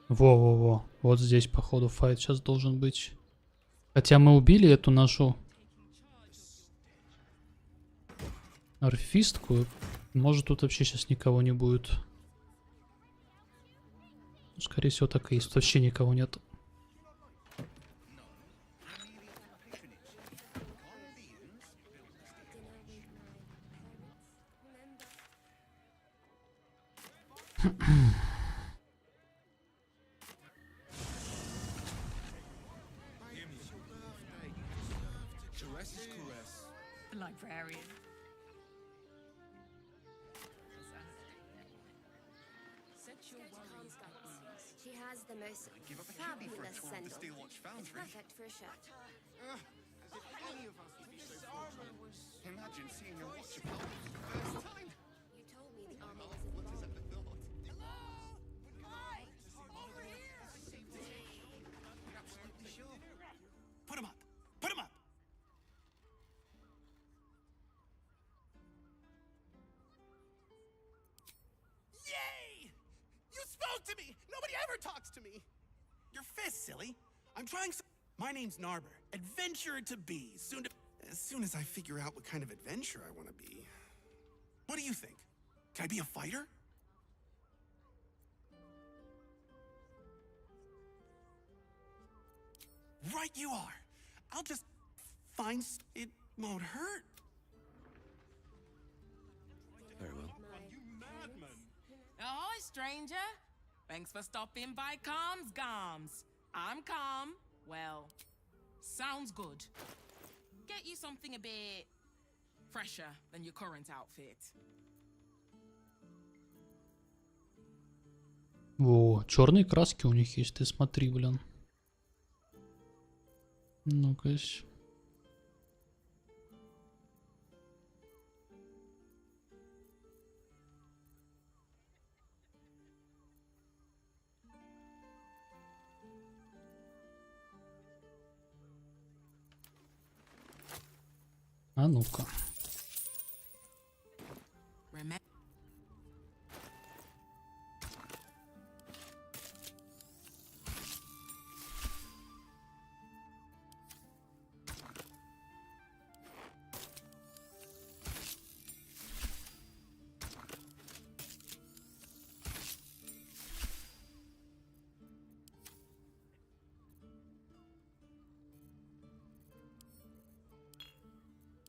Во-во-во. Вот здесь, походу, файт сейчас должен быть. Хотя мы убили эту нашу орфистку. Может, тут вообще сейчас никого не будет. Скорее всего, так и есть. Вообще никого нет. Librarian. She has the most fabulous sandal. It's perfect for a shirt. Imagine seeing your watch for the first time. You told me the army was involved. Put him up! Put him up! Yay! You spoke to me! Nobody ever talks to me! Your fist, silly. I'm trying so... My name's Narber. Adventurer to be. As soon as I figure out what kind of adventurer I want to be. What do you think? Can I be a fighter? Right you are. I'll just find it won't hurt. Very well. Ahoy, stranger. Thanks for stopping by Calm's Gums. I'm Calm. Well, sounds good. Get you something a bit fresher than your current outfit. Во, черные краски у них есть, ты смотри, блин. Ну-ка. А ну-ка.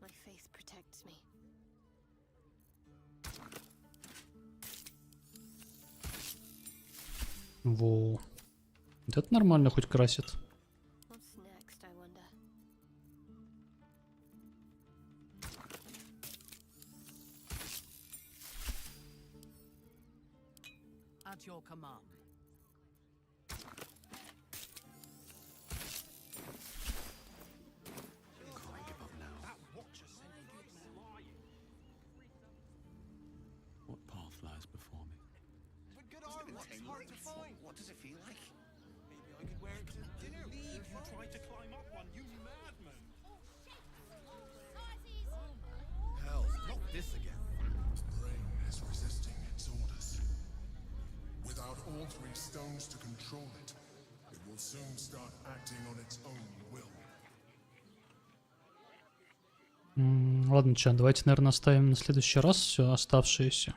My faith protects me. Во. Вот это нормально хоть красит. What's next, I wonder? At your command. What path lies before me? But good armor, it's hard to find. What does it feel like? Maybe I could wear it to dinner. Leave! You tried to climb up one, you madman! Hell, not this again. The brain is resisting its orders. Without all three stones to control it, it will soon start acting on its own will. Ладно, чё, давайте, наверное, оставим на следующий раз все оставшееся.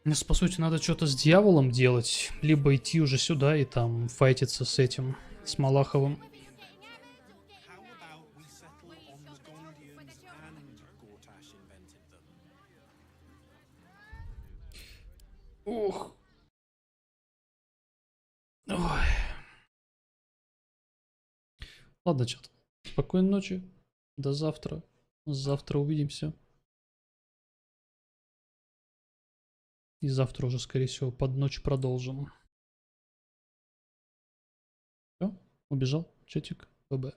Сейчас, по сути, надо что-то с дьяволом делать, либо идти уже сюда и там файтиться с этим, с Малаховым. Ох. Ой. Ладно, чат. Спокойной ночи. До завтра. Завтра увидимся. И завтра уже, скорее всего, под ночь продолжим. Все, убежал, чатик, ББ.